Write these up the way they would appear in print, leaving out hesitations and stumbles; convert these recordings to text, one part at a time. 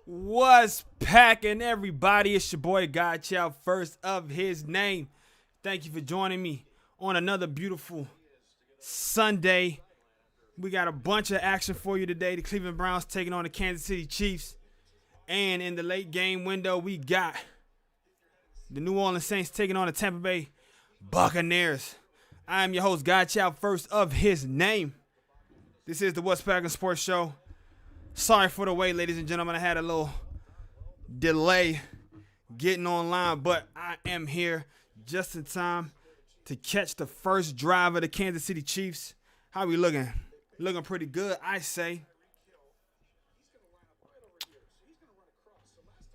What's packing, everybody? It's your boy Godchild, first of his name. Thank you for joining me on another beautiful Sunday. We got a bunch of action for you today. The Cleveland Browns taking on the Kansas City Chiefs. And in the late game window, we got the New Orleans Saints taking on the Tampa Bay Buccaneers. I am your host, Godchild, first of his name. This is the What's Packing Sports Show. Sorry for the wait, ladies and gentlemen. I had a little delay getting online, but I am here just in time to catch the first drive of the Kansas City Chiefs. How we looking? Looking pretty good, I say.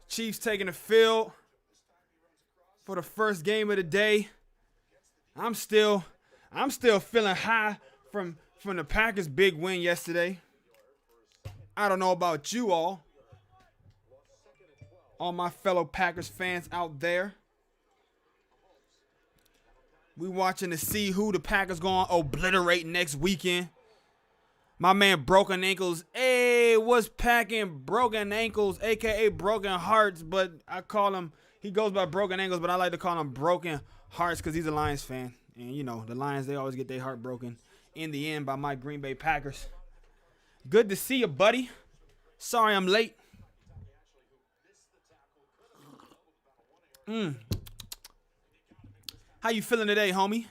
Chiefs taking the field for the first game of the day. I'm still feeling high from the Packers' big win yesterday. I don't know about you all my fellow Packers fans out there. We watching to see who the Packers going to obliterate next weekend. My man Broken Ankles, hey, what's packing? Broken Ankles, a.k.a. Broken Hearts, but I call him, he goes by Broken Ankles, but I like to call him Broken Hearts because he's a Lions fan. And, you know, the Lions, they always get their heart broken in the end by my Green Bay Packers. Good to see you, buddy. Sorry I'm late. How you feeling today, homie?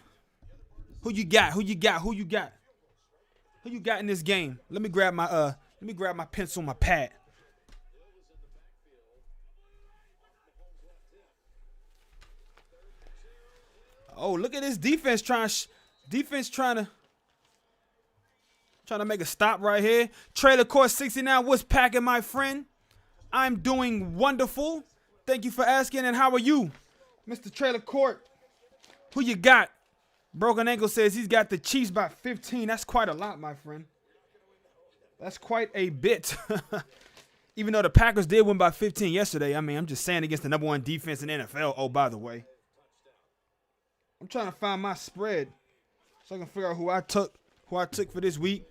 Who you got? Who you got? Who you got? Who you got in this game? Let me grab my pencil, my pad. Oh, look at this defense trying to make a stop right here. Trailer Court 69, what's packing, my friend? I'm doing wonderful. Thank you for asking, and how are you, Mr. Trailer Court? Who you got? Broken Ankle says he's got the Chiefs by 15. That's quite a lot, my friend. That's quite a bit. Even though the Packers did win by 15 yesterday. I mean, I'm just saying against the number one defense in the NFL. Oh, by the way. I'm trying to find my spread so I can figure out who I took for this week.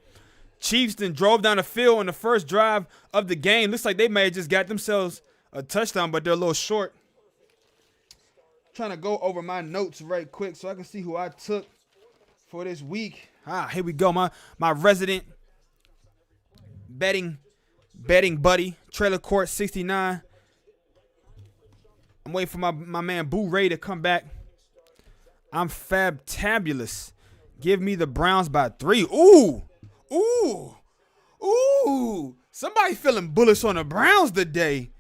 Chiefs then drove down the field on the first drive of the game. Looks like they may have just got themselves a touchdown, but they're a little short. Trying to go over my notes right quick so I can see who I took for this week. Here we go. My resident betting buddy, Trailer Court 69. I'm waiting for my man Boo Ray to come back. I'm fabtabulous. Give me the Browns by 3. Ooh. Somebody feeling bullish on the Browns today.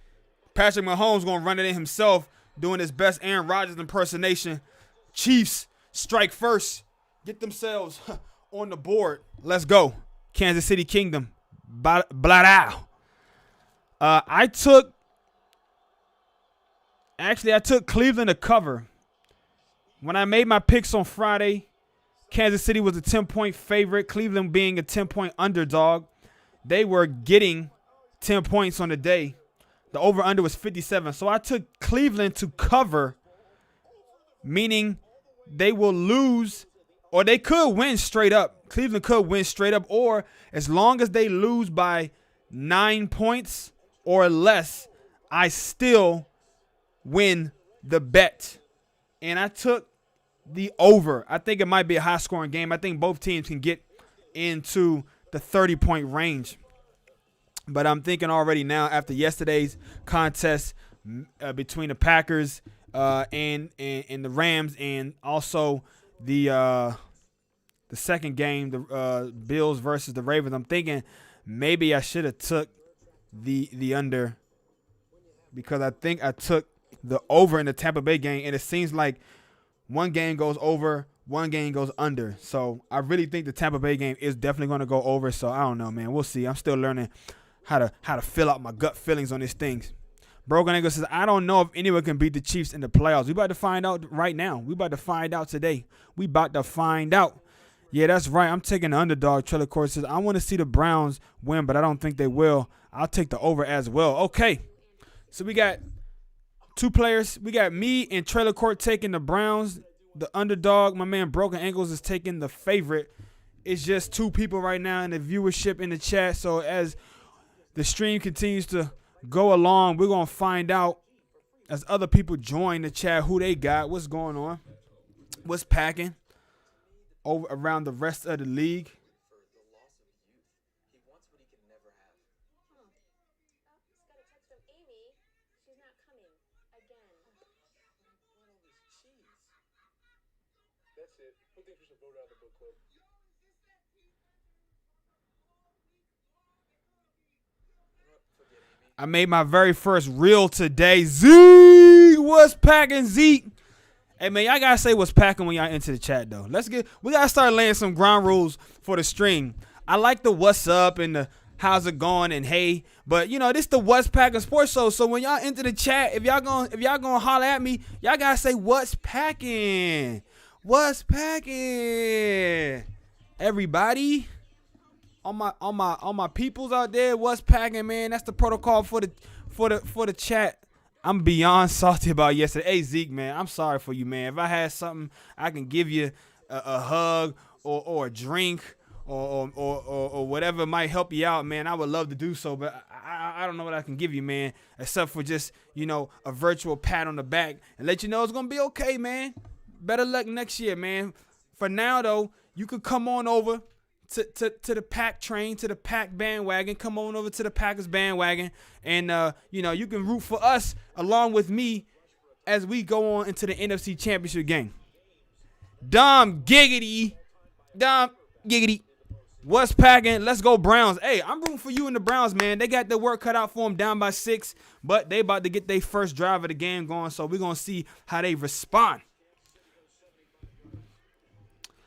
Patrick Mahomes going to run it in himself, doing his best Aaron Rodgers impersonation. Chiefs strike first. Get themselves on the board. Let's go. Kansas City Kingdom. Blah. I took Cleveland to cover. When I made my picks on Friday, Kansas City was a 10-point favorite, Cleveland being a 10-point underdog. They were getting 10 points on the day. The over-under was 57. So I took Cleveland to cover, meaning they will lose, or they could win straight up. Cleveland could win straight up, or as long as they lose by 9 points or less, I still win the bet. And I took the over. I think it might be a high-scoring game. I think both teams can get into the 30-point range. But I'm thinking already now after yesterday's contest between the Packers and the Rams, and also the second game, the Bills versus the Ravens, I'm thinking maybe I should have took the under, because I think I took the over in the Tampa Bay game, and it seems like one game goes over, one game goes under. So I really think the Tampa Bay game is definitely going to go over. So I don't know, man. We'll see. I'm still learning how to fill out my gut feelings on these things. Broken Ankle says, I don't know if anyone can beat the Chiefs in the playoffs. We about to find out right now. We about to find out today. We about to find out. Yeah, that's right. I'm taking the underdog. Trailer Court says, I want to see the Browns win, but I don't think they will. I'll take the over as well. Okay. So we got two players. We got me and Trailer Court taking the Browns, the underdog. My man Broken Ankles is taking the favorite. It's just two people right now in the viewership in the chat. So as the stream continues to go along, we're going to find out as other people join the chat who they got, what's going on, what's packing over around the rest of the league. I made my very first reel today. Zeke, what's packing, Zeke? Hey, man, y'all got to say what's packing when y'all enter the chat, though. We got to start laying some ground rules for the stream. I like the what's up and the how's it going and hey, but, you know, this the what's packing sports show. So when y'all enter the chat, if y'all gonna holler at me, y'all got to say what's packing. What's packing? Everybody. All my peoples out there, what's packing, man? That's the protocol for the chat. I'm beyond salty about yesterday. Hey Zeke, man, I'm sorry for you, man. If I had something I can give you a hug or a drink or whatever might help you out, man, I would love to do so. But I don't know what I can give you, man, except for just, you know, a virtual pat on the back and let you know it's gonna be okay, man. Better luck next year, man. For now though, you could come on over to the pack train, to the pack bandwagon. Come on over to the Packers bandwagon. And, you know, you can root for us along with me as we go on into the NFC Championship game. Dom Giggity. What's packing? Let's go Browns. Hey, I'm rooting for you and the Browns, man. They got their work cut out for them, down by 6. But they about to get their first drive of the game going. So we're going to see how they respond.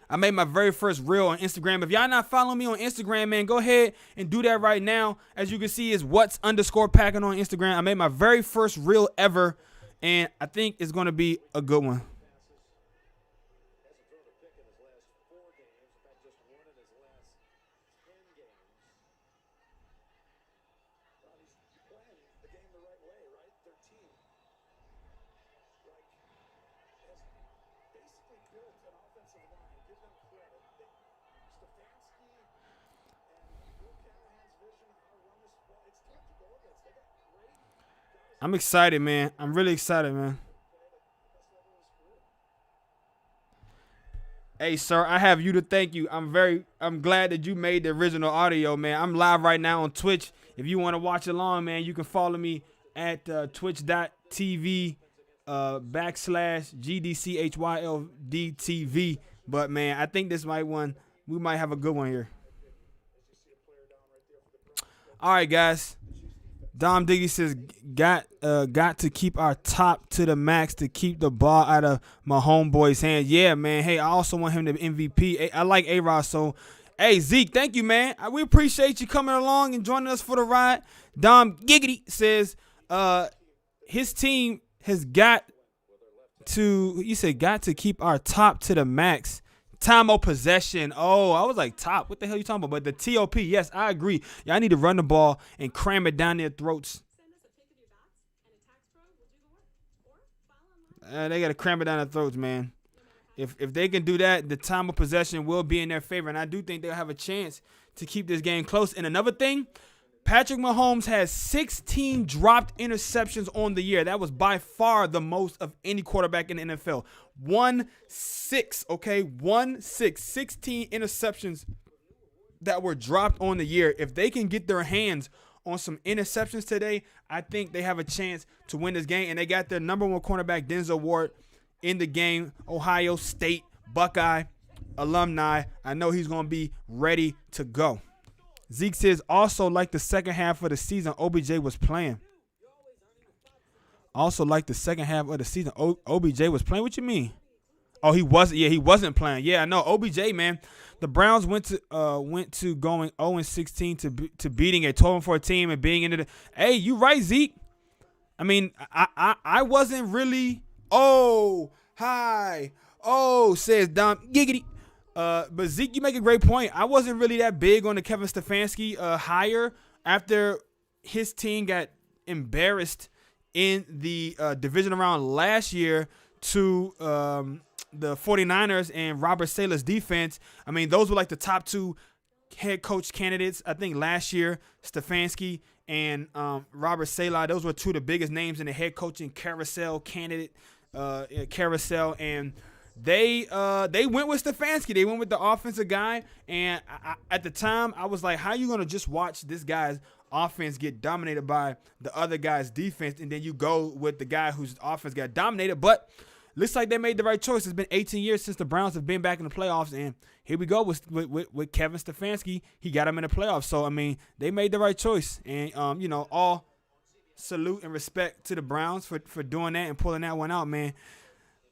I made my very first reel on Instagram. If y'all not following me on Instagram, man, go ahead and do that right now. As you can see, it's what's_packing on Instagram. I made my very first reel ever, and I think it's going to be a good one. I'm excited, man. I'm really excited, man. Hey, sir, I have you to thank you. I'm glad that you made the original audio, man. I'm live right now on Twitch. If you want to watch along, man, you can follow me at twitch.tv /GDCHYLDTV. But, man, I think this we might have a good one here. All right, guys. Dom Diggy says, got to keep our top to the max to keep the ball out of my homeboy's hands. Yeah, man. Hey, I also want him to MVP. I like A-Rod. So, hey, Zeke, thank you, man. We appreciate you coming along and joining us for the ride. Dom Giggity says his team has got to keep our top to the max. Time of possession. Oh, I was like, top. What the hell are you talking about? But the TOP, yes, I agree. Y'all need to run the ball and cram it down their throats. They got to cram it down their throats, man. If they can do that, the time of possession will be in their favor. And I do think they'll have a chance to keep this game close. And another thing, Patrick Mahomes has 16 dropped interceptions on the year. That was by far the most of any quarterback in the NFL. 1-6, okay? 1-6. 16 interceptions that were dropped on the year. If they can get their hands on some interceptions today, I think they have a chance to win this game. And they got their number one cornerback, Denzel Ward, in the game. Ohio State Buckeye alumni. I know he's going to be ready to go. Zeke says, also like the second half of the season, OBJ was playing. Also like the second half of the season, OBJ was playing. What you mean? Oh, he wasn't. Yeah, he wasn't playing. Yeah, I know. OBJ, man. The Browns went to going 0-16 to beating a 12-4 team and being into the. Hey, you right, Zeke. I mean, I wasn't really. Oh, hi. Oh, says Dom Giggity. But Zeke, you make a great point. I wasn't really that big on the Kevin Stefanski hire after his team got embarrassed in the division round last year to the 49ers and Robert Saleh's defense. I mean, those were like the top two head coach candidates. I think last year, Stefanski and Robert Saleh, those were two of the biggest names in the head coaching carousel, and they went with Stefanski. They went with the offensive guy, and at the time, I was like, how are you going to just watch this guy's offense get dominated by the other guy's defense, and then you go with the guy whose offense got dominated? But looks like they made the right choice. It's been 18 years since the Browns have been back in the playoffs, and here we go with Kevin Stefanski. He got him in the playoffs. So, I mean, they made the right choice. And, all salute and respect to the Browns for doing that and pulling that one out, man.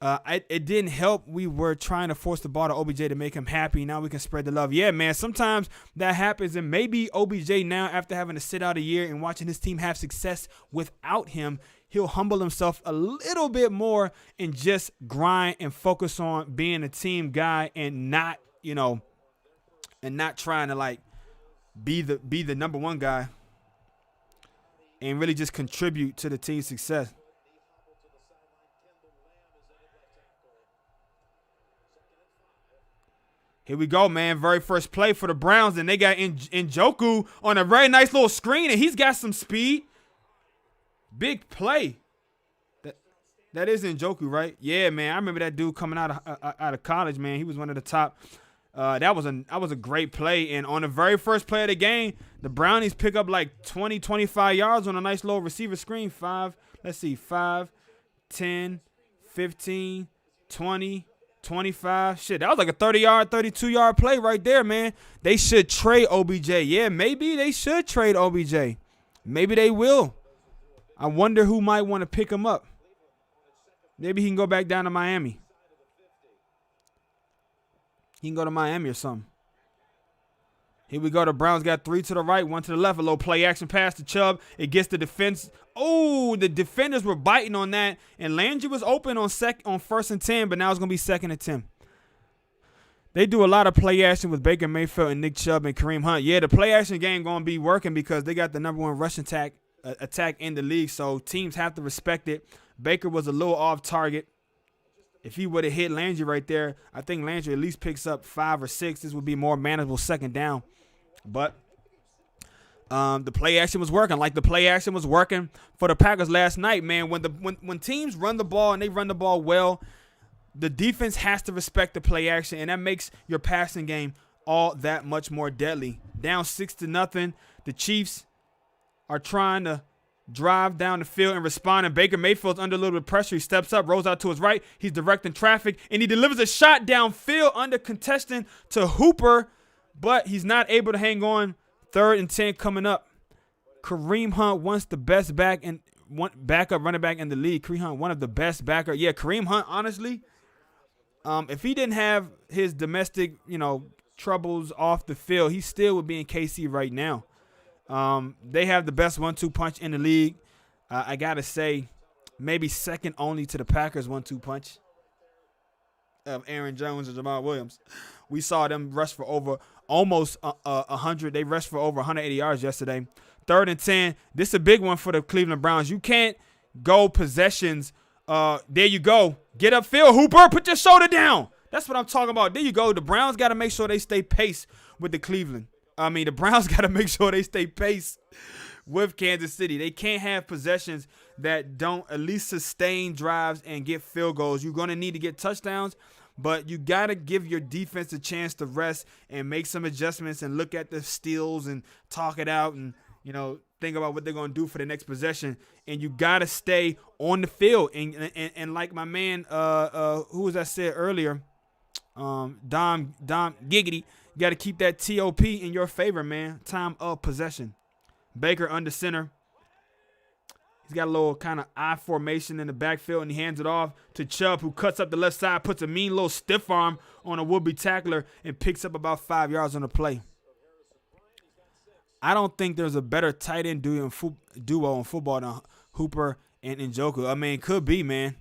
It didn't help. We were trying to force the ball to OBJ to make him happy. Now we can spread the love. Yeah, man, sometimes that happens, and maybe OBJ now, after having to sit out a year and watching his team have success without him, he'll humble himself a little bit more and just grind and focus on being a team guy and not trying to like be the number one guy and really just contribute to the team's success. Here we go, man. Very first play for the Browns, and they got Njoku on a very nice little screen, and he's got some speed. Big play. That is Njoku, right? Yeah, man. I remember that dude coming out of college, man. He was one of the top. That was a great play. And on the very first play of the game, the Brownies pick up like 20, 25 yards on a nice little receiver screen. 5, 10, 15, 20, 25. Shit, that was like a 30-yard, 32-yard play right there, man. They should trade OBJ. Yeah, maybe they should trade OBJ. Maybe they will. I wonder who might want to pick him up. Maybe he can go back down to Miami. He can go to Miami or something. Here we go. The Browns got 3 to the right, 1 to the left. A little play action pass to Chubb. It gets the defense. Oh, the defenders were biting on that. And Landry was open on 1st and 10, but now it's going to be 2nd and 10. They do a lot of play action with Baker Mayfield and Nick Chubb and Kareem Hunt. Yeah, the play action game going to be working because they got the number 1 rush attack in the league, so teams have to respect it. Baker was a little off target. If he would have hit Landry right there, I think Landry at least picks up 5 or 6. This would be more manageable 2nd down. But the play action was working. Like the play action was working for the Packers last night, man. When teams run the ball and they run the ball well, the defense has to respect the play action, and that makes your passing game all that much more deadly. Down 6-0, the Chiefs are trying to drive down the field and respond, and Baker Mayfield's under a little bit of pressure. He steps up, rolls out to his right. He's directing traffic, and he delivers a shot downfield under contestant to Hooper, but he's not able to hang on. 3rd and 10 coming up. Kareem Hunt, once the best backup running back in the league. Kareem Hunt, one of the best backer. Yeah, Kareem Hunt, honestly, if he didn't have his domestic, troubles off the field, he still would be in KC right now. They have the best 1-2 punch in the league. I got to say, maybe second only to the Packers 1-2 punch of Aaron Jones and Jamal Williams. We saw them rush for over almost 100. They rushed for over 180 yards yesterday. 3rd and 10. This is a big one for the Cleveland Browns. You can't go possessions. There you go. Get upfield, Hooper. Put your shoulder down. That's what I'm talking about. There you go. The Browns got to make sure they stay pace with the Browns got to make sure they stay pace with Kansas City. They can't have possessions that don't at least sustain drives and get field goals. You're going to need to get touchdowns, but you got to give your defense a chance to rest and make some adjustments and look at the steals and talk it out and, think about what they're going to do for the next possession. And you got to stay on the field. And like my man, who was I said earlier, Dom Giggity, you got to keep that TOP in your favor, man. Time of possession. Baker under center. He's got a little kind of I formation in the backfield, and he hands it off to Chubb, who cuts up the left side, puts a mean little stiff arm on a would-be tackler, and picks up about 5 yards on the play. I don't think there's a better tight end duo in football than Hooper and Njoku. I mean, it could be, man.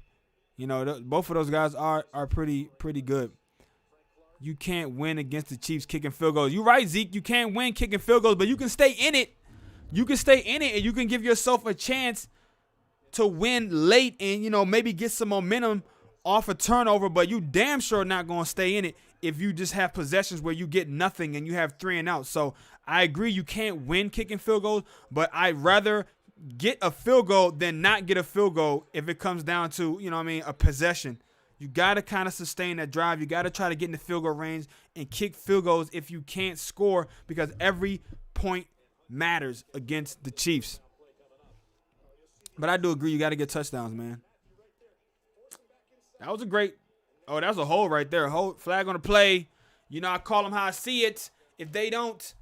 Both of those guys are pretty good. You can't win against the Chiefs kicking field goals. You're right, Zeke. You can't win kicking field goals, but you can stay in it. You can stay in it, and you can give yourself a chance to win late and, maybe get some momentum off a turnover, but you damn sure not going to stay in it if you just have possessions where you get nothing and you have 3 and out. So I agree you can't win kicking field goals, but I'd rather get a field goal than not get a field goal if it comes down to, a possession. You got to kind of sustain that drive. You got to try to get in the field goal range and kick field goals if you can't score, because every point matters against the Chiefs. But I do agree you got to get touchdowns, man. That was a great – that was a hold right there. Hold, flag on the play. I call them how I see it. If they don't,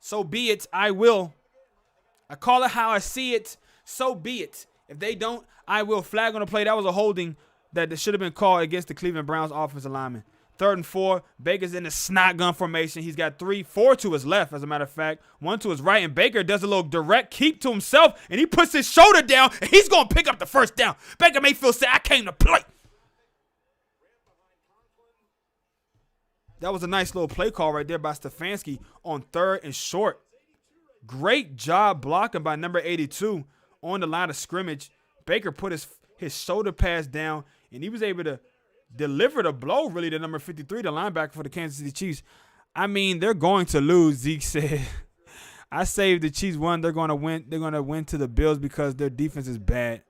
so be it. I will. I call it how I see it. So be it. If they don't, I will. Flag on the play. That was a holding that should have been called against the Cleveland Browns offensive lineman. 3rd and 4. Baker's in the snot gun formation. He's got 4 to his left, as a matter of fact. 1 to his right. And Baker does a little direct keep to himself, and he puts his shoulder down, and he's going to pick up the first down. Baker Mayfield said, I came to play. That was a nice little play call right there by Stefanski on 3rd and short. Great job blocking by number 82 on the line of scrimmage. Baker put his shoulder pads down, and he was able to deliver the blow, really, to number 53, the linebacker for the Kansas City Chiefs. I mean, they're going to lose, Zeke said. I say if the Chiefs won, they're going to win. They're going to win to the Bills because their defense is bad.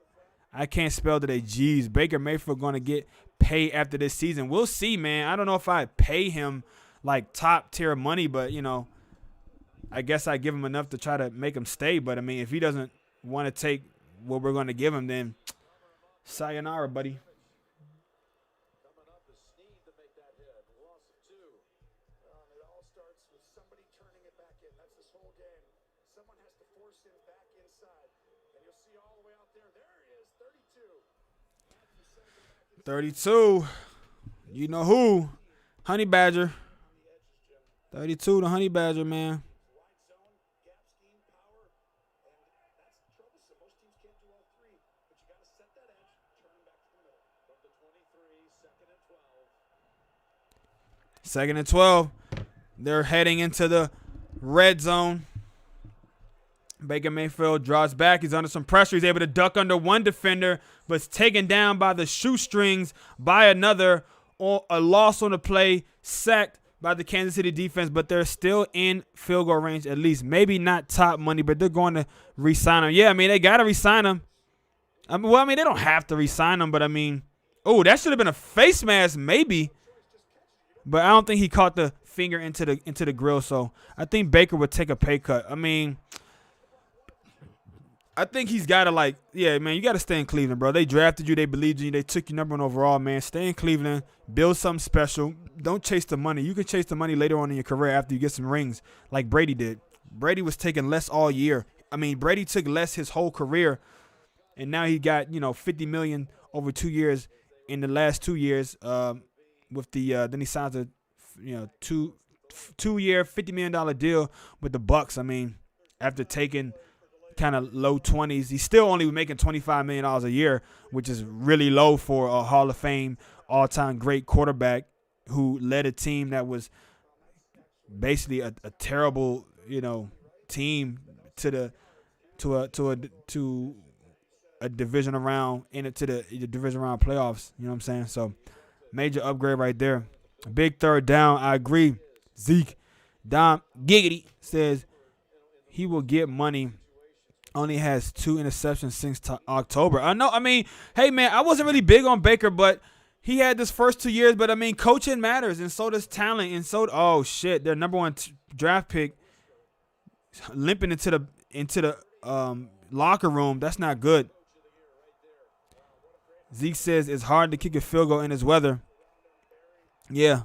I can't spell today. G's. Baker Mayfield going to get paid after this season. We'll see, man. I don't know if I pay him like top tier money, but, I guess I give him enough to try to make him stay. But, I mean, if he doesn't want to take what we're going to give him, then sayonara, buddy. Someone has to force him back inside. And you'll see all the way out there. There it is, 32. 32. You know who? Honey Badger. 32, the Honey Badger, man. Second and 12. They're heading into the red zone. Baker Mayfield draws back. He's under some pressure. He's able to duck under one defender, but it's taken down by the shoestrings by another. A loss on the play, sacked by the Kansas City defense, but they're still in field goal range at least. Maybe not top money, but they're going to re-sign him. Yeah, I mean, they got to re-sign him. They don't have to re-sign him, but, that should have been a face mask maybe. But I don't think he caught the finger into the grill, so I think Baker would take a pay cut. I think he's got to, you got to stay in Cleveland, bro. They drafted you. They believed in you. They took you number 1 overall, man. Stay in Cleveland. Build something special. Don't chase the money. You can chase the money later on in your career after you get some rings like Brady did. Brady was taking less all year. Brady took less his whole career, and now he got, $50 million over 2 years in the last 2 years with then he signs a, 2-year, $50 million deal with the Bucks. After taking kind of low 20s. He's still only making $25 million a year, which is really low for a Hall of Fame all-time great quarterback who led a team that was basically a terrible, team to a division round into the division round playoffs. You know what I'm saying? So major upgrade right there. Big third down. I agree. Zeke. Dom Giggity says he will get money. Only has 2 interceptions since October. I know. Hey, man, I wasn't really big on Baker, but he had this first 2 years. But, coaching matters, and so does talent. And so, oh, shit, their number 1 draft pick limping into the locker room. That's not good. Zeke says it's hard to kick a field goal in this weather. Yeah.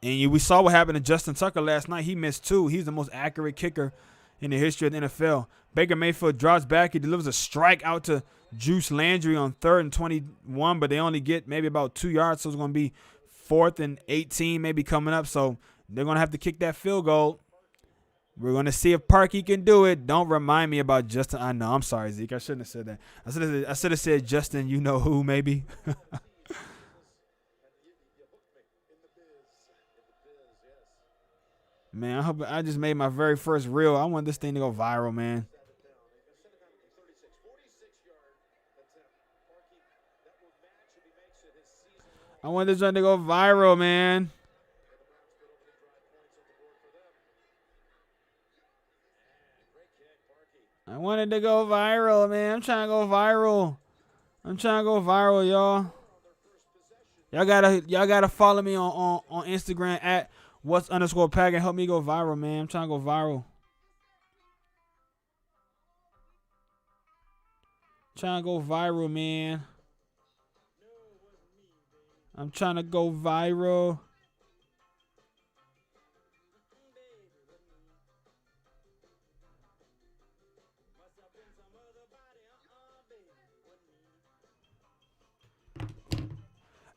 And we saw what happened to Justin Tucker last night. He missed 2. He's the most accurate kicker in the history of the NFL. Baker Mayfield drops back. He delivers a strike out to Juice Landry on 3rd and 21, but they only get maybe about 2 yards, so it's going to be 4th and 18 maybe coming up. So they're going to have to kick that field goal. We're going to see if Parkey can do it. Don't remind me about Justin. I know. I'm sorry, Zeke. I shouldn't have said that. I should have said Justin, you know who, maybe. Man, I hope I just made my very first reel. I want this thing to go viral, man. want this joint to go viral, man. I wanted to go viral, man. I'm trying to go viral. Y'all. Y'all gotta follow me on Instagram at what's_pack and help me go viral, man. I'm trying to go viral. Trying to go viral, man. I'm trying to go viral.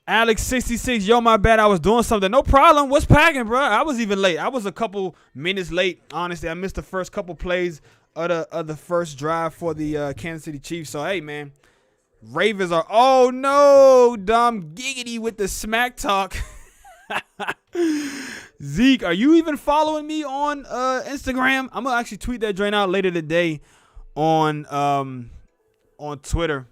Alex66, yo, my bad. I was doing something. No problem. What's packing, bro? I was even late. I was a couple minutes late. Honestly, I missed the first couple plays of the first drive for the Kansas City Chiefs. So, hey, man. Ravens are, oh, no. Dumb giggity with the smack talk. Zeke, are you even following me on Instagram? I'm going to actually tweet that joint out later today on Twitter.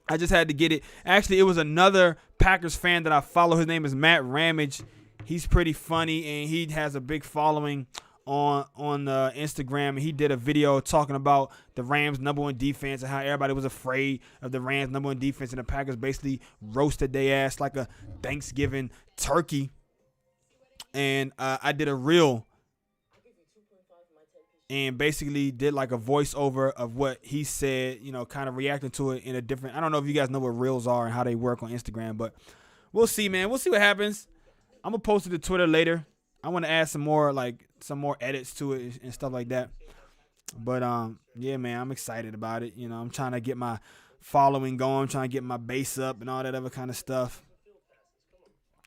I just had to get it. Actually, it was another Packers fan that I follow. His name is Matt Ramage. He's pretty funny, and he has a big following on Instagram. And he did a video talking about the Rams' #1 defense and how everybody was afraid of the Rams' #1 defense, and the Packers basically roasted their ass like a Thanksgiving turkey. And I did a reel and basically did like a voiceover of what he said, you know, kind of reacting to it in a different, I don't know if you guys know what reels are and how they work on Instagram, but we'll see, man. We'll see what happens. I'm going to post it to Twitter later. I want to add some more edits to it and stuff like that. But, yeah, man, I'm excited about it. You know, I'm trying to get my following going. I'm trying to get my base up and all that other kind of stuff.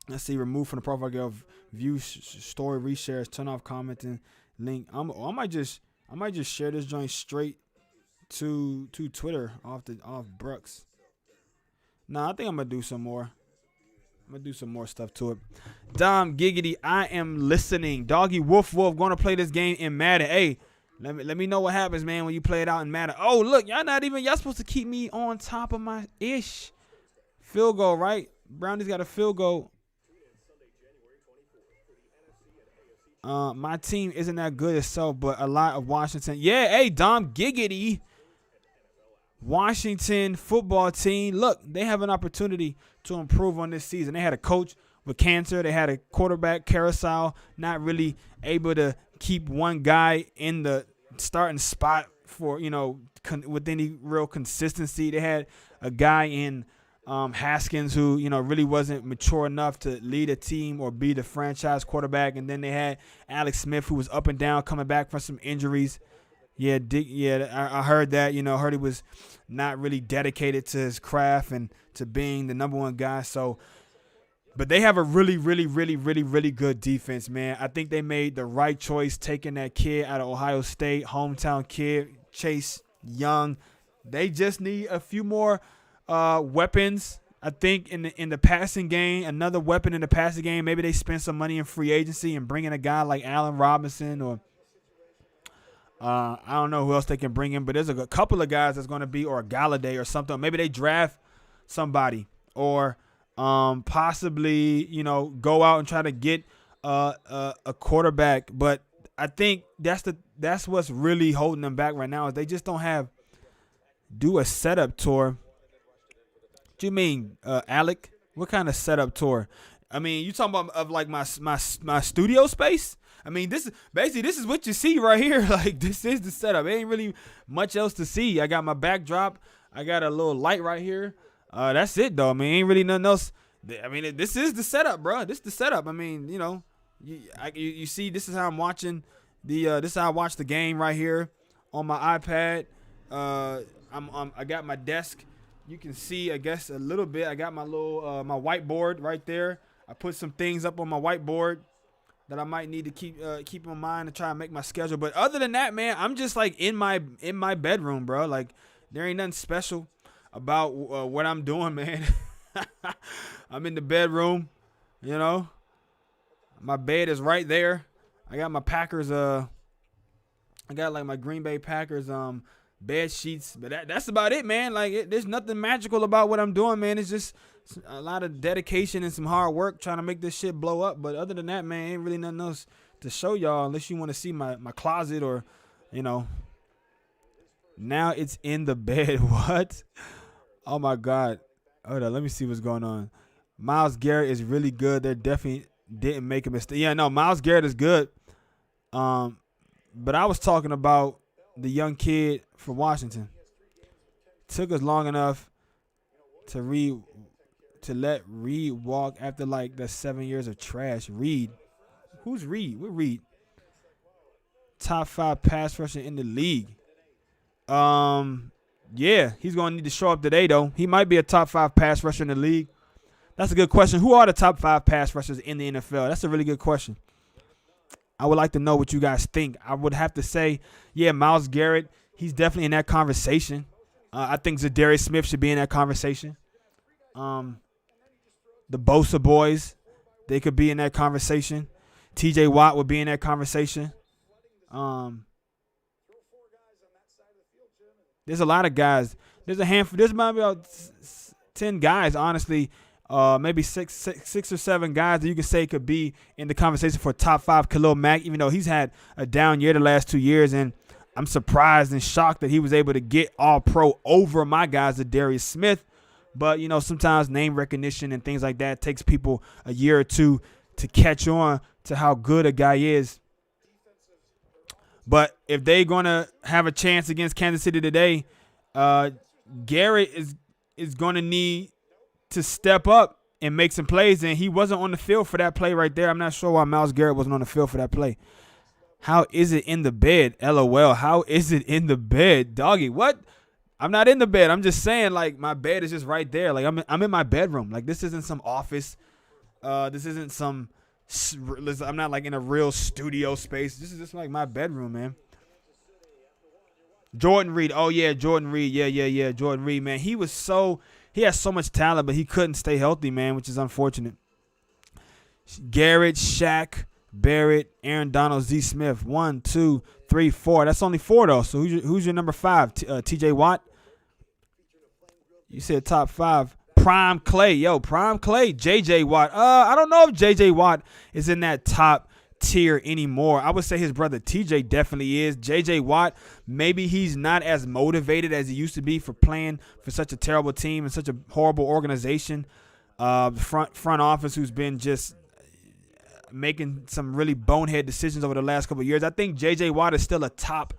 Let's see, remove from the profile, go view story, reshares, turn off commenting. Link. I might just share this joint straight to Twitter off Brooks. Nah, I think I'm gonna do some more. I'm gonna do some more stuff to it. Dom Giggity, I am listening. Doggy Woof Wolf gonna play this game in Madden. Hey, let me know what happens, man, when you play it out in Madden. Oh, look, y'all supposed to keep me on top of my ish. Field goal, right? Brownie's got a field goal. My team isn't that good itself, but a lot of Washington. Yeah, hey, Dom Giggity. Washington football team. Look, they have an opportunity to improve on this season. They had a coach with cancer. They had a quarterback carousel, not really able to keep one guy in the starting spot for, you know, with any real consistency. They had a guy in Haskins, who, you know, really wasn't mature enough to lead a team or be the franchise quarterback. And then they had Alex Smith, who was up and down, coming back from some injuries. Yeah, I heard that. You know, heard he was not really dedicated to his craft and to being the #1 guy. So, but they have a really, really, really, really, really good defense, man. I think they made the right choice taking that kid out of Ohio State, hometown kid, Chase Young. They just need a few more weapons, I think, in the passing game. Another weapon in the passing game. Maybe they spend some money in free agency and bring in a guy like Allen Robinson, or I don't know who else they can bring in, but there's a couple of guys that's going to be, or a Galladay or something. Maybe they draft somebody, or possibly, you know, go out and try to get a quarterback. But I think that's what's really holding them back right now, is they just don't do a setup tour. What you mean, Alec? What kind of setup tour? I mean, you talking about of like my studio space? I mean, this is what you see right here. Like, this is the setup. It ain't really much else to see. I got my backdrop. I got a little light right here. That's it, though. I mean, ain't really nothing else. I mean, this is the setup, bro. This is the setup. I mean, you know, you see, this is how I'm watching this is how I watch the game right here on my iPad. I got my desk. You can see, I guess, a little bit. I got my little my whiteboard right there. I put some things up on my whiteboard that I might need to keep in mind to try and make my schedule. But other than that, man, I'm just like in my bedroom, bro. Like, there ain't nothing special about what I'm doing, man. I'm in the bedroom, you know. My bed is right there. I got my Packers. I got like my Green Bay Packers bed sheets. But that's about it, man. Like, there's nothing magical about what I'm doing, man. It's just a lot of dedication and some hard work trying to make this shit blow up. But other than that, man, ain't really nothing else to show y'all unless you want to see my closet or, you know. Now it's in the bed. What? Oh, my God. Hold on. Let me see what's going on. Myles Garrett is really good. They definitely didn't make a mistake. Yeah, no, Myles Garrett is good. But I was talking about the young kid from Washington. Took us long enough to let Reed walk after like the 7 years of trash. Reed. Who's Reed? What Reed? Top 5 pass rusher in the league. Yeah, he's going to need to show up today, though. He might be a top 5 pass rusher in the league. That's a good question. Who are the top 5 pass rushers in the NFL? That's a really good question. I would like to know what you guys think. I would have to say, yeah, Myles Garrett, he's definitely in that conversation. I think Zadarius Smith should be in that conversation. The Bosa boys, they could be in that conversation. T.J. Watt would be in that conversation. There's a lot of guys. There's a handful. There's about 10 guys, honestly. Maybe six or 7 guys that you can say could be in the conversation for top 5 Khalil Mack, even though he's had a down year the last 2 years. And I'm surprised and shocked that he was able to get all pro over my guys, Zadarius Smith. But, you know, sometimes name recognition and things like that takes people a year or two to catch on to how good a guy is. But if they're going to have a chance against Kansas City today, Garrett is going to need to step up and make some plays, and he wasn't on the field for that play right there. I'm not sure why Myles Garrett wasn't on the field for that play. How is it in the bed? LOL. How is it in the bed? Doggy, what? I'm not in the bed. I'm just saying, like, my bed is just right there. Like, I'm in my bedroom. Like, this isn't some office. This isn't some – I'm not, like, in a real studio space. This is just, like, my bedroom, man. Jordan Reed. Oh, yeah, Jordan Reed. Yeah. Jordan Reed, man. He has so much talent, but he couldn't stay healthy, man, which is unfortunate. Garrett, Shaq, Barrett, Aaron Donald, Z. Smith. 1, 2, 3, 4. That's only 4, though. So who's your number 5? T.J. Watt? You said top 5. Prime Clay. Yo, Prime Clay. J.J. Watt. I don't know if J.J. Watt is in that top tier anymore. I would say his brother T.J. definitely is. J.J. Watt, maybe he's not as motivated as he used to be for playing for such a terrible team and such a horrible organization. Front office who's been just making some really bonehead decisions over the last couple of years. I think J.J. Watt is still a top.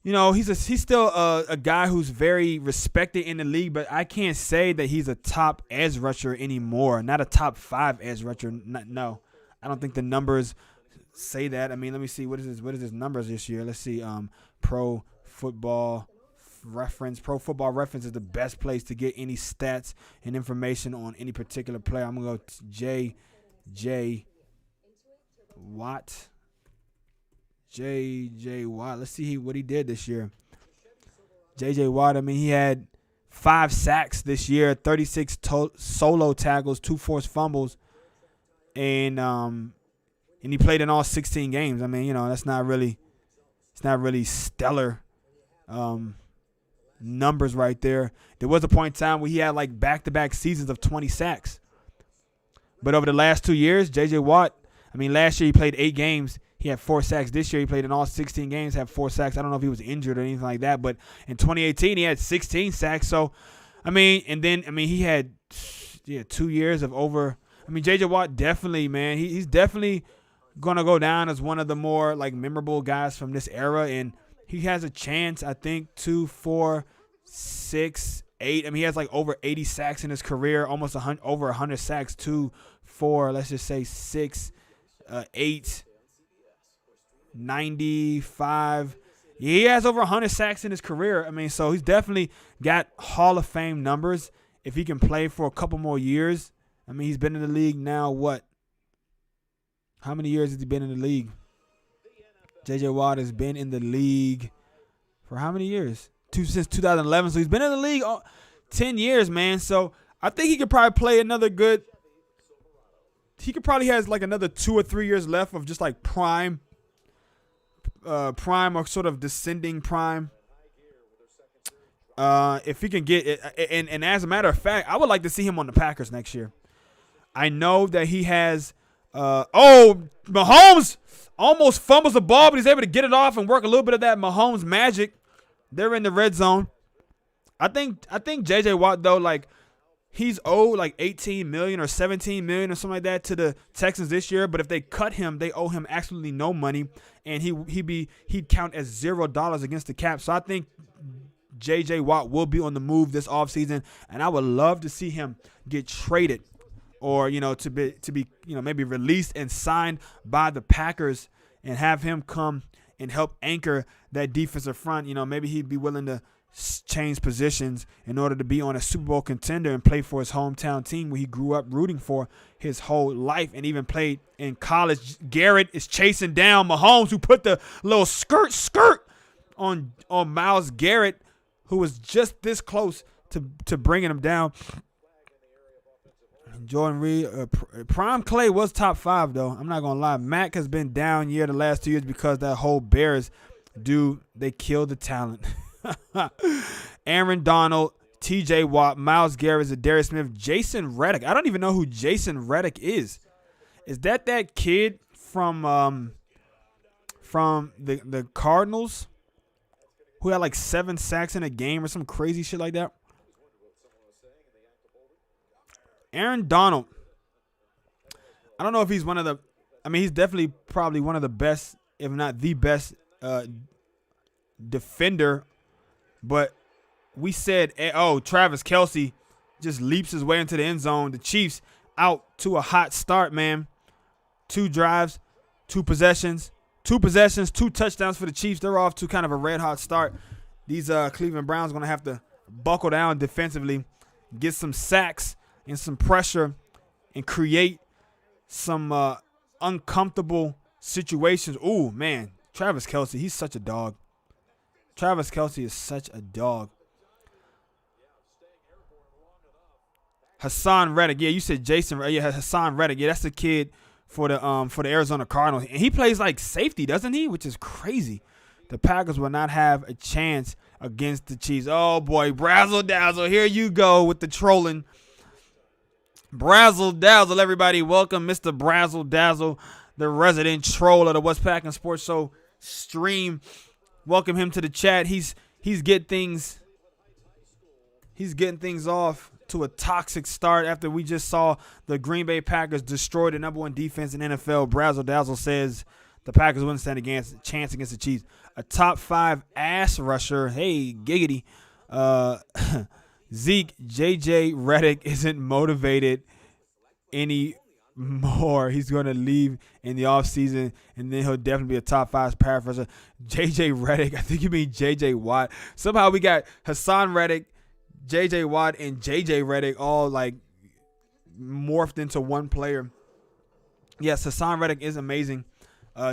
You know, he's still a guy who's very respected in the league, but I can't say that he's a top edge rusher anymore. Not a top 5 edge rusher. No, I don't think the numbers say that. I mean, let me see. What is his numbers this year? Let's see. Pro Football Reference. Pro Football Reference is the best place to get any stats and information on any particular player. I'm going to go J.J. Watt. J.J. Watt. Let's see what he did this year. J.J. Watt, I mean, he had 5 sacks this year, 36 solo tackles, 2 forced fumbles, and he played in all 16 games. I mean, you know, it's not really stellar numbers right there. There was a point in time where he had like back-to-back seasons of 20 sacks. But over the last 2 years, J.J. Watt, I mean, last year he played 8 games. He had 4 sacks. This year he played in all 16 games, had 4 sacks. I don't know if he was injured or anything like that, but in 2018 he had 16 sacks. So, I mean, and then, I mean, he had 2 years of over. I mean, J.J. Watt definitely, man, he's definitely going to go down as one of the more, like, memorable guys from this era, and he has a chance, I think, 2, 4, 6, 8. I mean, he has, like, over 80 sacks in his career, almost over 100 sacks, 2, 4, let's just say 6, 8, 95. Yeah, he has over 100 sacks in his career. I mean, so he's definitely got Hall of Fame numbers if he can play for a couple more years. I mean, he's been in the league now, what? How many years has he been in the league? J.J. Watt has been in the league for how many years? Since 2011. So he's been in the league 10 years, man. So I think he could probably play another good. He could probably has like another 2 or 3 years left of just like prime or sort of descending prime. If he can get it, and as a matter of fact, I would like to see him on the Packers next year. I know that he has. Mahomes almost fumbles the ball, but he's able to get it off and work a little bit of that Mahomes magic. They're in the red zone. I think J.J. Watt, though, like, he's owed like $18 million or $17 million or something like that to the Texans this year. But if they cut him, they owe him absolutely no money, and he'd count as $0 against the cap. So I think J.J. Watt will be on the move this offseason, and I would love to see him get traded, or to be maybe released and signed by the Packers, and have him come and help anchor that defensive front. Maybe he'd be willing to change positions in order to be on a Super Bowl contender and play for his hometown team where he grew up rooting for his whole life and even played in college. Garrett is chasing down Mahomes, who put the little skirt on Myles Garrett, who was just this close to bringing him down. Jordan Reed, Prime Clay was top 5, though. I'm not going to lie. Mack has been down the last 2 years because that whole Bears dude, they killed the talent. Aaron Donald, T.J. Watt, Myles Garrett, Zadarius Smith, Jason Reddick. I don't even know who Jason Reddick is. Is that kid from the Cardinals who had like 7 sacks in a game or some crazy shit like that? Aaron Donald. I don't know if he's one of the – I mean, he's definitely probably one of the best, if not the best defender. But we said, Travis Kelce just leaps his way into the end zone. The Chiefs out to a hot start, man. 2 drives, 2 possessions, 2 touchdowns for the Chiefs. They're off to kind of a red-hot start. These Cleveland Browns are going to have to buckle down defensively, get some sacks and some pressure, and create some uncomfortable situations. Ooh, man, Travis Kelce, he's such a dog. Travis Kelce is such a dog. Hassan Reddick. Yeah, you said Jason. Yeah, Hassan Reddick. Yeah, that's the kid for the Arizona Cardinals. And he plays like safety, doesn't he? Which is crazy. The Packers will not have a chance against the Chiefs. Oh, boy, Brazzle Dazzle. Here you go with the trolling. Brazzle Dazzle, everybody. Welcome, Mr. Brazzle Dazzle, the resident troll of the West Packing Sports Show stream. Welcome him to the chat. He's getting things off to a toxic start after we just saw the Green Bay Packers destroy the number 1 defense in NFL. Brazzle Dazzle says the Packers wouldn't stand a chance against the Chiefs. A top 5 ass rusher. Hey, giggity. Zeke, J.J. Reddick isn't motivated anymore. He's going to leave in the offseason, and then he'll definitely be a top 5 pass rusher. J.J. Reddick, I think you mean J.J. Watt. Somehow we got Hassan Reddick, J.J. Watt, and J.J. Reddick all like morphed into one player. Yes, Hassan Reddick is amazing.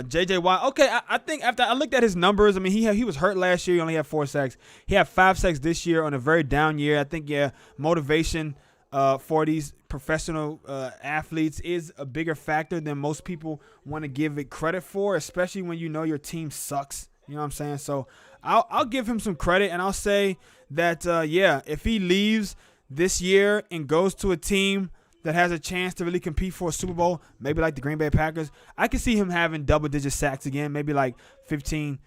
J.J. Watt, okay, I think after I looked at his numbers, I mean, he was hurt last year. He only had 4 sacks. He had 5 sacks this year on a very down year. I think, motivation for these professional athletes is a bigger factor than most people want to give it credit for, especially when you know your team sucks. You know what I'm saying? So I'll give him some credit, and I'll say that, if he leaves this year and goes to a team that has a chance to really compete for a Super Bowl, maybe like the Green Bay Packers, I can see him having double-digit sacks again, maybe like 15,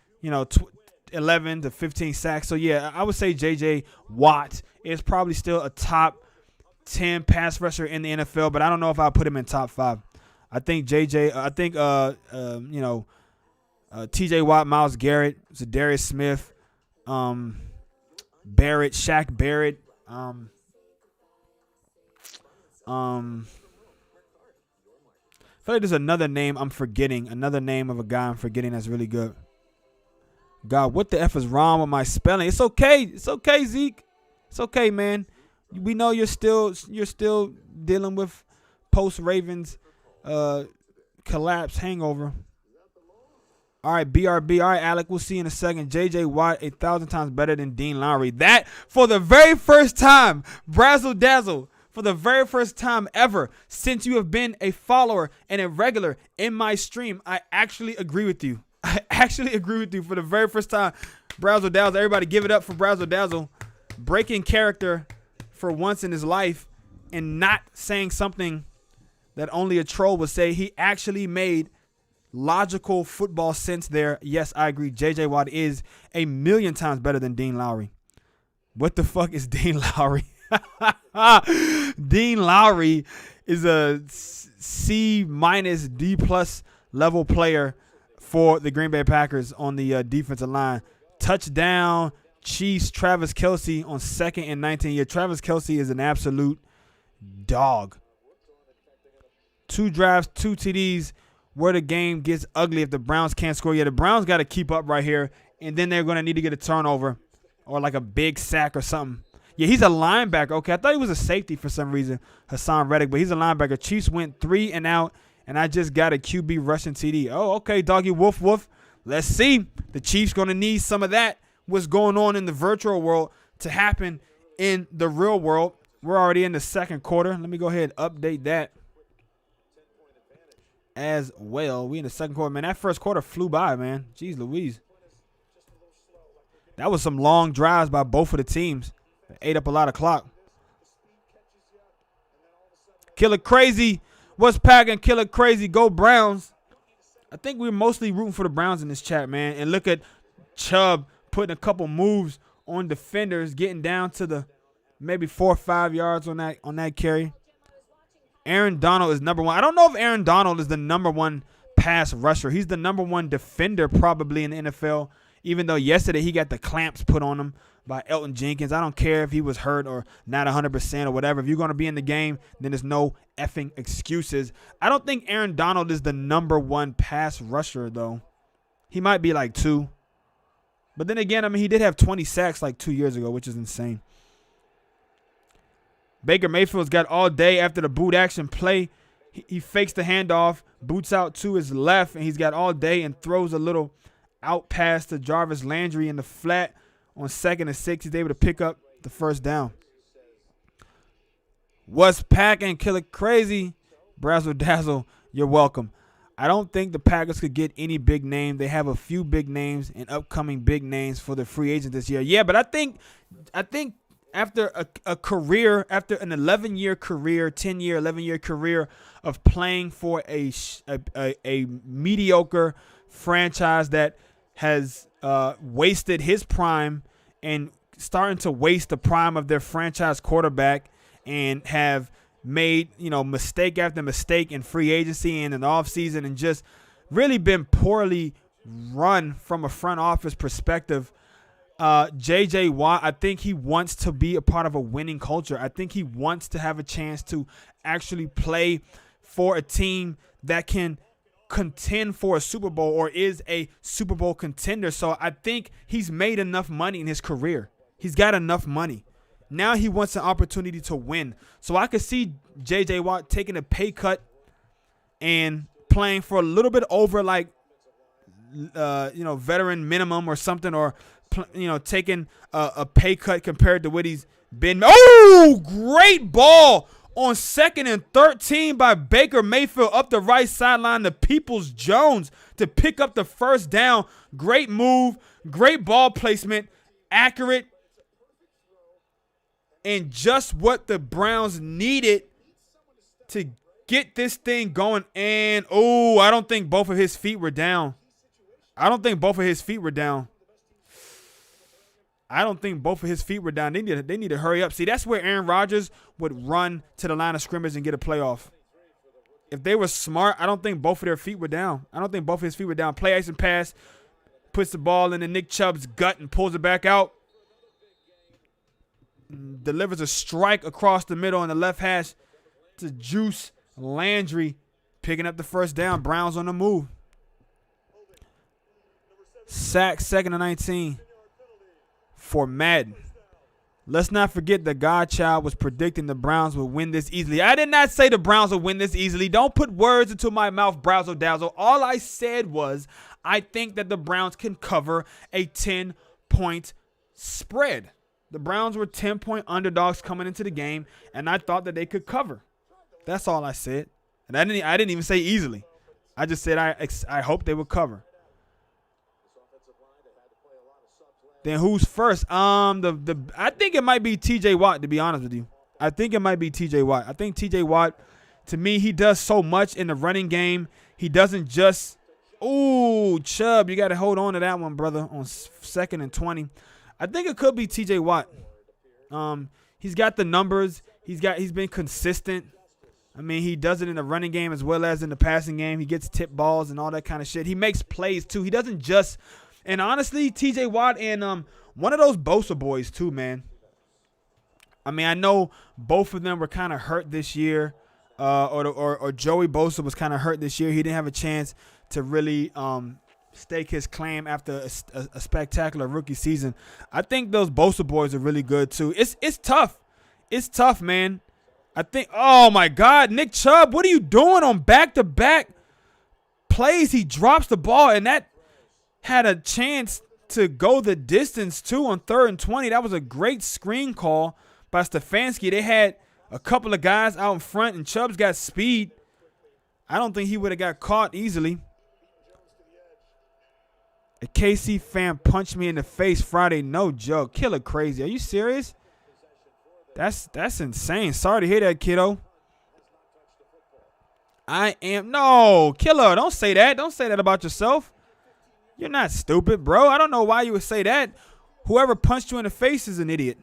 11 to 15 sacks. So, yeah, I would say J.J. Watt is probably still a top 10 pass rusher in the NFL, but I don't know if I'll put him in top 5. I think T.J. Watt, Myles Garrett, Zadarius Smith, Barrett, Shaq Barrett, I feel like there's another name I'm forgetting. Another name of a guy I'm forgetting that's really good. God, what the F is wrong with my spelling? It's okay. It's okay, Zeke. It's okay, man. We know you're still dealing with post-Ravens collapse hangover. All right, BRB. All right, Alec, we'll see you in a second. J.J. Watt, 1,000 times better than Dean Lowry. That, for the very first time, Brazzle Dazzle, for the very first time ever since you have been a follower and a regular in my stream, I actually agree with you. I actually agree with you for the very first time. Brazzle Dazzle, everybody give it up for Brazzle Dazzle. breaking character for once in his life and not saying something that only a troll would say. He actually made logical football sense there. Yes, I agree. J.J. Watt is a million times better than Dean Lowry. What the fuck is Dean Lowry? Dean Lowry is a C minus D plus level player for the Green Bay Packers on the defensive line. Touchdown, Chiefs, Travis Kelce on 2nd and 19. Yeah, Travis Kelce is an absolute dog. 2 drives, 2 TDs, where the game gets ugly if the Browns can't score. Yeah, the Browns got to keep up right here, and then they're going to need to get a turnover or like a big sack or something. Yeah, he's a linebacker. Okay, I thought he was a safety for some reason, Hassan Reddick, but he's a linebacker. Chiefs went 3 and out, and I just got a QB rushing TD. Oh, okay, doggy, woof, woof. Let's see. The Chiefs going to need some of that, what's going on in the virtual world, to happen in the real world. We're already in the second quarter. Let me go ahead and update that as well. We in the second quarter. Man, that first quarter flew by, man. Jeez Louise. That was some long drives by both of the teams. It ate up a lot of clock. Killer Crazy. What's packing? Killer Crazy. Go Browns. I think we're mostly rooting for the Browns in this chat, man. And look at Chubb putting a couple moves on defenders, getting down to the maybe 4 or 5 yards on that carry. Aaron Donald is number 1. I don't know if Aaron Donald is the number 1 pass rusher. He's the number 1 defender probably in the NFL, even though yesterday he got the clamps put on him by Elton Jenkins. I don't care if he was hurt or not 100% or whatever. If you're going to be in the game, then there's no effing excuses. I don't think Aaron Donald is the number 1 pass rusher, though. He might be like 2. But then again, I mean, he did have 20 sacks like 2 years ago, which is insane. Baker Mayfield's got all day after the boot action play. He fakes the handoff, boots out to his left, and he's got all day and throws a little out pass to Jarvis Landry in the flat on 2nd and 6. He's able to pick up the first down. What's packing? Killer Crazy. Brazzle Dazzle, you're welcome. I don't think the Packers could get any big name. They have a few big names and upcoming big names for the free agent this year. Yeah, but I think after a career, after an 11-year career, 10-year, 11-year career of playing for a mediocre franchise that has wasted his prime and starting to waste the prime of their franchise quarterback and have made, mistake after mistake in free agency and in the offseason and just really been poorly run from a front office perspective. J.J. Watt, I think he wants to be a part of a winning culture. I think he wants to have a chance to actually play for a team that can contend for a Super Bowl or is a Super Bowl contender. So I think he's made enough money in his career. He's got enough money. Now he wants an opportunity to win. So I could see J.J. Watt taking a pay cut and playing for a little bit over veteran minimum or something, or taking a pay cut compared to what he's been. Oh, great ball on 2nd and 13 by Baker Mayfield up the right sideline to Peoples Jones to pick up the first down. Great move, great ball placement, accurate, and just what the Browns needed to get this thing going. And, I don't think both of his feet were down. They need to hurry up. See, that's where Aaron Rodgers would run to the line of scrimmage and get a playoff. If they were smart, I don't think both of their feet were down. Play action pass, puts the ball into Nick Chubb's gut and pulls it back out. Delivers a strike across the middle on the left hash to Juice Landry, picking up the first down. Browns on the move. Sack, 2nd and 19 for Madden. Let's not forget that Godchild was predicting the Browns would win this easily. I did not say the Browns would win this easily. Don't put words into my mouth, Brazzle Dazzle. All I said was I think that the Browns can cover a 10-point spread. The Browns were 10-point underdogs coming into the game, and I thought that they could cover. That's all I said. And I didn't even say easily. I just said I hope they would cover. Then who's first? I think it might be T.J. Watt, to be honest with you. I think it might be T.J. Watt. I think T.J. Watt, to me, he does so much in the running game. He doesn't just – ooh, Chubb, you got to hold on to that one, brother, on 2nd and 20. I think it could be T.J. Watt. He's got the numbers. He's been consistent. I mean, he does it in the running game as well as in the passing game. He gets tip balls and all that kind of shit. He makes plays, too. He doesn't just – and honestly, T.J. Watt and one of those Bosa boys, too, man. I mean, I know both of them were kind of hurt this year, or Joey Bosa was kind of hurt this year. He didn't have a chance to really stake his claim after a spectacular rookie season. I think those Bosa boys are really good, too. It's tough. It's tough, man. I think, oh, my God, Nick Chubb, what are you doing on back-to-back plays? He drops the ball, and that had a chance to go the distance, too, on 3rd and 20. That was a great screen call by Stefanski. They had a couple of guys out in front, and Chubb's got speed. I don't think he would have got caught easily. A KC fan punched me in the face Friday. No joke. Killer crazy. Are you serious? That's insane. Sorry to hear that, kiddo. No, Killer, don't say that. Don't say that about yourself. You're not stupid, bro. I don't know why you would say that. Whoever punched you in the face is an idiot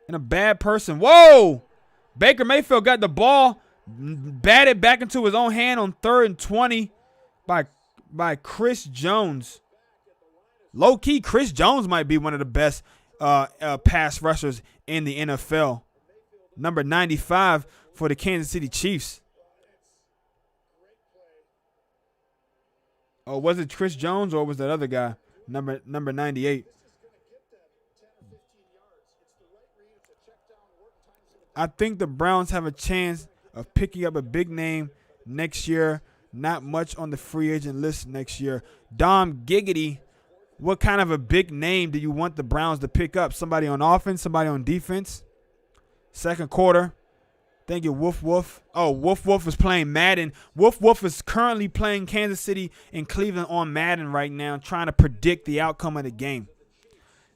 and a bad person. Whoa! Baker Mayfield got the ball, batted back into his own hand on 3rd and 20 by Chris Jones. Low-key, Chris Jones might be one of the best pass rushers in the NFL. Number 95 for the Kansas City Chiefs. Oh, was it Chris Jones or was that other guy? Number 98. I think the Browns have a chance of picking up a big name next year. Not much on the free agent list next year. Dom Giggity, what kind of a big name do you want the Browns to pick up? Somebody on offense, somebody on defense? Second quarter. Thank you, Woof Woof. Oh, Woof Woof is playing Madden. Woof Woof is currently playing Kansas City and Cleveland on Madden right now, trying to predict the outcome of the game.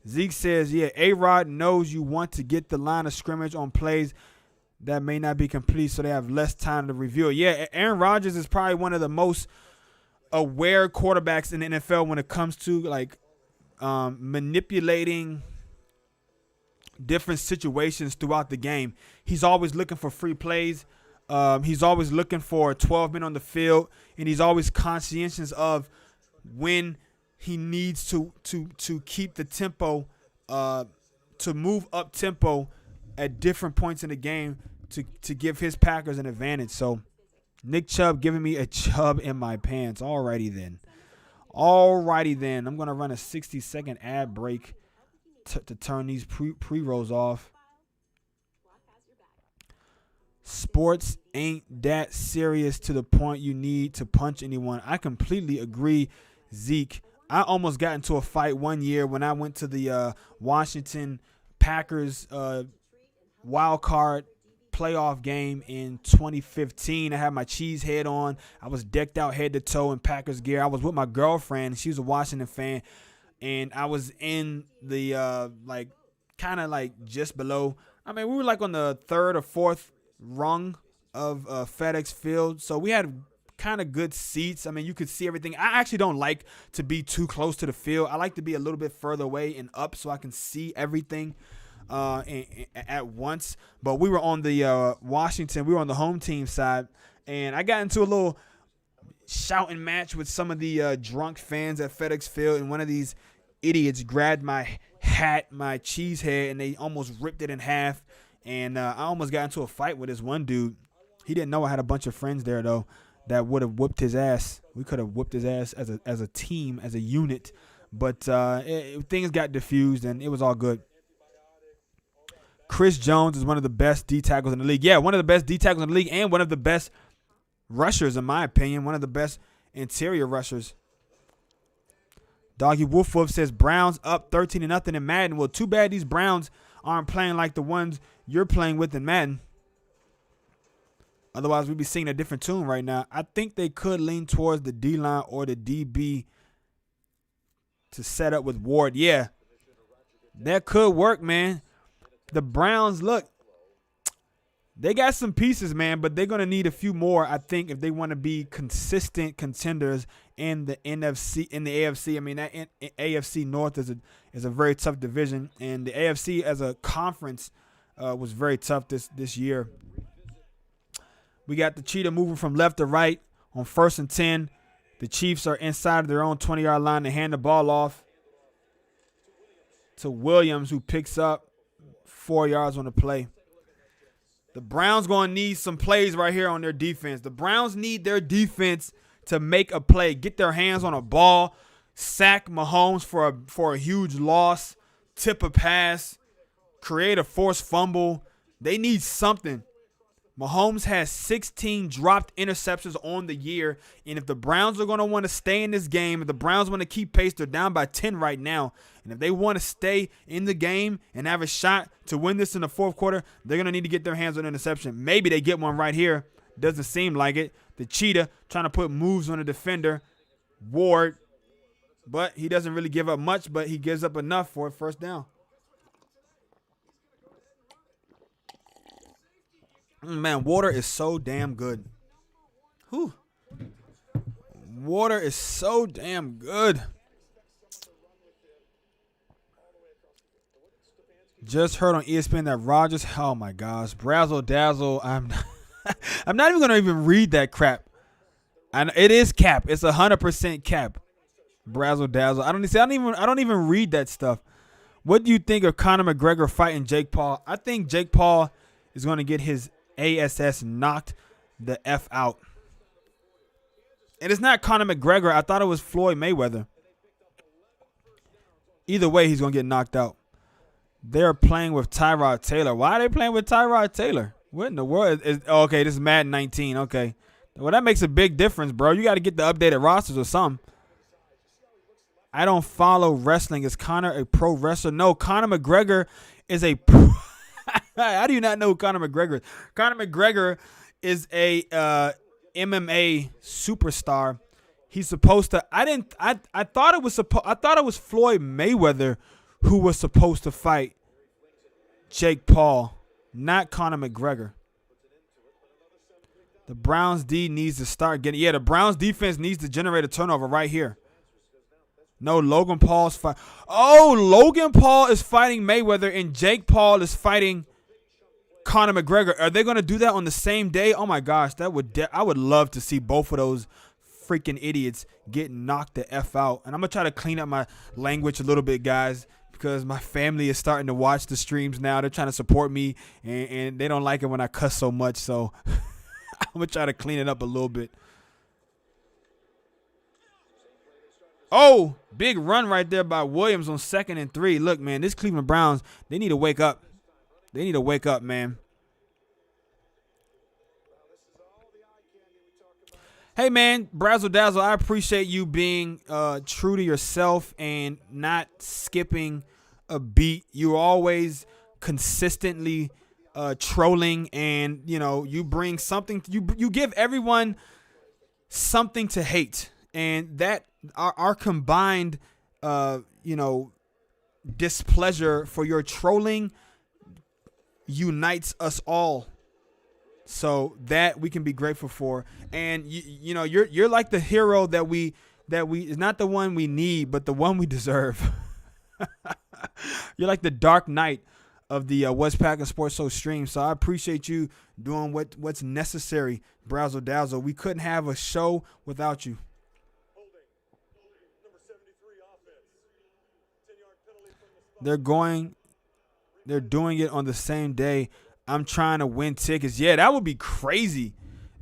Zeke says, yeah, A-Rod knows you want to get the line of scrimmage on plays that may not be complete, so they have less time to review it. Yeah, Aaron Rodgers is probably one of the most aware quarterbacks in the NFL when it comes to, like, manipulating different situations throughout the game. He's always looking for free plays. He's always looking for 12 men on the field, and he's always conscientious of when he needs to keep the tempo, to move up tempo at different points in the game to give his Packers an advantage. So Nick Chubb giving me a chub in my pants. Alrighty then. I'm going to run a 60-second ad break to turn these pre-rolls off. Sports ain't that serious to the point you need to punch anyone. I completely agree, Zeke. I almost got into a fight one year when I went to the Washington Packers wild card playoff game in 2015. I had my cheese head on. I was decked out head to toe in Packers gear. I was with my girlfriend. She was a Washington fan. And I was in the, kind of like just below. I mean, we were like on the 3rd or 4th rung of FedEx Field. So we had kind of good seats. I mean, you could see everything. I actually don't like to be too close to the field. I like to be a little bit further away and up so I can see everything at once. But we were on the Washington. We were on the home team side. And I got into a little shouting match with some of the drunk fans at FedEx Field, and one of these idiots grabbed my hat, my cheese head, and they almost ripped it in half. And I almost got into a fight with this one dude. He didn't know I had a bunch of friends there, though, that would have whooped his ass. We could have whooped his ass as a team, as a unit. But things got diffused, and it was all good. Chris Jones is one of the best D tackles in the league. Yeah, one of the best D tackles in the league, and one of the best rushers, in my opinion. One of the best interior rushers. Doggy Woof Woof says Browns up 13-0 in Madden. Well, too bad these Browns aren't playing like the ones you're playing with in Madden. Otherwise, we'd be singing a different tune right now. I think they could lean towards the D-line or the DB. to set up with Ward. Yeah, that could work, man. The Browns, look, they got some pieces, man, but they're going to need a few more, I think, if they want to be consistent contenders in the NFC, in the AFC. I mean, that AFC North is a very tough division, and the AFC as a conference was very tough this year. We got the Cheetah moving from left to right on 1st and 10. The Chiefs are inside of their own 20-yard line to hand the ball off to Williams, who picks up 4 yards on the play. The Browns going to need some plays right here on their defense. The Browns need their defense to make a play, get their hands on a ball, sack Mahomes for a huge loss, tip a pass, create a forced fumble. They need something. Mahomes has 16 dropped interceptions on the year, and if the Browns are going to want to stay in this game, if the Browns want to keep pace, they're down by 10 right now, and if they want to stay in the game and have a shot to win this in the fourth quarter, they're going to need to get their hands on an interception. Maybe they get one right here. Doesn't seem like it. The Cheetah trying to put moves on the defender, Ward, but he doesn't really give up much, but he gives up enough for a first down. Man, water is so damn good. Whew. Water is so damn good. Just heard on ESPN that Rodgers, oh my gosh, Brazzle Dazzle. I'm not even gonna read that crap. And it is cap. It's 100% cap. Brazzle Dazzle. I don't even read that stuff. What do you think of Conor McGregor fighting Jake Paul? I think Jake Paul is gonna get his ASS knocked the F out. And it's not Conor McGregor. I thought it was Floyd Mayweather. Either way, he's going to get knocked out. They're playing with Tyrod Taylor. Why are they playing with Tyrod Taylor? What in the world? Okay, this is Madden 19. Okay. Well, that makes a big difference, bro. You got to get the updated rosters or something. I don't follow wrestling. Is Conor a pro wrestler? No, Conor McGregor is a pro. How do you not know who Conor McGregor is? Conor McGregor is a MMA superstar. He's supposed to. I thought it was Floyd Mayweather who was supposed to fight Jake Paul, not Conor McGregor. The Browns D needs to start getting. Yeah, the Browns defense needs to generate a turnover right here. No, Logan Paul's fight. Oh, Logan Paul is fighting Mayweather and Jake Paul is fighting Conor McGregor. Are they going to do that on the same day? Oh my gosh, I would love to see both of those freaking idiots get knocked the F out. And I'm going to try to clean up my language a little bit, guys, because my family is starting to watch the streams now. They're trying to support me, and they don't like it when I cuss so much. So I'm going to try to clean it up a little bit. Oh, big run right there by Williams on 2nd and 3. Look, man, this Cleveland Browns, they need to wake up. They need to wake up, man. Hey, man, Brazzle Dazzle, I appreciate you being true to yourself and not skipping a beat. You're always consistently trolling, and, you know, you bring something. You give everyone something to hate, and that our combined, displeasure for your trolling unites us all. So that we can be grateful for. And you're like the hero that we is not the one we need, but the one we deserve. You're like the Dark Knight of the West Packer Sports Show stream. So I appreciate you doing what's necessary, Brazzle Dazzle. We couldn't have a show without you. They're doing it on the same day. I'm trying to win tickets. Yeah, that would be crazy.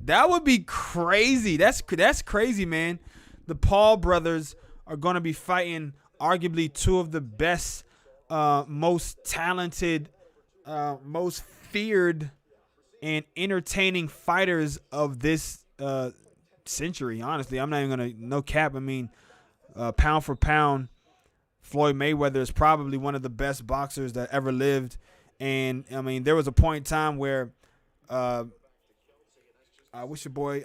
That would be crazy. That's crazy, man. The Paul brothers are going to be fighting arguably two of the best, most talented, most feared, and entertaining fighters of this century. Honestly, I'm not even going to, no cap. I mean, pound for pound, Floyd Mayweather is probably one of the best boxers that ever lived. And, I mean, there was a point in time where what's your boy?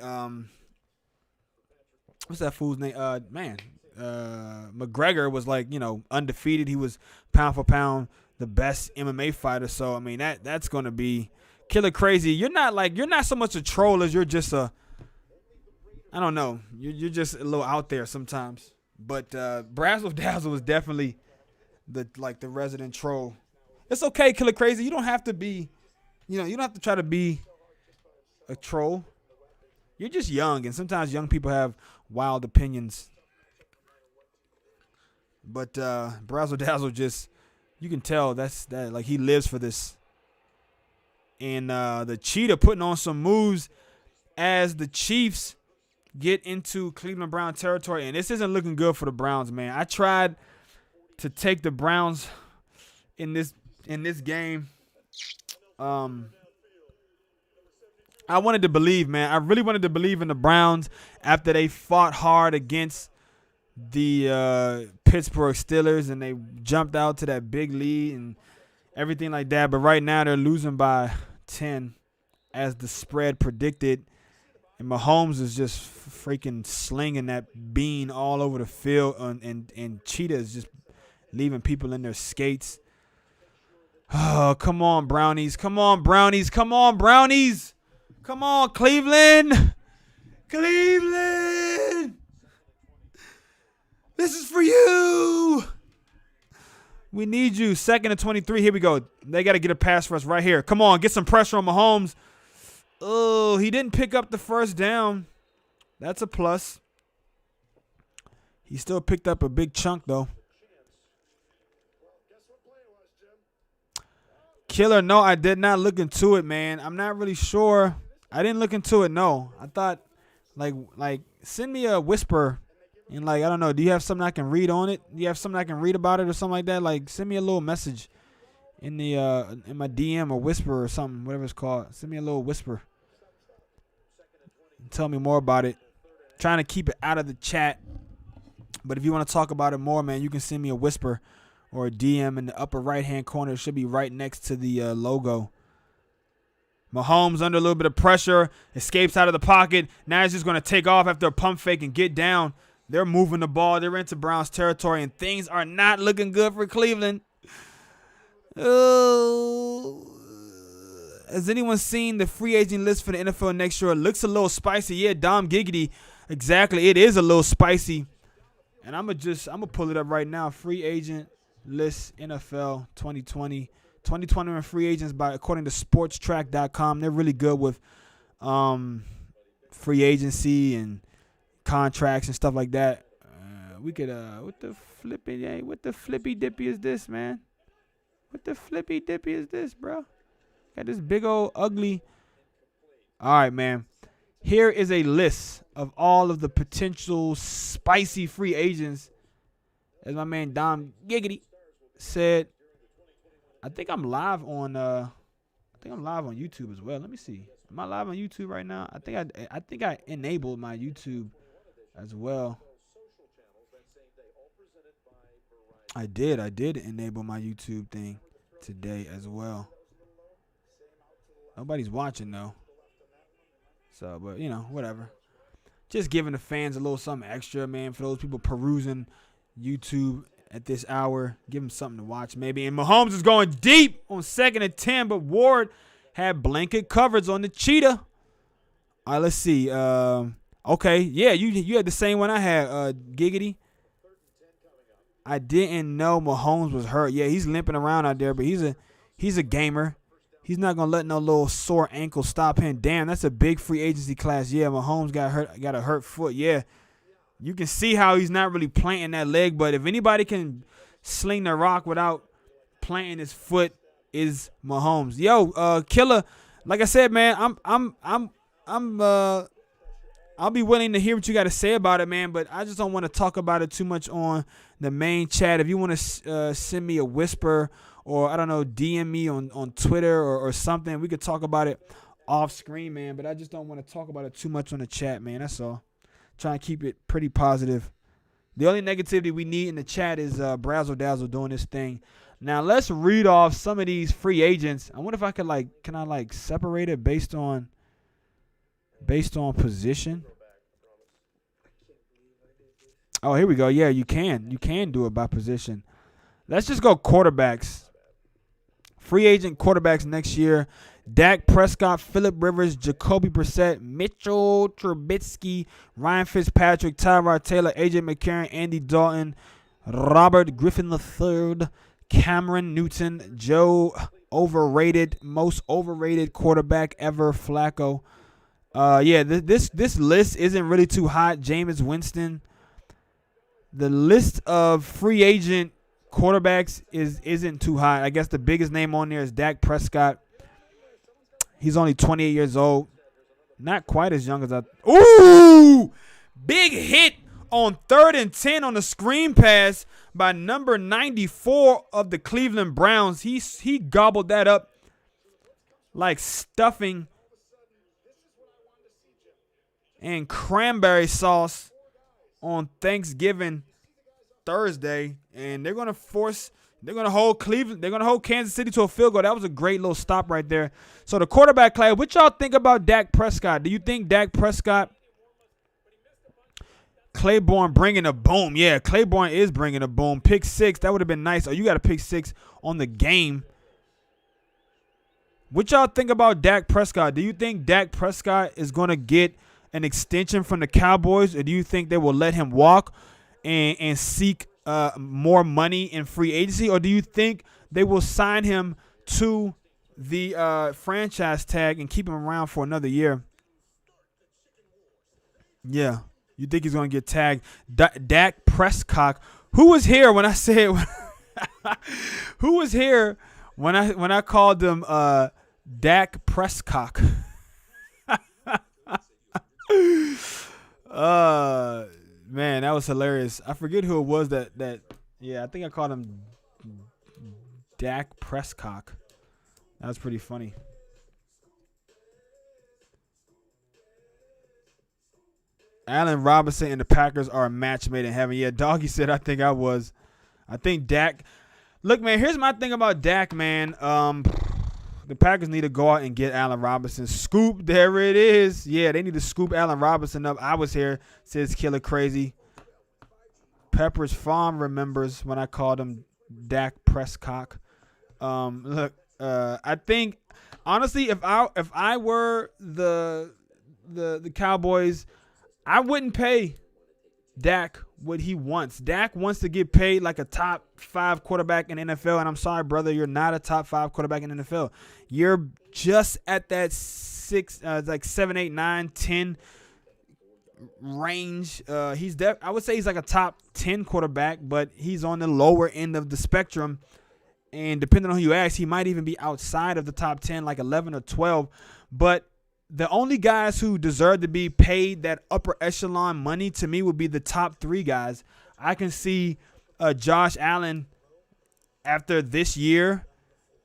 What's that fool's name? McGregor was like, undefeated. He was pound for pound the best MMA fighter. So I mean that's gonna be killer crazy. You're not so much a troll as you're just I don't know. You're just a little out there sometimes. But Brazzle Dazzle was definitely the resident troll. It's okay, killer crazy. You don't have to be, you don't have to try to be a troll. You're just young, and sometimes young people have wild opinions. But Brazzle Dazzle just, you can tell that like he lives for this. And the Cheetah putting on some moves as the Chiefs get into Cleveland Brown territory, and this isn't looking good for the Browns, man. I tried to take the Browns in this game. I wanted to believe, man. I really wanted to believe in the Browns after they fought hard against the Pittsburgh Steelers and they jumped out to that big lead and everything like that. But right now they're losing by 10 as the spread predicted. And Mahomes is just freaking slinging that bean all over the field. And Cheetah is just leaving people in their skates. Oh, come on, Brownies. Come on, Brownies. Come on, Brownies. Come on, Cleveland. Cleveland. This is for you. We need you. 2nd and 23. Here we go. They got to get a pass for us right here. Come on, get some pressure on Mahomes. Oh, he didn't pick up the first down. That's a plus. He still picked up a big chunk, though. Killer, no, I did not look into it, man. I'm not really sure. I didn't look into it, no. I thought, like, send me a whisper. And, I don't know, do you have something I can read on it? Do you have something I can read about it or something like that? Like, send me a little message in my DM or whisper or something, whatever it's called. Send me a little whisper. And tell me more about it. Trying to keep it out of the chat. But if you want to talk about it more, man, you can send me a whisper or a DM in the upper right-hand corner. It should be right next to the logo. Mahomes under a little bit of pressure, escapes out of the pocket. Now he's just going to take off after a pump fake and get down. They're moving the ball. They're into Browns territory, and things are not looking good for Cleveland. Oh. Has anyone seen the free agent list for the NFL next year? It looks a little spicy. Yeah, Dom Giggity. Exactly. It is a little spicy. And I'm gonna pull it up right now. Free agent list NFL 2020. 2021 free agents according to sportstrack.com. They're really good with free agency and contracts and stuff like that. We could what the flippy dippy is this, man? What the flippy dippy is this, bro? Got this big old ugly. All right, man. Here is a list of all of the potential spicy free agents. As my man Dom Giggity said, I think I'm live on YouTube as well. Let me see. Am I live on YouTube right now? I think I enabled my YouTube as well. I did enable my YouTube thing today as well. Nobody's watching though. So, but whatever. Just giving the fans a little something extra, man, for those people perusing YouTube at this hour. Give them something to watch maybe. And Mahomes is going deep on 2nd and 10, but Ward had blanket coverage on the Cheetah. All right, let's see. Okay, yeah, you had the same one I had, Giggity. I didn't know Mahomes was hurt. Yeah, he's limping around out there, but he's a gamer. He's not gonna let no little sore ankle stop him. Damn, that's a big free agency class. Yeah, Mahomes got a hurt foot. Yeah, you can see how he's not really planting that leg. But if anybody can sling the rock without planting his foot, is Mahomes. Yo, Killer. Like I said, man, I'll be willing to hear what you got to say about it, man. But I just don't want to talk about it too much on the main chat. If you want to send me a whisper, or I don't know, DM me on Twitter or something, we could talk about it off screen, man. But I just don't want to talk about it too much on the chat, man. That's all. Trying to keep it pretty positive. The only negativity we need in the chat is Brazzle Dazzle doing this thing. Now let's read off some of these free agents. I wonder if I could can I separate it based on position? Oh, here we go. Yeah, you can. You can do it by position. Let's just go quarterbacks. Free agent quarterbacks next year. Dak Prescott, Phillip Rivers, Jacoby Brissett, Mitchell Trubisky, Ryan Fitzpatrick, Tyrod Taylor, AJ McCarron, Andy Dalton, Robert Griffin III, Cameron Newton, Joe overrated, most overrated quarterback ever, Flacco. This list isn't really too hot. Jameis Winston. The list of free agent quarterbacks isn't too high. I guess the biggest name on there is Dak Prescott. He's only 28 years old. Not quite as young as I. Ooh! Big hit on 3rd and 10 on the screen pass by number 94 of the Cleveland Browns. He gobbled that up like stuffing and cranberry sauce on Thanksgiving Thursday, and they're gonna hold Cleveland. They're gonna hold Kansas City to a field goal. That was a great little stop right there. So the quarterback class. What y'all think about Dak Prescott? Do you think Dak Prescott, Claiborne bringing a boom? Yeah, Claiborne is bringing a boom. Pick 6. That would have been nice. Oh, you got a pick 6 on the game. What y'all think about Dak Prescott? Do you think Dak Prescott is gonna get an extension from the Cowboys, or do you think they will let him walk and seek more money in free agency, or do you think they will sign him to the franchise tag and keep him around for another year? Yeah, you think he's gonna get tagged? Dak Prescott, who was here when I said who was here when I called him Dak Prescott? Man, that was hilarious. I forget who it was that I think I called him Dak Prescott. That was pretty funny. Allen Robinson and the Packers are a match made in heaven. Yeah, Doggy said I think I was. I think Dak. Look, man, here's my thing about Dak, man. The Packers need to go out and get Allen Robinson. Scoop, there it is. Yeah, they need to scoop Allen Robinson up. I was here, says Killer Crazy. Pepper's Farm remembers when I called him Dak Prescott. Look, I think honestly, if I were the Cowboys, I wouldn't pay Dak what he wants. Dak wants to get paid like a top 5 quarterback in the NFL, and I'm sorry, brother, you're not a top 5 quarterback in the NFL. You're just at that 6, like 7, 8, 9, 10 range. I would say he's like a top 10 quarterback, but he's on the lower end of the spectrum. And depending on who you ask, he might even be outside of the top 10, like 11 or 12. But the only guys who deserve to be paid that upper echelon money to me would be the top 3 guys. I can see Josh Allen after this year,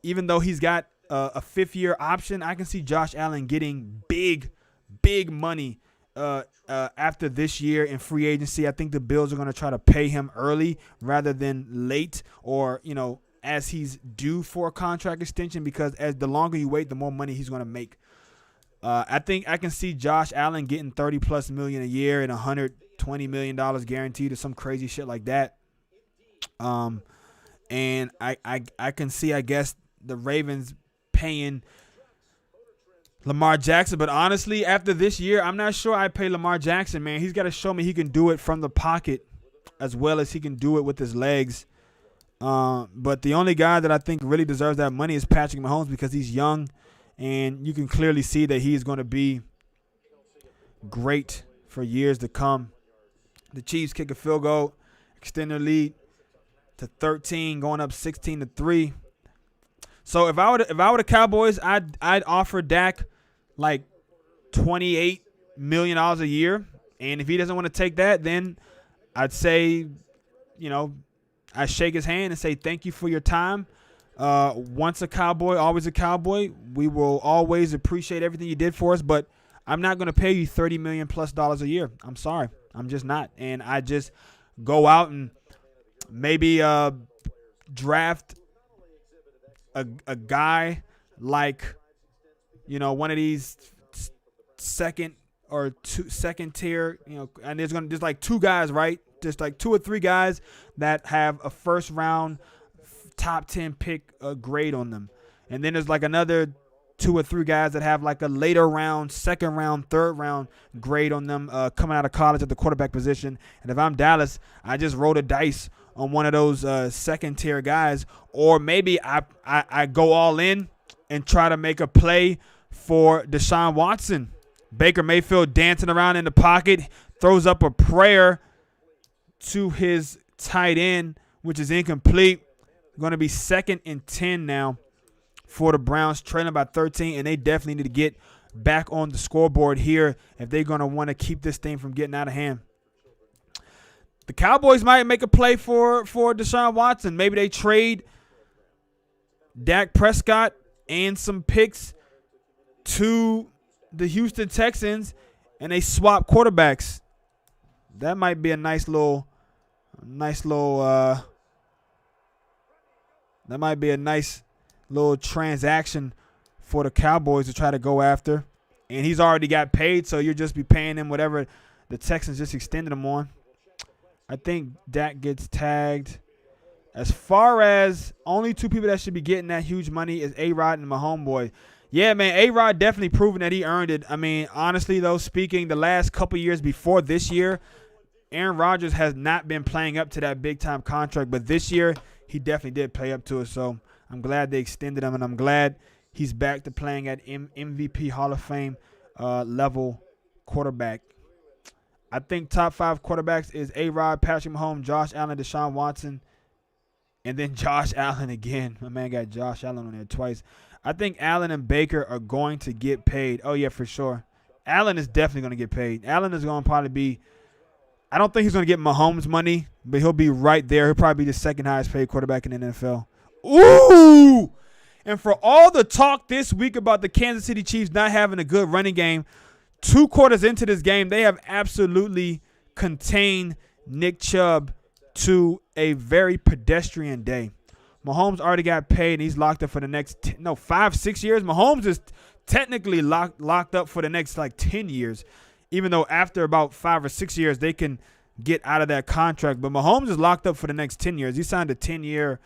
even though he's got a 5th-year option, I can see Josh Allen getting big money after this year in free agency. I think the Bills are going to try to pay him early rather than late, or, as he's due for a contract extension, because as the longer you wait, the more money he's going to make. I think I can see Josh Allen getting $30+ million a year and $120 million guaranteed or some crazy shit like that. And I can see, I guess, the Ravens paying Lamar Jackson. But honestly, after this year, I'm not sure I'd pay Lamar Jackson, man. He's got to show me he can do it from the pocket as well as he can do it with his legs. But the only guy that I think really deserves that money is Patrick Mahomes, because he's young. And you can clearly see that he is going to be great for years to come. The Chiefs kick a field goal, extend their lead to 13, going up 16-3. So if I were the Cowboys, I'd offer Dak like $28 million a year. And if he doesn't want to take that, then I'd say, I shake his hand and say thank you for your time. Once a Cowboy, always a Cowboy. We will always appreciate everything you did for us, but I'm not going to pay you $30 million+ a year. I'm sorry. I'm just not. And I just go out and maybe draft a guy like, one of these second tier, and there's like 2 guys, right? just like 2 or 3 guys that have a first round top 10 pick grade on them. And then there's like another 2 or 3 guys that have like a later round, second round, third round grade on them coming out of college at the quarterback position. And if I'm Dallas, I just roll the dice on one of those second tier guys, or maybe I go all in and try to make a play for Deshaun Watson. Baker Mayfield dancing around in the pocket, throws up a prayer to his tight end, which is incomplete. Going to be 2nd and 10 now for the Browns, trailing by 13, and they definitely need to get back on the scoreboard here if they're going to want to keep this thing from getting out of hand. The Cowboys might make a play for Deshaun Watson. Maybe they trade Dak Prescott and some picks to the Houston Texans, and they swap quarterbacks. That might be a nice little transaction for the Cowboys to try to go after. And he's already got paid, so you'll just be paying him whatever the Texans just extended him on. I think Dak gets tagged. As far as only 2 people that should be getting that huge money is A-Rod and my homeboy. Yeah, man, A-Rod definitely proven that he earned it. I mean, honestly, though, speaking, the last couple years before this year, Aaron Rodgers has not been playing up to that big-time contract. But this year, he definitely did play up to it. So I'm glad they extended him, and I'm glad he's back to playing at MVP Hall of Fame level quarterback. I think top 5 quarterbacks is A-Rod, Patrick Mahomes, Josh Allen, Deshaun Watson, and then Josh Allen again. My man got Josh Allen on there twice. I think Allen and Baker are going to get paid. Oh, yeah, for sure. Allen is definitely going to get paid. Allen is going to probably be – I don't think he's going to get Mahomes money, but he'll be right there. He'll probably be the second highest paid quarterback in the NFL. Ooh! And for all the talk this week about the Kansas City Chiefs not having a good running game, 2 quarters into this game, they have absolutely contained Nick Chubb to a very pedestrian day. Mahomes already got paid, and he's locked up for the next 5-6 years. Mahomes is technically locked up for the next 10 years, even though after about 5 or 6 years they can get out of that contract. But Mahomes is locked up for the next 10 years. He signed a 10-year,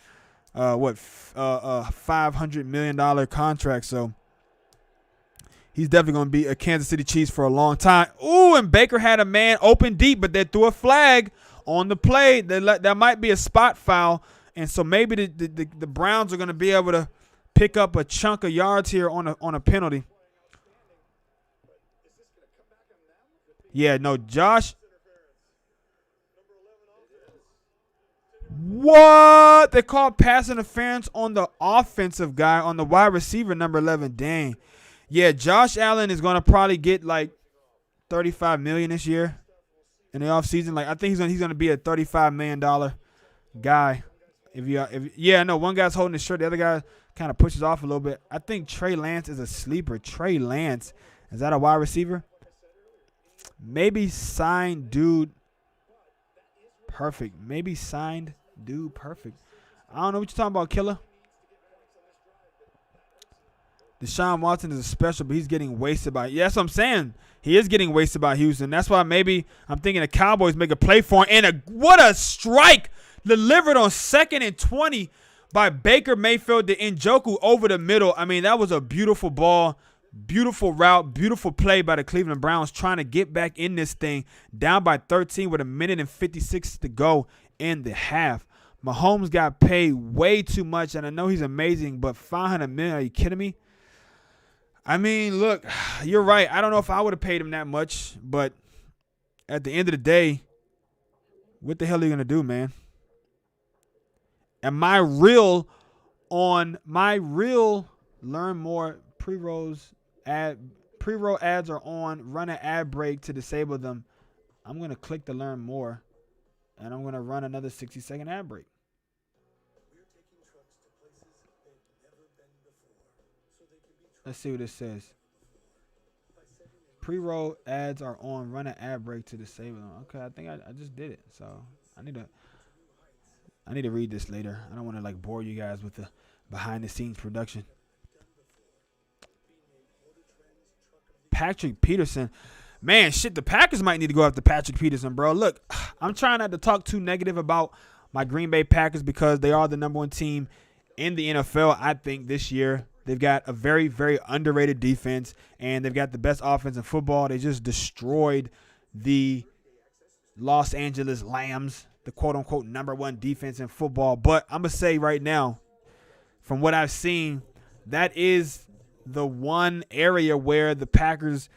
$500 million contract. So he's definitely going to be a Kansas City Chiefs for a long time. Ooh, and Baker had a man open deep, but they threw a flag on the play. That might be a spot foul. And so maybe the Browns are going to be able to pick up a chunk of yards here on a penalty. Yeah, no, Josh. What? They called pass interference on the offensive guy, on the wide receiver, number 11. Dang. Yeah, Josh Allen is going to probably get like $35 million this year in the offseason. I think he's going to be a $35 million guy. One guy's holding his shirt. The other guy kind of pushes off a little bit. I think Trey Lance is a sleeper. Trey Lance. Is that a wide receiver? Maybe signed dude perfect. I don't know what you're talking about, killer. Deshaun Watson is a special, but he's getting wasted by – yeah, that's what I'm saying. He is getting wasted by Houston. That's why maybe I'm thinking the Cowboys make a play for him. And what a strike delivered on 2nd and 20 by Baker Mayfield to Njoku over the middle. I mean, that was a beautiful ball, beautiful route, beautiful play by the Cleveland Browns trying to get back in this thing, down by 13 with 1:56 to go in the half. Mahomes got paid way too much, and I know he's amazing, but $500 million, are you kidding me? I mean, look, you're right. I don't know if I would have paid him that much, but at the end of the day, what the hell are you going to do, man? And my real learn more pre-roll ads are on, run an ad break to disable them. I'm going to click the learn more, and I'm going to run another 60-second ad break. Let's see what it says. Pre-roll ads are on, run an ad break to disable them. Okay, I think I just did it, so I need to read this later. I don't want to bore you guys with the behind the scenes production. Patrick Peterson. Man, shit, the Packers might need to go after Patrick Peterson, bro. Look, I'm trying not to talk too negative about my Green Bay Packers because they are the number one team in the NFL, I think, this year. They've got a very, very underrated defense, and they've got the best offense in football. They just destroyed the Los Angeles Lambs, the quote-unquote number one defense in football. But I'm going to say right now, from what I've seen, that is the one area where the Packers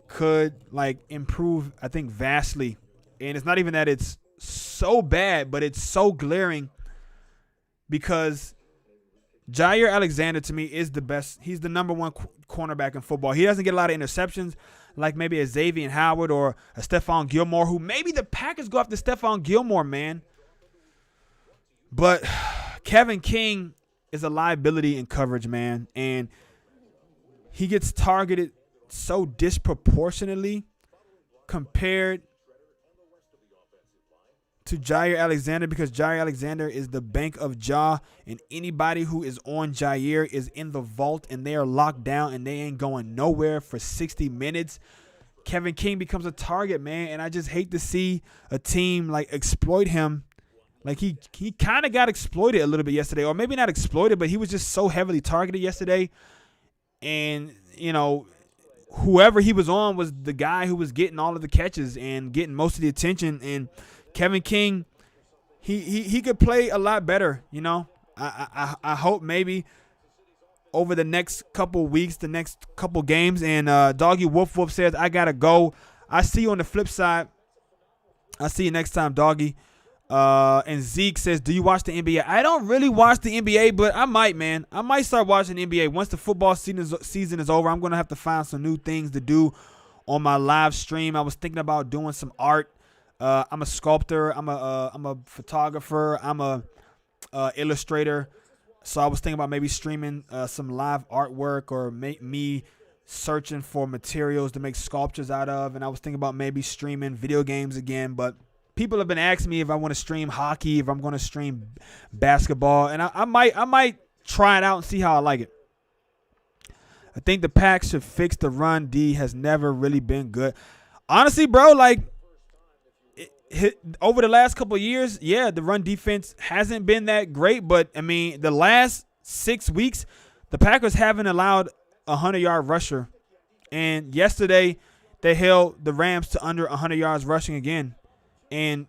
could, like, improve, I think, vastly. And it's not even that it's so bad, but it's so glaring because Jair Alexander, to me, is the best. He's the number one cornerback in football. He doesn't get a lot of interceptions like maybe a Xavier Howard or a Stephon Gilmore, who maybe the Packers go after Stephon Gilmore, man. But Kevin King is a liability in coverage, man, and he gets targeted so disproportionately compared to Jair Alexander, because Jair Alexander is the bank of jaw, and anybody who is on Jair is in the vault and they are locked down and they ain't going nowhere for 60 minutes. Kevin King becomes a target, man, and I just hate to see a team like exploit him. Like he kind of got exploited a little bit yesterday, or maybe not exploited, but he was just so heavily targeted yesterday. And, you know, whoever he was on was the guy who was getting all of the catches and getting most of the attention. And Kevin King, he could play a lot better, you know. I hope maybe over the next couple weeks, the next couple games. And Doggy Wolf Wolf says, I got to go. I see you on the flip side. I'll see you next time, Doggy. And Zeke says, do you watch the NBA? I don't really watch the NBA, but I might, man. I might start watching the NBA. Once the football season is over, I'm going to have to find some new things to do on my live stream. I was thinking about doing some art. I'm a sculptor. I'm a photographer. I'm a illustrator. So I was thinking about maybe streaming some live artwork, or me searching for materials to make sculptures out of. And I was thinking about maybe streaming video games again. But people have been asking me if I want to stream hockey, if I'm going to stream basketball. And I might try it out and see how I like it. I think the Packs should fix the run. D has never really been good. Honestly, bro, like, over the last couple of years, yeah, the run defense hasn't been that great. But, I mean, the last 6 weeks, the Packers haven't allowed a 100-yard rusher. And yesterday, they held the Rams to under 100 yards rushing again. And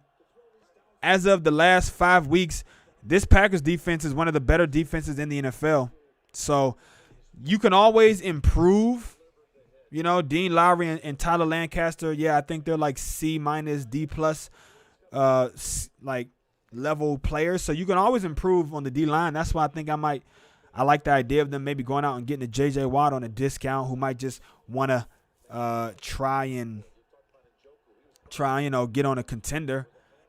as of the last 5 weeks, this Packers defense is one of the better defenses in the NFL. So you can always improve. You know, Dean Lowry and Tyler Lancaster, yeah, I think they're like C-, D+, like level players. So you can always improve on the D-line. That's why I think I like the idea of them maybe going out and getting a J.J. Watt on a discount, who might just want to try, you know, get on a contender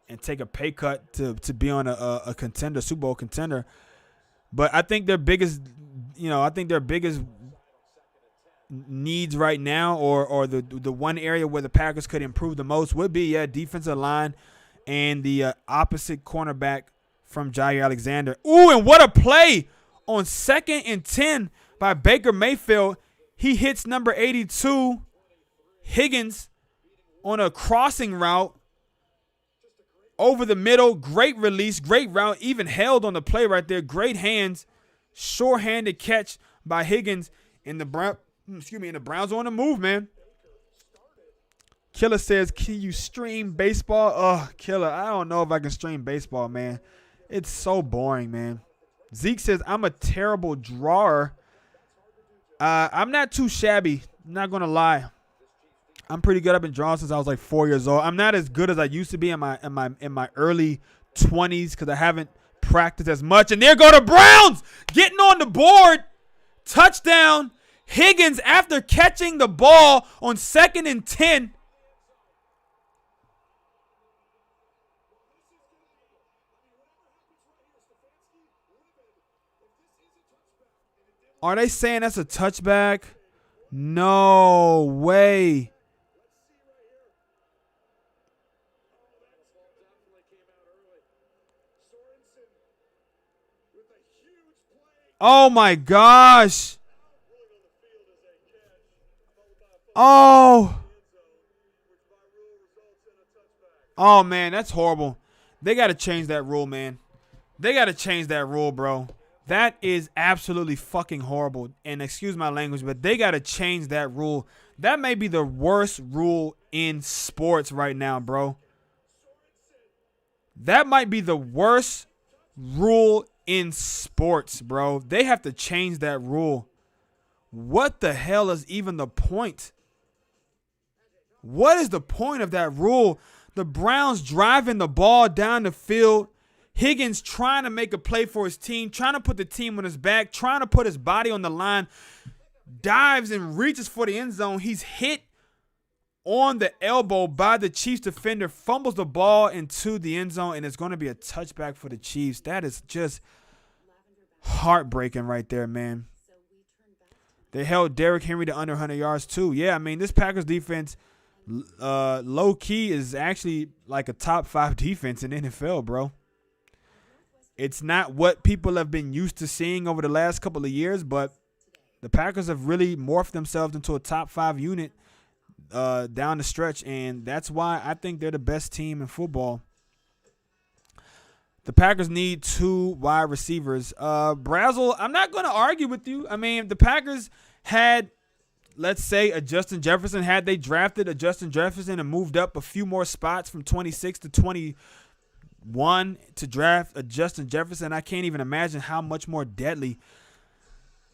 and take a pay cut to be on a contender, Super Bowl contender. But I think their biggest needs right now, or the one area where the Packers could improve the most would be, defensive line and the opposite cornerback from Jair Alexander. Ooh, and what a play on 2nd and 10 by Baker Mayfield. He hits number 82, Higgins, on a crossing route over the middle. Great release, great route, even held on the play right there. Great hands, sure-handed catch by Higgins, and the Browns are on the move, man. Killer says, can you stream baseball? Oh, Killer, I don't know if I can stream baseball, man. It's so boring, man. Zeke says, I'm a terrible drawer. I'm not too shabby, not going to lie. I'm pretty good. I've been drawing since I was like 4 years old. I'm not as good as I used to be in my early 20s because I haven't practiced as much. And there go the Browns getting on the board. Touchdown. Higgins, after catching the ball on 2nd and 10. Are they saying that's a touchback? No way. Oh, my gosh. Oh. Oh, man, that's horrible. They got to change that rule, man. They got to change that rule, bro. That is absolutely fucking horrible. And excuse my language, but they got to change that rule. That may be the worst rule in sports right now, bro. That might be the worst rule in sports, bro. They have to change that rule. What the hell is even the point? What is the point of that rule? The Browns driving the ball down the field. Higgins trying to make a play for his team, trying to put the team on his back, trying to put his body on the line, dives and reaches for the end zone. He's hit on the elbow by the Chiefs defender, fumbles the ball into the end zone, and it's going to be a touchback for the Chiefs. That is just heartbreaking right there, man. They held Derrick Henry to under 100 yards too. Yeah, I mean, this Packers defense, low-key, is actually like a top 5 defense in the NFL, bro. It's not what people have been used to seeing over the last couple of years, but the Packers have really morphed themselves into a top 5 unit down the stretch, and that's why I think they're the best team in football. The Packers need 2 wide receivers. Brazzle, I'm not going to argue with you. I mean, the Packers had, let's say, a Justin Jefferson. Had they drafted a Justin Jefferson and moved up a few more spots from 26 to 21 to draft a Justin Jefferson, I can't even imagine how much more deadly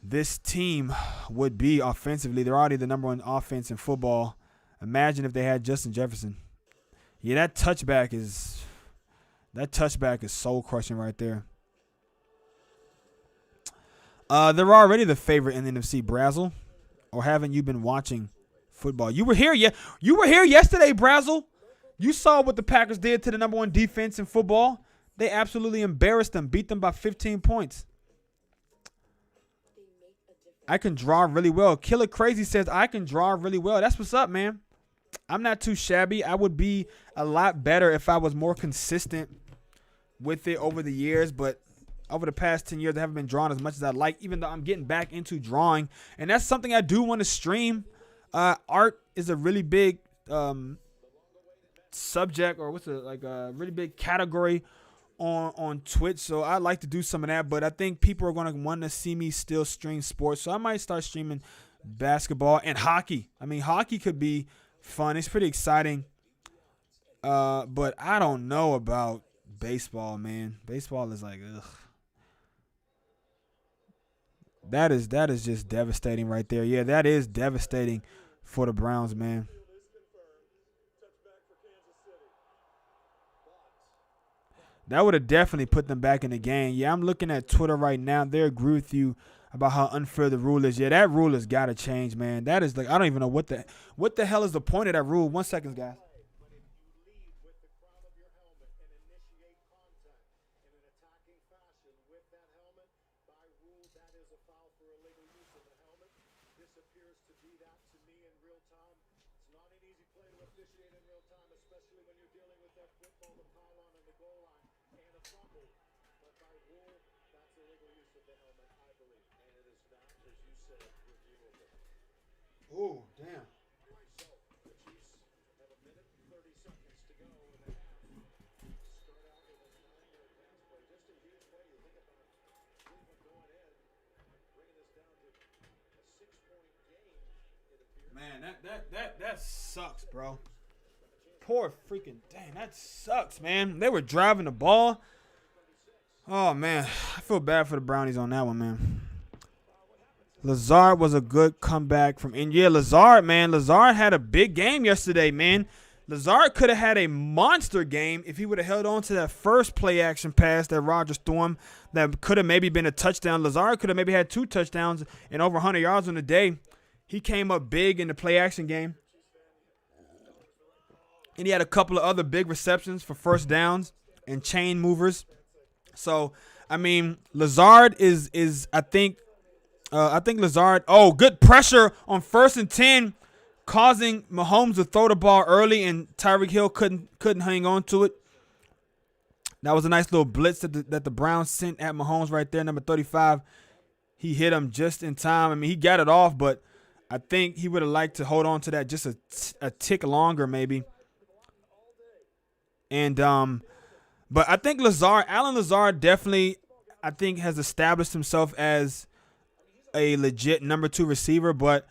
this team would be offensively. They're already the number 1 offense in football. Imagine if they had Justin Jefferson. Yeah, that touchback is soul crushing right there. They're already the favorite in the NFC, Brazzle. Or haven't you been watching football? You were here, yeah. You were here yesterday, Brazzle. You saw what the Packers did to the number 1 defense in football. They absolutely embarrassed them, beat them by 15 points. I can draw really well. Killer Crazy says, I can draw really well. That's what's up, man. I'm not too shabby. I would be a lot better if I was more consistent with it over the years, but over the past 10 years, I haven't been drawing as much as I like, even though I'm getting back into drawing. And that's something I do want to stream. Art is a really big subject, or a really big category on Twitch, so I like to do some of that, but I think people are going to want to see me still stream sports, so I might start streaming basketball and hockey. I mean, hockey could be fun. It's pretty exciting, but I don't know about baseball, man. Baseball is like, ugh. That is just devastating right there. Yeah, that is devastating for the Browns, man. That would have definitely put them back in the game. Yeah, I'm looking at Twitter right now. They agree with you about how unfair the rule is. Yeah, that rule has got to change, man. That is like, I don't even know what the hell is the point of that rule. 1 second, guys. Oh, damn. Man, that sucks, bro. Poor freaking, dang, that sucks, man. They were driving the ball. Oh, man. I feel bad for the Brownies on that one, man. Lazard was a good comeback from India. Lazard, man. Lazard had a big game yesterday, man. Lazard could have had a monster game if he would have held on to that first play action pass that Rodgers threw him that could have maybe been a touchdown. Lazard could have maybe had 2 touchdowns and over 100 yards on the day. He came up big in the play action game. And he had a couple of other big receptions for first downs and chain movers. So, I mean, Lazard is I think Lazard, good pressure on 1st and 10, causing Mahomes to throw the ball early, and Tyreek Hill couldn't hang on to it. That was a nice little blitz that the Browns sent at Mahomes right there, number 35. He hit him just in time. I mean, he got it off, but I think he would have liked to hold on to that just a tick longer maybe. And but I think Alan Lazard definitely, I think, has established himself as a legit number 2 receiver, but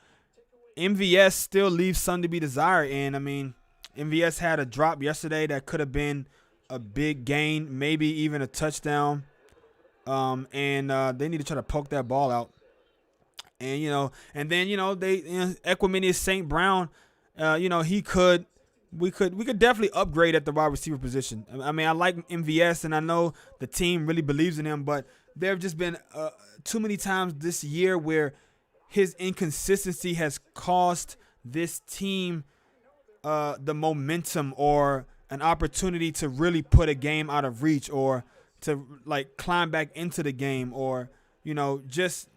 MVS still leaves some to be desired. And I mean, MVS had a drop yesterday that could have been a big gain, maybe even a touchdown. And they need to try to poke that ball out. And then Equiminius St. Brown, we could definitely upgrade at the wide receiver position. I mean, I like MVS, and I know the team really believes in him, but there have just been too many times this year where his inconsistency has cost this team the momentum or an opportunity to really put a game out of reach, or to like climb back into the game, or just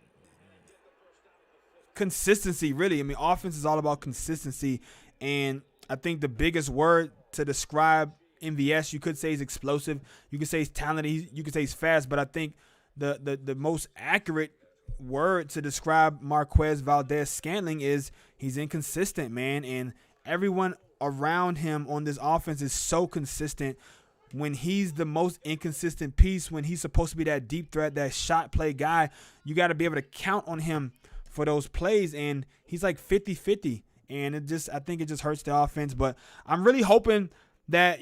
consistency. Really, I mean, offense is all about consistency, and I think the biggest word to describe MVS, you could say he's explosive, you could say he's talented, you could say he's fast, but I think the most accurate word to describe Marquez Valdez-Scantling is he's inconsistent, man. And everyone around him on this offense is so consistent. When he's the most inconsistent piece, when he's supposed to be that deep threat, that shot play guy, you got to be able to count on him for those plays, and he's like 50-50, and I think it just hurts the offense. But I'm really hoping that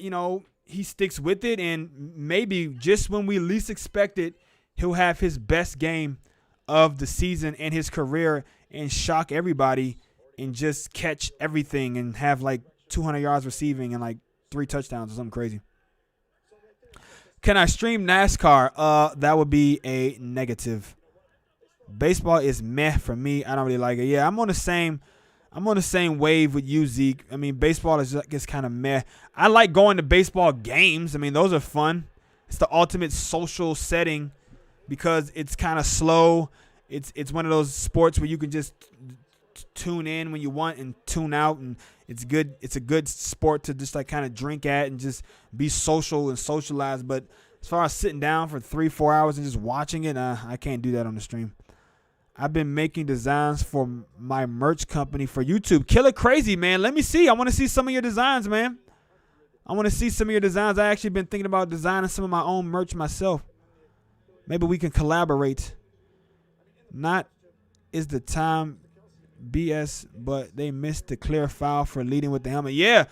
he sticks with it, and maybe just when we least expect it, he'll have his best game of the season and his career and shock everybody and just catch everything and have like 200 yards receiving and like 3 touchdowns or something crazy. Can I stream NASCAR? That would be a negative. Baseball is meh for me. I don't really like it. Yeah, I'm on the same wave with you, Zeke. I mean, baseball is just kind of meh. I like going to baseball games. I mean, those are fun. It's the ultimate social setting because it's kind of slow. It's one of those sports where you can just tune in when you want and tune out, and it's good. It's a good sport to just like kind of drink at and just be social and socialize. But as far as sitting down for 3-4 hours and just watching it, I can't do that on the stream. I've been making designs for my merch company for YouTube. Killer Crazy, man. Let me see. I want to see some of your designs, man. I want to see some of your designs. I actually been thinking about designing some of my own merch myself. Maybe we can collaborate. Not is the time BS, but they missed the clear foul for leading with the helmet. Yeah.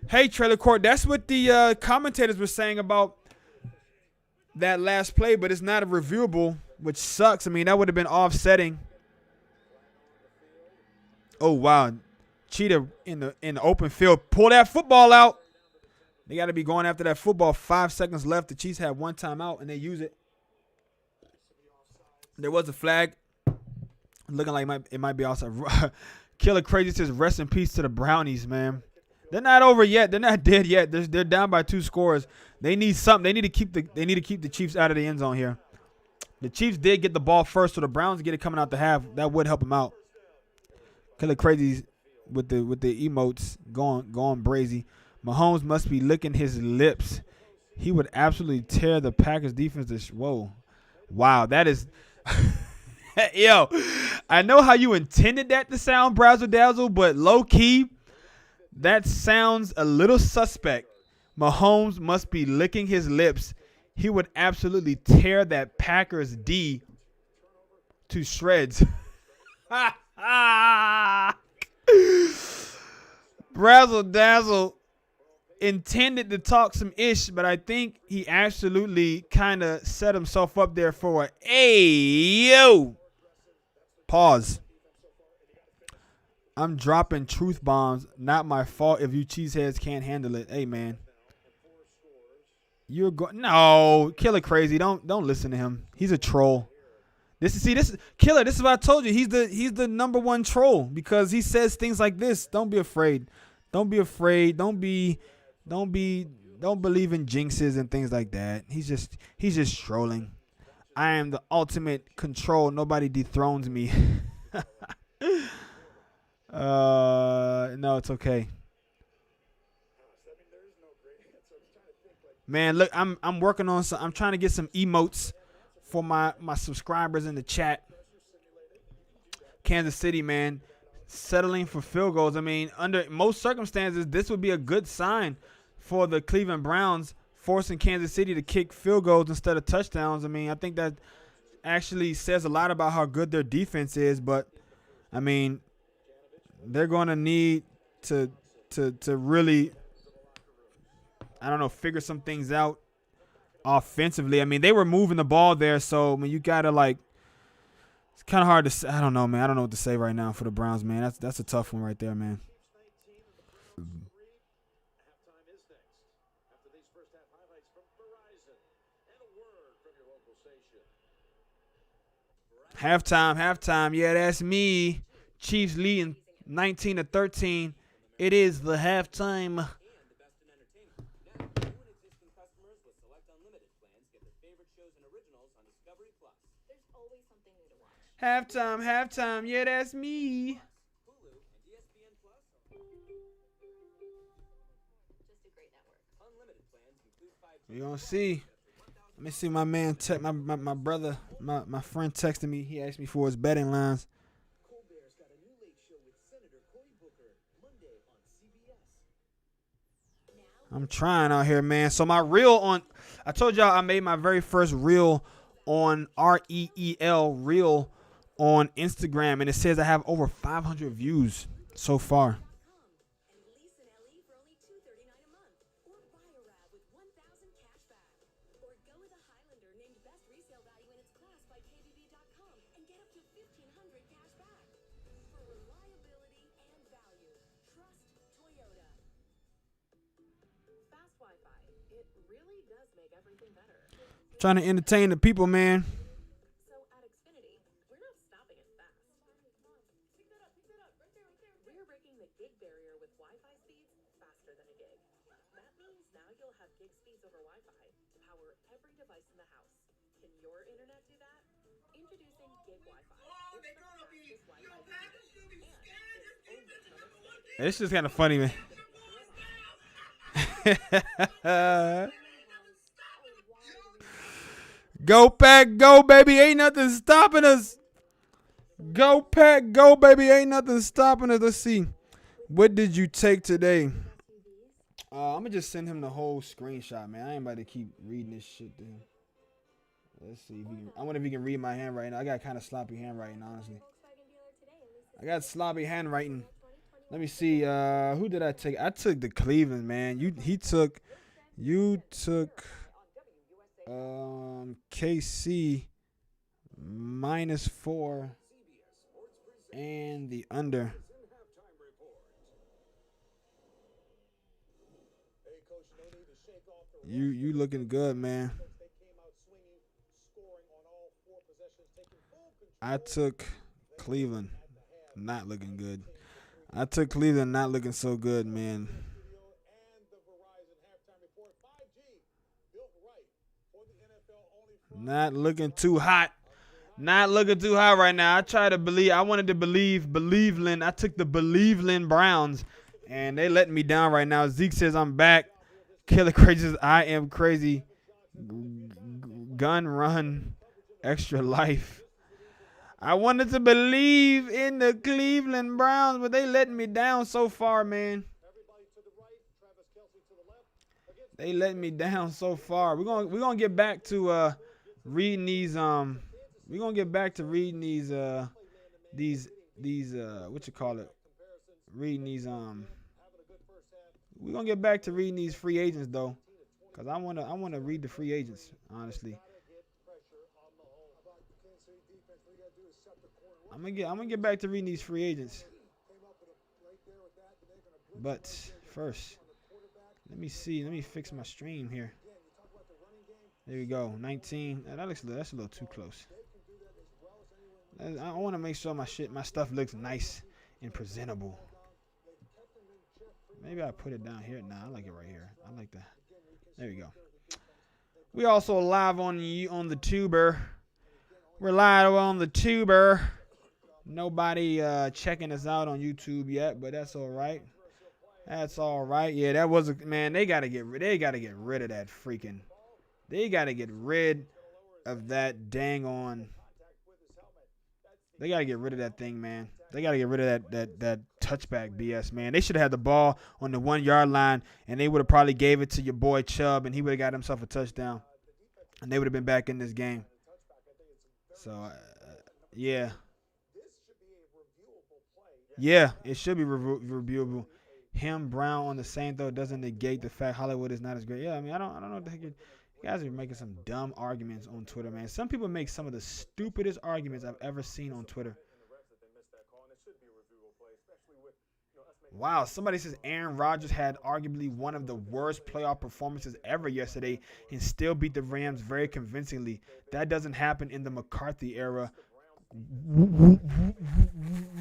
Hey, Trailer Court, that's what the commentators were saying about that last play, but it's not a reviewable, which sucks. I mean, that would have been offsetting. Oh, wow. Cheetah in the open field. Pull that football out. They got to be going after that football. 5 seconds left. The Chiefs had one timeout, and they use it. There was a flag. Looking like it might be outside. Killer Crazy says, rest in peace to the Brownies, man. They're not over yet. They're not dead yet. They're down by 2 scores. They need something. They need to keep the Chiefs out of the end zone here. The Chiefs did get the ball first, so the Browns get it coming out the half. That would help them out. Killer Crazy with the emotes going brazy. Mahomes must be licking his lips. He would absolutely tear the Packers defense. Whoa. Wow, that is yo, I know how you intended that to sound, Brazzle Dazzle, but low-key, that sounds a little suspect. Mahomes must be licking his lips. He would absolutely tear that Packers D to shreds. Brazzle Dazzle intended to talk some ish, but I think he absolutely kind of set himself up there for yo. Pause. I'm dropping truth bombs. Not my fault if you cheeseheads can't handle it. Hey, man. You're going. No, Killer Crazy. Don't listen to him. He's a troll. This is Killer. This is what I told you. He's the number one troll because he says things like this. Don't be afraid. Don't be afraid. Don't believe in jinxes and things like that. He's just trolling. I am the ultimate control. Nobody dethrones me. No, it's okay. Man, look, I'm working on some. I'm trying to get some emotes for my subscribers in the chat. Kansas City, man, settling for field goals. I mean, under most circumstances, this would be a good sign for the Cleveland Browns, forcing Kansas City to kick field goals instead of touchdowns. I mean, I think that actually says a lot about how good their defense is. But I mean, they're going to need to really, I don't know, figure some things out offensively. I mean, they were moving the ball there, so I mean, you gotta like. It's kind of hard to say. I don't know, man. I don't know what to say right now for the Browns, man. That's a tough one right there, man. Halftime is next. After these first half highlights from Verizon and a word from your local station. Halftime. Yeah, that's me. Chiefs leading 19-13. It is the halftime. And the best in entertainment. Now, new and existing customers with select unlimited plans get their favorite shows and originals on Discovery Plus. There's always something new to watch. Halftime. Yeah, that's me. Hulu and ESPN Plus. Just a great network. Unlimited plans include 5G. We gonna see. Let me see my man, my brother, my friend texted me. He asked me for his betting lines. Colbert's got a new late show with Senator Cory Booker Monday on CBS. I'm trying out here, man. So my reel I told y'all I made my very first reel on REEL reel on Instagram, and it says I have over 500 views so far. And lease an LE for only $239 a month. Or buy a RAV with $1,000 cash back. Or go with a Highlander named Best Resale Value in its class by KBB.com and get up to $1,500 cash back. For reliability and value, trust Toyota. Fast Wi-Fi. It really does make everything better. Trying to entertain the people, man. So at Xfinity, we're not stopping at fast. Pick that up, right there. We're breaking the gig barrier with Wi-Fi speeds faster than a gig. That means now you'll have gig speeds over Wi-Fi to power every device in the house. Can your internet do that? Introducing Gig Wi-Fi. Oh, they're gonna be, yo, Packers should be scared. This defense is number one defense. It's just kind of funny, man. Go Pack, go baby, ain't nothing stopping us. Go Pack, go baby, ain't nothing stopping us. Let's see, what did you take today? I'm gonna just send him the whole screenshot, man. I ain't about to keep reading this shit to him. Let's see if he can. I wonder if he can read my handwriting. I got kind of sloppy handwriting, honestly. I got sloppy handwriting. Let me see. Who did I take? I took the Cleveland, man. You took KC -4 and the under. You looking good, man. I took Cleveland, not looking good. I took Cleveland, not looking so good, man. Not looking too hot. Not looking too hot right now. I wanted to believe Believeland. I took the Believeland Browns, and they letting me down right now. Zeke says I'm back. Killer Crazy says I am crazy. Gun run, extra life. I wanted to believe in the Cleveland Browns, but they letting me down so far, man. They letting me down so far. We're gonna get back to reading these we're gonna get back to reading these what you call it? Reading these we're gonna get back to reading these free agents though. Cause I wanna read the free agents, honestly. I'm gonna get back to reading these free agents. But first, let me see. Let me fix my stream here. There we go. 19. That's a little too close. I want to make sure my stuff looks nice and presentable. Maybe I put it down here. Nah, I like it right here. I like that. There we go. We also live on the tuber. We're live on the tuber. Nobody checking us out on YouTube yet, but that's all right. That's all right. Yeah, that was man. They gotta get rid of that freaking. They gotta get rid of that dang on. They gotta get rid of that thing, man. They gotta get rid of that touchback BS, man. They should have had the ball on the 1 yard line, and they would have probably gave it to your boy Chubb, and he would have got himself a touchdown, and they would have been back in this game. So, yeah. Yeah, it should be reviewable. Him, Brown on the same though doesn't negate the fact Hollywood is not as great. Yeah, I mean, I don't know what the heck you guys are making some dumb arguments on Twitter, man. Some people make some of the stupidest arguments I've ever seen on Twitter. Wow, somebody says Aaron Rodgers had arguably one of the worst playoff performances ever yesterday and still beat the Rams very convincingly. That doesn't happen in the McCarthy era.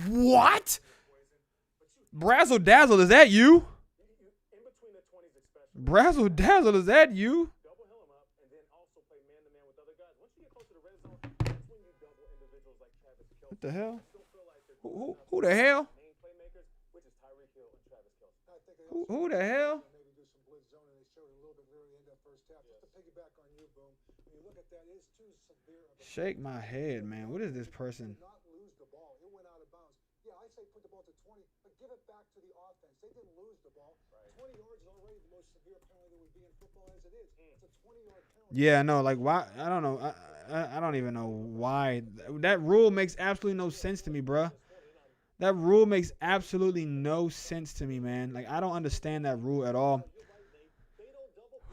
What? Brazzle Dazzle, is that you? Brazzle Dazzle, is that you? What the hell? Who the hell? Who the hell? Shake my head, man. What is this person? Yeah, no, like why? I don't know. I don't even know why. That rule makes absolutely no sense to me, bruh. That rule makes absolutely no sense to me, man. Like, I don't understand that rule at all.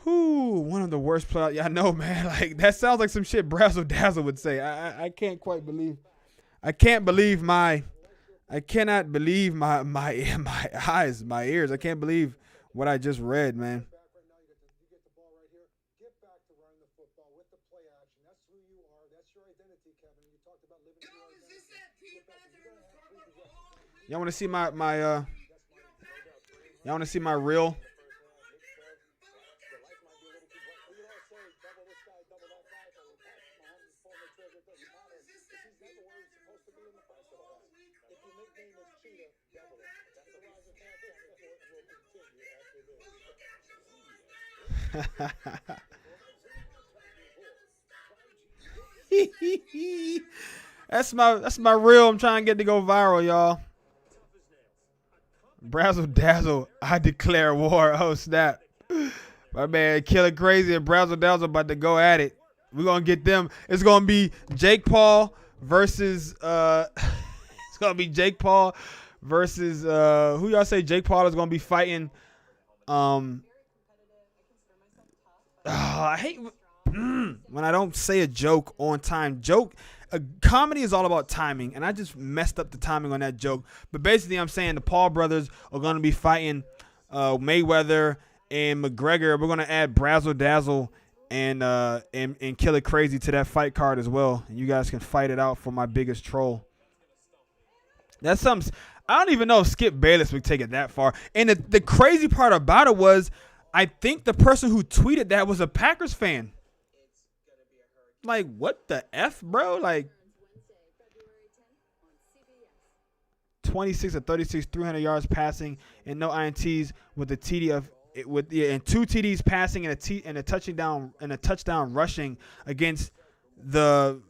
Whew, one of the worst players. Yeah, I know, man. Like, that sounds like some shit Brazzle Dazzle would say. I can't quite believe. I cannot believe my eyes, my ears. I can't believe what I just read, man. Y'all want to see my y'all want to see my reel? That's my reel. I'm trying to get to go viral, y'all. Brazzle Dazzle, I declare war. Oh, snap. My man, Killer Crazy and Brazzle Dazzle about to go at it. We're going to get them. It's going to be Jake Paul versus, it's going to be Jake Paul versus, who y'all say Jake Paul is going to be fighting? I hate when I don't say a joke on time. A comedy is all about timing, and I just messed up the timing on that joke. But basically, I'm saying the Paul brothers are going to be fighting Mayweather and McGregor. We're going to add Brazzle Dazzle and Killer Crazy to that fight card as well. And you guys can fight it out for my biggest troll. That's something. I don't even know if Skip Bayless would take it that far. And the crazy part about it was, I think the person who tweeted that was a Packers fan. Like, what the F, bro? Like, 26 of 36, 300 yards passing, and no INTs with a TD and 2 TDs passing and a touchdown rushing against the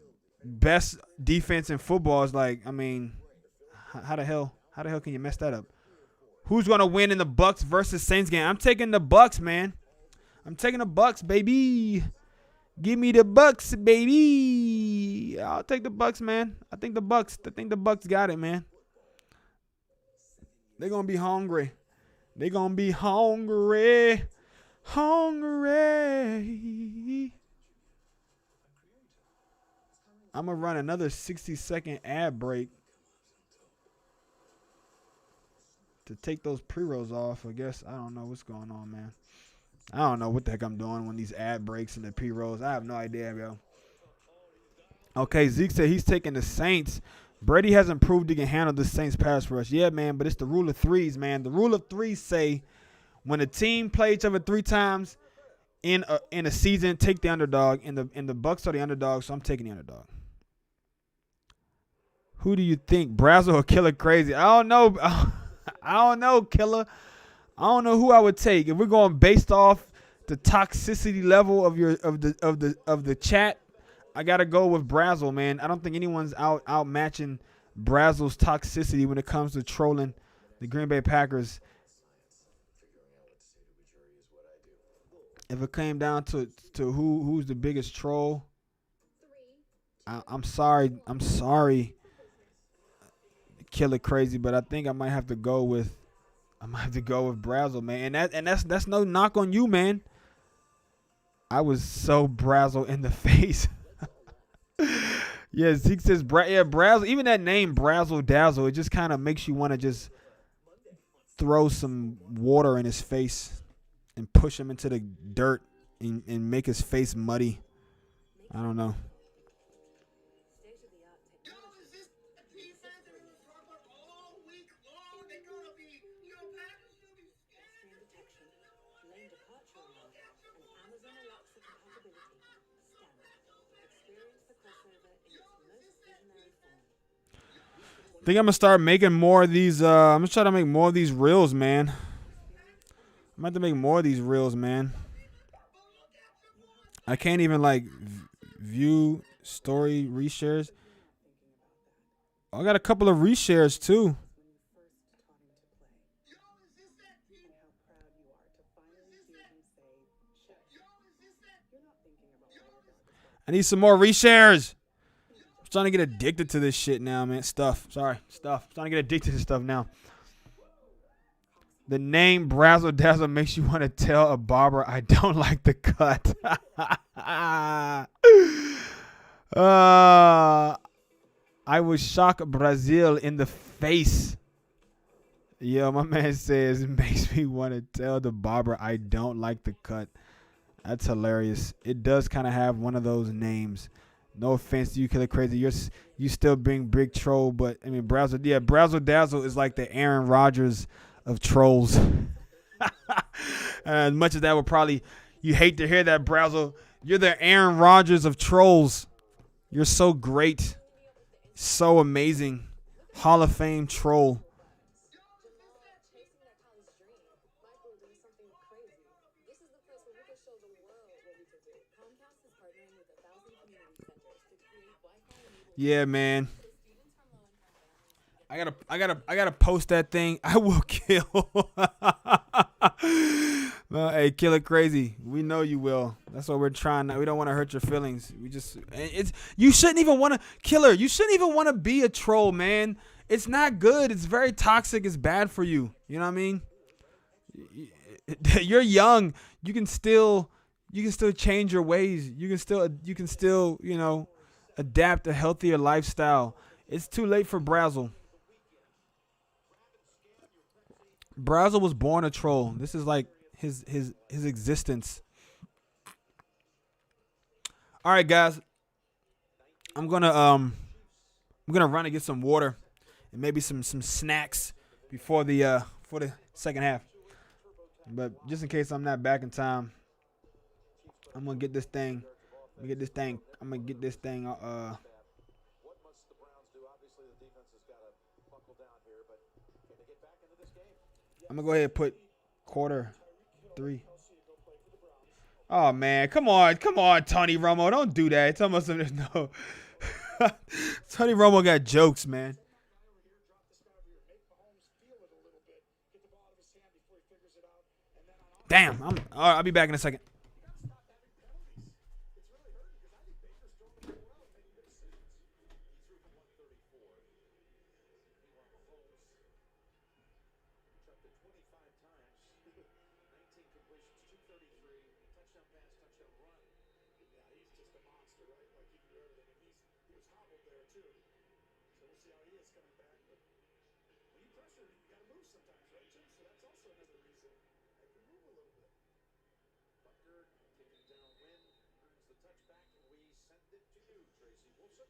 best defense in football. Is like, I mean, how the hell can you mess that up? Who's gonna win in the Bucks versus Saints game? I'm taking the Bucks, man. I'm taking the Bucks, baby. Give me the Bucks, baby. I'll take the Bucks, man. I think the Bucks got it, man. They're gonna be hungry. They're gonna be hungry. Hungry. I'm gonna run another 60-second ad break to take those pre-rolls off. I guess I don't know what's going on, man. I don't know what the heck I'm doing when these ad breaks and the pre-rolls. I have no idea, yo. Okay, Zeke said he's taking the Saints. Brady hasn't proved he can handle the Saints pass rush. Yeah, man, but it's the rule of threes, man. The rule of threes say when a team play each other 3 times in a season, take the underdog. And the Bucks are the underdog, so I'm taking the underdog. Who do you think, Brazzle or Killer Crazy? I don't know. I don't know, Killer. I don't know who I would take. If we're going based off the toxicity level of the chat, I gotta go with Brazzle, man. I don't think anyone's outmatching Brazzle's toxicity when it comes to trolling the Green Bay Packers. If it came down to who's the biggest troll, I'm sorry, Kill It Crazy, but I think I might have to go with Brazzle, man. And that's no knock on you, man. I was so Brazzle in the face. Yeah, Zeke says Brazzle. Even that name, Brazzle Dazzle, it just kind of makes you want to just throw some water in his face and push him into the dirt and make his face muddy. I don't know. Yo, is this the defense that we were talking about all week long? They're gonna be, Packers gonna be scared. Lane departure alert, and Amazon Alexa compatibility. Standard. Experience the crossover in its most visionary form. I think I'm gonna start making more of these. I'm gonna try to make more of these reels, man. I'm about to make more of these reels, man. I can't even like view story reshares. I got a couple of reshares too. I need some more reshares. I'm trying to get addicted to this shit now, man. Stuff. I'm trying to get addicted to stuff now. The name Brazzle Dazzle makes you want to tell a barber, I don't like the cut. I would shock Brazil in the face. Yo, my man says it makes me want to tell the barber I don't like the cut. That's hilarious. It does kind of have one of those names. No offense to you, Kill It Crazy. You still being big troll, but I mean Brazzle Dazzle is like the Aaron Rodgers of trolls. As much as that would probably, you hate to hear that, Brazzle. You're the Aaron Rodgers of trolls. You're so great, so amazing, Hall of Fame troll. Chasing that college dream. Michael doing something crazy. This is the place where we can show the world what we can do. Comcast is partnering with 1,000 community centers to create Wi-Fi. Yeah, man. I gotta post that thing. I will kill. No, hey, Kill It Crazy. We know you will. That's what we're trying. We don't want to hurt your feelings. You shouldn't even want to, Killer. You shouldn't even want to be a troll, man. It's not good. It's very toxic. It's bad for you. You know what I mean? You're young. You can still change your ways. You can still, adapt a healthier lifestyle. It's too late for Brazzle. Brazzle was born a troll. This is like his existence. All right, guys. I'm gonna run and get some water and maybe some snacks before the second half. But just in case I'm not back in time, I'm gonna get this thing. I'm gonna get this thing. What must the Browns do? Obviously, the defense has got to buckle down here, but can they get back into this game? I'm gonna go ahead and put quarter 3. Oh man, come on, Tony Romo, don't do that. Tell me something. No, Tony Romo got jokes, man. Damn, all right, I'll be back in a second.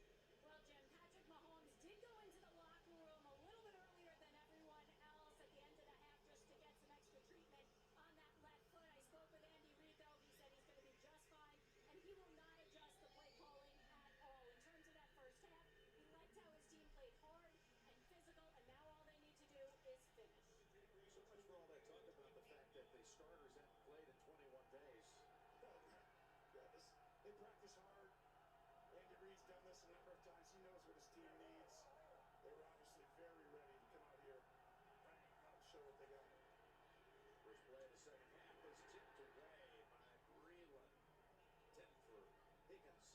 Well, Jim, Patrick Mahomes did go into the locker room a little bit earlier than everyone else at the end of the half just to get some extra treatment on that left foot. I spoke with Andy Reid, though. He said he's going to be just fine, and he will not adjust the play calling at all. In terms of that first half, he liked how his team played hard and physical, and now all they need to do is finish. So much for all that talk about the fact that the starters haven't played in 21 days. They practice hard, and He's done this a number of times. He knows what his team needs. They were obviously very ready to come out here and show what they got. First play of the second half is tipped away by Breland. 10 for Higgins.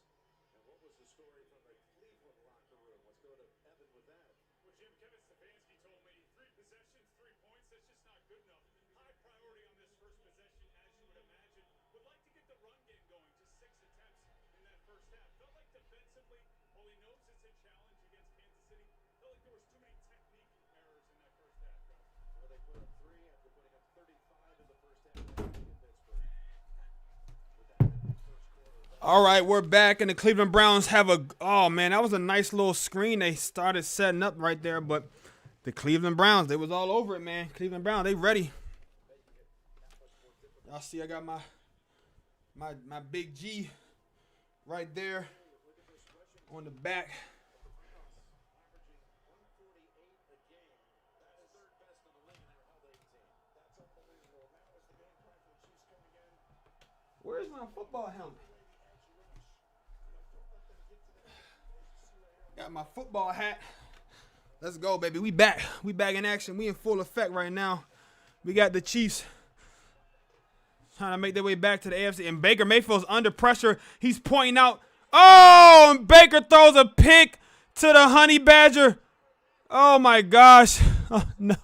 And what was the story from the Cleveland locker room? Let's go to Evan with that. Well, Jim, Kevin Stefanski told me 3 possessions, 3 points, that's just not good enough. High priority on this first possession, as you would imagine. Would like to get the run game going, just 6 attempts in that first half. Felt like defensively, while he knows it's a challenge against Kansas City, felt like there was too many technique errors in that first half, Coach. Well, they put up 3 after putting up 35 in the first half in Pittsburgh. With that in the first quarter. All right, we're back, and the Cleveland Browns have a. Oh man, that was a nice little screen they started setting up right there. But the Cleveland Browns, they was all over it, man. Cleveland Browns, they ready. Y'all see, I got my big G right there on the back. Averaging 148 a game. That is third best in the league, and they were held 18. That's unbelievable. That was the game plan for the Chiefs coming in. Where's my football helmet? Got my football hat. Let's go, baby. We back. We back in action. We in full effect right now. We got the Chiefs trying to make their way back to the AFC. And Baker Mayfield's under pressure. He's pointing out. Oh, and Baker throws a pick to the Honey Badger. Oh, my gosh. Oh, no.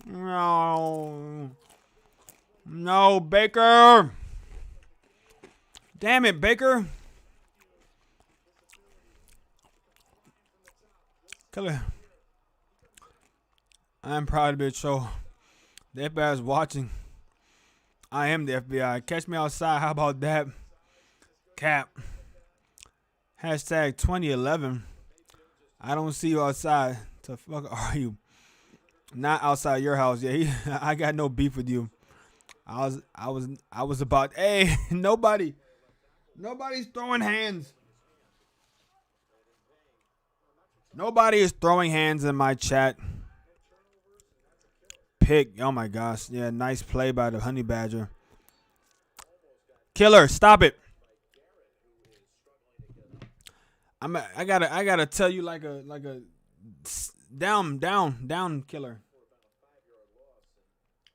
No. No, Baker. Damn it, Baker. Killer. I'm proud to be a show. The FBI is watching. I am the FBI. Catch me outside. How about that? Cap. Hashtag 2011. I don't see you outside. The fuck are you? Not outside your house. Yeah, I got no beef with you. I was about. Hey, nobody's throwing hands. Nobody is throwing hands in my chat. Pick. Oh my gosh. Yeah, nice play by the Honey Badger. Killer, stop it. I gotta tell you like a down killer.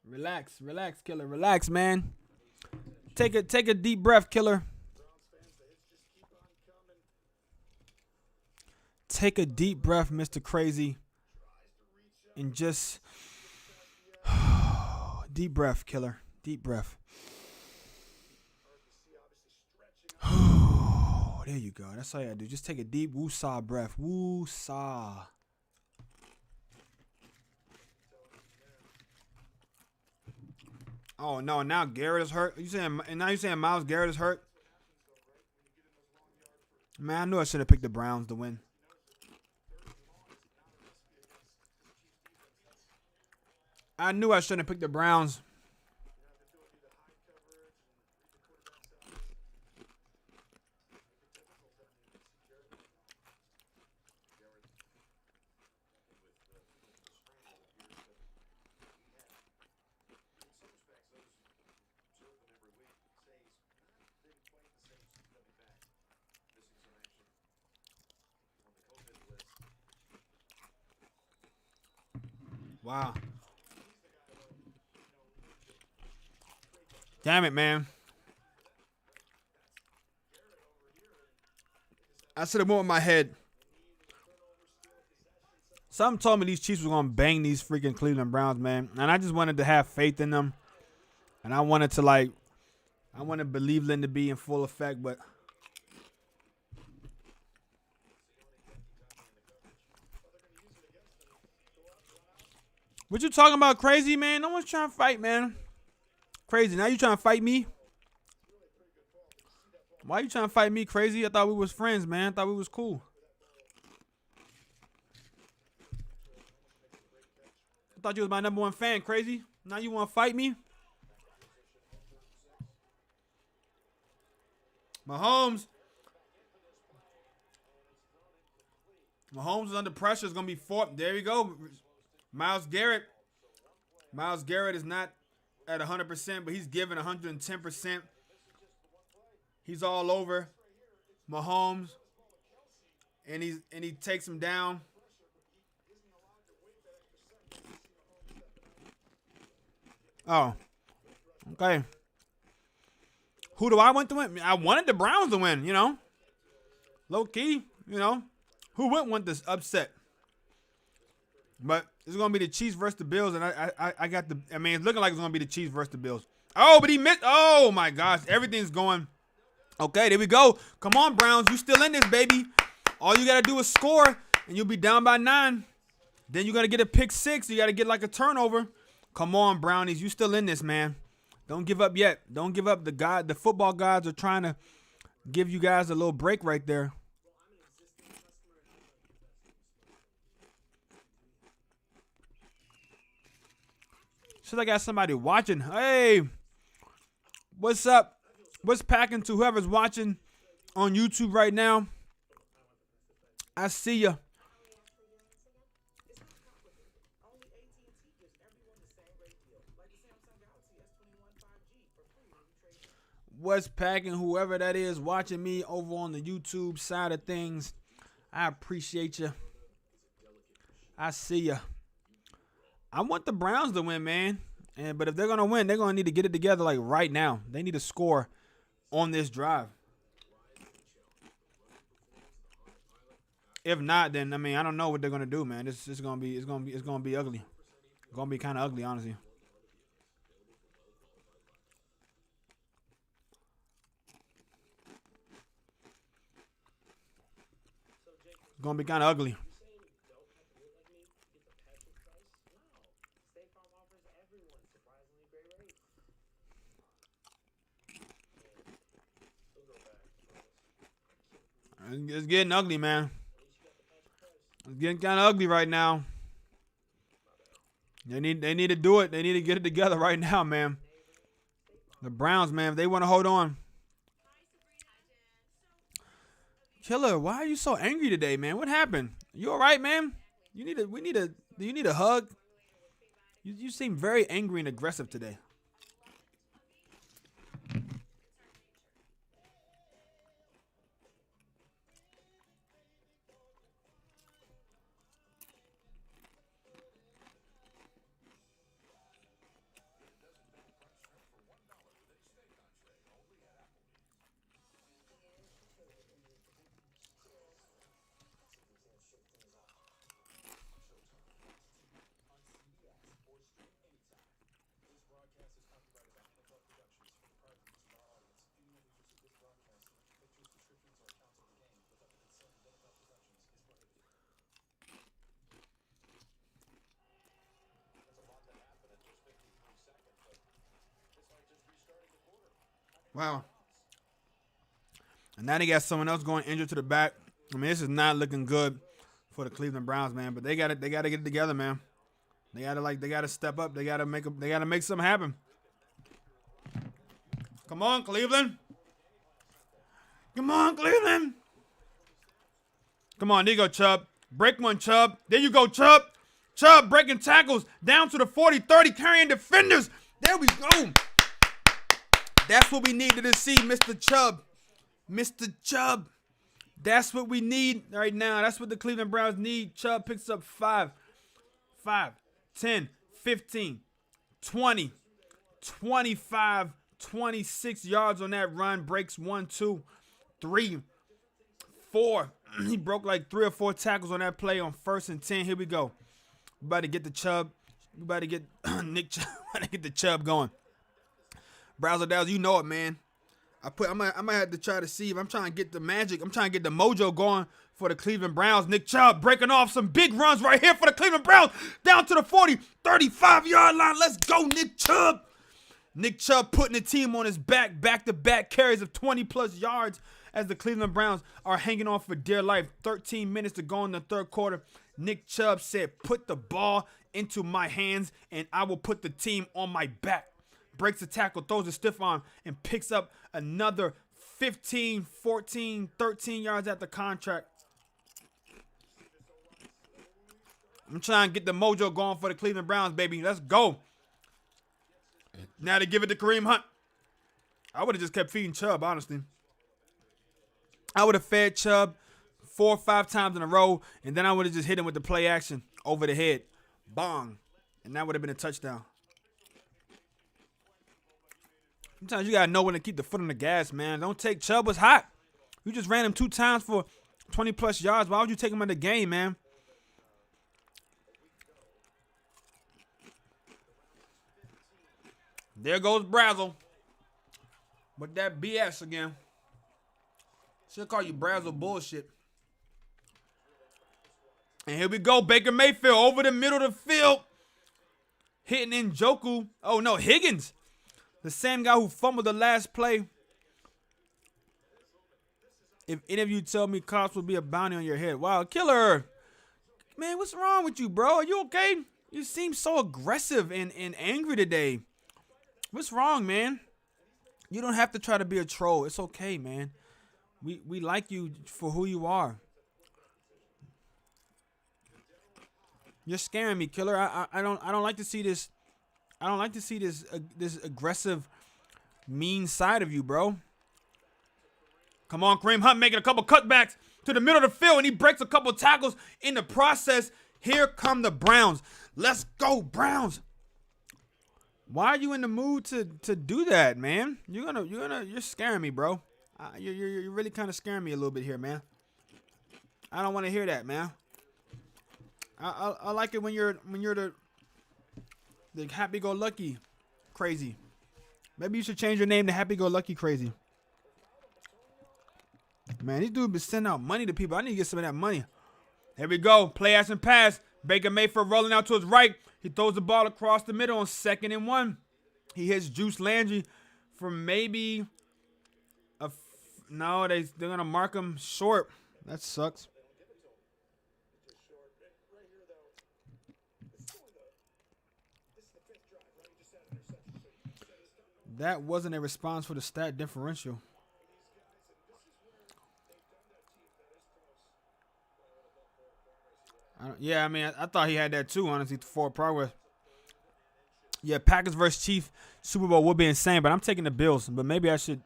Relax, killer. Relax, man. Take a deep breath, killer. Take a deep breath, Mr. Crazy. And just deep breath, killer. Deep breath. There you go. That's all you gotta do. Just take a deep woo-saw breath. Woo-saw. Oh no! Now Garrett is hurt. Now you saying Myles Garrett is hurt? Man, I knew I should have picked the Browns to win. I knew I shouldn't have picked the Browns. Wow. Damn it, man. I should have went with my head. Something told me these Chiefs were going to bang these freaking Cleveland Browns, man. And I just wanted to have faith in them. And I wanted to believe them to be in full effect, but what you talking about, Crazy, man? No one's trying to fight, man. Crazy, now you trying to fight me? Why you trying to fight me, Crazy? I thought we was friends, man. I thought we was cool. I thought you was my #1 fan, Crazy. Now you want to fight me? Mahomes. Mahomes is under pressure. It's going to be fourth. There you go. Myles Garrett. Myles Garrett is not at 100%, but he's giving 110%. He's all over Mahomes, and he takes him down. Oh, okay. Who do I want to win? I wanted the Browns to win, you know. Low key, you know. Who wouldn't want this upset? But it's going to be the Chiefs versus the Bills, and I got the – I mean, it's looking like it's going to be the Chiefs versus the Bills. Oh, but he missed – oh, my gosh. Everything's going – okay, there we go. Come on, Browns. You still in this, baby. All you got to do is score, and you'll be down by 9. Then you got to get a pick 6. You got to get like a turnover. Come on, Brownies. You still in this, man. Don't give up yet. Don't give up. The football gods are trying to give you guys a little break right there. Should I got somebody watching? Hey, what's up? What's packing to whoever's watching on YouTube right now? I see ya. What's packing? Whoever that is watching me over on the YouTube side of things, I appreciate you. I see ya. I want the Browns to win, man. But if they're gonna win, they're gonna need to get it together like right now. They need to score on this drive. If not, then I mean I don't know what they're gonna do, man. It's gonna be ugly. It's gonna be kind of ugly, honestly. It's gonna be kind of ugly. It's getting ugly, man. It's getting kind of ugly right now. They need to do it. They need to get it together right now, man. The Browns, man, if they want to hold on. Killer, why are you so angry today, man? What happened? You all right, man? Do you need a hug? You seem very angry and aggressive today. Wow. And now they got someone else going injured to the back. I mean, this is not looking good for the Cleveland Browns, man. But they got to get it together, man. They gotta step up. They gotta make something happen. Come on, Cleveland. Come on, Cleveland. Come on, there you go, Chubb. Break one, Chubb. There you go, Chubb. Chubb breaking tackles down to the 40-30, carrying defenders. There we go. That's what we needed to see, Mr. Chubb. Mr. Chubb. That's what we need right now. That's what the Cleveland Browns need. Chubb picks up 5, 10, 15, 20, 25, 26 yards on that run. Breaks 1, 2, 3, 4. He broke like 3 or 4 tackles on that play on 1st and 10. Here we go. We about to get the Chubb. We about to get Nick Chubb. About to get the Chubb going. Browser Downs, you know it, man. I might have to try to see if I'm trying to get the magic. I'm trying to get the mojo going for the Cleveland Browns. Nick Chubb breaking off some big runs right here for the Cleveland Browns. Down to the 40, 35-yard line. Let's go, Nick Chubb. Nick Chubb putting the team on his back-to-back carries of 20-plus yards as the Cleveland Browns are hanging on for dear life. 13 minutes to go in the third quarter. Nick Chubb said, put the ball into my hands, and I will put the team on my back. Breaks a tackle, throws a stiff arm, and picks up another 15, 14, 13 yards at the contract. I'm trying to get the mojo going for the Cleveland Browns, baby. Let's go. Now they give it to Kareem Hunt. I would have just kept feeding Chubb, honestly. I would have fed Chubb 4 or 5 times in a row, and then I would have just hit him with the play action over the head. Bong. And that would have been a touchdown. Sometimes you got to know when to keep the foot on the gas, man. Don't take Chubb was hot. You just ran him 2 times for 20-plus yards. Why would you take him out of the game, man? There goes Brazzle. With that BS again. Should call you Brazzle bullshit. And here we go. Baker Mayfield over the middle of the field. Hitting Njoku. Oh, no, Higgins. The same guy who fumbled the last play. If any of you tell me cops will be a bounty on your head. Wow, killer. Man, what's wrong with you, bro? Are you okay? You seem so aggressive and angry today. What's wrong, man? You don't have to try to be a troll. It's okay, man. We like you for who you are. You're scaring me, killer. I don't like to see this. I don't like to see this aggressive, mean side of you, bro. Come on, Kareem Hunt making a couple cutbacks to the middle of the field, and he breaks a couple tackles in the process. Here come the Browns. Let's go, Browns. Why are you in the mood to do that, man? You're scaring me, bro. You're really kind of scaring me a little bit here, man. I don't want to hear that, man. I like it when you're the happy-go-lucky crazy. Maybe you should change your name to happy-go-lucky crazy. Man, these dudes been sending out money to people. I need to get some of that money. Here we go. Play action pass. Baker Mayfield rolling out to his right. He throws the ball across the middle on 2nd and 1. He hits Juice Landry for maybe no, they're going to mark him short. That sucks. That wasn't a response for the stat differential. Yeah, I mean, I thought he had that too, honestly, for progress. Yeah, Packers versus Chiefs Super Bowl would be insane, but I'm taking the Bills. But maybe I should.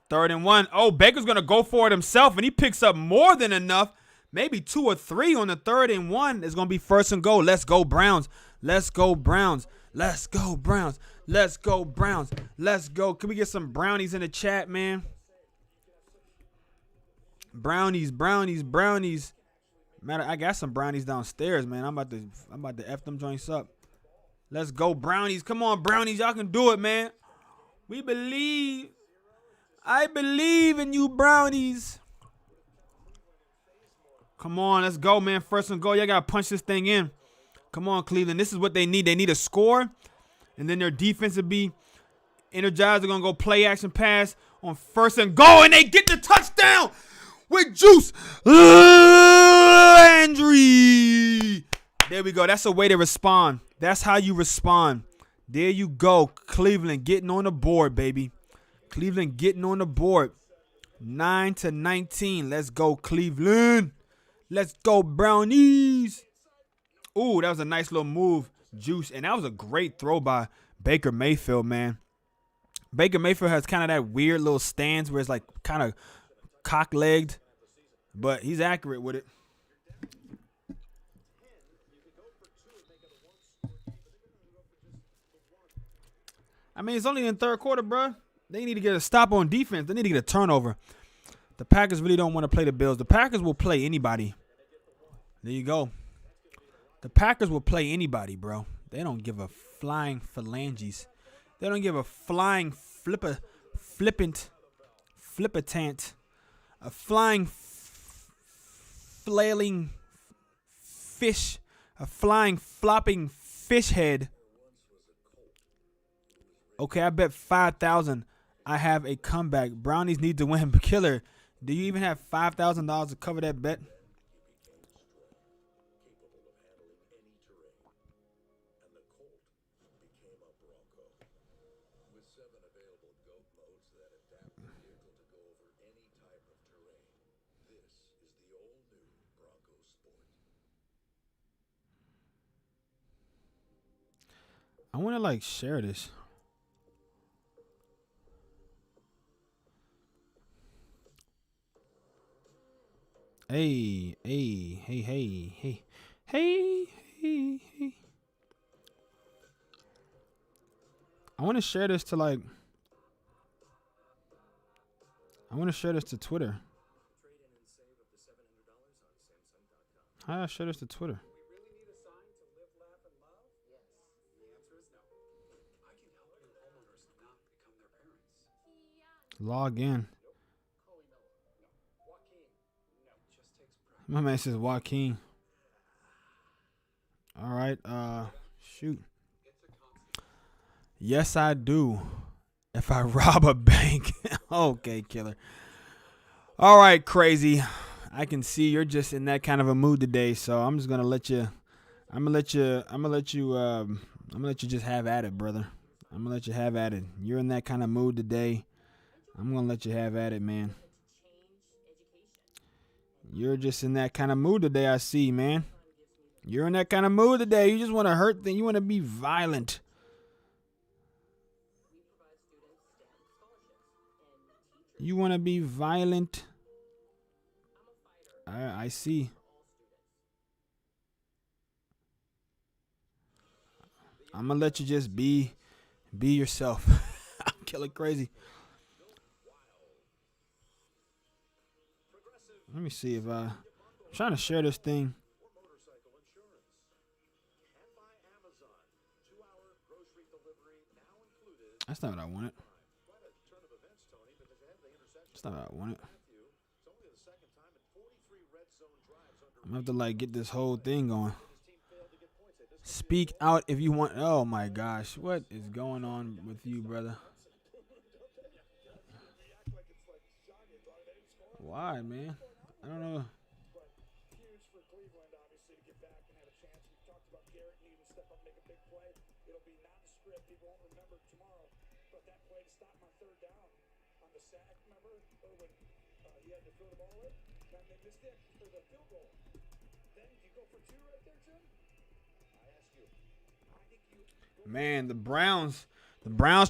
3rd and 1. Oh, Baker's going to go for it himself, and he picks up more than enough. Maybe 2 or 3 on the 3rd and 1. It's going to be 1st and goal. Let's go, Browns. Let's go, Browns. Let's go, Browns. Let's go, Browns. Let's go. Can we get some brownies in the chat, man? Brownies, brownies, brownies. Matter, I got some brownies downstairs, man. I'm about to F them joints up. Let's go, brownies. Come on, brownies. Y'all can do it, man. We believe. I believe in you, brownies. Come on, let's go, man. 1st and goal. Y'all got to punch this thing in. Come on, Cleveland. This is what they need. They need a score, and then their defense will be energized. They're going to go play action pass on 1st and goal, and they get the touchdown with Juice Landry. There we go. That's a way to respond. That's how you respond. There you go. Cleveland getting on the board, baby. Cleveland getting on the board. 9-19. Let's go, Cleveland. Let's go, Brownies. Ooh, that was a nice little move, Juice. And that was a great throw by Baker Mayfield, man. Baker Mayfield has kind of that weird little stance where it's like kind of cock-legged, but he's accurate with it. I mean, it's only in the 3rd quarter, bro. They need to get a stop on defense. They need to get a turnover. The Packers really don't want to play the Bills. The Packers will play anybody. There you go. The Packers will play anybody, bro. They don't give a flying phalanges. They don't give a flying flippant, a flying flailing fish, a flying flopping fish head. Okay, I bet 5,000 I have a comeback. Brownies need to win. Killer, do you even have $5,000 to cover that bet? I want to like share this. Hey, hey, hey, hey, hey, hey, hey, hey. I want to share this to like. I want to share this to Twitter. Trade in and save up to $700 on Samsung.com. How do I share this to Twitter? We really need a sign to live, laugh, and love? Yes. The answer is no. I can help new homeowners not become their parents. Log in. Chloe Miller? No. Joaquin? No. Just takes practice. My man says Joaquin. All right. Shoot. Yes, I do. If I rob a bank. Okay, killer. All right, crazy. I can see you're just in that kind of a mood today, so I'm just gonna let you. I'm gonna let you just have at it, brother. I'm gonna let you have at it. You're in that kind of mood today. I'm gonna let you have at it, man. You're just in that kind of mood today, I see, man. You're in that kind of mood today. You just want to hurt things. You want to be violent. You want to be violent. I see. I'm going to let you just be yourself. I'm killing crazy. Let me see if I'm trying to share this thing. Motorcycle insurance. And by Amazon. 2-hour grocery delivery now included. That's not what I wanted. Quite a turn of events, Tony, because ahead of the interception. That's not what I wanted. Matthew, it's only the second time in 43 red zone drives under. I'm going to have to like get this whole thing going. His team failed to get points. This Speak out if you want. Oh my gosh. What is going on with you, brother? Why, man? I don't know. huge for Cleveland, obviously, to get back and have a chance. We talked about Garrett needing to step up and make a big play. It'll be nondescript. People won't remember tomorrow. But that play to stop him on third down on the sack, remember? Or when he had to throw the ball in? Then they missed it for the field goal. Then you go for two right there, Jim? I ask you. I think you. Man, the Browns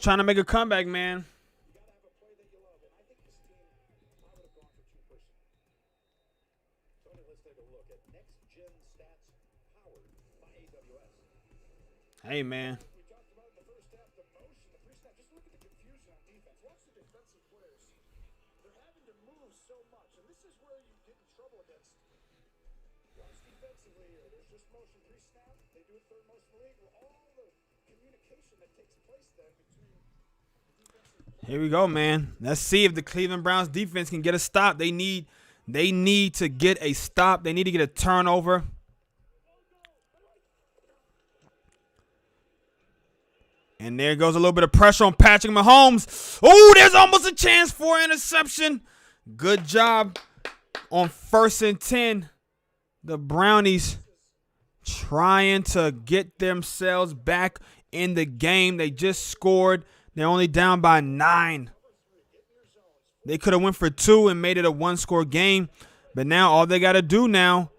trying to make a comeback, man. You got to have a play that you love. And I think this team, I would have gone for two personally. Tony, let's take a look at Next Gen Stats powered by AWS. Hey, man. We talked about in the first half, the motion, the pre-snap. Just look at the confusion on defense. Watch the defensive players. They're having to move so much, and this is where you get in trouble against. Watch defensively here. There's just motion pre-snap. They do it third most in the league. Well, all the communication that takes place then between the defensive. Here we go, man. Let's see if the Cleveland Browns defense can get a stop. They need to get a stop. They need to get a turnover. And there goes a little bit of pressure on Patrick Mahomes. Oh, there's almost a chance for an interception. Good job on 1st and 10. The Brownies trying to get themselves back in the game. They just scored. They're only down by 9. They could have went for 2 and made it a 1-score game. But now all they got to do now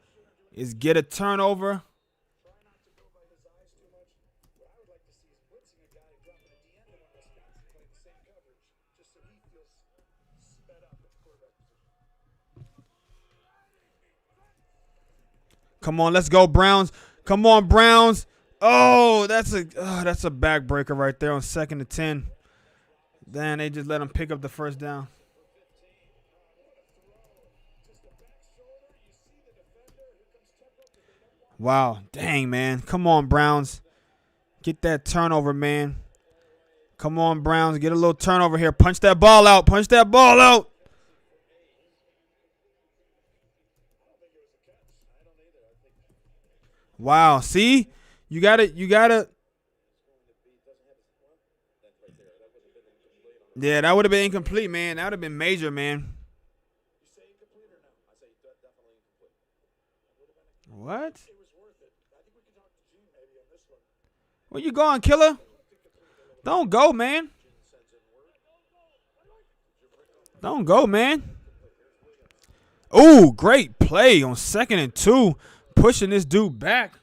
is get a turnover. Come on, let's go, Browns. Come on, Browns. Oh, that's a backbreaker right there on 2nd and 10. Then they just let them pick up the first down. Wow. Dang, man. Come on, Browns. Get that turnover, man. Come on, Browns. Get a little turnover here. Punch that ball out. Punch that ball out. Wow. See? You got to. Yeah, that would have been incomplete, man. That would have been major, man. What? Where you going, killer? Don't go, man. Don't go, man. Ooh, great play on 2nd and 2. Pushing this dude back.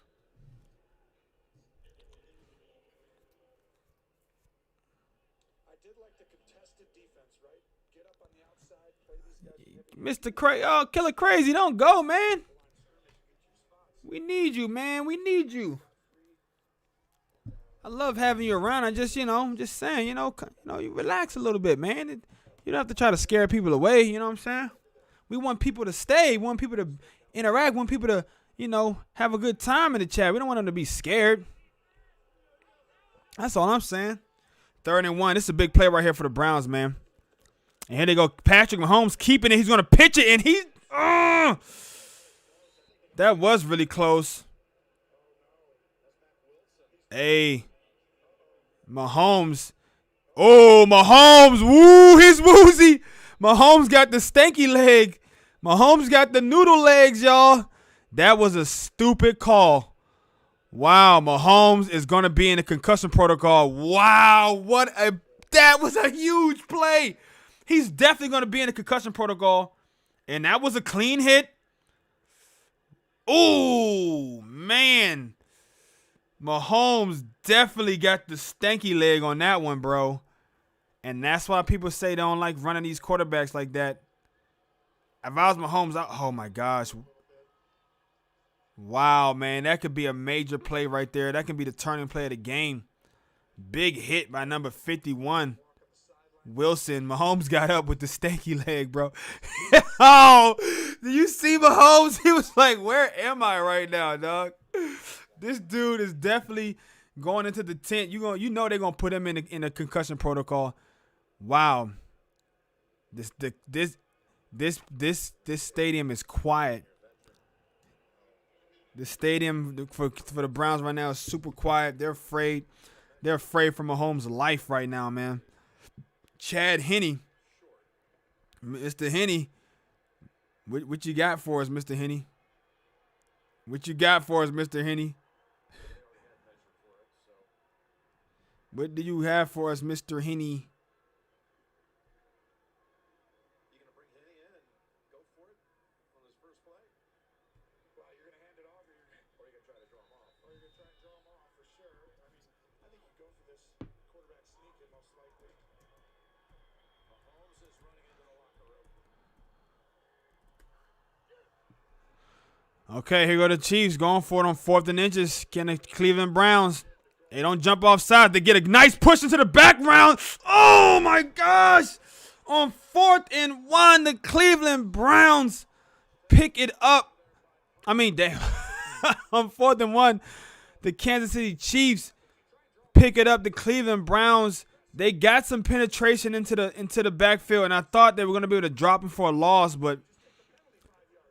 Killer Crazy, don't go, man. We need you, man. We need you. I love having you around. I just, I'm just saying, you relax a little bit, man. You don't have to try to scare people away. You know what I'm saying? We want people to stay. We want people to interact. We want people to, have a good time in the chat. We don't want them to be scared. That's all I'm saying. 3rd and 1. This is a big play right here for the Browns, man. And here they go. Patrick Mahomes keeping it. He's going to pitch it, and that was really close. Hey, Mahomes. Oh, Mahomes. Woo, he's woozy. Mahomes got the stanky leg. Mahomes got the noodle legs, y'all. That was a stupid call. Wow, Mahomes is going to be in the concussion protocol. Wow, that was a huge play. He's definitely going to be in the concussion protocol. And that was a clean hit. Oh, man. Mahomes definitely got the stanky leg on that one, bro. And that's why people say they don't like running these quarterbacks like that. If I was Mahomes, oh, my gosh. Wow, man. That could be a major play right there. That can be the turning play of the game. Big hit by number 51. Wilson. Mahomes got up with the stanky leg, bro. Oh, do you see Mahomes? He was like, where am I right now, dog? This dude is definitely going into the tent. You know they're gonna put him in a concussion protocol. Wow. This stadium is quiet. The stadium for the Browns right now is super quiet. They're afraid. They're afraid for Mahomes' life right now, man. Chad Henne. Mr. Henne. What you got for us, Mr. Henne? What you got for us, Mr. Henne? What do you have for us, Mr. Henne? You gonna bring Henny in and go for it on his first play? Well, you're gonna hand it off, or you're gonna try to draw him off. Or you're gonna try and draw him off for sure. I think you go for this quarterback sneak in most likely. Mahomes is running into the locker room. Okay, here go the Chiefs going for it on 4th and inches. Can the Cleveland Browns? They don't jump offside. They get a nice push into the background. Oh, my gosh. On 4th and 1, the Cleveland Browns pick it up. I mean, damn. On 4th and 1, the Kansas City Chiefs pick it up. The Cleveland Browns, they got some penetration into the backfield, and I thought they were going to be able to drop him for a loss, but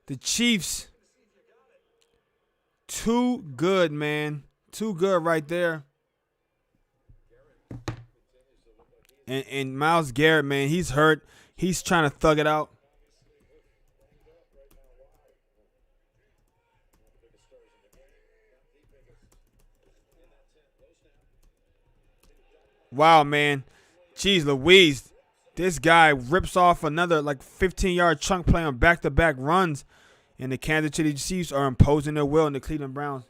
the Chiefs, too good, man. Too good right there. And Myles Garrett, man, he's hurt. He's trying to thug it out. Wow, man. Jeez Louise. This guy rips off another 15-yard chunk play on back-to-back runs. And the Kansas City Chiefs are imposing their will on the Cleveland Browns.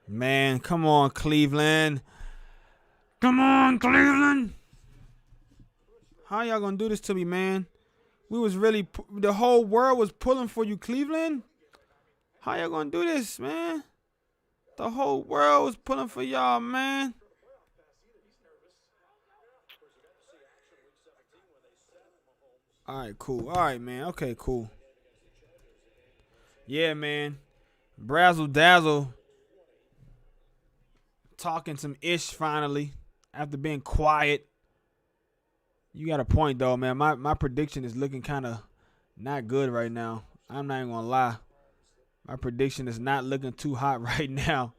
Man, come on, Cleveland. Come on, Cleveland. How y'all gonna do this to me, man? We was really, the whole world was pulling for you, Cleveland. How y'all gonna do this, man? The whole world was pulling for y'all, man. All right, cool. All right, man. Okay, cool. Yeah, man. Brazzle Dazzle. Talking some ish finally after being quiet. You got a point, though, man. My prediction is looking kind of not good right now. I'm not even going to lie. My prediction is not looking too hot right now.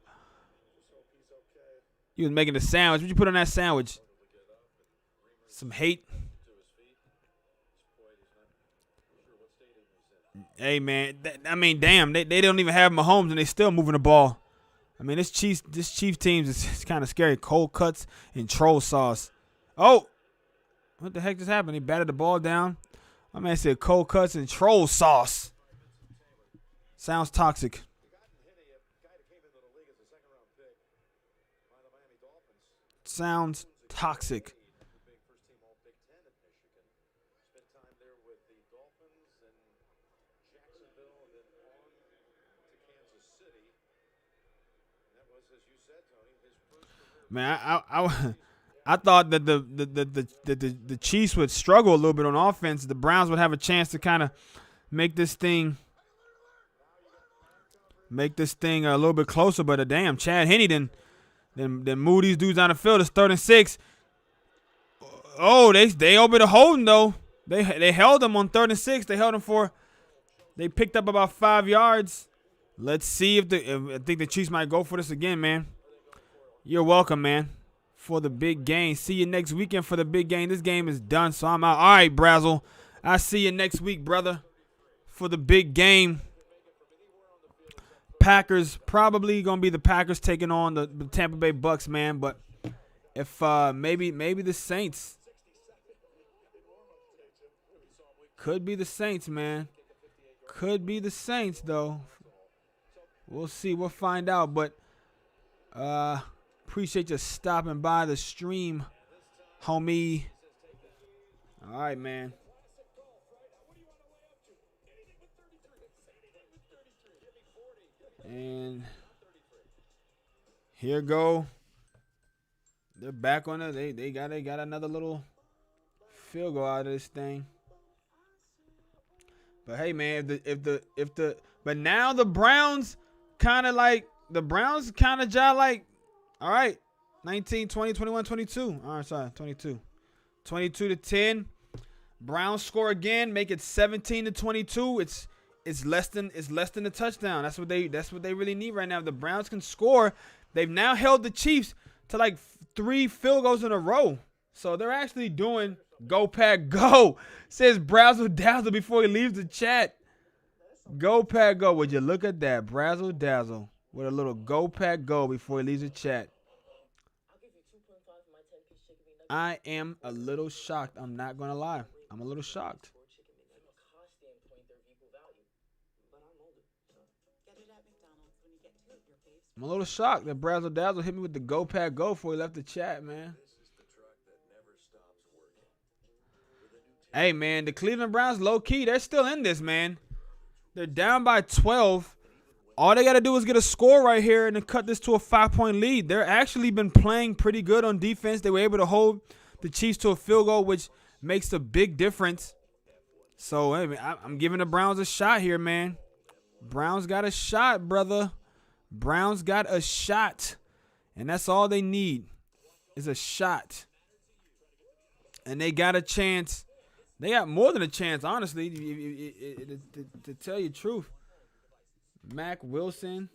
You was making a sandwich. What you put on that sandwich? Some hate. Hey, man. Damn. They don't even have Mahomes, and they still moving the ball. I mean, this Chief team is kind of scary. Cold cuts and troll sauce. Oh. What the heck just happened? He batted the ball down. My man said cold cuts and troll sauce. Sounds toxic. A guy that came into the league as a second-round pick by the Miami Dolphins. Sounds toxic. The big first team All Big Ten at Michigan. Spent time there with the Dolphins and Jacksonville, and then on to Kansas City. And that was, as you said, Tony, his first career. Man, I thought that the Chiefs would struggle a little bit on offense. The Browns would have a chance to kind of make this thing a little bit closer. But damn, Chad Henne then move these dudes down the field. It's 3rd and 6. Oh, they over the holding though. They held them on 3rd and 6. They held them they picked up about 5 yards. Let's see if I think the Chiefs might go for this again, man. You're welcome, man, for the big game. See you next weekend for the big game. This game is done, so I'm out. All right, Brazzle. I'll see you next week, brother, for the big game. Packers, probably going to be the Packers taking on the Tampa Bay Bucks, man. But if maybe the Saints. Could be the Saints, man. Could be the Saints, though. We'll see. We'll find out. But appreciate you stopping by the stream, homie. All right, man. And here go. They're back on it. They got another little field goal out of this thing. But hey, man, but now the Browns kind of jive like, all right, 19, 20, 21, 22. All right, sorry, 22. 22-10. Browns score again, make it 17-22. It's less than a touchdown. That's what they really need right now. If the Browns can score, they've now held the Chiefs to like 3 field goals in a row. So they're actually doing go pack go. Says Brazzle Dazzle before he leaves the chat. Go pack go. Would you look at that? Brazzle Dazzle with a little go pack go before he leaves the chat. I am a little shocked. I'm not going to lie. I'm a little shocked. I'm a little shocked that Brazzle Dazzle hit me with the go pack go before he left the chat, man. Hey, man, the Cleveland Browns, low-key, they're still in this, man. They're down by 12. All they got to do is get a score right here and then cut this to a 5-point lead. They're actually been playing pretty good on defense. They were able to hold the Chiefs to a field goal, which makes a big difference. So, hey, man, I'm giving the Browns a shot here, man. Browns got a shot, brother. Browns got a shot. And that's all they need is a shot. And they got a chance. They got more than a chance, honestly, to tell you the truth. Mac Wilson,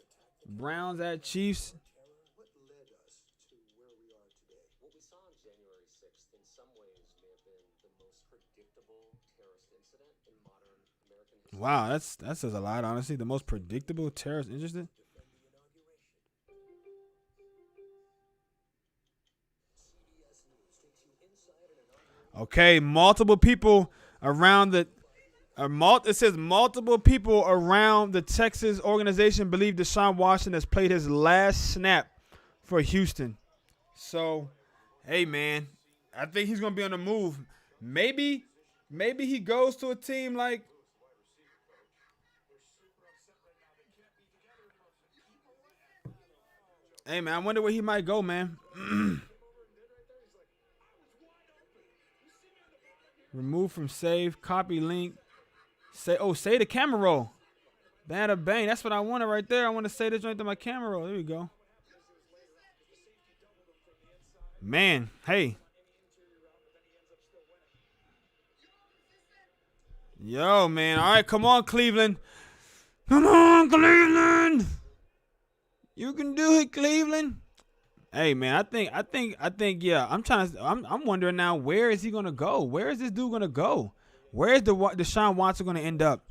Browns at Chiefs. What led us to where we are today? What we saw on January 6th in some ways may have been the most predictable terrorist incident in modern American history. Wow, that says a lot, honestly. The most predictable terrorist incident. Okay, multiple people around it says multiple people around the Texas organization believe Deshaun Watson has played his last snap for Houston. So, hey, man, I think he's going to be on the move. Maybe he goes to a team like. Hey, man, I wonder where he might go, man. Remove from save, copy link. Say the camera roll. Bada bang. That's what I wanted right there. I want to say this right to my camera roll. There we go. Man, hey. Yo, man. All right, come on, Cleveland. Come on, Cleveland. You can do it, Cleveland. Hey, man, I think, yeah. I'm wondering now, where is he gonna go? Where is this dude gonna go? Where is Deshaun Watson gonna end up?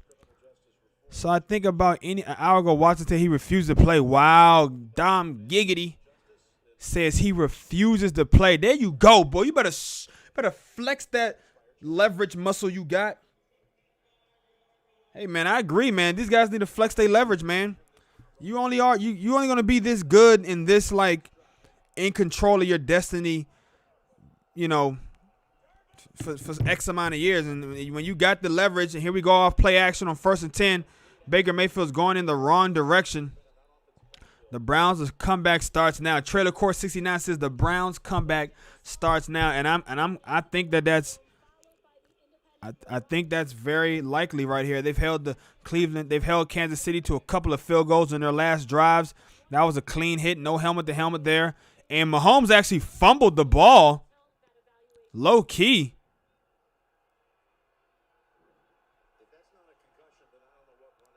So I think about an hour ago, Watson said he refused to play. Wow, Dom Giggity says he refuses to play. There you go, boy. You better flex that leverage muscle you got. Hey, man, I agree, man. These guys need to flex their leverage, man. You only gonna be this good in this in control of your destiny, you know, for X amount of years. And when you got the leverage, and here we go off play action on 1st and 10, Baker Mayfield's going in the wrong direction. The Browns' comeback starts now. Trailer Court 69 says the Browns' comeback starts now, and I think that's very likely right here. They've held Kansas City to a couple of field goals in their last drives. That was a clean hit, no helmet to helmet there, and Mahomes actually fumbled the ball, low key.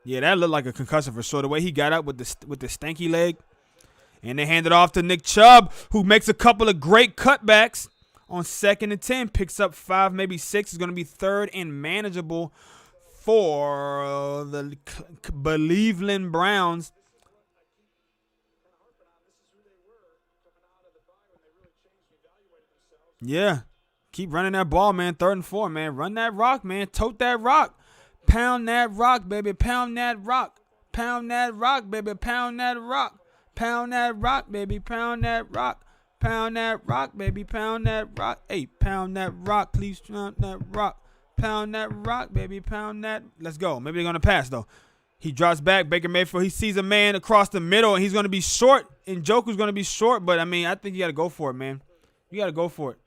Yeah, that looked like a concussion for sure. The way he got up with the stanky leg. And they hand it off to Nick Chubb, who makes a couple of great cutbacks on 2nd and 10. Picks up 5, maybe 6. Is going to be 3rd and manageable for the Cleveland Browns. Yeah. Keep running that ball, man. 3rd and 4, man. Run that rock, man. Tote that rock. Pound that rock, baby. Pound that rock. Pound that rock, baby. Pound that rock. Pound that rock, baby. Pound that rock. Pound that rock, baby. Pound that rock. Hey, pound that rock. Please pound that rock. Pound that rock, baby. Pound that. Let's go. Maybe they're going to pass, though. He drops back. Baker Mayfield, he sees a man across the middle, and he's going to be short. And Njoku's going to be short, but, I mean, I think you got to go for it, man. You got to go for it.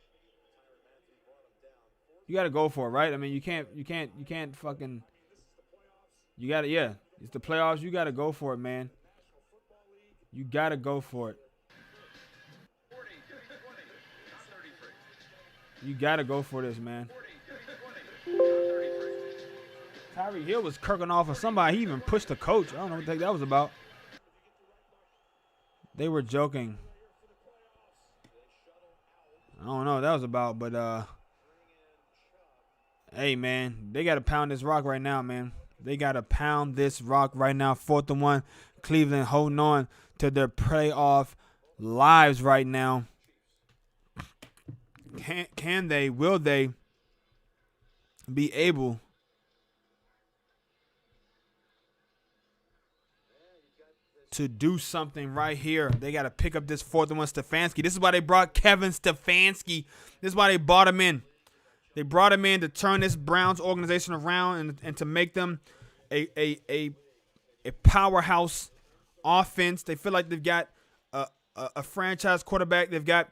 You got to go for it, right? I mean, you can't fucking, you got to, yeah. It's the playoffs. You got to go for it, man. You got to go for it. You got to go for this, man. Tyreek Hill was kirking off of somebody. He even pushed the coach. I don't know what the heck that was about. They were joking. I don't know what that was about, but, hey, man, they got to pound this rock right now, man. They got to pound this rock right now. 4th and 1. Cleveland holding on to their playoff lives right now. Can they, will they be able to do something right here? They got to pick up this 4th and 1. Stefanski. This is why they brought Kevin Stefanski. This is why they brought him in. They brought him in to turn this Browns organization around and to make them a powerhouse offense. They feel like they've got a franchise quarterback. They've got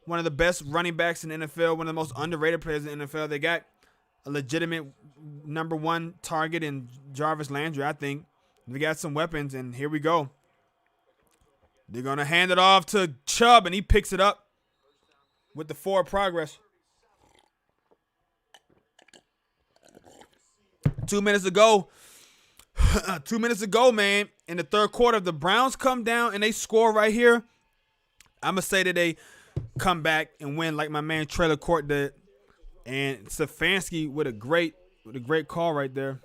one of the best running backs in the NFL, one of the most underrated players in the NFL. They got a legitimate number 1 target in Jarvis Landry, I think. They got some weapons, and here we go. They're going to hand it off to Chubb, and he picks it up with the forward progress. 2 minutes ago. 2 minutes ago, man, in the 3rd quarter, the Browns come down and they score right here. I'm going to say that they come back and win like my man Trailer Court did. And Stefanski with a great call right there.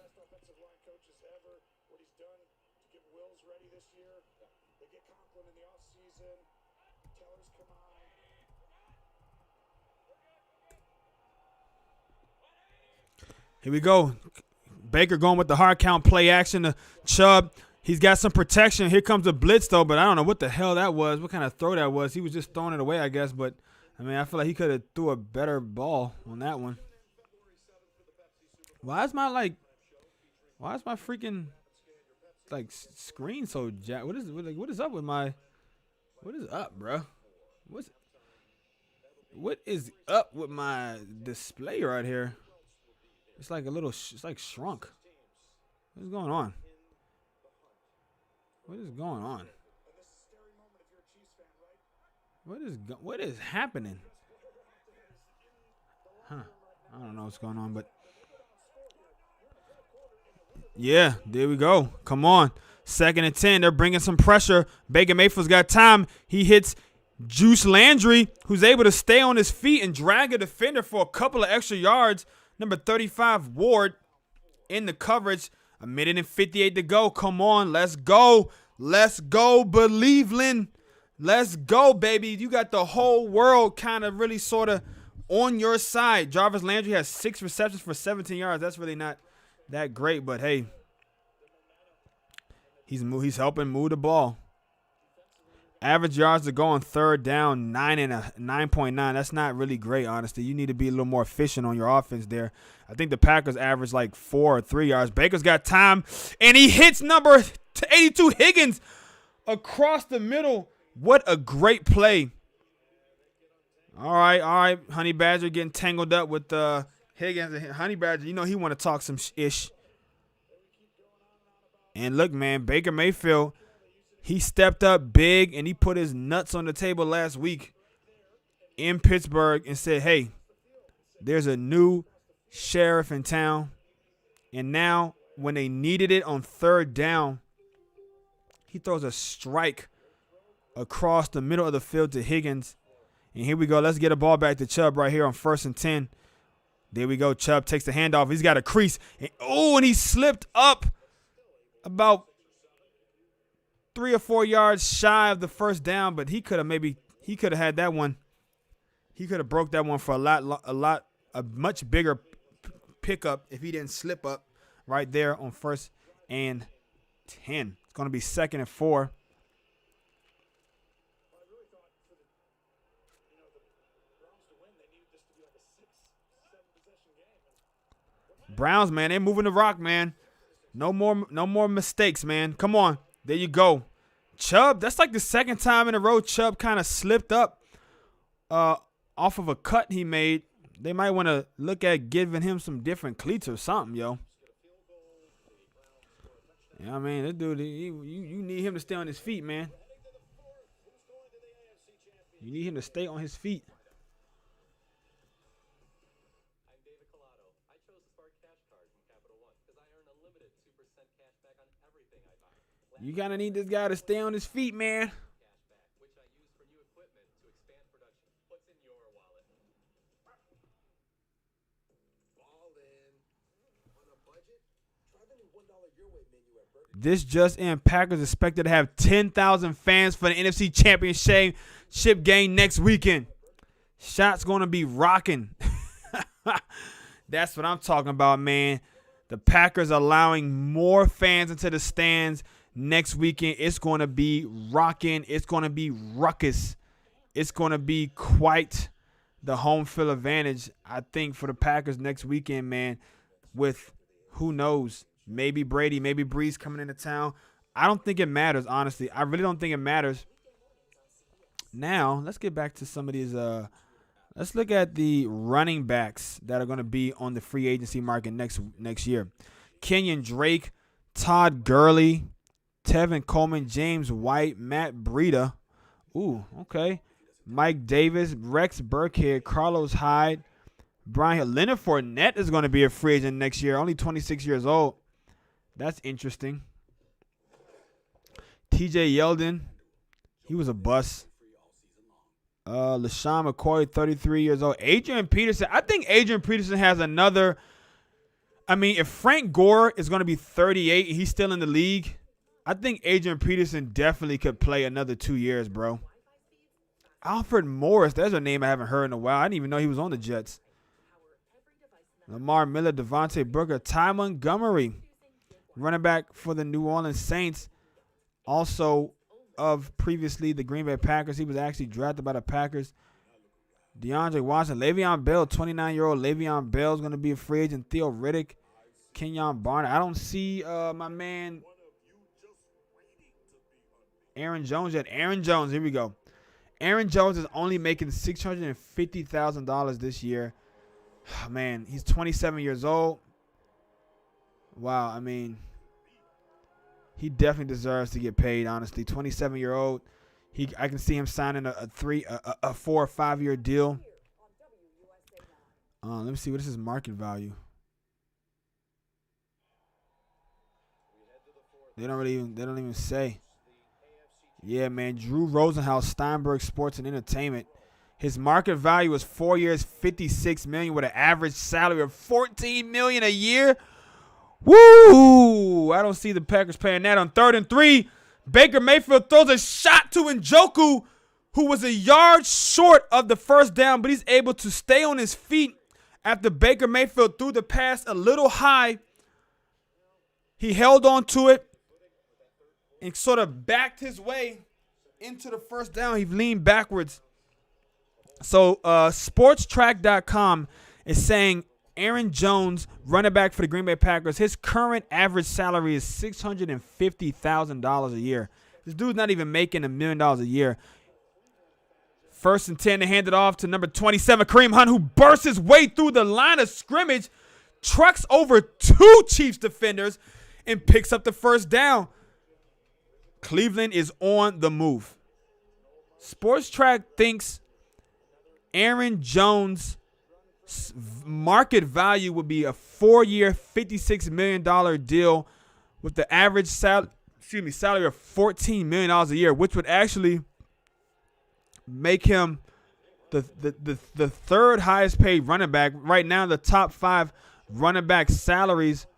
Here we go. Baker going with the hard count play action to Chubb. He's got some protection. Here comes a blitz, though, but I don't know what the hell that was, what kind of throw that was. He was just throwing it away, I guess, but, I mean, I feel like he could have threw a better ball on that one. Why is my freaking, like, screen so jacked? What is up with my, what is up, bro? What is up with my display right here? It's like it's like shrunk. What is going on? What is going on? What is happening? Huh. I don't know what's going on, but yeah, there we go. Come on. 2nd and 10. They're bringing some pressure. Baker Mayfield's got time. He hits Juice Landry, who's able to stay on his feet and drag a defender for a couple of extra yards. Number 35, Ward, in the coverage. 1:58 to go. Come on, let's go. Let's go, Believeland. Let's go, baby. You got the whole world kind of really sort of on your side. Jarvis Landry has 6 receptions for 17 yards. That's really not that great, but hey, he's helping move the ball. Average yards to go on third down, 9.9. That's not really great, honestly. You need to be a little more efficient on your offense there. I think the Packers average like 4 or 3 yards. Baker's got time, and he hits number 82 Higgins across the middle. What a great play. All right. Honey Badger getting tangled up with Higgins. Honey Badger, you know he want to talk some ish. And look, man, Baker Mayfield, he stepped up big, and he put his nuts on the table last week in Pittsburgh and said, hey, there's a new sheriff in town. And now when they needed it on third down, he throws a strike across the middle of the field to Higgins. And here we go. Let's get a ball back to Chubb right here on 1st and 10. There we go. Chubb takes the handoff. He's got a crease. And he slipped up about 3 or 4 yards shy of the first down, but he could have had that one. He could have broke that one for a much bigger pickup if he didn't slip up right there on 1st and 10. It's going to be 2nd and 4. Browns, man, they're moving the rock, man. No more mistakes, man. Come on. There you go. Chubb, that's like the second time in a row Chubb kind of slipped up off of a cut he made. They might want to look at giving him some different cleats or something, yo. Yeah, I mean, this dude, you need him to stay on his feet, man. You need him to stay on his feet. You gotta need this guy to stay on his feet, man. This just in, Packers expected to have 10,000 fans for the NFC Championship game next weekend. Shots gonna be rocking. That's what I'm talking about, man. The Packers allowing more fans into the stands next weekend. It's going to be rocking. It's going to be ruckus. It's going to be quite the home field advantage, I think, for the Packers next weekend, man, with who knows, maybe Brady, maybe Breeze coming into town. I don't think it matters, honestly. I really don't think it matters. Now, let's get back to some of these let's look at the running backs that are going to be on the free agency market next year. Kenyon Drake, Todd Gurley, Tevin Coleman, James White, Matt Breida. Ooh, okay. Mike Davis, Rex Burkhead, Carlos Hyde, Brian Hill. Leonard Fournette is going to be a free agent next year, only 26 years old. That's interesting. TJ Yeldon, he was a bust. LaShawn McCoy, 33 years old. Adrian Peterson. I think Adrian Peterson has another. I mean, if Frank Gore is going to be 38 and he's still in the league, I think Adrian Peterson definitely could play another 2 years, bro. Alfred Morris, there's a name I haven't heard in a while. I didn't even know he was on the Jets. Lamar Miller, Devontae Booker, Ty Montgomery, running back for the New Orleans Saints. Also of previously the Green Bay Packers. He was actually drafted by the Packers. DeAndre Watson, Le'Veon Bell, 29-year-old Le'Veon Bell is going to be a free agent. Theo Riddick, Kenyon Barner. I don't see my man Aaron Jones yet. Aaron Jones, here we go. Aaron Jones is only making $650,000 this year. Oh, man, he's 27 years old. Wow, I mean, he definitely deserves to get paid, honestly. 27-year-old. I can see him signing a 4 or 5 year deal. Let me see, what is his market value? They don't even say. Yeah, man. Drew Rosenhaus, Steinberg Sports and Entertainment. His market value is 4 years, $56 million, with an average salary of $14 million a year. Woo! I don't see the Packers paying that. On 3rd and 3, Baker Mayfield throws a shot to Njoku, who was a yard short of the first down, but he's able to stay on his feet after Baker Mayfield threw the pass a little high. He held on to it and sort of backed his way into the first down. He leaned backwards. So sportstrack.com is saying Aaron Jones, running back for the Green Bay Packers, his current average salary is $650,000 a year. This dude's not even making $1 million a year. 1st and 10, they hand it off to number 27, Kareem Hunt, who bursts his way through the line of scrimmage, trucks over 2 Chiefs defenders, and picks up the first down. Cleveland is on the move. Sportstrack thinks Aaron Jones' market value would be a 4-year, $56 million deal with the average salary of $14 million a year, which would actually make him the third highest paid running back. Right now, the top 5 running back salaries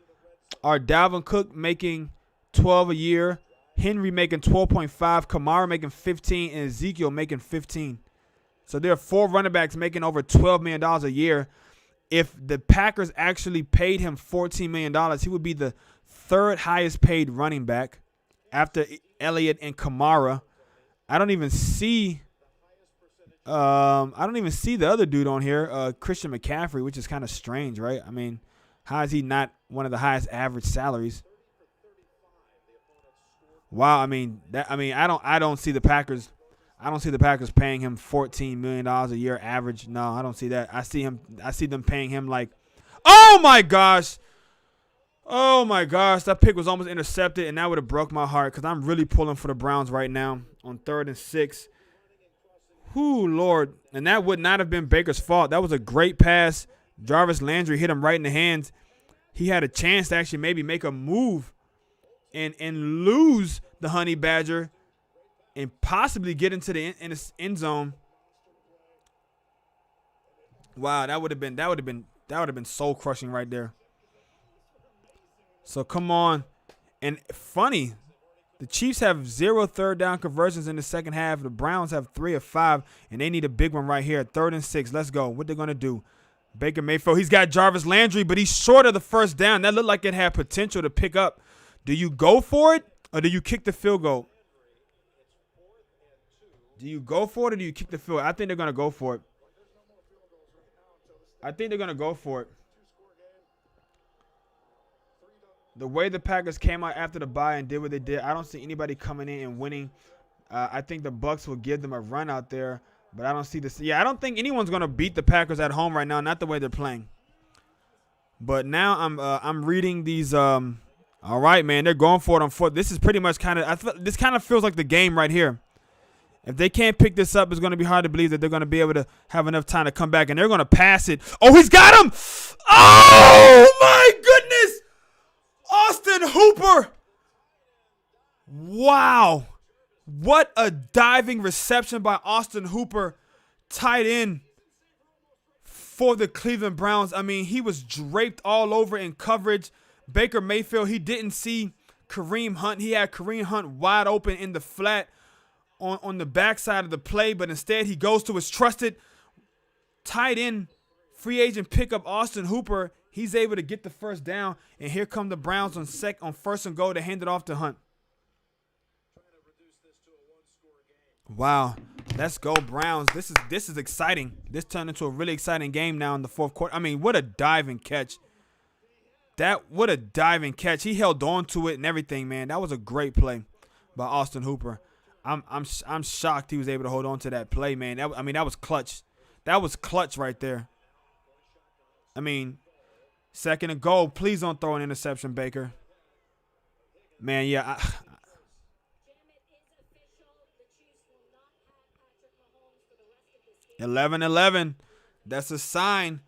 are Dalvin Cook making $12 a year, Henry making $12.5, Kamara making $15, and Ezekiel making $15. So there are 4 running backs making over $12 million a year. If the Packers actually paid him $14 million, he would be the third highest paid running back after Elliott and Kamara. I don't even see the other dude on here, Christian McCaffrey, which is kind of strange, right? I mean, how is he not one of the highest average salaries? Wow, I don't see the Packers. I don't see the Packers paying him $14 million a year average. No, I don't see that. I see them paying him like, oh my gosh, that pick was almost intercepted, and that would have broke my heart because I'm really pulling for the Browns right now on 3rd and 6. Whoo, Lord. And that would not have been Baker's fault. That was a great pass. Jarvis Landry hit him right in the hands. He had a chance to actually maybe make a move and lose the Honey Badger and possibly get into the end zone. Wow, that would have been soul crushing right there. So come on. And funny, the Chiefs have 0 third down conversions in the second half. The Browns have 3 of 5, and they need a big one right here. 3rd and 6. Let's go. What they're going to do? Baker Mayfield, he's got Jarvis Landry, but he's short of the first down. That looked like it had potential to pick up. Do you go for it, or do you kick the field goal? Do you go for it, or do you kick the field? I think they're going to go for it. The way the Packers came out after the bye and did what they did, I don't see anybody coming in and winning. I think the Bucs will give them a run out there, but I don't see this. Yeah, I don't think anyone's going to beat the Packers at home right now, not the way they're playing. But now I'm reading these. All right, man, they're going for it on 4th. This is pretty much this kind of feels like the game right here. If they can't pick this up, it's going to be hard to believe that they're going to be able to have enough time to come back, and they're going to pass it. Oh, he's got him! Oh, my goodness! Austin Hooper! Wow. What a diving reception by Austin Hooper, tight end for the Cleveland Browns. I mean, he was draped all over in coverage. Baker Mayfield, he didn't see Kareem Hunt. He had Kareem Hunt wide open in the flat on the backside of the play, but instead he goes to his trusted tight end, free agent pickup Austin Hooper. He's able to get the first down, and here come the Browns on 1st and goal to hand it off to Hunt. Wow, let's go Browns. This is exciting. This turned into a really exciting game now in the 4th quarter. I mean, what a diving catch. What a diving catch. He held on to it and everything, man. That was a great play by Austin Hooper. I'm shocked he was able to hold on to that play, man. That was clutch. That was clutch right there. I mean, 2nd and goal. Please don't throw an interception, Baker. Man, yeah. 11-11. That's a sign.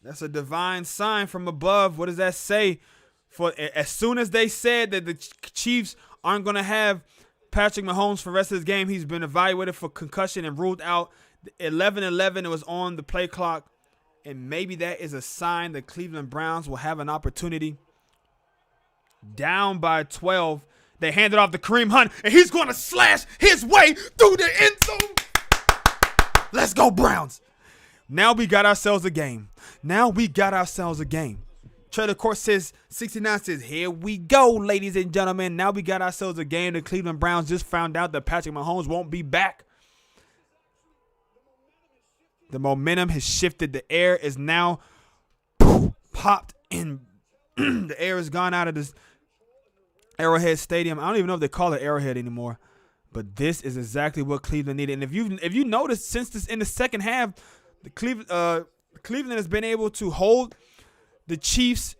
That's a divine sign from above. What does that say? For as soon as they said that the Chiefs aren't going to have Patrick Mahomes for the rest of his game, he's been evaluated for concussion and ruled out. 11-11, it was on the play clock. And maybe that is a sign the Cleveland Browns will have an opportunity. Down by 12. They hand it off to Kareem Hunt, and he's going to slash his way through the end zone. Let's go, Browns. Now we got ourselves a game. Trailer Court says 69 says, here we go, ladies and gentlemen. Now we got ourselves a game. The Cleveland Browns just found out that Patrick Mahomes won't be back. The momentum has shifted. The air is now popped and the air has gone out of this Arrowhead Stadium. I don't even know if they call it Arrowhead anymore. But this is exactly what Cleveland needed. And if you notice, since this in the second half, the Cleveland has been able to hold the Chiefs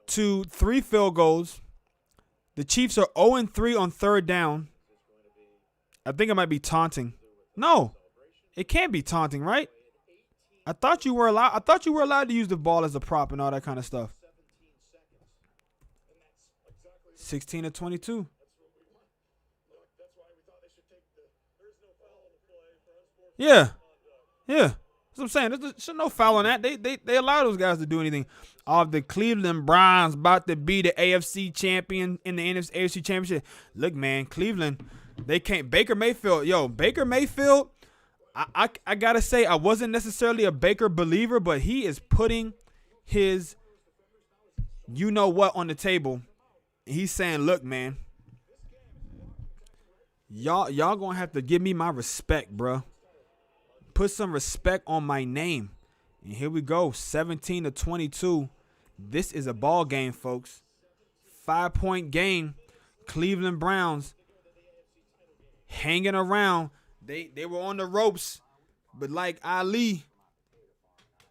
to 3 field goals. The Chiefs are 0-3 on third down. I think it might be taunting. No, it can't be taunting, right? I thought you were allowed to use the ball as a prop and all that kind of stuff. 16-22. Yeah. That's what I'm saying. There's no foul on that. They allow those guys to do anything. The Cleveland Browns about to be the AFC champion in the AFC championship. Look, man, Cleveland, they can't. Baker Mayfield, I gotta say, I wasn't necessarily a Baker believer, but he is putting his you know what on the table. He's saying, look, man, y'all gonna have to give me my respect, bro. Put some respect on my name. And here we go, 17-22. This is a ball game, folks. 5-point game. Cleveland Browns hanging around. They were on the ropes, but like Ali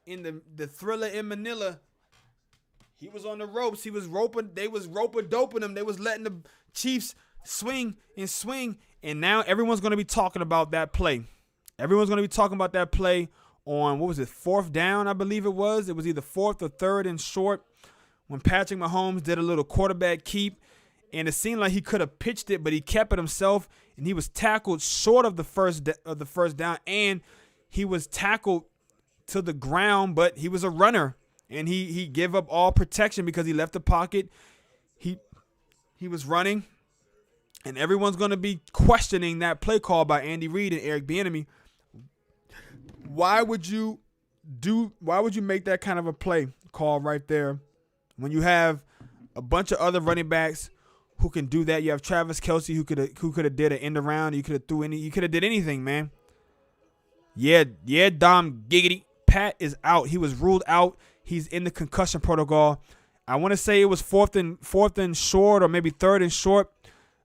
in the Thriller in Manila, he was on the ropes. He was roping. They was rope-a-doping him. They was letting the Chiefs swing, and now everyone's going to be talking about that play. Everyone's going to be talking about that play on, what was it, 4th down, I believe it was. It was either 4th or 3rd and short when Patrick Mahomes did a little quarterback keep, and it seemed like he could have pitched it, but he kept it himself, and he was tackled short of the first down, and he was tackled to the ground, but he was a runner, and he gave up all protection because he left the pocket. He was running, and everyone's going to be questioning that play call by Andy Reid and Eric Bieniemy. Why would you make that kind of a play call right there when you have a bunch of other running backs who can do that? You have Travis Kelce who could have did an end around. You could have did anything, man. Yeah, Dom Giggity. Pat is out. He was ruled out. He's in the concussion protocol. I want to say it was 4th and short, or maybe 3rd and short.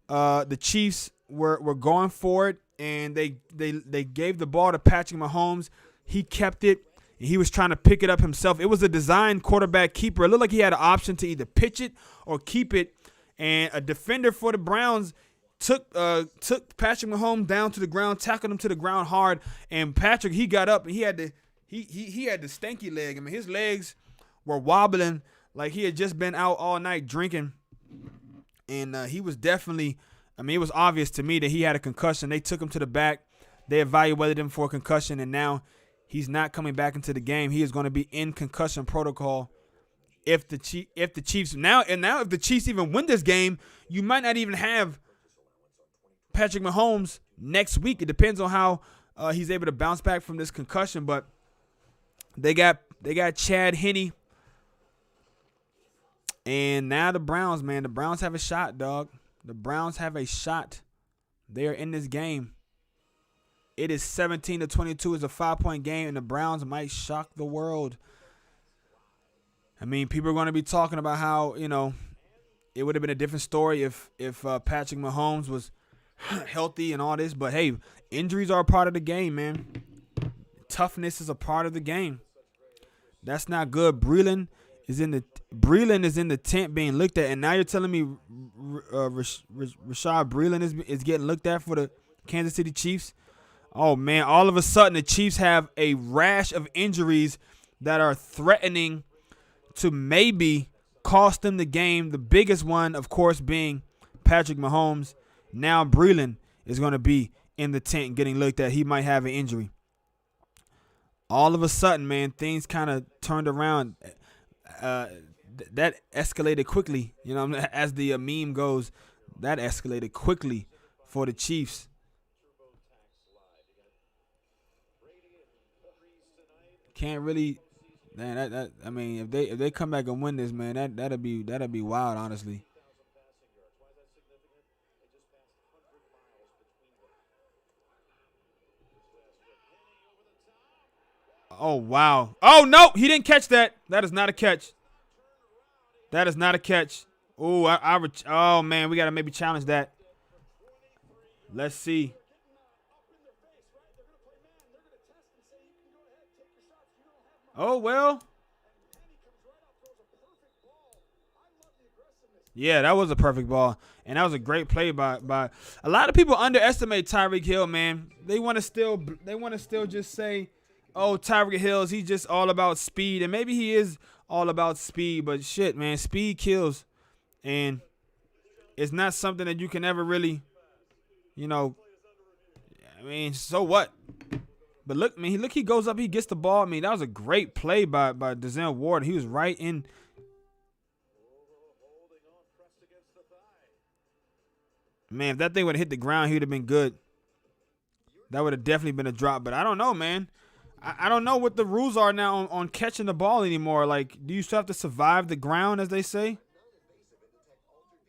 The Chiefs were going for it, and they gave the ball to Patrick Mahomes. He kept it, and he was trying to pick it up himself. It was a designed quarterback keeper. It looked like he had an option to either pitch it or keep it, and a defender for the Browns took Patrick Mahomes down to the ground, tackled him to the ground hard, and Patrick, he got up, and he had the stanky leg. I mean, his legs were wobbling like he had just been out all night drinking. And he was definitely, it was obvious to me that he had a concussion. They took him to the back. They evaluated him for a concussion, and now he's not coming back into the game. He is going to be in concussion protocol if the Chiefs if the Chiefs even win this game, you might not even have Patrick Mahomes next week. It depends on how he's able to bounce back from this concussion, but they got Chad Henne. And now the Browns, man. The Browns have a shot, dog. The Browns have a shot. They are in this game. It is 17-22. It's a 5-point game, and the Browns might shock the world. I mean, people are going to be talking about how, it would have been a different story if Patrick Mahomes was healthy and all this. But, hey, injuries are a part of the game, man. Toughness is a part of the game. That's not good. Breland is in the tent being looked at, and now you're telling me Rashad Breland is getting looked at for the Kansas City Chiefs? Oh, man, all of a sudden the Chiefs have a rash of injuries that are threatening to maybe cost them the game. The biggest one, of course, being Patrick Mahomes. Now Breland is going to be in the tent getting looked at. He might have an injury. All of a sudden, man, things kind of turned around. That escalated quickly, as the meme goes. That escalated quickly for the Chiefs. Can't really Man, I mean, if they come back and win this, man, that'll be wild, honestly. Why is that significant? They just passed 100 miles between them. Oh wow. Oh no, he didn't catch that. That is not a catch. That is not a catch. Oh, oh man, we gotta maybe challenge that. Let's see. Oh well. Yeah, that was a perfect ball, and that was a great play by. A lot of people underestimate Tyreek Hill, man. They want to still just say, "Oh, Tyreek Hill, he's just all about speed," and maybe he is all about speed, but shit, man, speed kills, and it's not something that you can ever really, you know. I mean, so what? But look, man, he goes up, he gets the ball. I mean, that was a great play by Denzel Ward. He was right in. Man, if that thing would have hit the ground, he would have been good. That would have definitely been a drop. But I don't know, man. I don't know what the rules are now on catching the ball anymore. Like, do you still have to survive the ground, as they say?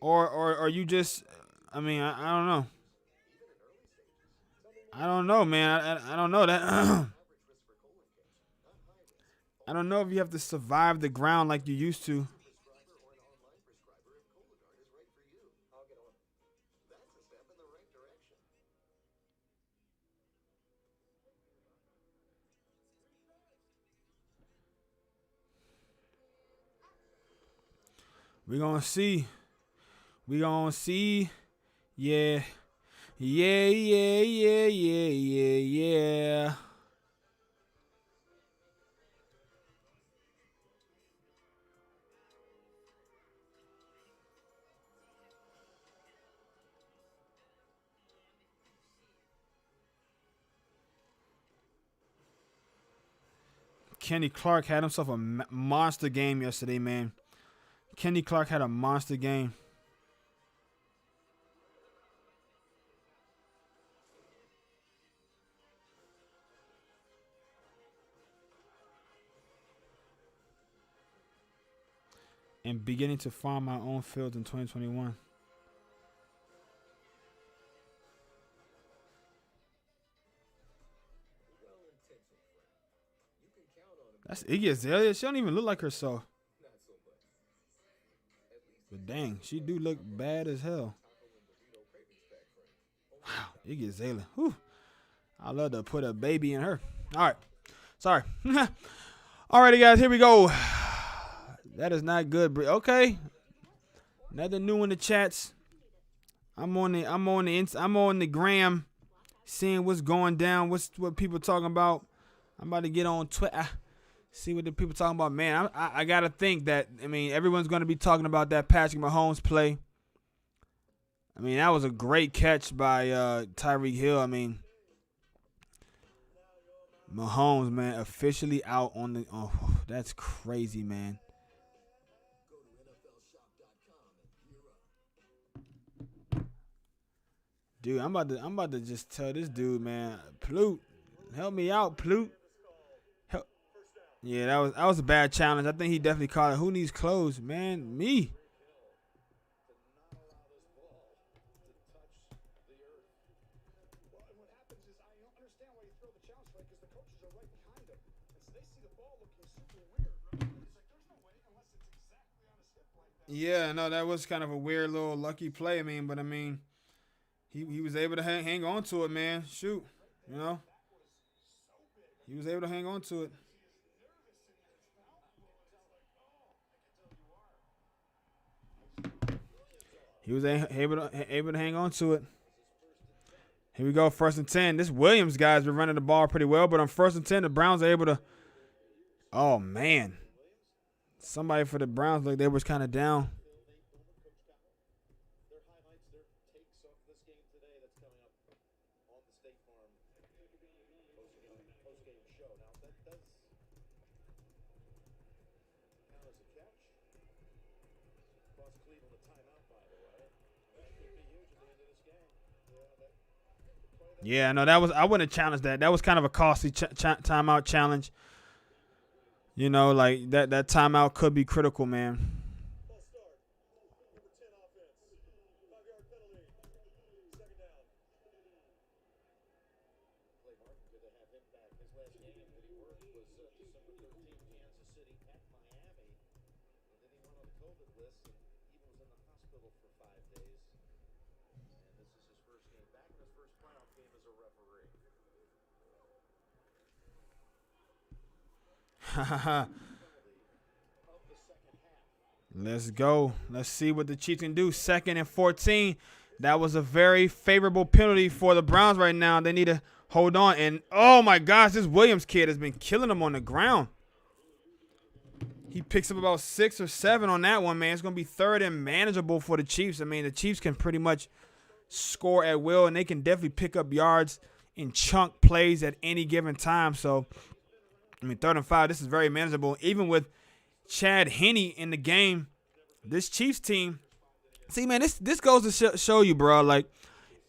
Or you just, I mean, I don't know. I don't know, man. I don't know that. I don't know if you have to survive the ground like you used to. We're going to see. We're going to see. Yeah. Yeah, yeah, yeah, yeah, yeah, yeah. Kenny Clark had himself a monster game yesterday, man. Kenny Clark had a monster game. And beginning to farm my own fields in 2021. That's Iggy Azalea. She don't even look like herself. But dang, she do look bad as hell. Wow, Iggy Azalea. Whew. I love to put a baby in her. All right. Sorry. Alrighty, guys, here we go. That is not good. Okay. Nothing new in the chats. I'm on the gram, seeing what's going down, what people talking about. I'm about to get on Twitter, see what the people talking about. Man, I gotta think that, I mean, everyone's gonna be talking about that Patrick Mahomes play. I mean, that was a great catch by Tyreek Hill. I mean, Mahomes, man, officially out on the. Oh, that's crazy, man. Dude, I'm about to just tell this dude, man, Plute, help me out, Plute. Help. Yeah, that was a bad challenge. I think he definitely caught it. Who needs clothes, man? Me. Yeah, no, that was kind of a weird little lucky play. I mean, but I mean, he was able to hang on to it, man. Shoot, you know, he was able to hang on to it. He was able to hang on to it. Here we go, 1st and 10. This Williams guy's been running the ball pretty well, but on 1st and 10, the Browns are able to. Oh man, somebody for the Browns looked they was kind of down. Yeah, no, I wouldn't have challenged that. That was kind of a costly timeout challenge. You know, like that timeout could be critical, man. False start. Number 10 offense. 5-yard penalty. Second down. Clay Martin, good to have him back. His last game that he worked was December 13th, Kansas City at Miami. And then he went on the COVID list and even was in the hospital for 5 days. And this is his first game back in his first playoff game as a referee. Let's go. Let's see what the Chiefs can do. 2nd and 14. That was a very favorable penalty for the Browns right now. They need to hold on. And, oh, my gosh, this Williams kid has been killing them on the ground. He picks up about 6 or 7 on that one, man. It's going to be 3rd and manageable for the Chiefs. I mean, the Chiefs can pretty much score at will, and they can definitely pick up yards in chunk plays at any given time. So, I mean, 3rd and 5, this is very manageable. Even with Chad Henne in the game, this Chiefs team, see, man, this goes to show you, bro, like,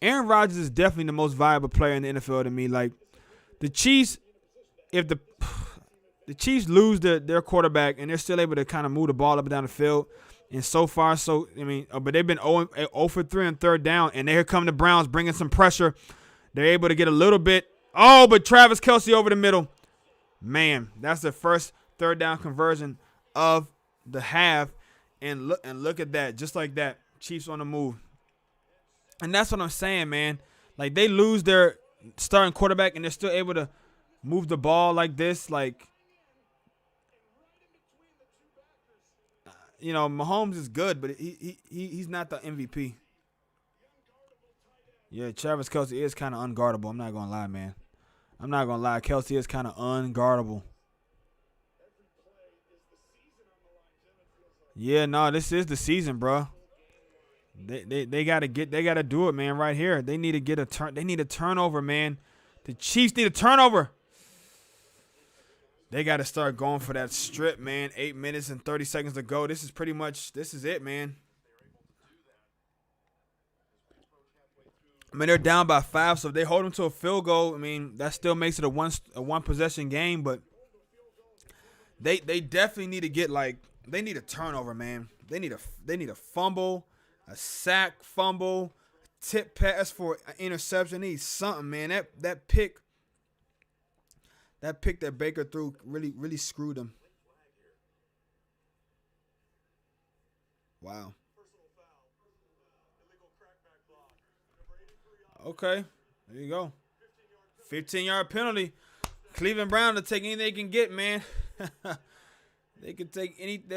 Aaron Rodgers is definitely the most valuable player in the NFL to me. Like, the Chiefs, if the Chiefs lose their quarterback and they're still able to kind of move the ball up and down the field, and so far, but they've been 0 for 3 on 3rd down, and here come the Browns bringing some pressure. They're able to get a little bit. Oh, but Travis Kelce over the middle. Man, that's the first 3rd down conversion of the half, and look at that, just like that, Chiefs on the move. And that's what I'm saying, man. Like, they lose their starting quarterback, and they're still able to move the ball like this. Like, you know, Mahomes is good, but he's not the MVP. Yeah, Travis Kelce is kind of unguardable. I'm not going to lie, man. I'm not going to lie. Kelce is kind of unguardable. Yeah, no, this is the season, bro. They gotta do it, man, right here. They need to get a turn. They need a turnover, man. The Chiefs need a turnover. They got to start going for that strip, man. 8 minutes and 30 seconds to go. This is it, man. I mean, they're down by 5, so if they hold them to a field goal, I mean, that still makes it a one possession game, but they definitely need to get, like, they need a turnover, man. They need a fumble, a sack, fumble, tip pass for an interception. They need something, man. That pick that Baker threw really screwed them. Wow. Okay, there you go. 15-yard penalty. Cleveland Brown to take anything they can get, man. They'll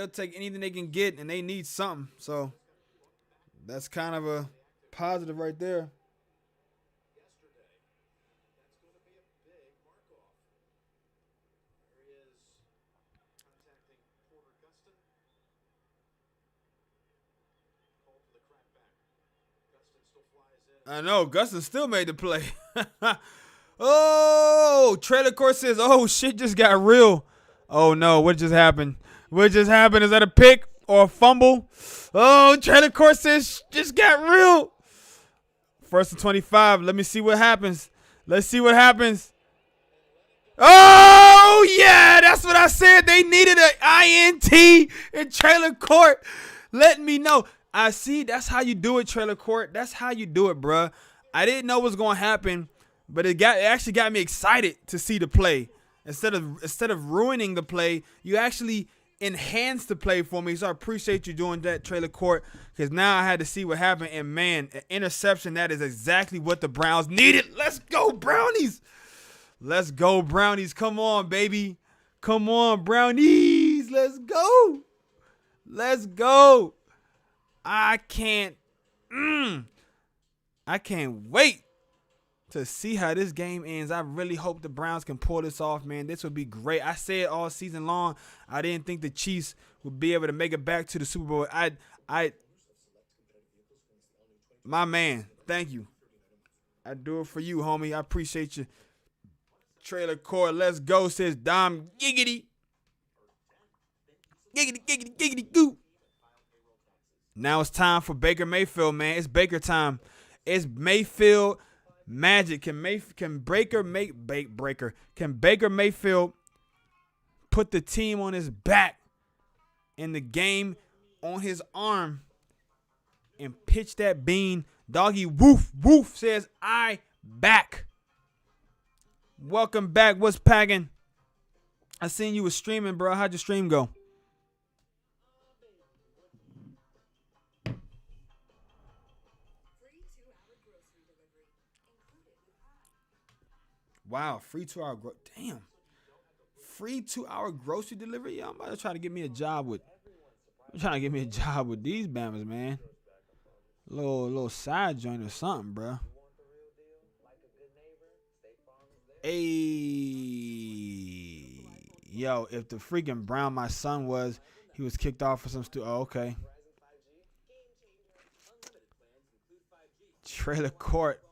take anything they can get, and they need something. So that's kind of a positive right there. I know, Gustin still made the play. Oh, Trailer Court says, oh, shit just got real. Oh, no, what just happened? What just happened? Is that a pick or a fumble? Oh, Trailer Court says, just got real. 1st and 25. Let me see what happens. Let's see what happens. Oh, yeah, that's what I said. They needed an INT in Trailer Court. Let me know. I see. That's how you do it, Trailer Court. That's how you do it, bruh. I didn't know what was going to happen, but it actually got me excited to see the play. Instead of ruining the play, you actually enhanced the play for me. So I appreciate you doing that, Trailer Court, because now I had to see what happened. And, man, an interception, that is exactly what the Browns needed. Let's go, Brownies. Let's go, Brownies. Come on, baby. Come on, Brownies. Let's go. Let's go. I can't wait to see how this game ends. I really hope the Browns can pull this off, man. This would be great. I said all season long, I didn't think the Chiefs would be able to make it back to the Super Bowl. My man, thank you. I do it for you, homie. I appreciate you. Trailer Court, let's go, says Dom Giggity. Giggity, giggity, giggity, goo. Now it's time for Baker Mayfield, man. It's Baker time. It's Mayfield magic. Can Baker Mayfield put the team on his back and the game on his arm and pitch that bean. Doggy woof, woof says, I back. Welcome back. What's packing? I seen you was streaming, bro. How'd your stream go? Wow, free 2-hour damn. Free 2-hour grocery delivery? Yeah, I'm about to try to get me a job with. I'm trying to get me a job with these bammers, man. Little side joint or something, bro. Hey, yo, if the freaking Brown my son was, he was kicked off for some oh, okay. Trailer court.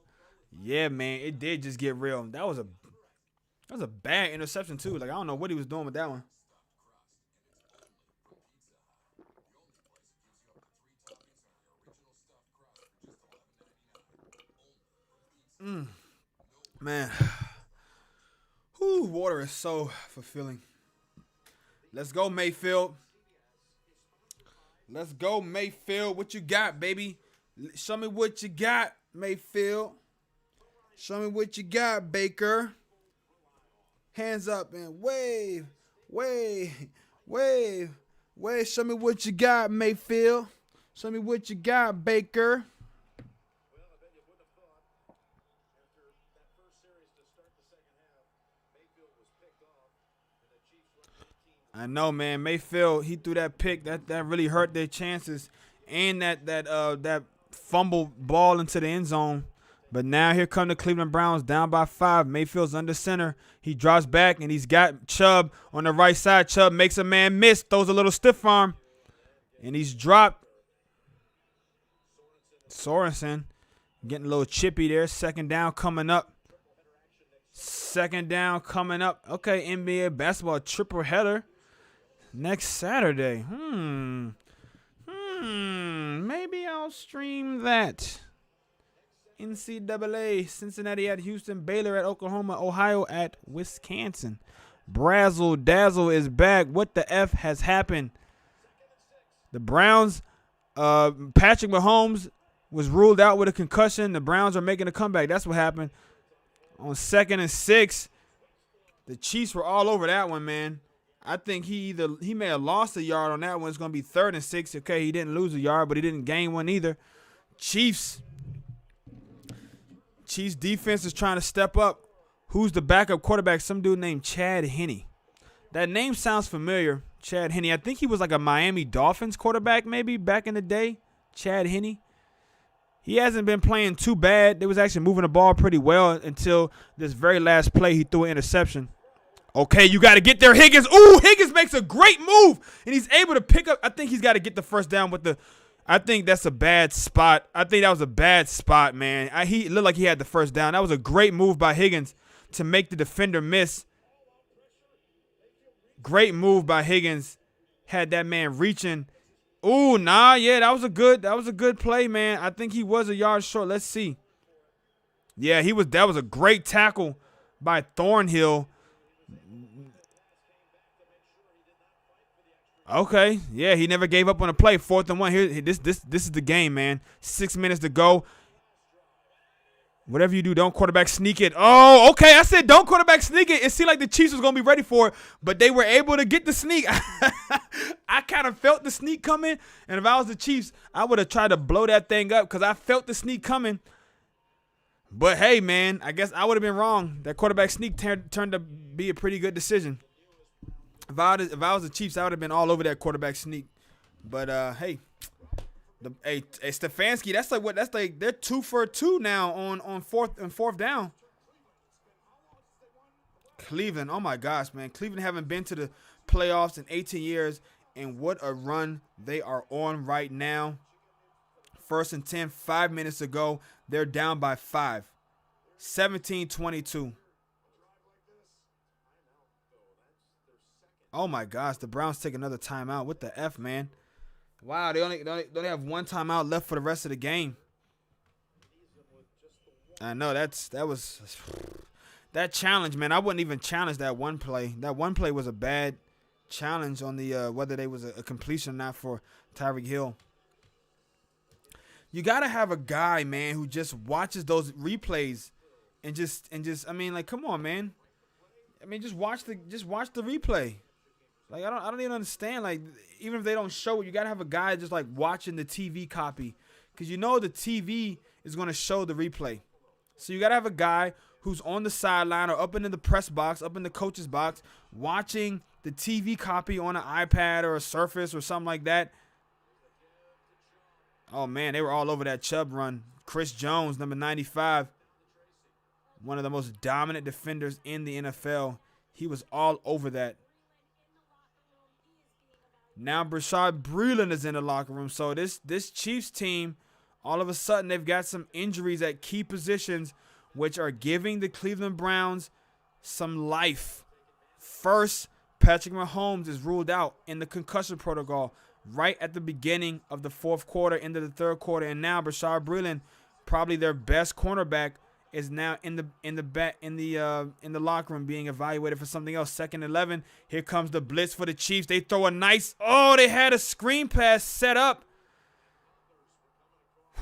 Yeah, man, it did just get real. That was a bad interception too. Like, I don't know what he was doing with that one. Man. Whew, water is so fulfilling. Let's go, Mayfield. Let's go, Mayfield. What you got, baby? Show me what you got, Mayfield. Show me what you got, Baker. Hands up and wave, wave, wave, wave. Show me what you got, Mayfield. Show me what you got, Baker. I know, man. Mayfield, he threw that pick. That really hurt their chances. And that fumble ball into the end zone. But now here come the Cleveland Browns down by 5. Mayfield's under center. He drops back, and he's got Chubb on the right side. Chubb makes a man miss, throws a little stiff arm, and he's dropped. Sorensen getting a little chippy there. Second down coming up. Second down coming up. Okay, NBA basketball triple header next Saturday. Maybe I'll stream that. NCAA, Cincinnati at Houston, Baylor at Oklahoma, Ohio at Wisconsin. Brazzle Dazzle is back. What the F has happened? The Browns, Patrick Mahomes was ruled out with a concussion. The Browns are making a comeback. That's what happened. On 2nd and 6, the Chiefs were all over that one, man. I think he may have lost a yard on that one. It's going to be 3rd and 6. Okay, he didn't lose a yard, but he didn't gain one either. Chiefs defense is trying to step up. Who's the backup quarterback? Some dude named Chad Henne. That name sounds familiar. Chad Henne. I think he was like a Miami Dolphins quarterback maybe back in the day. Chad Henne. He hasn't been playing too bad. They was actually moving the ball pretty well until this very last play. He threw an interception. Okay, you got to get there, Higgins. Ooh, Higgins makes a great move, and he's able to pick up. I think he's got to get the first down with the – I think that's a bad spot. I think that was a bad spot, man. He looked like he had the first down. That was a great move by Higgins to make the defender miss. Great move by Higgins. Had that man reaching. Ooh, nah, yeah, that was a good play, man. I think he was a yard short. Let's see. Yeah, that was a great tackle by Thornhill. Okay, yeah, he never gave up on a play. 4th and 1. Here, this is the game, man. 6 minutes to go. Whatever you do, don't quarterback sneak it. Oh, okay, I said don't quarterback sneak it. It seemed like the Chiefs was going to be ready for it, but they were able to get the sneak. I kind of felt the sneak coming, and if I was the Chiefs, I would have tried to blow that thing up because I felt the sneak coming. But, hey, man, I guess I would have been wrong. That quarterback sneak turned to be a pretty good decision. If I was the Chiefs, I would have been all over that quarterback sneak. But hey, Stefanski, that's like they're 2 for 2 now on fourth down. Cleveland, oh my gosh, man, Cleveland haven't been to the playoffs in 18 years, and what a run they are on right now. 1st and 10, 5 minutes ago, they're down by 5, 17-22. Oh, my gosh. The Browns take another timeout. What the F, man? Wow, they only have one timeout left for the rest of the game. I know that was that challenge, man. I wouldn't even challenge that one play. That one play was a bad challenge on the whether they was a completion or not for Tyreek Hill. You gotta have a guy, man, who just watches those replays and just I mean, like, come on, man. I mean, just watch the replay. Like, I don't even understand. Like, even if they don't show it, you gotta have a guy just like watching the TV copy, because you know the TV is gonna show the replay. So you gotta have a guy who's on the sideline or up in the press box, up in the coach's box, watching the TV copy on an iPad or a Surface or something like that. Oh, man, they were all over that Chubb run. Chris Jones, number 95, one of the most dominant defenders in the NFL. He was all over that. Now Bashaud Breeland is in the locker room. So this Chiefs team, all of a sudden, they've got some injuries at key positions, which are giving the Cleveland Browns some life. First, Patrick Mahomes is ruled out in the concussion protocol right at the beginning of the fourth quarter, into the third quarter, and now Bashaud Breeland, probably their best cornerback, is now in the locker room being evaluated for something else. 2nd and 11. Here comes the blitz for the Chiefs. They throw a nice. Oh, they had a screen pass set up.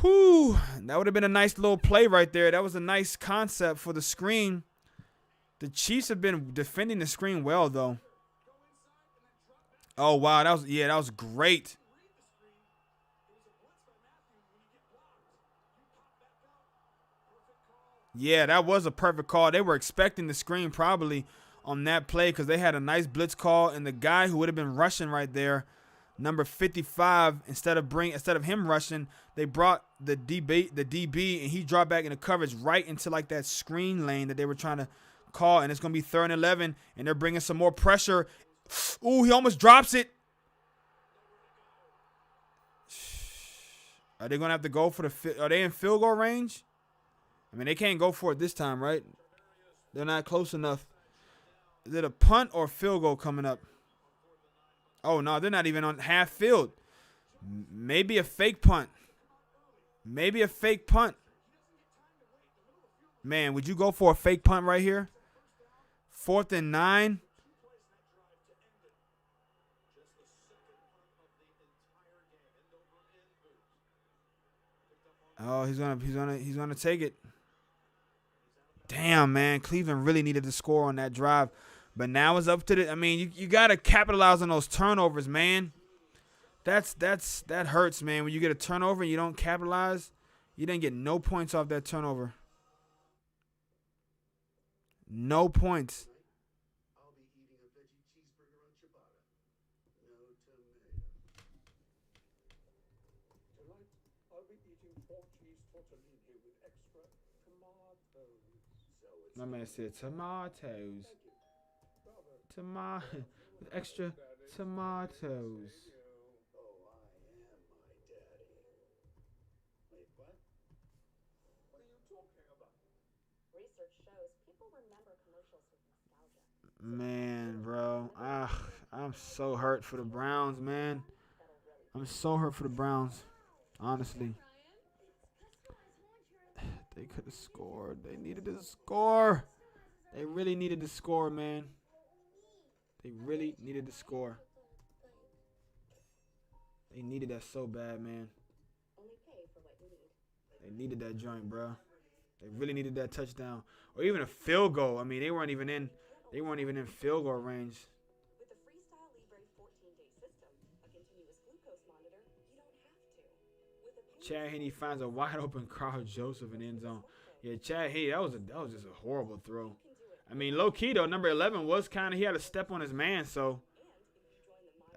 Whew, that would have been a nice little play right there. That was a nice concept for the screen. The Chiefs have been defending the screen well, though. Oh, wow, that was great. Yeah, that was a perfect call. They were expecting the screen probably on that play because they had a nice blitz call, and the guy who would have been rushing right there, number 55, instead of him rushing, they brought the DB, and he dropped back in the coverage right into like that screen lane that they were trying to call, and it's going to be 3rd and 11, and they're bringing some more pressure. Ooh, he almost drops it. Are they going to have to go for are they in field goal range? I mean, they can't go for it this time, right? They're not close enough. Is it a punt or a field goal coming up? Oh, no, they're not even on half field. Maybe a fake punt. Maybe a fake punt. Man, would you go for a fake punt right here? 4th and 9. Oh, he's gonna take it. Damn, man, Cleveland really needed to score on that drive, but now it's up to the. I mean, you gotta capitalize on those turnovers, man. That hurts, man. When you get a turnover and you don't capitalize, you didn't get no points off that turnover. No points. I'll be eating a veggie cheeseburger on ciabatta. No tomato. Tonight, I'll be eating 4 cheese tortellini with extra tomatoes. So it's My man said tomatoes. With extra tomatoes. oh, I am my daddy. Wait, what? What are you talking about? Research shows people remember commercials with nostalgia. Man, bro. I'm so hurt for the Browns, man. I'm so hurt for the Browns. Honestly. They could have scored. They needed to score. They really needed to score, man. They really needed to score. They needed that so bad, man. Only pay for what you need. They needed that joint, bro. They really needed that touchdown. Or even a field goal. I mean, they weren't even in field goal range. With the Freestyle Libre 14-day system, a continuous glucose monitor, you don't have to. With a Chad Henne finds a wide open Carl Joseph in the end zone. Yeah, Chad Henne, that was just a horrible throw. I mean, low key though, number 11 was he had a step on his man, so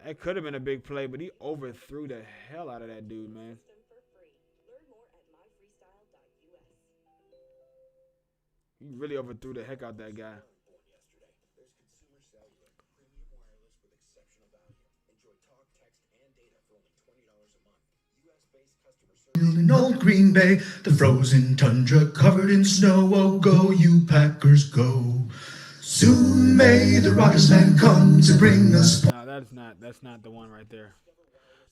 that could have been a big play, but he overthrew the hell out of that dude, man. system for free. Learn more at myfreestyle.us. He really overthrew the heck out that guy. Yesterday, there's Consumer Cellular, premium wireless with exceptional value. Enjoy talk, text, and data for only $20 a month. U.S.-based customer service. In old Green Bay, the frozen tundra covered in snow. Oh, go, you Packers, go. Soon may the Rogers man come to bring us. No, that's not the one right there.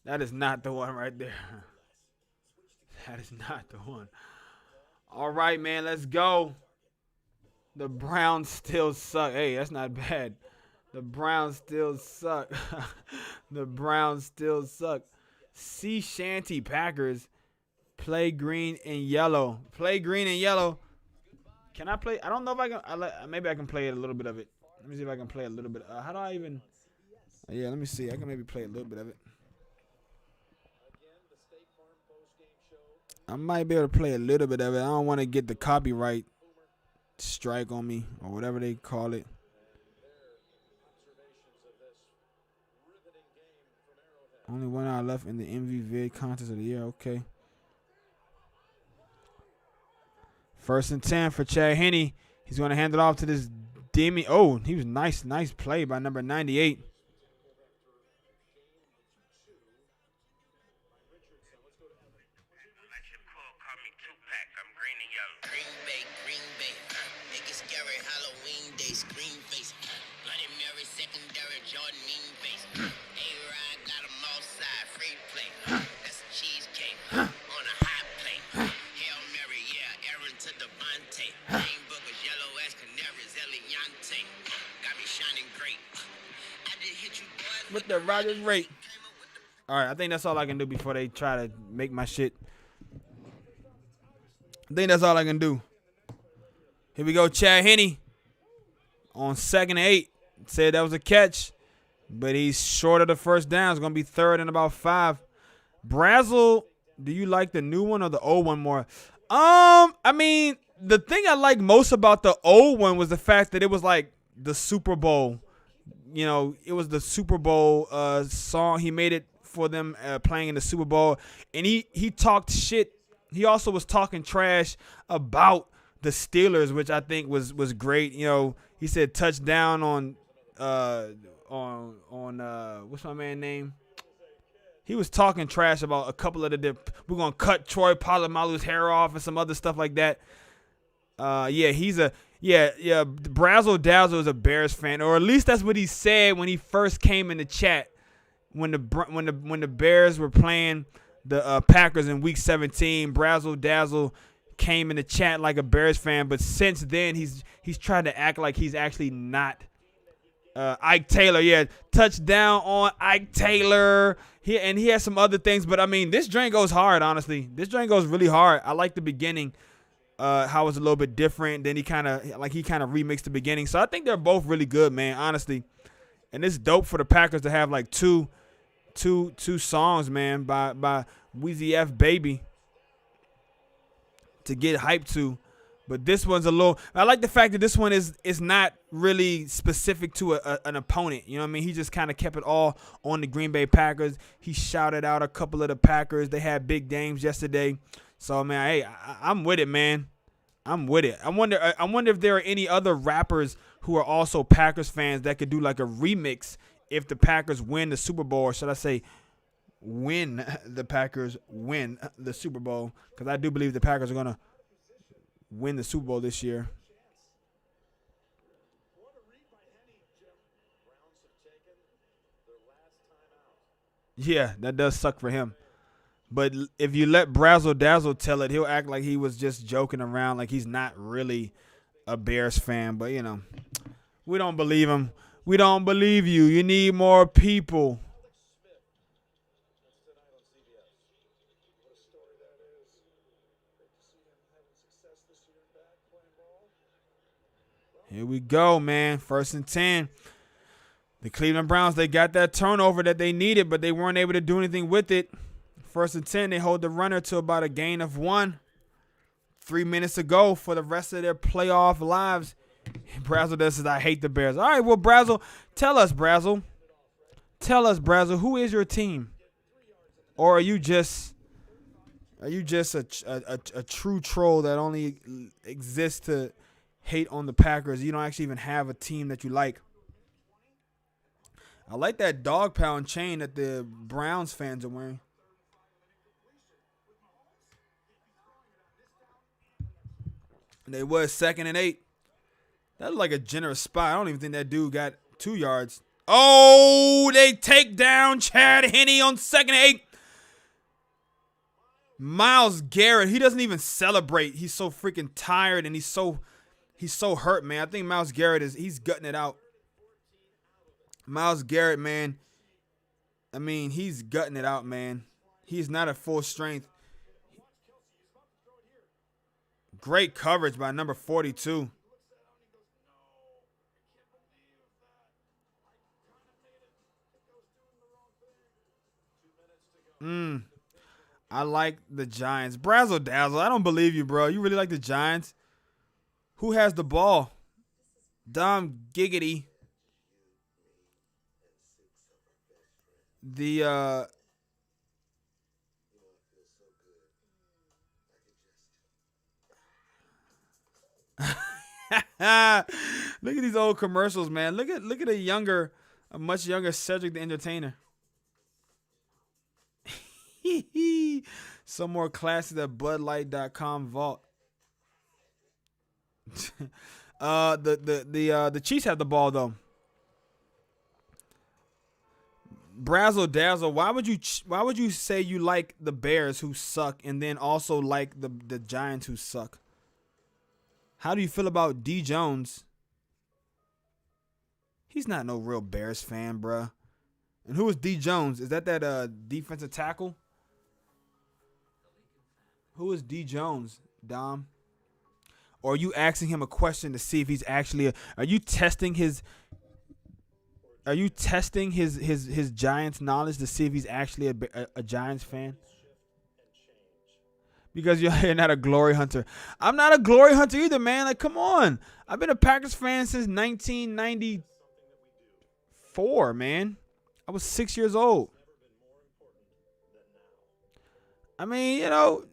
That is not the one right there. That is not the one. All right, man, let's go. The Browns still suck. Hey, that's not bad. The Browns still suck. The Browns still suck. Sea Shanty Packers play green and yellow. Play green and yellow. Can I play? I don't know if I can. Maybe I can play a little bit of it. Let me see if I can play a little bit. How do I even? Yeah, let me see. I can maybe play a little bit of it. I might be able to play a little bit of it. I don't want to get the copyright strike on me or whatever they call it. Only 1 hour left in the MVV contest of the year. Okay. 1st and 10 for Chad Henne. He's going to hand it off to this Demi. Oh, he was nice. Nice play by number 98. Green Bay, niggas scary Halloween day, scream face. Bloody Mary, secondary, Jordan, mean face. A-Rod got them all side, free play. That's a cheesecake on a hot plate. Hail Mary, yeah, Aaron to Devontae. Green bookers, yellow as canaries, Eliante. Got me shining great. I just hit you boys With the Rogers rate. All right, I think that's all I can do before they try to make my shit. I think that's all I can do. Here we go, Chad Henne on 2nd and 8. Said that was a catch, but he's short of the first down. It's going to be 3rd and about 5. Brazzle, do you like the new one or the old one more? I mean, the thing I like most about the old one was the fact that it was like the Super Bowl. You know, it was the Super Bowl song. He made it for them playing in the Super Bowl, and he talked shit. He also was talking trash about the Steelers, which I think was great. You know, he said touchdown on what's my man name? He was talking trash about a couple of we're gonna cut Troy Polamalu's hair off and some other stuff like that. Brazzle Dazzle is a Bears fan, or at least that's what he said when he first came in the chat when the Bears were playing the Packers in Week 17. Brazzle Dazzle came in the chat like a Bears fan, but since then he's tried to act like he's actually not. Ike Taylor, yeah, touchdown on Ike Taylor. He has some other things, but I mean, this joint goes hard. Honestly, this joint goes really hard. I like the beginning, how it's a little bit different. Then he kind of remixed the beginning. So I think they're both really good, man. Honestly, and it's dope for the Packers to have like two songs, man, by Weezy F Baby to get hyped to. But this one's I like the fact that this one is not really specific to an opponent. You know what I mean? He just kind of kept it all on the Green Bay Packers. He shouted out a couple of the Packers. They had big games yesterday. So, man, hey, I'm with it, man. I'm with it. I wonder if there are any other rappers who are also Packers fans that could do like a remix if the Packers win the Super Bowl, or should I say when the Packers win the Super Bowl, because I do believe the Packers are going to win the Super Bowl this year. What a read by Henne, Jim. Browns have taken their last time out. Yeah, that does suck for him. But if you let Brazzle Dazzle tell it, he'll act like he was just joking around, like he's not really a Bears fan. But, you know, we don't believe him. We don't believe you. You need more people. What a story that is. Great to see him having success this year back playing ball. Here we go, man. 1st and 10. The Cleveland Browns, they got that turnover that they needed, but they weren't able to do anything with it. 1st and 10, they hold the runner to about a gain of 1. 3 minutes to go for the rest of their playoff lives. Brazzle says, I hate the Bears. All right, well, Brazzle, tell us, Brazzle. Tell us, Brazzle, who is your team? Or are you just a true troll that only exists to hate on the Packers? You don't actually even have a team that you like. I like that dog pound chain that the Browns fans are wearing. They was 2nd and 8. That looked like a generous spot. I don't even think that dude got 2 yards. Oh, they take down Chad Henne on 2nd and 8. Myles Garrett, he doesn't even celebrate. He's so freaking tired and he's so hurt, man. I think Myles Garrett he's gutting it out. Myles Garrett, man. I mean, he's gutting it out, man. He's not at full strength. Great coverage by number 42. I like the Giants. Brazzle dazzle. I don't believe you, bro. You really like the Giants? Who has the ball? Dom Giggity. The look at these old commercials, man. Look at a much younger Cedric the Entertainer. Some more classes at BudLight.com vault. The Chiefs have the ball though. Brazzle dazzle. Why would you say you like the Bears who suck and then also like the Giants who suck? How do you feel about D Jones? He's not no real Bears fan, bruh. And who is D Jones? Is that defensive tackle? Who is D Jones, Dom? Or are you asking him a question to see if he's actually are you testing his Giants knowledge to see if he's actually a Giants fan? Because you're not a glory hunter. I'm not a glory hunter either, man. Like, come on. I've been a Packers fan since 1994, man. I was 6 years old. I mean, you know.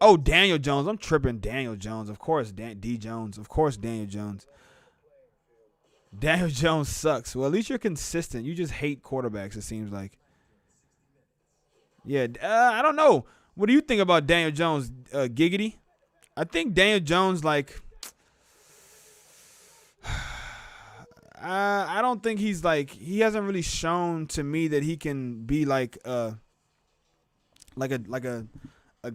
Oh, Daniel Jones. I'm tripping. Daniel Jones. Of course, D Jones. Of course, Daniel Jones. Daniel Jones sucks. Well, at least you're consistent. You just hate quarterbacks, it seems like. Yeah, I don't know. What do you think about Daniel Jones, Giggity? I think Daniel Jones, like, I don't think he hasn't really shown to me that he can be like a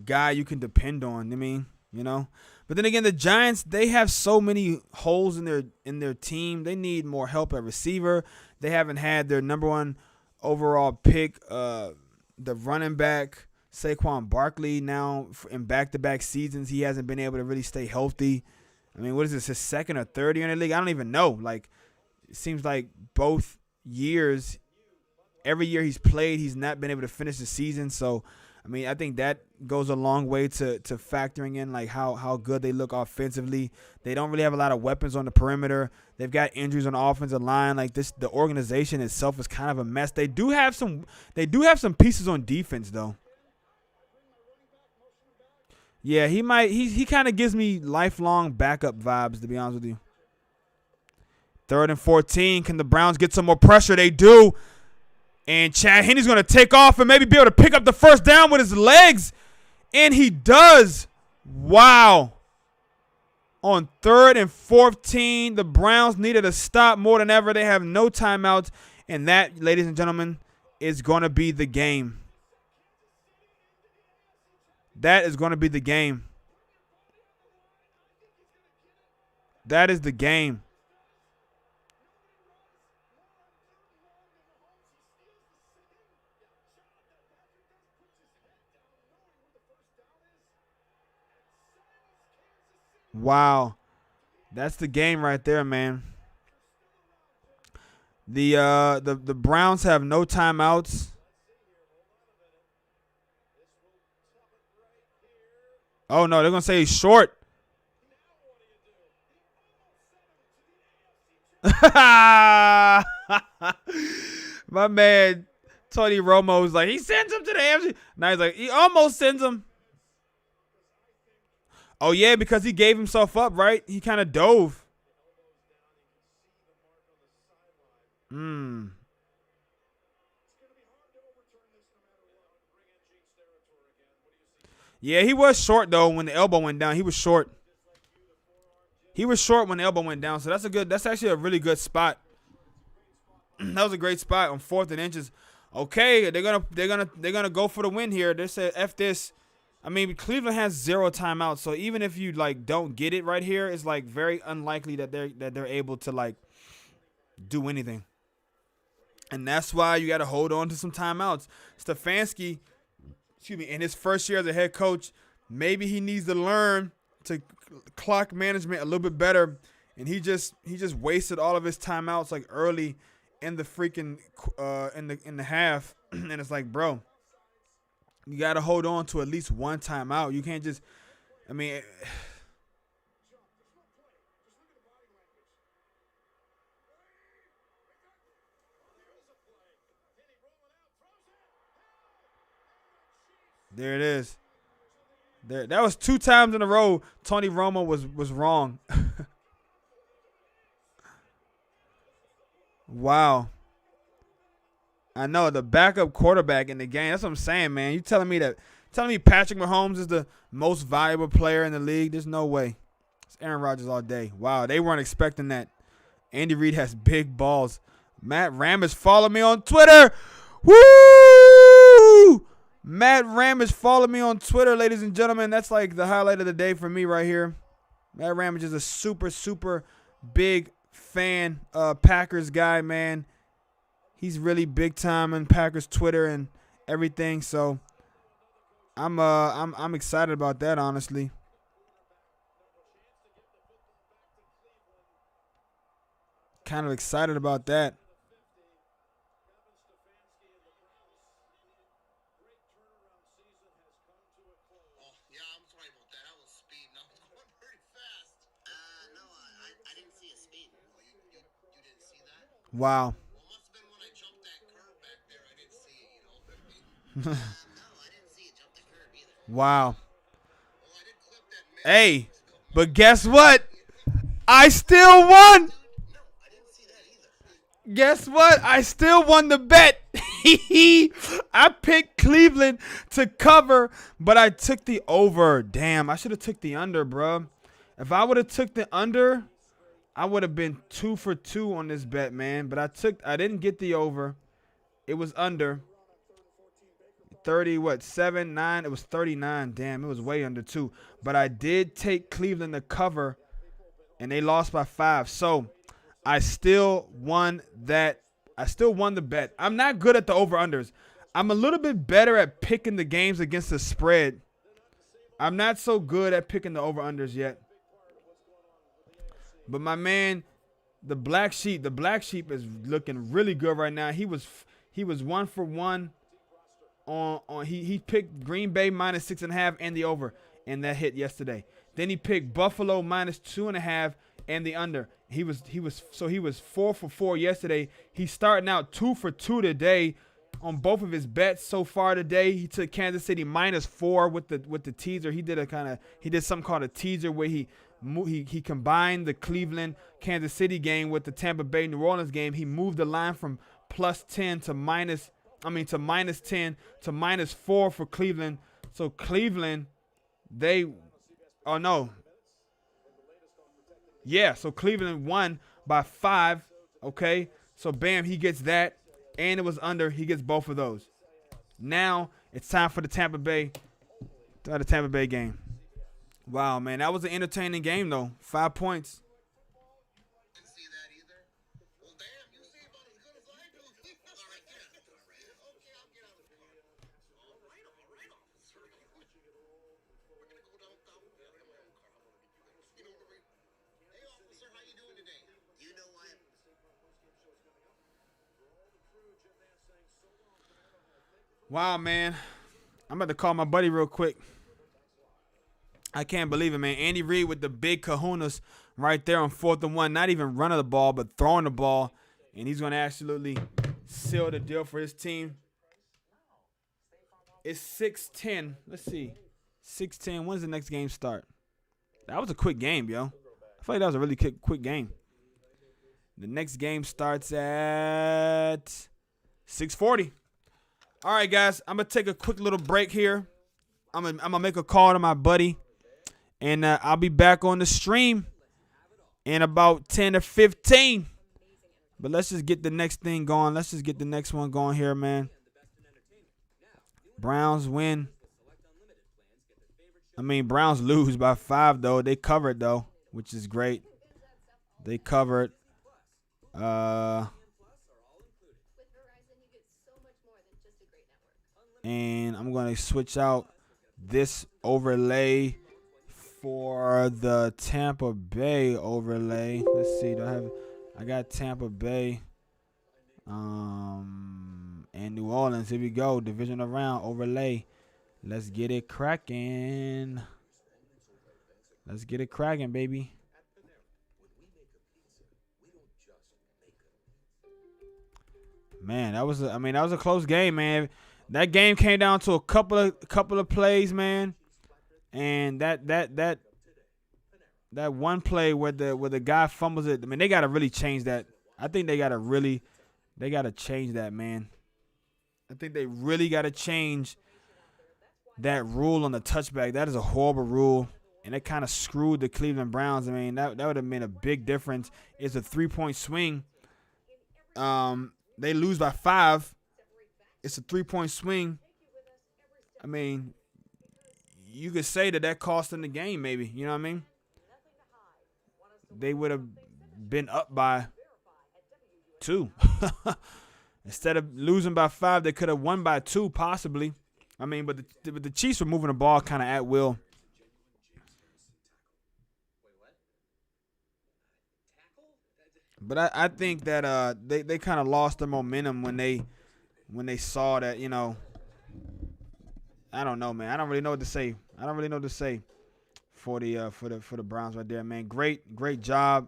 guy you can depend on. I mean, you know. But then again, the Giants, they have so many holes in their team. They need more help at receiver. They haven't had their number one overall pick, the running back Saquon Barkley. Now in back-to-back seasons, he hasn't been able to really stay healthy. I mean, what is this, his second or third year in the league? I don't even know. Like, it seems like both years, every year he's played, he's not been able to finish the season. So, I mean, I think that goes a long way to factoring in like how good they look offensively. They don't really have a lot of weapons on the perimeter. They've got injuries on the offensive line. Like the organization itself is kind of a mess. They do have some pieces on defense though. Yeah, he kind of gives me lifelong backup vibes, to be honest with you. 3rd and 14. Can the Browns get some more pressure? They do. And Chad Henne's going to take off and maybe be able to pick up the first down with his legs. And he does. Wow. On 3rd and 14, the Browns needed a stop more than ever. They have no timeouts. And that, ladies and gentlemen, is going to be the game. That is going to be the game. That is the game. Wow. That's the game right there, man. The Browns have no timeouts. Oh no, they're gonna say he's short. My man Tony Romo was like, he sends him to the AFC. Now he's like, he almost sends him. Oh, yeah, because he gave himself up, right? He kind of dove. Yeah, he was short, though, when the elbow went down. He was short. He was short when the elbow went down, so that's actually a really good spot. That was a great spot on 4th and inches. Okay, they're gonna go for the win here. They said F this. I mean, Cleveland has 0 timeouts, so even if you like don't get it right here, it's like very unlikely that they're able to like do anything. And that's why you got to hold on to some timeouts. Stefanski, in his first year as a head coach, maybe he needs to learn to clock management a little bit better. And he just wasted all of his timeouts like early in the freaking in the half. And it's like, bro, you got to hold on to at least one timeout. You can't just, I mean. There it is. There, that was 2 times in a row Tony Romo was wrong. Wow. I know, the backup quarterback in the game. That's what I'm saying, man. You telling me Patrick Mahomes is the most valuable player in the league? There's no way. It's Aaron Rodgers all day. Wow, they weren't expecting that. Andy Reid has big balls. Matt Ramis followed me on Twitter. Woo! Matt Ramage followed me on Twitter, ladies and gentlemen. That's like the highlight of the day for me right here. Matt Ramage is a super, super big fan, Packers guy, man. He's really big time on Packers Twitter and everything. So I'm excited about that, honestly. Kind of excited about that. Wow. Wow. Hey, but guess what? I still won. Guess what? I still won the bet. I picked Cleveland to cover, but I took the over. Damn, I should have took the under, bro. If I would have took the under, I would have been 2 for 2 on this bet, man. But I didn't get the over. It was under 30, 7, 9. It was 39. Damn, it was way under 2. But I did take Cleveland to cover, and they lost by 5. So I still won that. I still won the bet. I'm not good at the over-unders. I'm a little bit better at picking the games against the spread. I'm not so good at picking the over-unders yet. But my man, the black sheep is looking really good right now. He was 1 for 1 on he picked Green Bay -6.5 and the over, and that hit yesterday. Then he picked Buffalo -2.5 and the under. He was 4 for 4 yesterday. He's starting out 2 for 2 today on both of his bets so far today. He took Kansas City -4 with the teaser. He did something called a teaser where he combined the Cleveland Kansas City game with the Tampa Bay New Orleans game. He moved the line from +10 to -10 to -4 for Cleveland. So Cleveland, so Cleveland won by 5. Okay, so bam, he gets that, and it was under. He gets both of those. Now it's time for the Tampa Bay game. Wow, man, that was an entertaining game, though. 5 points. Didn't see that either. Well, damn, you see about as good as I do. All right, get out of the car, man. Okay, I'll get out of the car. All right, officer. We're gonna go downtown. I have my own car. I want to meet you guys. You know what I mean? Hey, officer, how you doing today? You know what? Wow, man. I'm about to call my buddy real quick. I can't believe it, man. Andy Reid with the big kahunas right there on 4th and 1. Not even running the ball, but throwing the ball. And he's going to absolutely seal the deal for his team. It's 6-10. Let's see. 6-10. When's the next game start? That was a quick game, yo. I feel like that was a really quick game. The next game starts at 6:40. All right, guys. I'm going to take a quick little break here. I'm gonna make a call to my buddy. And I'll be back on the stream in about 10 or 15. But let's just get the next thing going. Let's just get the next one going here, man. Browns win. Browns lose by 5, though. They covered, though, which is great. They covered. And I'm going to switch out this overlay for the Tampa Bay overlay. Let's see. I got Tampa Bay and New Orleans. Here we go. Divisional round overlay. Let's get it cracking. Let's get it cracking, baby. Man, that was a close game, man. That game came down to a couple of plays, man. And that one play where the guy fumbles it. I mean, they gotta really change that. I think they gotta change that, man. I think they really gotta change that rule on the touchback. That is a horrible rule, and it kind of screwed the Cleveland Browns. I mean, that would have made a big difference. It's a 3-point swing. They lose by 5. It's a 3-point swing. I mean, you could say that cost them the game, maybe. You know what I mean? They would have been up by 2. Instead of losing by 5, they could have won by 2, possibly. I mean, but the Chiefs were moving the ball kind of at will. But I think that they kind of lost their momentum when they saw that, you know. I don't know, man. I don't really know what to say. For the Browns right there, man. Great job.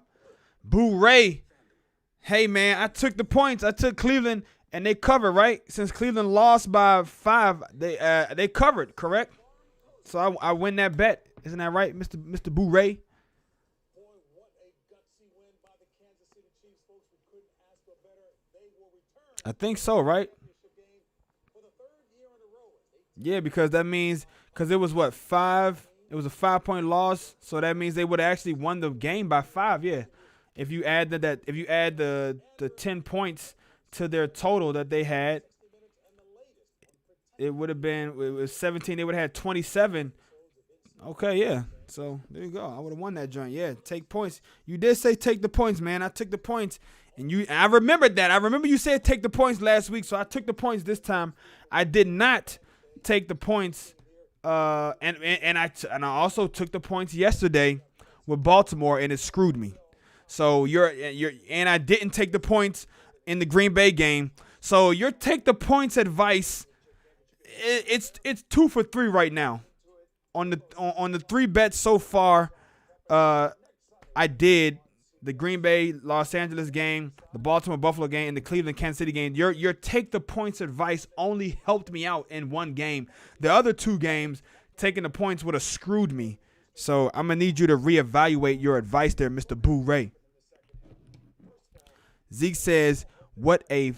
Boo Ray. Hey, man, I took the points. I took Cleveland, and they covered, right? Since Cleveland lost by 5, they covered, correct? So I win that bet. Isn't that right, Mr. Boo Ray? I think so, right? Yeah, because that means it was what, 5? It was a 5-point loss, so that means they would have actually won the game by 5. Yeah, if you add the 10 points to their total that they had, it would have been, it was 17. They would have had 27. Okay, yeah. So there you go. I would have won that joint. Yeah, take points. You did say take the points, man. I took the points. And I remembered that. I remember you said take the points last week, so I took the points this time. I did not take the points, and I also took the points yesterday with Baltimore, and it screwed me. So and I didn't take the points in the Green Bay game. So your take the points advice, it's 2 for 3 right now. On the 3 bets so far, I did. The Green Bay Los Angeles game, the Baltimore Buffalo game, and the Cleveland Kansas City game. Your take the points advice only helped me out in one game. The other 2 games, taking the points would have screwed me. So I'm gonna need you to reevaluate your advice there, Mr. Boo Ray. Zeke says, "What a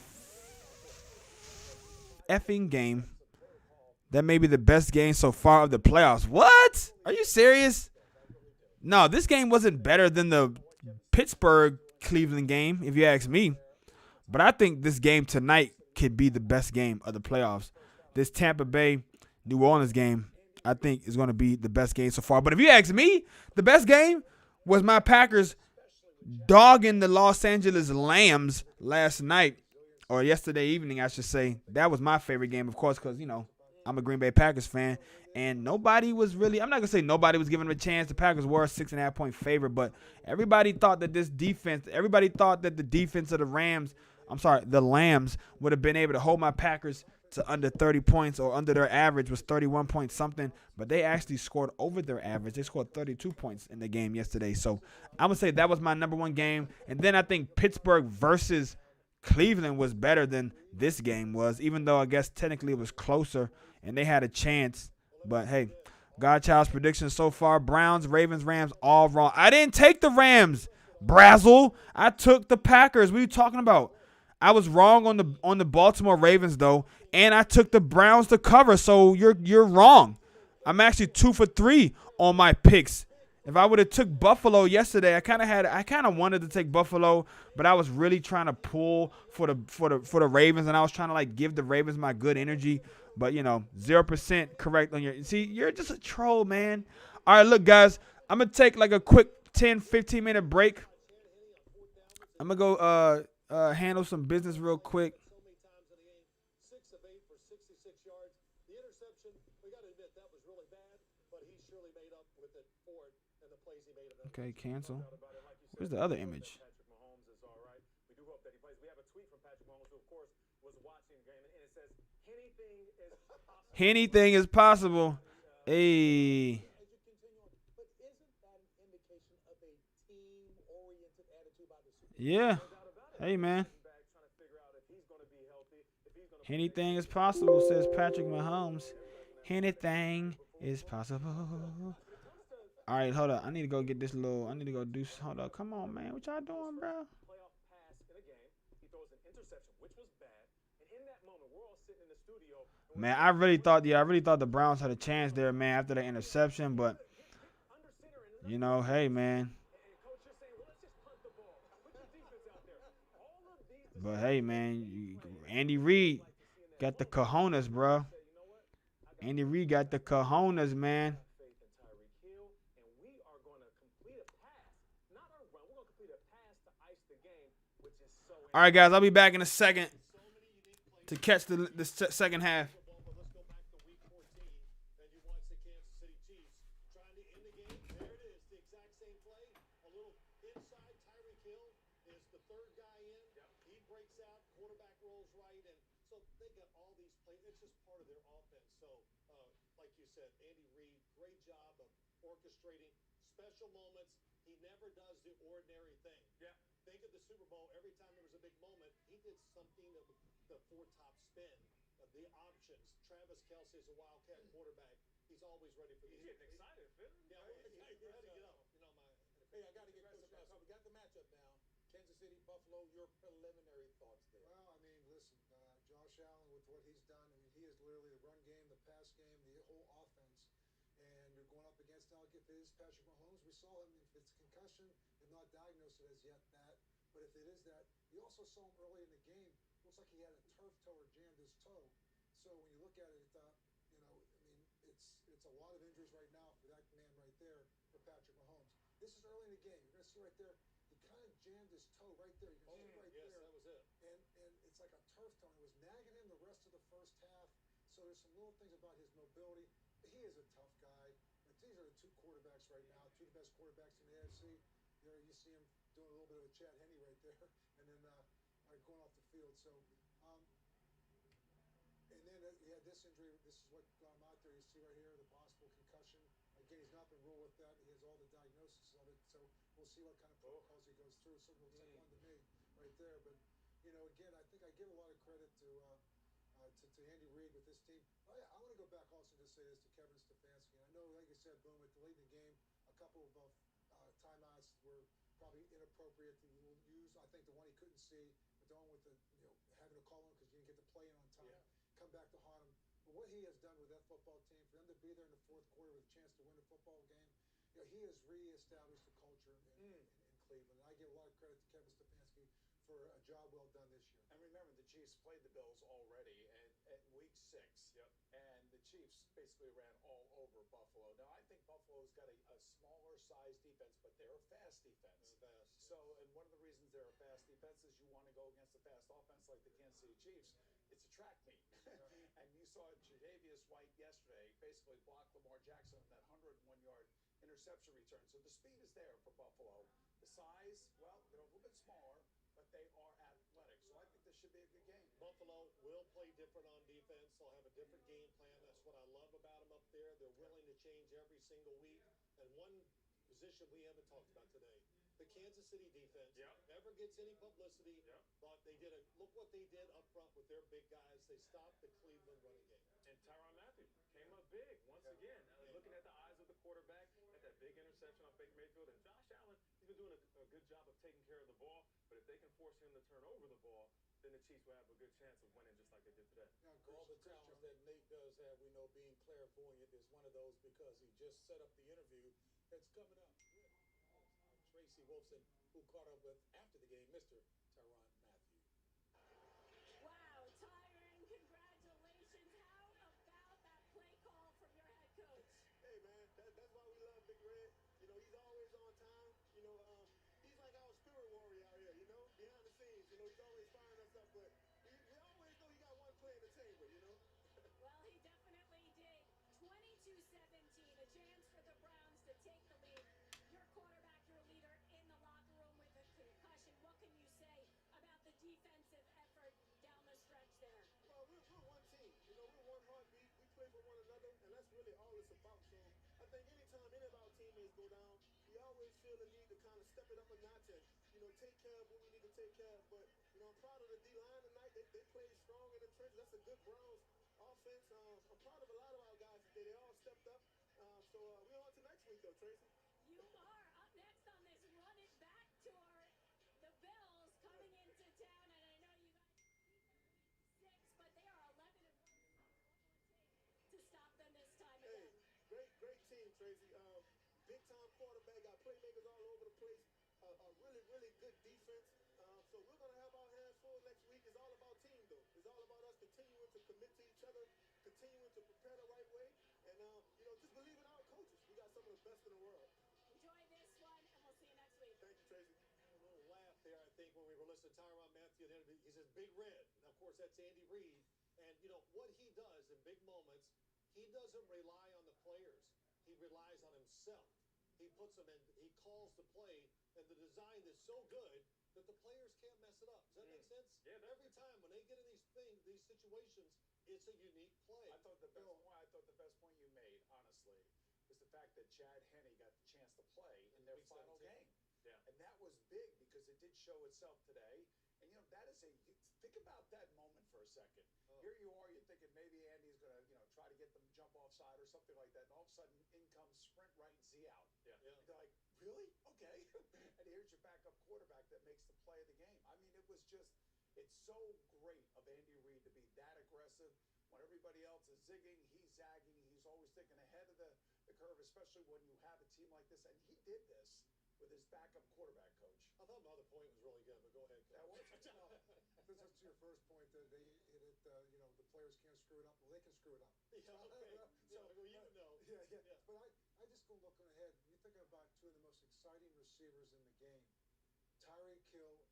effing game! That may be the best game so far of the playoffs." What? Are you serious? No, this game wasn't better than the Pittsburgh-Cleveland game, if you ask me. But I think this game tonight could be the best game of the playoffs. This Tampa Bay-New Orleans game, I think, is going to be the best game so far. But if you ask me, the best game was my Packers dogging the Los Angeles Lambs last night, or yesterday evening, I should say. That was my favorite game, of course, because, you know, I'm a Green Bay Packers fan, and nobody was really – I'm not going to say nobody was giving them a chance. The Packers were a 6.5-point favorite, but everybody thought that this defense – everybody thought that the defense of the Lambs would have been able to hold my Packers to under 30 points, or under their average was 31 point something, but they actually scored over their average. They scored 32 points in the game yesterday. So I'm going to say that was my number one game. And then I think Pittsburgh versus Cleveland was better than this game was, even though I guess technically it was closer and they had a chance. But, hey, Godchild's predictions so far, Browns, Ravens, Rams, all wrong. I didn't take the Rams, Brazzle. I took the Packers. What are you talking about? I was wrong on the Baltimore Ravens, though, and I took the Browns to cover, so you're wrong. I'm actually 2 for 3 on my picks. If I would have took Buffalo yesterday, I kind of wanted to take Buffalo, but I was really trying to pull for the Ravens, and I was trying to like give the Ravens my good energy. But 0% correct on your. See, you're just a troll, man. All right, look, guys, I'm gonna take like a quick 10-15 minute break. I'm gonna go handle some business real quick. yards. The interception, we got to admit, that was really bad, but he surely made up with it for it and the plays he made. Okay, cancel. No doubt about it. Like you said, Where's the other we hope image? that Patrick Mahomes is all right. We do hope that he plays. We have a tweet from Patrick Mahomes, who, of course, was watching the game, and it says, anything is possible. Anything is possible. Hey. As you continue on, but isn't that an indication of a team-oriented attitude by the Super Bowl? Yeah. No doubt about it. Hey, man. Back trying to figure out if he's going to be healthy, if he's going to Anything is possible, says Patrick Mahomes. Anything is possible. All right, hold up. I need to go get this little. I need to go do. Hold up. Come on, man. What y'all doing, bro? playoff pass in a game. He throws an interception, which was bad. And in that moment, we're all sitting in the studio. Man, I really thought the Browns had a chance there, man, after the interception. But you know, hey, man. And coach just saying, well, let's just punt the ball. Put your defense out there. All of these But hey, man, Andy Reid got the cojones, bro. Andy Reid got the cojones, man. faith in Tyreek Hill, and we are going to complete a pass, not a run. We're going to complete a pass to ice the game, which is so. All right, guys, I'll be back in a second to catch the second half. But let's go back to week 14, and you watch the Kansas City Chiefs trying to end the game. There it is, the exact same play. A little inside, Tyreek Hill is the third guy in. He breaks out, quarterback rolls right, and so they got all these plays. It's just part of their offense. So, like you said, Andy Reid, great job of orchestrating special moments. He never does the ordinary thing. Yeah. Think of the Super Bowl. Every time there was a big moment, he did something that the four-top spin, the options. Travis Kelce is a wildcat quarterback. He's always ready for He's these. getting excited, Phil. Yeah, you had to get up. You know, hey, I got to get Coach now. So we got the matchup now. Kansas City, Buffalo. Your preliminary thoughts there? Well, I mean, listen, Josh Allen with what he's done. I mean, he is literally the run game, the pass game, the whole offense. And you're going up against now. If it is Patrick Mahomes, we saw him. If it's concussion, they've not diagnosed it as yet that. But if it is that, you also saw him early in the game. Looks like he had a turf toe or jammed his toe. So when you look at it, you know, I mean, it's a lot of injuries right now for that man right there, for Patrick Mahomes. This is early in the game. You're going to see right there, he kind of jammed his toe right there. You can see it right yes, there. that was it. And it's like a turf toe. It was nagging him the rest of the first half. So there's some little things about his mobility. But he is a tough guy. But these are the two quarterbacks right now, two of the best quarterbacks in the AFC. There you see him doing a little bit of a Chad Henne right there, and then going off the field. So, and then he had this injury. This is what got him out there. You see right here the possible concussion. Again, he's not been ruled with that. He has all the diagnosis of it. So we'll see what kind of protocols he goes through. Certainly looks like one to me right there. But you know, again, I think I give a lot of credit to Andy Reid with this team. Oh yeah, I want to go back also to say this to Kevin Stefanski. And I know, like you said, Boom, at the late in the game, a couple of timeouts were probably inappropriate to use. I think the one he couldn't see, but the one with the having to call him because you didn't get the play in on time, come back to haunt him. But what he has done with that football team, for them to be there in the fourth quarter with a chance to win a football game, he has reestablished the culture in Cleveland. And I give a lot of credit to Kevin Stefanski for a job well done this year. And remember, the Chiefs played the Bills already at week 6. Yep. And the Chiefs basically ran all over Buffalo. Now, I think Buffalo's got a smaller size defense, but they're a fast defense. They're fast. So, and one of the reasons they're a fast defense is you want to go against a fast offense like the Kansas City Chiefs. It's a track meet. And you saw Tre'Davious White yesterday basically block Lamar Jackson on that 101-yard interception return. So the speed is there for Buffalo. The size, well, they're a little bit smaller, but they are athletic. So I think this should be a good game. Buffalo will play different on defense. They'll have a different game plan. That's what I love about them up there. They're willing to change every single week. And one position we haven't talked about today, the Kansas City defense never gets any publicity, but look what they did up front with their big guys. They stopped the Cleveland running game. And Tyrann Mathieu came up big once again. Looking at the eyes of the quarterback, at that big interception on Baker Mayfield, and Josh Allen, he's been doing a good job of taking care of the ball. But if they can force him to turn over the ball, then the Chiefs will have a good chance of winning just like they did today. All the talents that Nate does have, we know being clairvoyant is one of those because he just set up the interview that's coming up with Tracy Wolfson, who caught up with, after the game, Mr. Tyrann Mathieu. Wow, Tyron, congratulations. How about that play call from your head coach? Hey, man, that's why we love Big Red. You know, he's always on time. You know, he's like our spirit warrior out here, you know, behind the scenes. You know, he's always firing us up, but we always know he got one play in the chamber, you know. Well, he take the lead. Your quarterback, your leader in the locker room with a concussion. What can you say about the defensive effort down the stretch there? Well, we're one team. You know, we're one heartbeat. We play for one another, and that's really all it's about. So I think anytime any of our teammates go down, we always feel the need to kind of step it up a notch and, you know, take care of what we need to take care of. But, you know, I'm proud of the D-line tonight. They played strong in the trenches. That's a good Browns offense. I'm proud of a lot of our guys today. They all stepped up. So we're on to next week, though, Tracy. You are up next on this Run It Back tour. The Bills coming into town, and I know you guys beat them in 6, but they are 11-1. What will it take to stop them this time Hey, again? great team, Tracy. Big time quarterback, got playmakers all over the place. A really good defense. So we're gonna have our hands full next week. It's all about team, though. It's all about us continuing to commit to each other, continuing to prepare the right way, and you know, just believe in our coaches. We got some of the best in the world. Enjoy this one, and we'll see you next week. Thank you, Tracy. A little laugh there, I think, when we were listening to Tyrann Mathieu. He says Big Red. And, of course, that's Andy Reid. And, you know, what he does in big moments, he doesn't rely on the players. He relies on himself. He puts them in, he calls the play, and the design is so good that the players can't mess it up. Does that make sense? Yeah, Every time when they get in these situations, it's a unique play. I thought the best point you made, honestly, was the fact that Chad Henne got the chance to play in their Week final 17. game. Yeah. And that was big because it did show itself today. And, you know, that is think about that moment for a second. Oh. Here you are, you're thinking maybe Andy's going to, you know, try to get them jump offside or something like that. And all of a sudden, in comes sprint right and Z out. Yeah. Yeah. And they're like, really? Okay. And here's your backup quarterback that makes the play of the game. I mean, it was just, it's so great of Andy Reid to be that aggressive. When everybody else is zigging, he's zagging. He's always thinking ahead of the curve, especially when you have a team like this. And he did this with his backup quarterback coach. I thought my other point was really good, but go ahead, That Coach. was That's to your first point that they hit it. You know, the players can't screw it up. Well, they can screw it up. Yeah, okay. So, well, you know. Yeah. But I just go looking ahead. You're thinking about two of the most exciting receivers in the game, Tyreek Hill and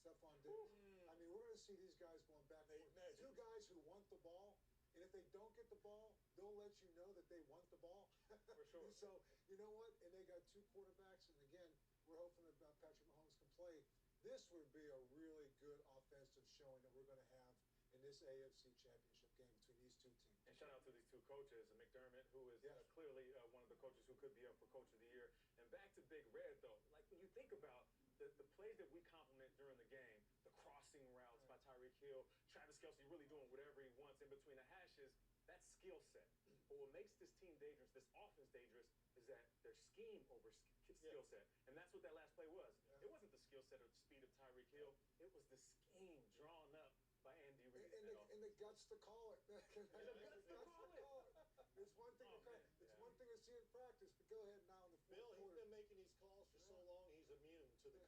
Stephon Diggs. I mean, we're going to see these guys going back and forth. Two guys who want the ball. And if they don't get the ball, they'll let you know that they want the ball. For sure. So, you know what? And they got two quarterbacks. And again, we're hoping that Patrick Mahomes can play. This would be a really good offensive showing that we're going to have in this AFC Championship game between these two teams. And shout out to these two coaches, McDermott, who is Yes. clearly one of the coaches who could be up for Coach of the Year. And back to Big Red, though, like when you think about the plays that we compliment during the game, the crossing routes by Tyreek Hill, Travis Kelce really doing whatever he wants in between the hashes, that's skill set. But what makes this team dangerous, this offense dangerous, is that their scheme over skill set. And that's what that last play was. It wasn't the skill set or the speed of Tyreek Hill. It was the scheme drawn up by Andy Reid. And the guts to call it. It's one thing Oh, to call. man. It's one thing to see in practice, but go ahead now in the Bill, fourth he's quarter. been making these calls for so long, he's immune to the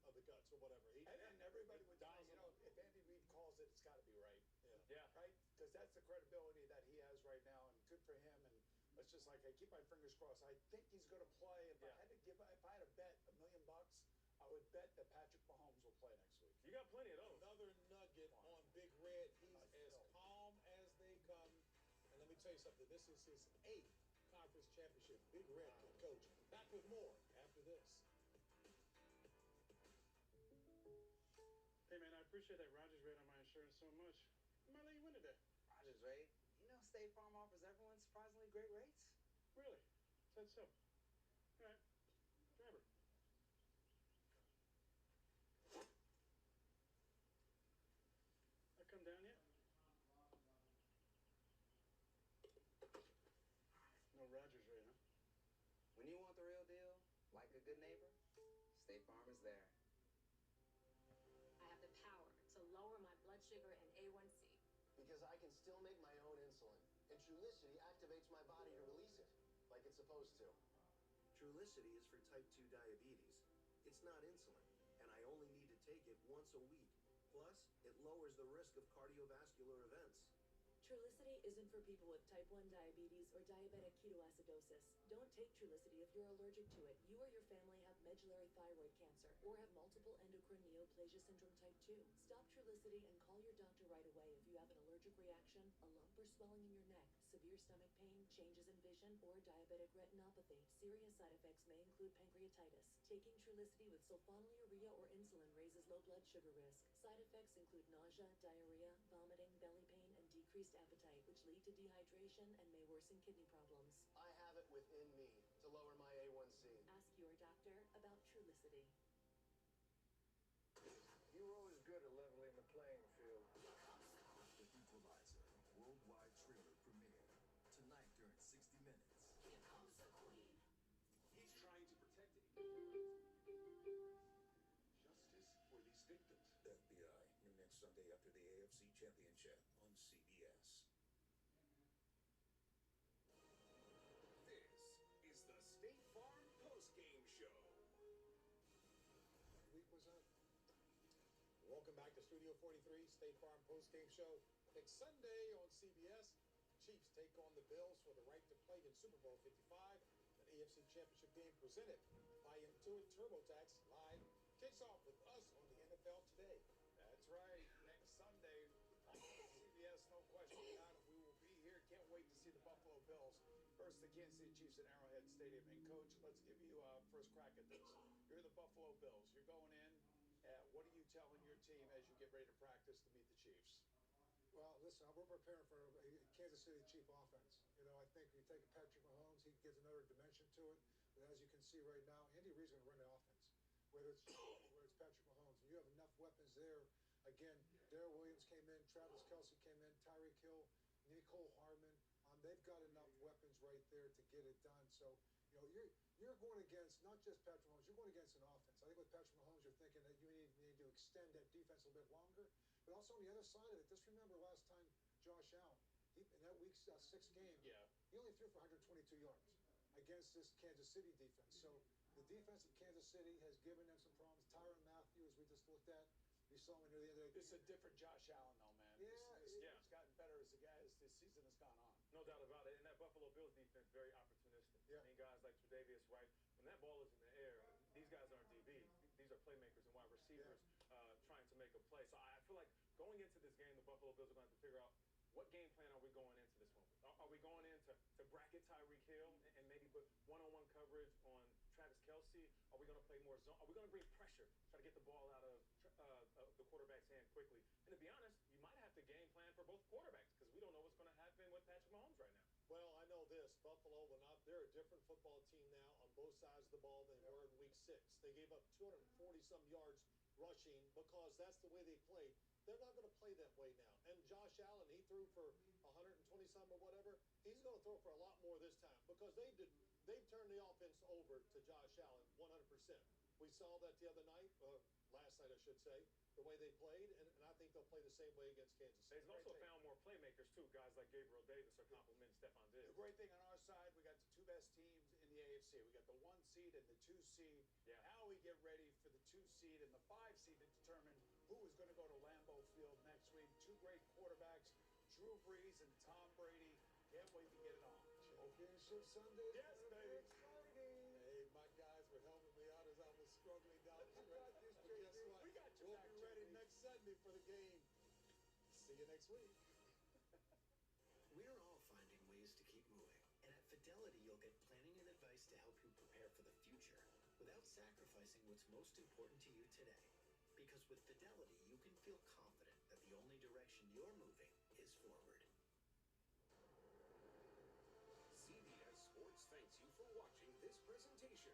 of the guts or whatever. and everybody would say, dials you know, if Andy Reid calls it, it's got to be right. Yeah. Right? Because that's the credibility that he has right now, and good for him. And it's just like I keep my fingers crossed. I think he's going to play. If I had to bet $1 million, I would bet that Patrick Mahomes will play next week. You got plenty of those. Another nugget on Big Red. He's as calm as they come. And let me tell you something. This is his 8th conference championship. Big Red, good coach. Back with more after this. Hey man, I appreciate that Rogers rate on my insurance so much. I might let you win today. Rogers rate? You know State Farm offers everyone surprisingly great rates. Really? Said so. All right. Driver. I come down yet? No Rogers rate, huh? When you want the real deal, like a good neighbor, State Farm is there. I have the power to lower my blood sugar and A1C. Because I can still make my own insulin. And Trulicity activates my body to release it, like it's supposed to. Trulicity is for type 2 diabetes. It's not insulin, and I only need to take it once a week. Plus, it lowers the risk of cardiovascular events. Trulicity isn't for people with type 1 diabetes or diabetic ketoacidosis. Don't take Trulicity if you're allergic to it. You or your family have medullary thyroid cancer or have multiple endocrine neoplasia syndrome type 2. Stop Trulicity and call your doctor right away if you have an allergic reaction, a lump or swelling in your neck, severe stomach pain, changes in vision, or diabetic retinopathy. Serious side effects may include pancreatitis. Taking Trulicity with sulfonylurea or insulin raises low blood sugar risk. Side effects include nausea, diarrhea, vomiting, belly pain, and decreased appetite, which lead to dehydration and may worsen kidney problems. I have it within me to lower my A1C. Ask your doctor about Trulicity. You were always good at leveling the playing field. The Equalizer worldwide trailer premiere tonight during 60 Minutes. Here comes the queen. He's trying to protect justice for these victims. FBI, new next Sunday after the AFC Championship on CBS. This is the State Farm Post-Game Show. What week was that? Welcome back to Studio 43, State Farm Post-Game Show. Next Sunday on CBS, Chiefs take on the Bills for the right to play in Super Bowl 55, an AFC Championship game presented by Intuit TurboTax Live. Kicks off with us on the NFL Today. That's right, next Sunday on CBS, no question about it. We will be here. Can't wait to see the Buffalo Bills versus the Kansas City Chiefs at Arrowhead Stadium. And Coach, let's give you a first crack at this. You're the Buffalo Bills. You're going in. What are you telling your team as you get ready to practice to meet the Chiefs? Well, listen, we're preparing for a Kansas City Chief offense. You know, I think you take Patrick Mahomes, he gives another dimension to it. But as you can see right now, Andy Reid's going to run the offense, whether it's Patrick Mahomes. You have enough weapons there. Again, Darrell Williams came in, Travis Kelce came in, Tyreek Hill, Nicole Hardman. They've got enough weapons right there to get it done. So, you know, you're going against not just Patrick Mahomes, you're going against an offense. I think with Patrick Mahomes, you're thinking that you need to extend that defense a little bit longer. But also on the other side of it, just remember last time Josh Allen, in that week 6 game, he only threw for 122 yards against this Kansas City defense. So the defense of Kansas City has given them some problems. Tyrann Mathieu, as we just looked at, we saw him near the end of the game. This is a different Josh Allen, though, man. Yeah, It's gotten better as this season has gone on. No doubt about it. And that Buffalo Bills defense, very opportunistic. Yeah. I mean, guys like Tre'Davious White, when that ball is in the air, these guys aren't DBs. These are playmakers and wide receivers trying to make a play. So I feel like going into this game, the Buffalo Bills are going to have to figure out what game plan are we going into this one with? Are we going in to bracket Tyreek Hill and maybe put one-on-one coverage on Travis Kelce? Are we going to play more zone? Are we going to bring pressure, try to get the ball out of the quarterback's hand quickly? And to be honest, you might have to game plan for both quarterbacks because we don't know what's going to happen with Patrick Mahomes right now. Well, I know this. Buffalo, they're a different football team now on both sides of the ball than they were in week 6. They gave up 240-some yards rushing because that's the way they played. They're not going to play that way now. And Josh Allen, he threw for 120-some or whatever. He's going to throw for a lot more this time because they've turned the offense over to Josh Allen 100%. We saw that the other night, last night I should say, the way they played, and I think they'll play the same way against Kansas City. They've also found more playmakers, too. Guys like Gabriel Davis are complimenting Stephon Diggs. The great thing on our side, we got the 2 best teams in the AFC. We got the 1 seed and the 2 seed. Yeah. Now we get ready for the 2 seed and the 5 seed to determine who is going to go to Lambeau Field next week. 2 great quarterbacks, Drew Brees and Tom Brady. Can't wait to get it on. Championship Sunday. Yes, baby. Exciting. Hey, my guys were helping me out as I was struggling down the stretch. But guess what? We got you We'll back, be ready JB. next Sunday for the game. See you next week. We're all finding ways to keep moving. And at Fidelity, you'll get planning and advice to help you prepare for the future without sacrificing what's most important to you today. Because with Fidelity, you can feel confident that the only direction you're moving is forward. CBS Sports thanks you for watching this presentation.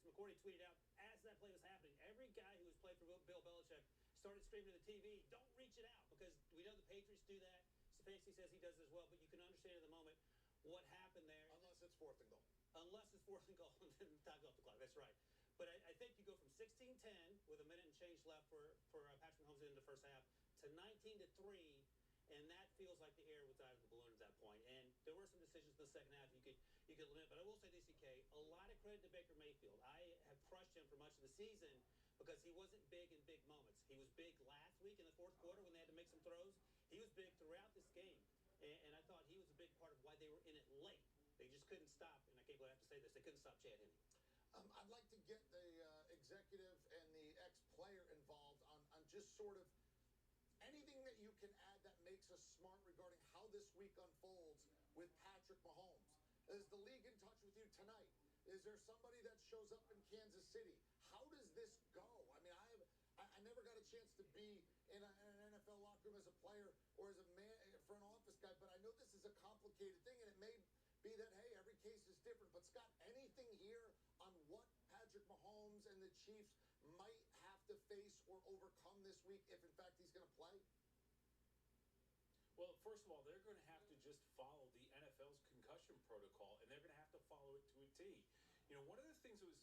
McCourty tweeted out as that play was happening, every guy who has played for Bill Belichick started screaming to the TV, don't reach it out, because we know the Patriots do that. Stefanski says he does it as well, but you can understand in the moment what happened there. Unless it's 4th and goal. Unless it's 4th and goal, and then time off the clock. That's right. But I think you go from 16-10 with a minute and change left for Patrick Mahomes in the first half to 19-3, and that feels like the air was out of the balloon at that point. And there were some decisions in the second half you could limit. But I will say this, EK, a lot of credit to Baker Mayfield. I have crushed him for much of the season because he wasn't big in big moments. He was big last week in the 4th quarter when they had to make some throws. He was big throughout this game. And I thought he was a big part of why they were in it late. They just couldn't stop, and I can't believe I have to say this, they couldn't stop Chad Henne. I'd like to get the executive and the ex-player involved on just sort of anything that you can add that makes us smart regarding how this week unfolds with Patrick Mahomes? Is the league in touch with you tonight? Is there somebody that shows up in Kansas City? How does this go? I mean, I never got a chance to be in an NFL locker room as a player or as a front office guy, but I know this is a complicated thing, and it may be that, hey, every case is different. But, Scott, anything here on what Patrick Mahomes and the Chiefs might have to face or overcome this week if, in fact, he's going to play? Well, first of all, they're going to have to just follow the NFL's concussion protocol, and they're going to have to follow it to a T. You know, one of the things that was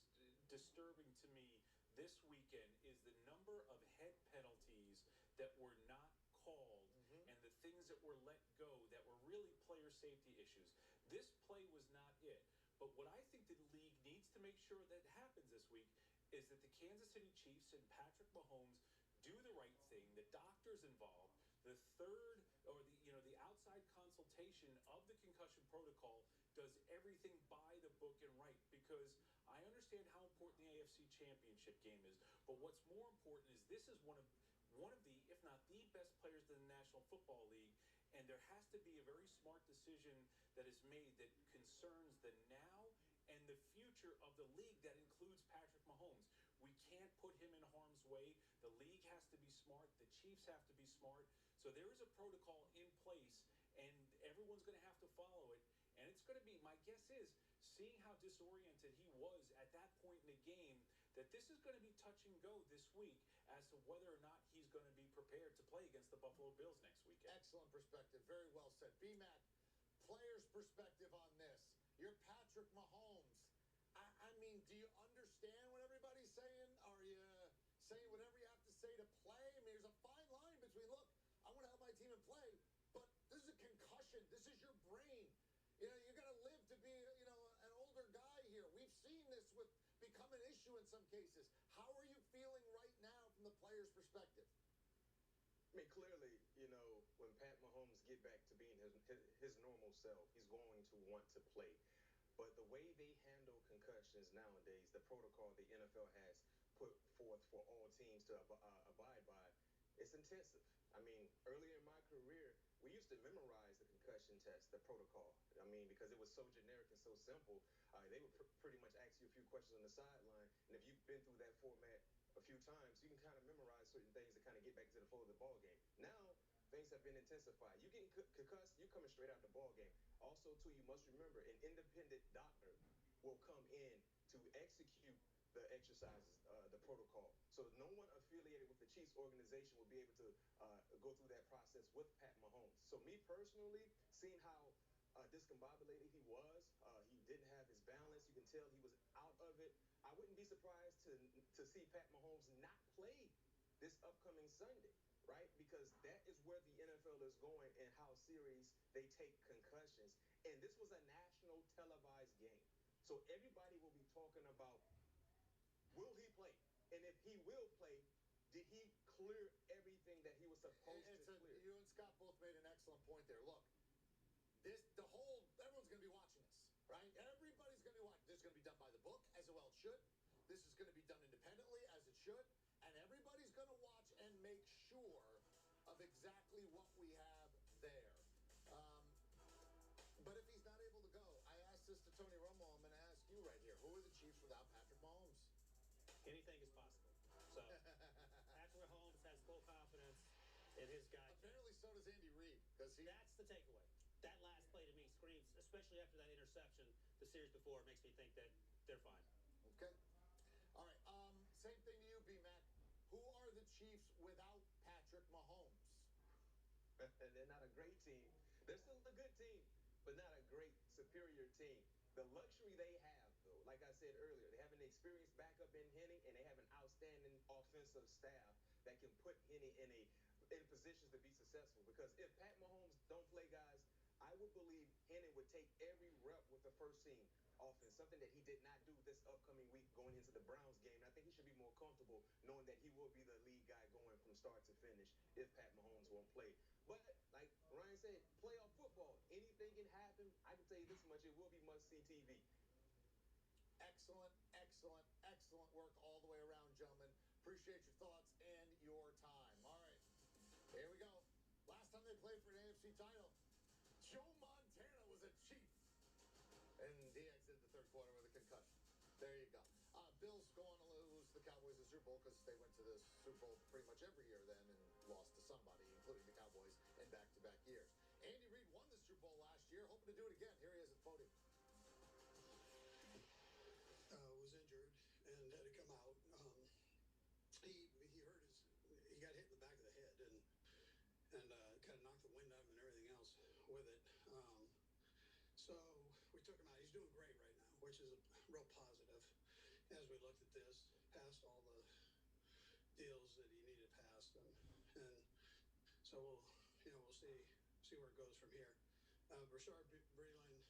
disturbing to me this weekend is the number of head penalties that were not called and the things that were let go that were really player safety issues. This play was not it. But what I think the league needs to make sure that happens this week is that the Kansas City Chiefs and Patrick Mahomes do the right thing, the doctors involved, the third or the outside consultation of the concussion protocol does everything by the book and right, because I understand how important the AFC Championship game is, but what's more important is this is one of the, if not the best players in the National Football League, and there has to be a very smart decision that is made that concerns the now and the future of the league that includes Patrick Mahomes. We can't put him in harm's way. The league has to be smart. The Chiefs have to be smart. So there is a protocol in place, and everyone's going to have to follow it. And it's going to be, my guess is, seeing how disoriented he was at that point in the game, that this is going to be touch and go this week as to whether or not he's going to be prepared to play against the Buffalo Bills next weekend. Excellent perspective. Very well said. B-Mac, player's perspective on this. You're Patrick Mahomes. I mean, do you understand what everybody's saying? Are you saying whatever you have to say to play? I mean, there's a fine line between, look, I want to help my team and play, but this is a concussion. This is your brain. You know, you're going to live to be, an older guy here. We've seen this become an issue in some cases. How are you feeling right now from the player's perspective? I mean, clearly, when Pat Mahomes get back to being his normal self, he's going to want to play. But the way they handle concussions nowadays, the protocol the NFL has put forth for all teams to abide by, it's intensive. I mean, earlier in my career, we used to memorize the concussion test, the protocol. I mean, because it was so generic and so simple, they would pretty much ask you a few questions on the sideline. And if you've been through that format a few times, you can kind of memorize certain things to kind of get back to the flow of the ball game. Now, things have been intensified. You getting concussed, you're coming straight out the ball game. Also, too, you must remember, an independent doctor will come in to execute the exercises, the protocol. So no one affiliated with the Chiefs organization will be able to go through that process with Pat Mahomes. So me personally, seeing how discombobulated he was, he didn't have his balance. You can tell he was out of it. I wouldn't be surprised to see Pat Mahomes not play this upcoming Sunday, right? Because that is where the NFL is going and how serious they take concussions. And this was a national televised game. So everybody will be talking about, will he play? And if he will play, did he clear everything that he was supposed to clear? You and Scott both made an excellent point there. Look, everyone's going to be watching this, right? Everybody's going to be watching. This is going to be done by the book, as it well should. This is going to be done independently, as it should. And everybody's going to watch and make sure of exactly what we have there. But if he's not able to go, I asked this to Tony Romo. I'm going to ask you right here. Who are the Chiefs without Patrick Mahomes? Anything is possible. So Patrick Mahomes has full confidence in his guy. Apparently so does Andy Reid. That's the takeaway. That last play to me screams, especially after that interception the series before, makes me think that they're fine. Okay. All right. Same thing to you, B-Mac. Who are the Chiefs without Patrick Mahomes? They're not a great team. They're still a good team, but not a great, superior team. The luxury they have, though, like I said earlier, they have an experienced backup in Henning, and they have an outstanding offensive staff that can put Henning in positions to be successful. Because if Pat Mahomes don't play, guys, I would believe Henning would take every rep with the first team offense, something that he did not do this upcoming week going into the Browns game. And I think he should be more comfortable knowing that he will be the lead guy going from start to finish if Pat Mahomes won't play. But like Ryan said, playoff football, anything can happen. I can tell you this much, it will be must-see TV. Excellent, excellent, excellent work all the way around, gentlemen. Appreciate your thoughts and your time. All right, here we go. Last time they played for an AFC title, quarter with a concussion. There you go. Bills go on to lose the Cowboys the Super Bowl because they went to the Super Bowl pretty much every year then and lost to somebody, including the Cowboys, in back-to-back years. Andy Reid won the Super Bowl last year, hoping to do it again. Here he is at the podium. Was injured and had to come out. He got hit in the back of the head and kind of knocked the wind out of him and everything else with it. So we took him out. He's doing great right now, which is a real positive. As we looked at this, passed all the deals that he needed passed, and so we'll see where it goes from here. Rashard Breeland,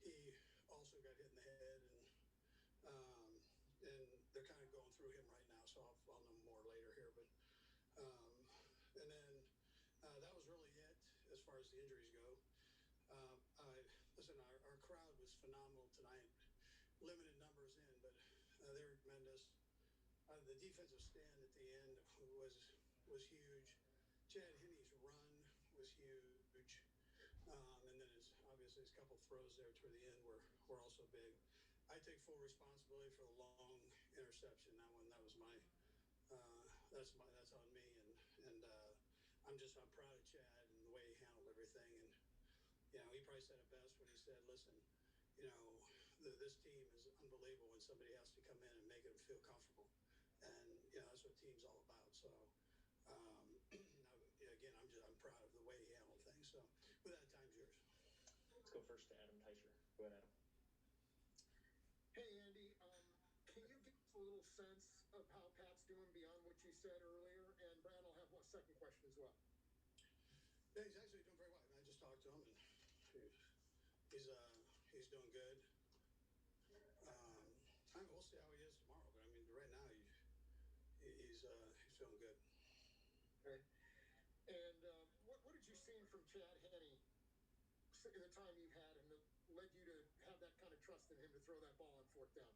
he also got hit in the head, and they're kind of going through him right now. So I'll know more later here, but and then that was really it as far as the injuries go. Listen, our crowd was phenomenal tonight. Limited numbers in, but they were tremendous. The defensive stand at the end was huge. Chad Henney's run was huge, and then obviously his couple throws there toward the end were also big. I take full responsibility for the long interception. That was my that's on me, and I'm proud of Chad and the way he handled everything. And he probably said it best when he said, "Listen, this team is unbelievable when somebody has to come in and make them feel comfortable, and that's what team's all about." So again, I'm proud of the way he handled things. So with that, time's yours. Let's go first to Adam Teicher. Go ahead, Adam. Hey, Andy. Can you give us a little sense of how Pat's doing beyond what you said earlier? And Brad, I'll have one second question as well. Yeah, he's actually doing very well. I just talked to him, and he's doing good. We'll see how he is tomorrow, but I mean, right now he's feeling good. Okay. And what did you see from Chad Henne in the time you've had him that led you to have that kind of trust in him to throw that ball on fourth down?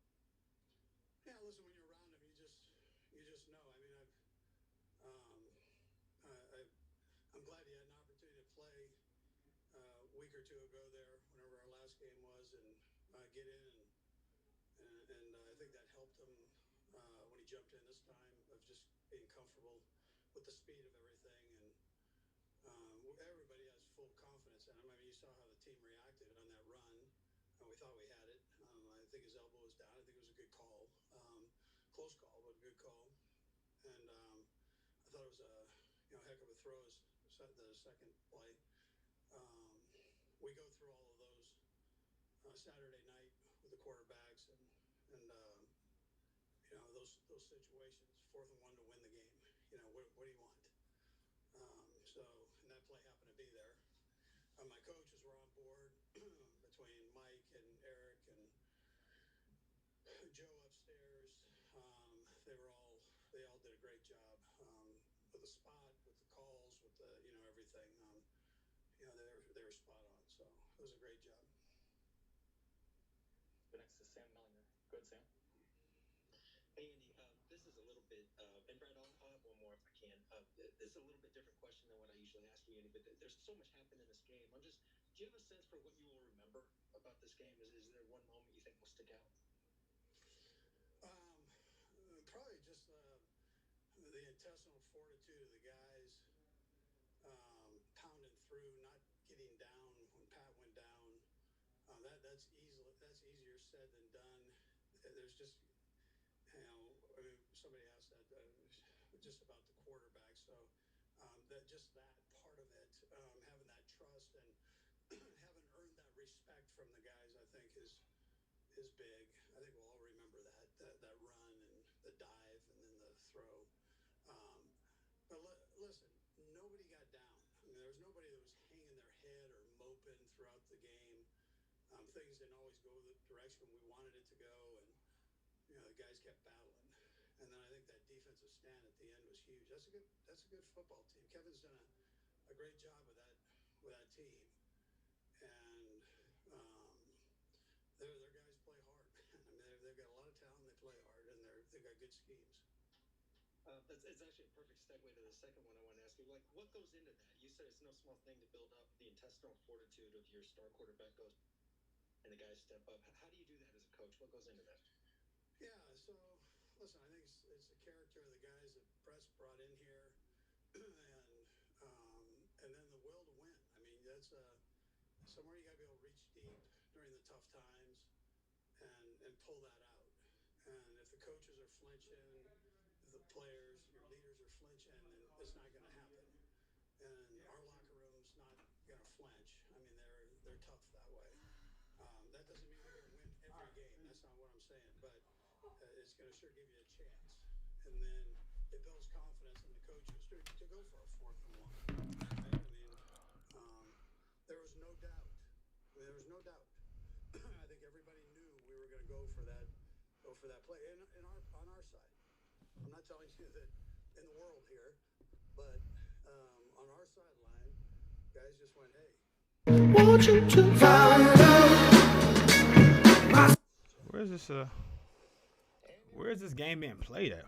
Yeah, listen, when you're around him, you just know. I mean, I'm glad he had an opportunity to play a week or two ago there, whenever our last game was, and get in, and I think that helped him when he jumped in this time, of just being comfortable with the speed of everything, and everybody has full confidence in him. I mean, you saw how the team reacted on that run, and we thought we had it. I think his elbow was down. I think it was a good call, close call, but a good call, and I thought it was a heck of a throw. The second play. We go through all of those Saturday night with the quarterbacks, and those situations, 4th and 1 to win the game. What do you want? And that play happened to be there. My coaches were on board between Mike and Eric and Joe upstairs. They all did a great job with the spot, with the calls, with the everything. They were spot on. So it was a great job. Go next to Sam Mellinger. Go ahead, Sam. Hey, Andy. This is a little bit, and Brad, I'll have one more if I can. This is a little bit different question than what I usually ask you, Andy, but there's so much happened in this game. Do you have a sense for what you will remember about this game? Is there one moment you think will stick out? Probably just the intestinal fortitude of the guys, pounding through, not getting down when Pat went down. That's easier said than done. There's just, somebody asked that just about the quarterback. So that part of it, having that trust and having earned that respect from the guys, I think is big. I think we'll all remember that run and the dive and then the throw. But listen, nobody got down. I mean, there was nobody that was hanging their head or moping throughout the game. Things didn't always go the direction we wanted it to go, and the guys kept battling. And then I think that defensive stand at the end was huge. That's a good football team. Kevin's done a great job with that team, and their guys play hard. I mean, they've got a lot of talent. They play hard, and they've got good schemes. It's actually a perfect segue to the second one I want to ask you. Like, what goes into that? You said it's no small thing to build up the intestinal fortitude of your star quarterback. and the guys step up. How do you do that as a coach? What goes into that? Yeah, so listen, I think it's the character of the guys that Press brought in here, and then the will to win. I mean, that's somewhere you got to be able to reach deep during the tough times and pull that out. And if the coaches are flinching, if the players, your leaders are flinching, then it's not going to happen. And our locker room's not going to flinch. I mean, they're tough that way. That doesn't mean we're going to win every game. That's not what I'm saying. But it's going to sure give you a chance. And then it builds confidence in the coaches to go for a 4th and 1. Right? I mean, there was no doubt. There was no doubt. I think everybody knew we were going to go for that play. On our side, I'm not telling you that in the world here, but on our sideline, guys just went, "Hey." Where is this game being played at?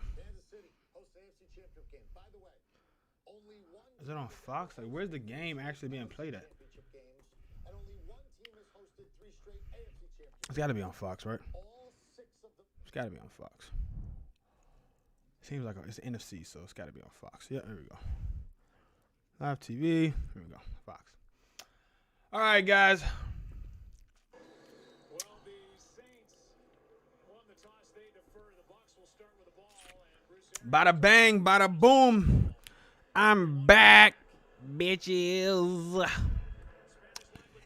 Is it on Fox? Like, where's the game actually being played at? It's got to be on Fox, right? It's got to be on Fox. Seems like it's NFC, so it's got to be on Fox. Yeah, there we go. Live TV. Here we go. Fox. All right, guys. Bada bang, bada boom. I'm back, bitches.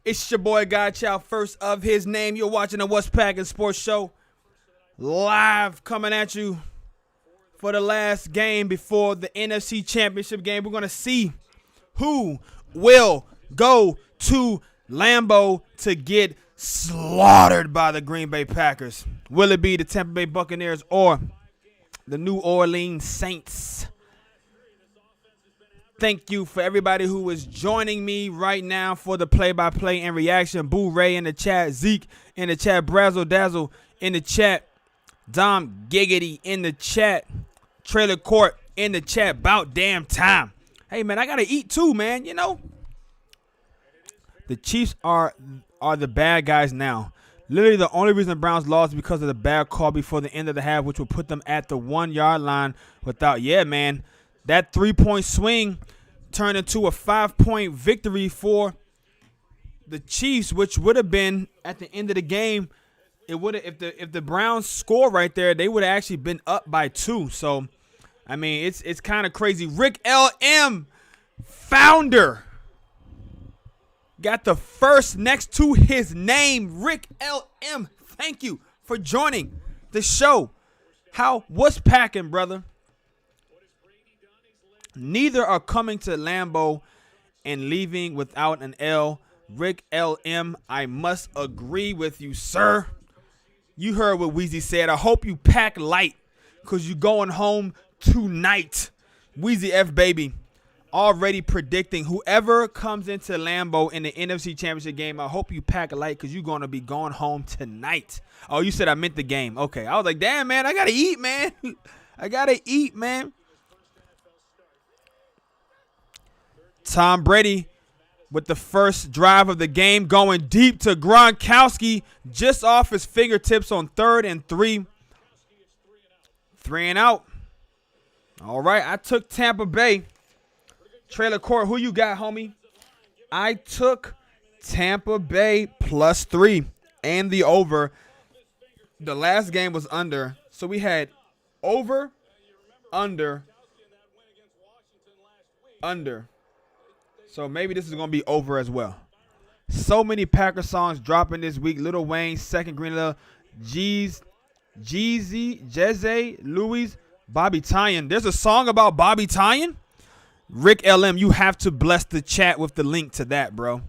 It's your boy Godchild, first of his name. You're watching the What's Packing Sports Show. Live coming at you for the last game before the NFC Championship game. We're going to see who will go to Lambeau to get slaughtered by the Green Bay Packers. Will it be the Tampa Bay Buccaneers or the New Orleans Saints? Thank you for everybody who is joining me right now for the play-by-play and reaction. Boo Ray in the chat, Zeke in the chat, Brazzle Dazzle in the chat, Dom Giggity in the chat, Trailer Court in the chat. About damn time. Hey, man, I got to eat too, man, you know. The Chiefs are the bad guys now. Literally the only reason the Browns lost is because of the bad call before the end of the half, which will put them at the 1-yard line without, yeah, man. That 3-point swing turned into a 5-point victory for the Chiefs, which would have been at the end of the game. It would have if the Browns score right there, they would have actually been up by 2. So, I mean, it's kind of crazy. Rick LM, founder, got the first next to his name. Rick LM, thank you for joining the show. What's packing, brother? Neither are coming to Lambeau and leaving without an L. Rick LM, I must agree with you, sir. You heard what Weezy said. I hope you pack light because you going home tonight. Weezy F, baby. Already predicting whoever comes into Lambeau in the NFC Championship game, I hope you pack light because you're going to be going home tonight. Oh, you said I meant the game. Okay. I was like, damn, man, I got to eat, man. I got to eat, man. Tom Brady with the first drive of the game, going deep to Gronkowski, just off his fingertips on 3rd and 3. 3 and out. All right, I took Tampa Bay. Trailer Court, who you got, homie? I took Tampa Bay +3 and the over. The last game was under, so we had over, under. So maybe this is going to be over as well. So many Packer songs dropping this week. Lil Wayne, Second Greenlaw, Jeezy, Jeze, Louis, Bobby Tyan. There's a song about Bobby Tyan? Rick LM, you have to bless the chat with the link to that, bro.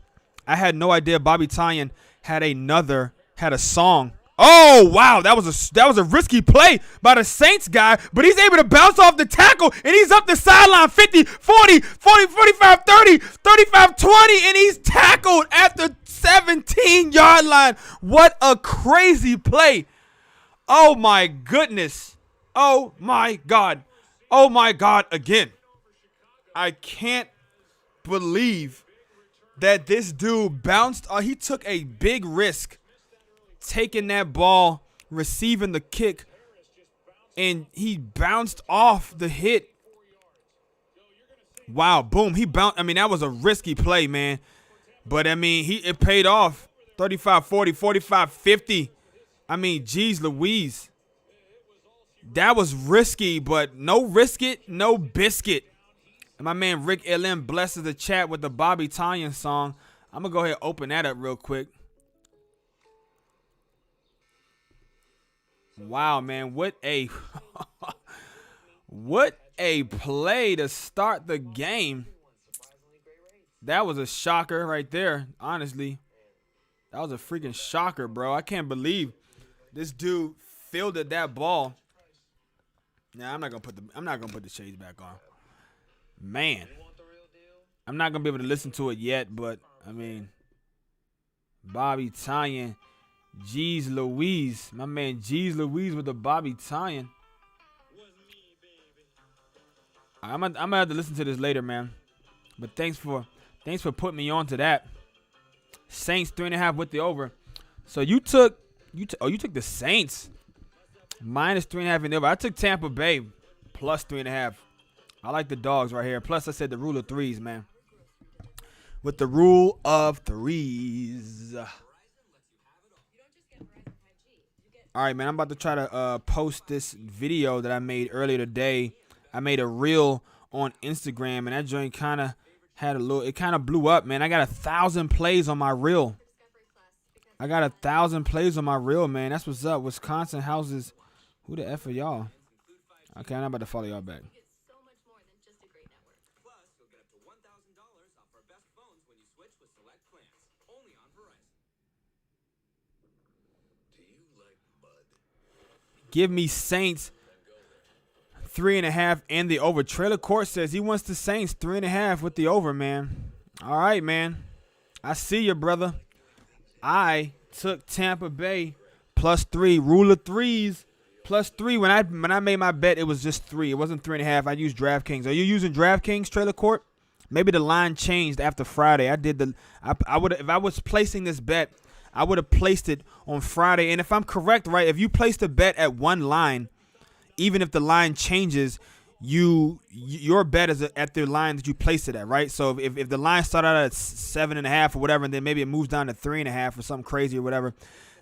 I had no idea Bobby Tyan had a song. Oh, wow, that was a risky play by the Saints guy, but he's able to bounce off the tackle, and he's up the sideline 50, 40, 45, 30, 35, 20, and he's tackled at the 17-yard line. What a crazy play. Oh, my goodness. Oh, my God. Oh, my God, again. I can't believe that this dude bounced. He took a big risk taking that ball, receiving the kick, and he bounced off the hit. Wow, boom, he bounced. I mean, that was a risky play, man. But, I mean, it paid off. 35-40, 45-50. I mean, geez Louise. That was risky, but no risk it, no biscuit. And my man Rick LM blesses the chat with the Bobby Tanyan song. I'm going to go ahead and open that up real quick. Wow, man, what a what a play to start the game. That was a shocker right there, honestly. That was a freaking shocker, bro. I can't believe this dude fielded that ball. Nah, I'm not gonna put the shades back on. Man. I'm not gonna be able to listen to it yet, but I mean, Bobby Tanyan, Jeez Louise, my man Jeez Louise with the Bobby Tanyan. I'm gonna have to listen to this later, man. But thanks for putting me on to that. Saints 3.5 with the over. So you took the Saints minus 3.5 in the over. I took Tampa Bay plus 3.5. I like the dogs right here. Plus I said the rule of threes, man. With the rule of threes. All right, man. I'm about to try to post this video that I made earlier today. I made a reel on Instagram, and that joint kind of had it kind of blew up, man. I got 1,000 plays on my reel. I got 1,000 plays on my reel, man. That's what's up. Wisconsin houses. Who the F are y'all? Okay, I'm about to follow y'all back. Give me Saints 3.5 and the over. Trailer Court says he wants the Saints 3.5 with the over, man. All right, man. I see you, brother. I took Tampa Bay plus 3. Rule of threes plus 3. When I made my bet, it was just 3. It wasn't 3.5. I used DraftKings. Are you using DraftKings, Trailer Court? Maybe the line changed after Friday. I would if I was placing this bet, I would have placed it on Friday. And if I'm correct, right, if you placed a bet at one line, even if the line changes, your bet is at the line that you placed it at, right? So if the line started out at 7.5 or whatever, and then maybe it moves down to 3.5 or something crazy or whatever,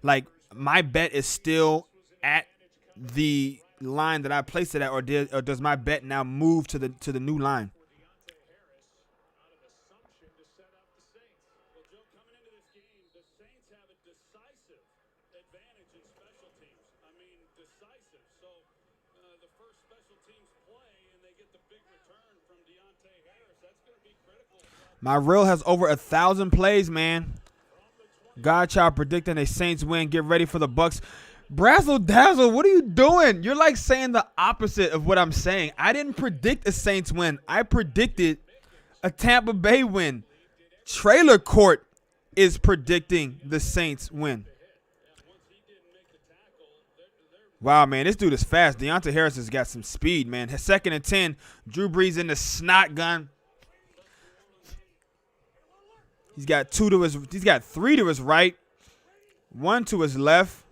like my bet is still at the line that I placed it at, or does my bet now move to the new line? My reel has over 1,000 plays, man. Godchild predicting a Saints win. Get ready for the Bucks. Brazzle Dazzle, what are you doing? You're like saying the opposite of what I'm saying. I didn't predict a Saints win. I predicted a Tampa Bay win. Trailer Court is predicting the Saints win. Wow, man, this dude is fast. Deontay Harris has got some speed, man. 2nd and 10. Drew Brees in the snot gun. He's got 3 to his right, 1 to his left,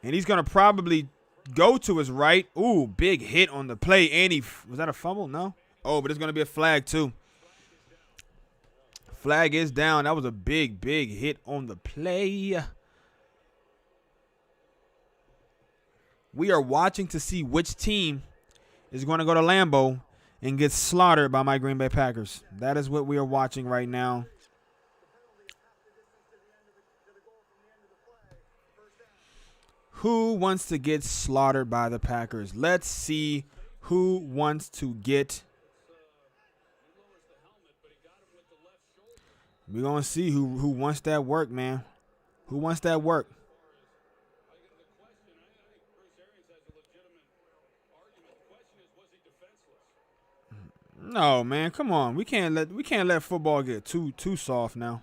and he's gonna probably go to his right. Ooh, big hit on the play. And was that a fumble? No. Oh, but it's gonna be a flag too. Flag is down. That was a big hit on the play. We are watching to see which team is going to go to Lambeau and get slaughtered by my Green Bay Packers. That is what we are watching right now. Who wants to get slaughtered by the Packers? Let's see who wants to get. We're going to see who wants that work, man. Who wants that work? No, man, come on. We can't let football get too soft now.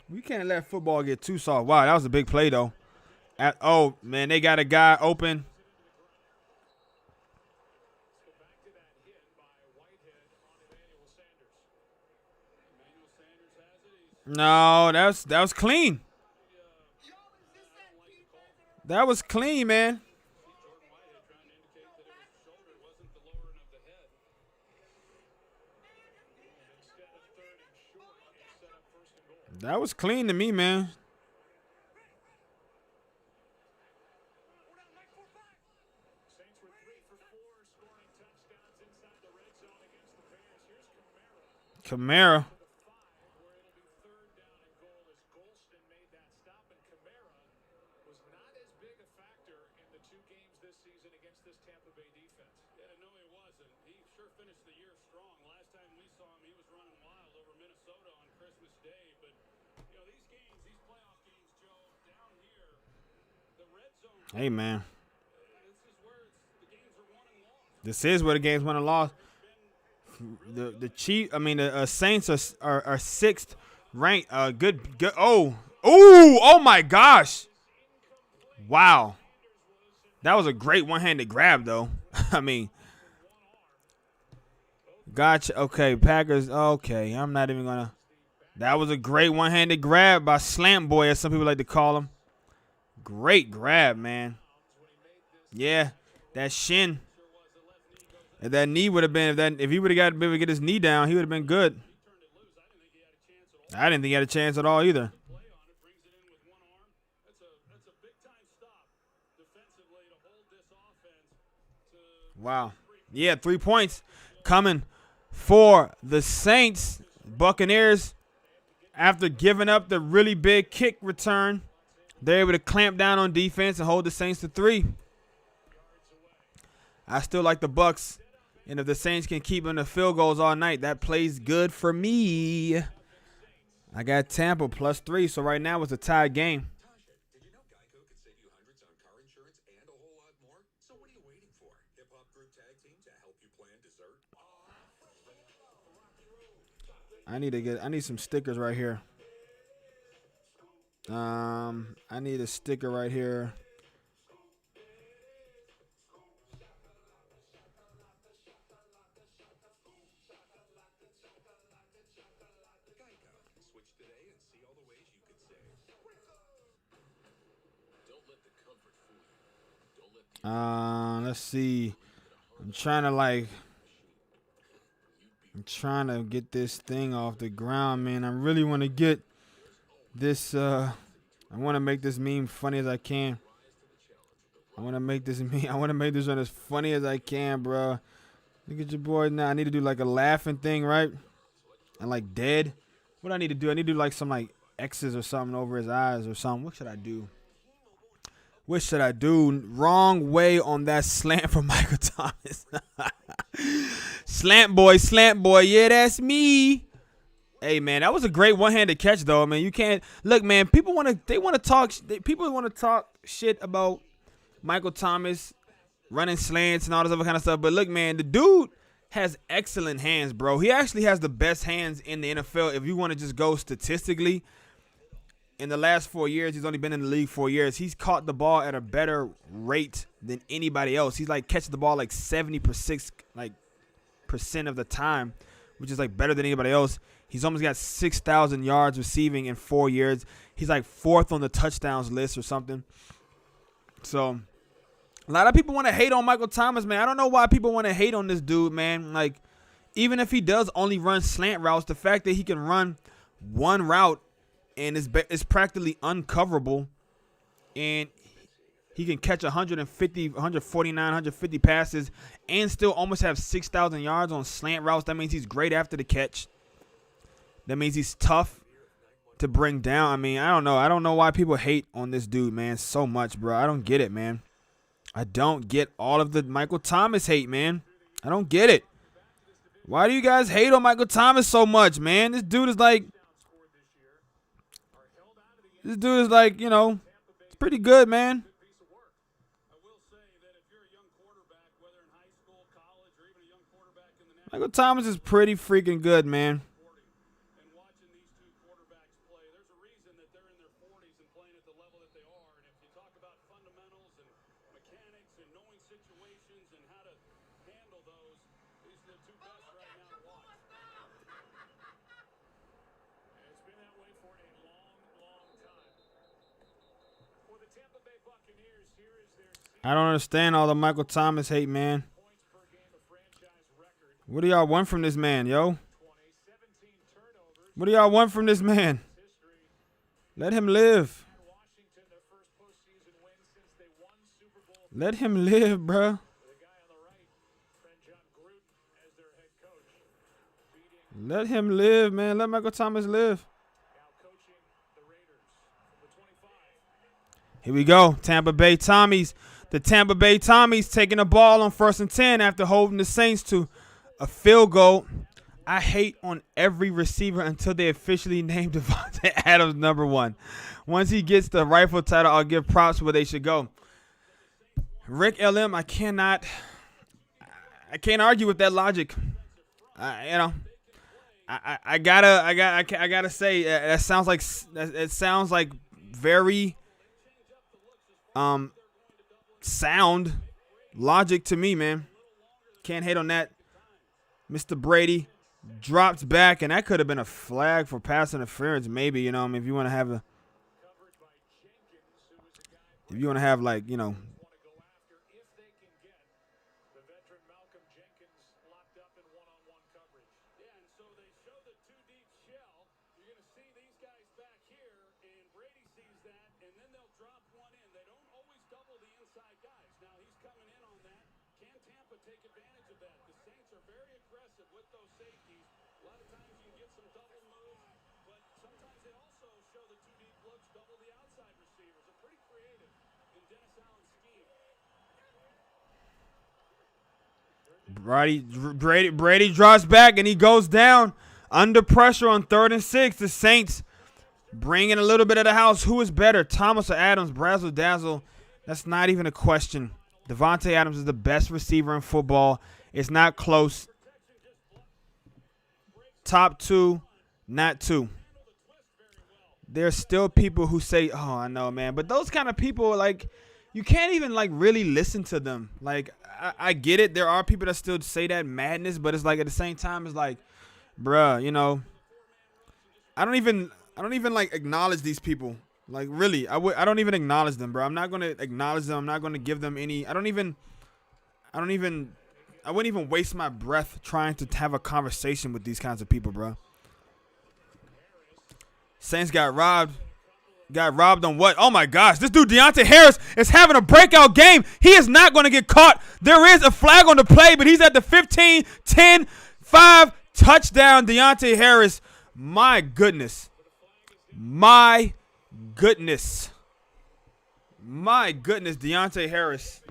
We can't let football get too soft. Wow, that was a big play, though. Oh, man, they got a guy open. No, that was clean. That was clean, man. That was clean to me, man. Kamara. Hey, man. This is where the game's won and lost. The Saints are sixth ranked. Good. Oh my gosh. Wow. That was a great one-handed grab, though. I mean, gotcha. Okay, Packers. Okay, I'm not even gonna. That was a great one-handed grab by Slant Boy, as some people like to call him. Great grab, man. Yeah, that shin. If that knee would have been, if he would have been able to get his knee down, he would have been good. I didn't think he had a chance at all either. Wow. Yeah, 3 points coming for the Saints. Buccaneers, after giving up the really big kick return, they're able to clamp down on defense and hold the Saints to 3. I still like the Bucs, and if the Saints can keep them to field goals all night, that plays good for me. I got Tampa +3, so right now it's a tied game. I need some stickers right here. I need a sticker right here. Let's see. I'm trying to get this thing off the ground, man. I really want to get this. I want to make this meme funny as I can. I want to make this one as funny as I can, bro. Look at your boy now. I need to do like a laughing thing, right? And like dead. What do I need to do? I need to do like some like X's or something over his eyes or something. What should I do? What should I do? Wrong way on that slant from Michael Thomas. Slant boy. Yeah, that's me. Hey, man, that was a great one-handed catch, though. Man, you can't look, man. People want to talk shit about Michael Thomas running slants and all this other kind of stuff. But look, man, the dude has excellent hands, bro. He actually has the best hands in the NFL. If you want to just go statistically, in the last 4 years, he's only been in the league 4 years. He's caught the ball at a better rate than anybody else. He's like catching the ball like 70% of the time, which is like better than anybody else. He's almost got 6,000 yards receiving in 4 years. He's like 4th on the touchdowns list or something. So a lot of people want to hate on Michael Thomas, man. I don't know why people want to hate on this dude, man. Like, even if he does only run slant routes, the fact that he can run one route and it's practically uncoverable, and he can catch 149, 150 passes and still almost have 6,000 yards on slant routes. That means he's great after the catch. That means he's tough to bring down. I mean, I don't know. I don't know why people hate on this dude, man, so much, bro. I don't get it, man. I don't get all of the Michael Thomas hate, man. I don't get it. Why do you guys hate on Michael Thomas so much, man? This dude is like, you know, it's pretty good, man. Michael Thomas is pretty freaking good, man. I don't understand all the Michael Thomas hate, man. What do y'all want from this man, yo? What do y'all want from this man? Let him live. Let him live, bruh. Let him live, man. Let Michael Thomas live. Here we go. Tampa Bay Tommies. The Tampa Bay Tommies taking the ball on 1st and 10 after holding the Saints to a field goal. I hate on every receiver until they officially name Davante Adams number 1. Once he gets the rifle title, I'll give props where they should go. Rick LM, I can't argue with that logic. I gotta say that sounds like very sound logic to me, man. Can't hate on that. Mr. Brady dropped back, and that could have been a flag for pass interference, maybe. You know, I mean, if you want to have like, you know. Brady drops back and he goes down under pressure on 3rd and 6. The Saints bring in a little bit of the house. Who is better, Thomas or Adams? Brazzle dazzle. That's not even a question. Davante Adams is the best receiver in football. It's not close. Top 2, not 2. There's still people who say, oh, I know, man. But those kind of people, like, you can't even, like, really listen to them. Like, I get it. There are people that still say that madness, but it's like at the same time, it's like, bruh, you know, I don't even like acknowledge these people. Like, really, I don't even acknowledge them, bro. I'm not gonna acknowledge them. I'm not gonna give them any. I wouldn't even waste my breath trying to have a conversation with these kinds of people, bro. Saints got robbed. Got robbed on what? Oh, my gosh. This dude, Deontay Harris, is having a breakout game. He is not going to get caught. There is a flag on the play, but he's at the 15, 10, 5, touchdown, Deontay Harris. My goodness. My goodness. My goodness, Deontay Harris.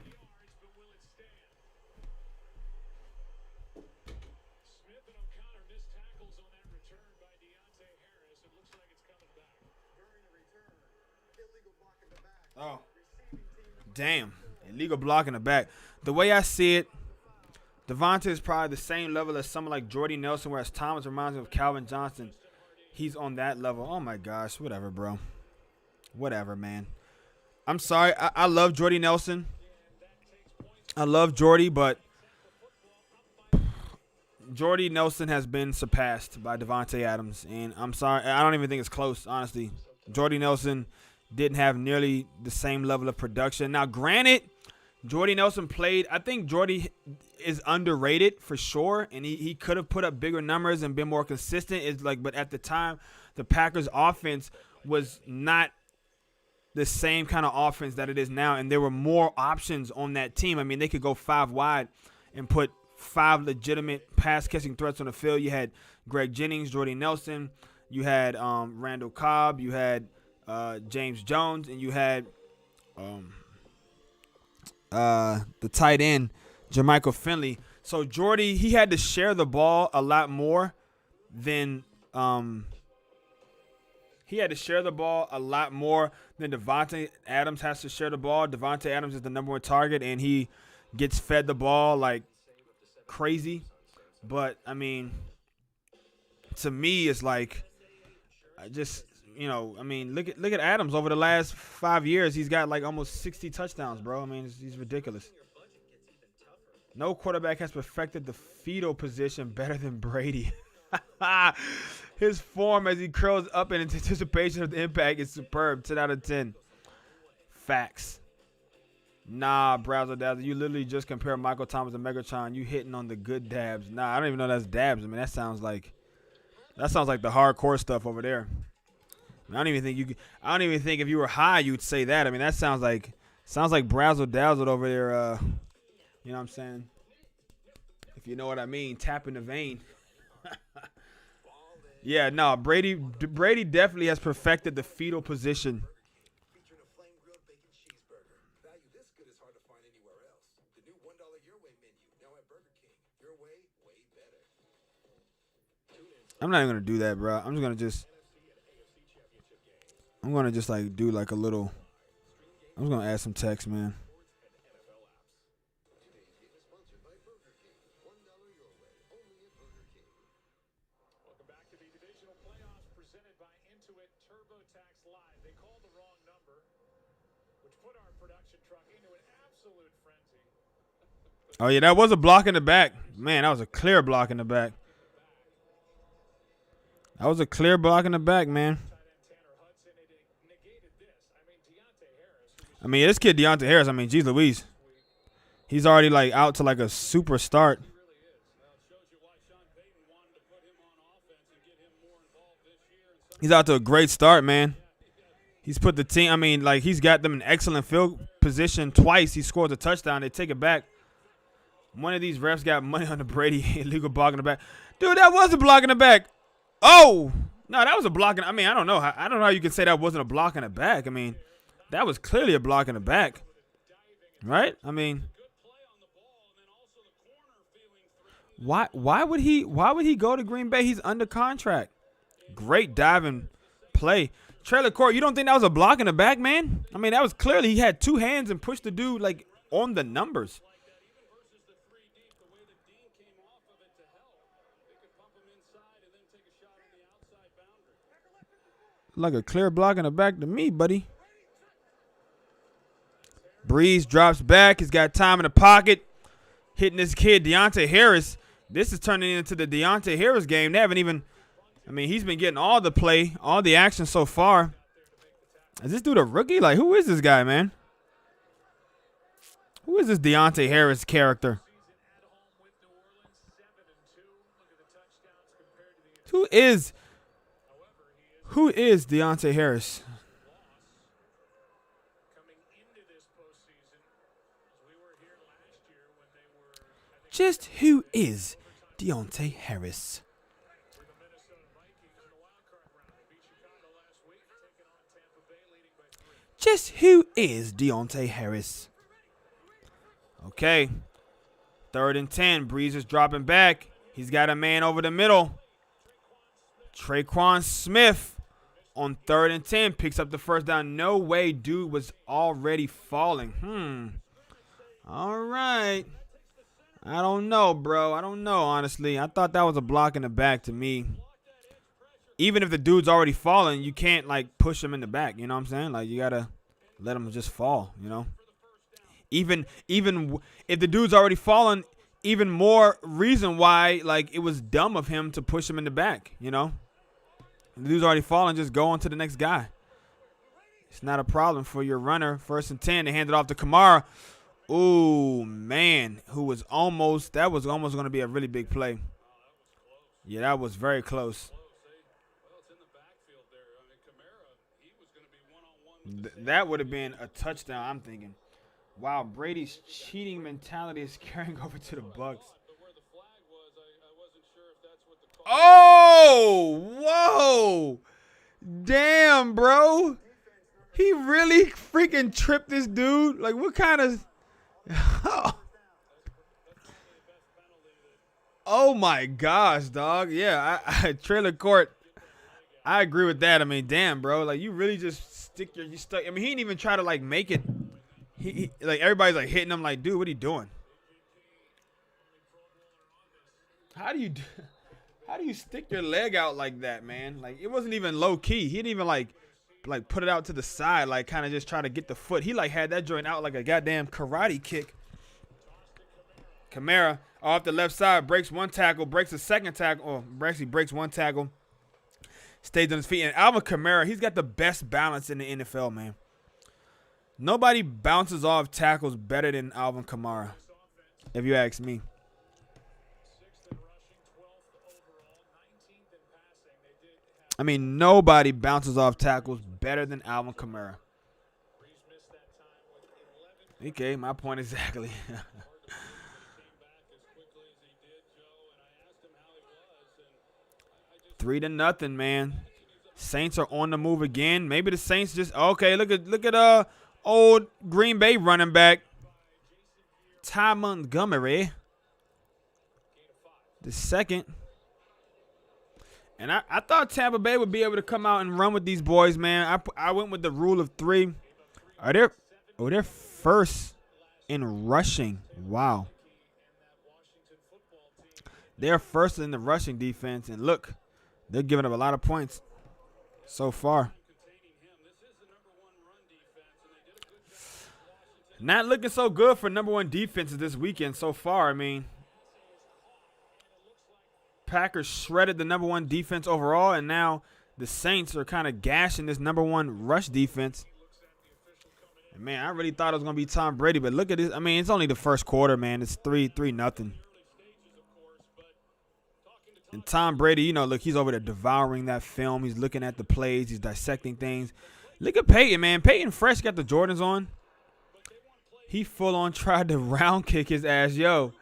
Oh, damn. Illegal block in the back. The way I see it, Davante is probably the same level as someone like Jordy Nelson, whereas Thomas reminds me of Calvin Johnson. He's on that level. Oh, my gosh. Whatever, bro. Whatever, man. I'm sorry. I love Jordy Nelson. I love Jordy, but Jordy Nelson has been surpassed by Davante Adams. And I'm sorry. I don't even think it's close, honestly. Jordy Nelson didn't have nearly the same level of production. Now, granted, Jordy Nelson played. I think Jordy is underrated for sure, and he could have put up bigger numbers and been more consistent. It's like, but at the time, the Packers' offense was not the same kind of offense that it is now, and there were more options on that team. I mean, they could go 5 wide and put 5 legitimate pass-catching threats on the field. You had Greg Jennings, Jordy Nelson. You had Randall Cobb. You had James Jones, and you had the tight end, Jermichael Finley. So Jordy, he had to share the ball a lot more than Davante Adams has to share the ball. Davante Adams is the number 1 target, and he gets fed the ball like crazy. But I mean, to me, it's like I just. You know, I mean, look at Adams over the last 5 years. He's got like almost 60 touchdowns, bro. I mean, he's ridiculous. No quarterback has perfected the fetal position better than Brady. His form as he curls up in anticipation of the impact is superb. 10 out of 10. Facts. Nah, Brazzle Dazzle, you literally just compare Michael Thomas and Megatron. You hitting on the good dabs. Nah, I don't even know that's dabs. I mean, that sounds like the hardcore stuff over there. I don't even think if you were high you'd say that. I mean, that sounds like Brazzle Dazzle over there. You know what I'm saying? If you know what I mean, tapping the vein. Yeah, no, Brady definitely has perfected the fetal position. I'm not even gonna do that, bro. I'm gonna just like do like a little. I'm just gonna add some text, man. Welcome back to the divisional playoffs presented by Intuit TurboTax Live. They called the wrong number, which put our production truck into an absolute frenzy. Oh yeah, that was a block in the back. Man, that was a clear block in the back. That was a clear block in the back, man. I mean, this kid Deontay Harris, I mean, geez Louise. He's already like out to like a super start. He's out to a great start, man. He's put the team, I mean, like he's got them in excellent field position twice. He scores a touchdown. They take it back. One of these refs got money on the Brady illegal block in the back. Dude, that was a block in the back. Oh, no, that was a block. I mean, I don't know how you can say that wasn't a block in the back. I mean, that was clearly a block in the back, right? I mean, why would he go to Green Bay? He's under contract. Great diving play. Trailer court, you don't think that was a block in the back, man? I mean, that was clearly he had two hands and pushed the dude like on the numbers. Like a clear block in the back to me, buddy. Breeze drops back. He's got time in the pocket. Hitting this kid, Deontay Harris. This is turning into the Deontay Harris game. They haven't even, I mean, he's been getting all the play, all the action so far. Is this dude a rookie? Like, who is this guy, man? Who is this Deontay Harris character? Who is Deontay Harris? Just who is Deontay Harris? Just who is Deontay Harris? Okay. 3rd and 10. Breeze is dropping back. He's got a man over the middle. Traquan Smith on 3rd and 10 picks up the first down. No way, dude was already falling. All right. I don't know, bro. I don't know, honestly. I thought that was a block in the back to me. Even if the dude's already falling, you can't, like, push him in the back. You know what I'm saying? Like, you got to let him just fall, you know? Even if the dude's already fallen, even more reason why, like, it was dumb of him to push him in the back, you know? If the dude's already fallen, just go on to the next guy. It's not a problem for your runner. 1st and 10, they hand it off to Kamara. Ooh, man, that was almost going to be a really big play. Yeah, that was very close. That would have been a touchdown, I'm thinking. Wow, Brady's cheating mentality is carrying over to the Bucks. Oh, whoa. Damn, bro. He really freaking tripped this dude. Like, what kind of... Oh my gosh, dog. Yeah, I trailer court. I agree with that. I mean, damn, bro. Like, you really just you stuck. I mean, he didn't even try to like make it. He like everybody's like hitting him. Like, dude, what are you doing? How do you stick your leg out like that, man? Like, it wasn't even low key. He didn't even like put it out to the side, like kind of just try to get the foot. He like had that joint out like a goddamn karate kick. Kamara off the left side, breaks one tackle, breaks a second tackle, or actually breaks one tackle, stays on his feet. And Alvin Kamara, he's got the best balance in the NFL, man. Nobody bounces off tackles better than Alvin Kamara, if you ask me. I mean, nobody bounces off tackles better than Alvin Kamara. Okay, my point exactly. 3-0, man. Saints are on the move again. Maybe the Saints just okay. Look at old Green Bay running back Ty Montgomery, the second. And I thought Tampa Bay would be able to come out and run with these boys, man. I went with the rule of 3. They're first in rushing. Wow. They're first in the rushing defense, and look, they're giving up a lot of points so far. Not looking so good for #1 defenses this weekend so far. I mean, Packers shredded the #1 defense overall, and now the Saints are kind of gashing this #1 rush defense. And man, I really thought it was going to be Tom Brady, but look at this. I mean, it's only the first quarter, man. It's 3-0. And Tom Brady, you know, look, he's over there devouring that film. He's looking at the plays. He's dissecting things. Look at Peyton, man. Peyton fresh got the Jordans on. He full on tried to round kick his ass. Yo,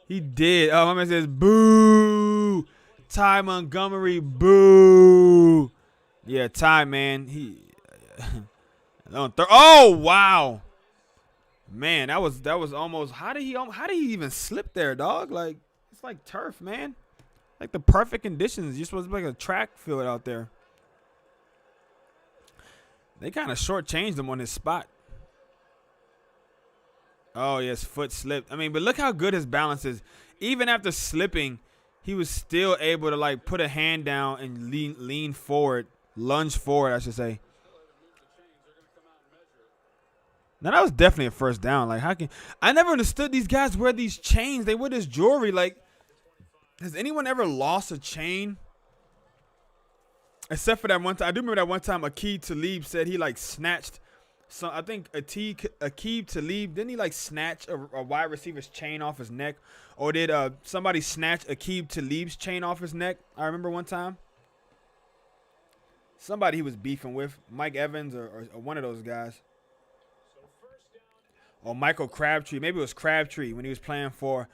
he did. Oh, my man says, boo. Ty Montgomery, boo. Yeah, Ty, man. Oh, wow. Man, that was almost. How did he even slip there, dog? Like, it's like turf, man. Like the perfect conditions. You're supposed to be like a track field out there. They kind of shortchanged him on his spot. Oh, yes, foot slipped. I mean, but look how good his balance is. Even after slipping, he was still able to, like, put a hand down and lean forward, lunge forward, I should say. Now, that was definitely a first down. Like, I never understood these guys wear these chains. They wear this jewelry. Like, has anyone ever lost a chain? Except for that one time. I do remember that one time Aqib Talib said he, like, snatched. So I think Aqib Talib, didn't he, like, snatch a wide receiver's chain off his neck? Or did somebody snatch Aqib Talib's chain off his neck? I remember one time. Somebody he was beefing with. Mike Evans or one of those guys. Or Michael Crabtree. Maybe it was Crabtree when he was playing for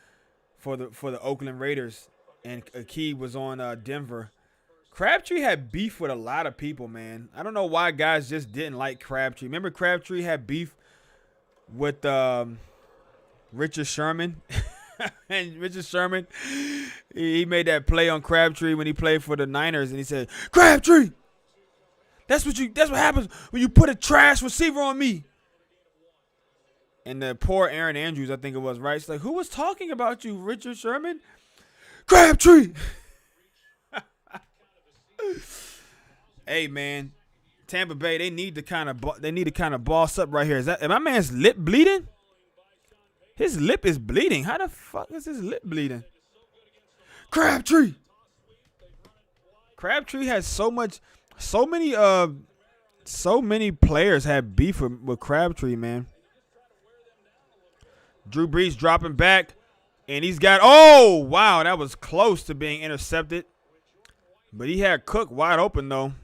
the Oakland Raiders. And Aqib was on Denver. Crabtree had beef with a lot of people, man. I don't know why guys just didn't like Crabtree. Remember Crabtree had beef with Richard Sherman? And Richard Sherman, he made that play on Crabtree when he played for the Niners, and he said, Crabtree, that's what happens when you put a trash receiver on me. And the poor Aaron Andrews, I think it was, right? It's like, who was talking about you, Richard Sherman? Crabtree. Hey, man, Tampa Bay, they need to kind of boss up right here. Is my man's lip bleeding? His lip is bleeding. How the fuck is his lip bleeding? Crabtree. Crabtree has so many players had beef with Crabtree, man. Drew Brees dropping back, and he's got, oh, wow, that was close to being intercepted. But he had Cook wide open, though.